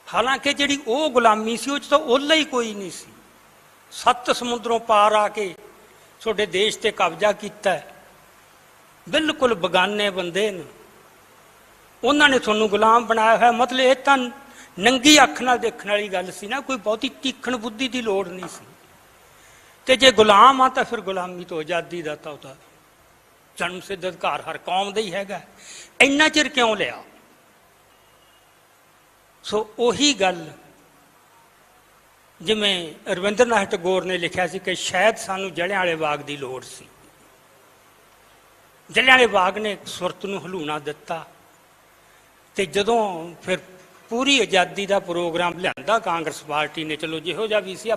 ਹਾਲਾਂਕਿ ਜਿਹੜੀ ਉਹ ਗੁਲਾਮੀ ਸੀ ਉਹ 'ਚ ਤਾਂ ਉਹਲਾ ਹੀ ਕੋਈ ਨਹੀਂ ਸੀ। 7 ਸਮੁੰਦਰੋਂ ਪਾਰ ਆ ਕੇ ਤੁਹਾਡੇ ਦੇਸ਼ ਤੇ ਕਬਜ਼ਾ ਕੀਤਾ, ਬਿਲਕੁਲ ਬਗਾਨੇ ਬੰਦੇ ਨੇ, ਉਹਨਾਂ ਨੇ ਤੁਹਾਨੂੰ ਗੁਲਾਮ ਬਣਾਇਆ ਹੋਇਆ। ਮਤਲਬ ਇਹ ਤਾਂ ਨੰਗੀ ਅੱਖ ਨਾਲ ਦੇਖਣ ਵਾਲੀ ਗੱਲ ਸੀ ਨਾ, ਕੋਈ ਬਹੁਤੀ ਤੀਖਣ ਬੁੱਧੀ ਦੀ ਲੋੜ ਨਹੀਂ ਸੀ। ਤੇ ਜੇ ਗੁਲਾਮ ਆ ਤਾਂ ਫਿਰ ਗੁਲਾਮੀ ਤੋਂ ਆਜ਼ਾਦੀ ਦਾ ਤਾਂ ਉਹਦਾ ਜਨਮ ਸਿੱਧ ਅਧਿਕਾਰ ਹਰ ਕੌਮ ਦਾ ਹੀ ਹੈਗਾ। ਇੰਨਾ ਚਿਰ ਕਿਉਂ ਲਿਆ? ਸੋ ਉਹੀ ਗੱਲ ਜਿਵੇਂ ਰਵਿੰਦਰਨਾਥ ਟੈਗੋਰ ਨੇ ਲਿਖਿਆ ਸੀ ਕਿ ਸ਼ਾਇਦ ਸਾਨੂੰ ਜਲਿਆਂਵਾਲੇ ਬਾਗ ਦੀ ਲੋੜ ਸੀ। ਜਲਿਆਂਵਾਲੇ ਬਾਗ ਨੇ ਸੁਰਤ ਨੂੰ ਹਲੂਣਾ ਦਿੱਤਾ ਤੇ ਜਦੋਂ ਫਿਰ ਪੂਰੀ ਆਜ਼ਾਦੀ ਦਾ ਪ੍ਰੋਗਰਾਮ ਲਿਆਂਦਾ ਕਾਂਗਰਸ ਪਾਰਟੀ ਨੇ, ਚਲੋ ਜਿਹੋ ਜਿਹਾ ਵੀ ਸੀ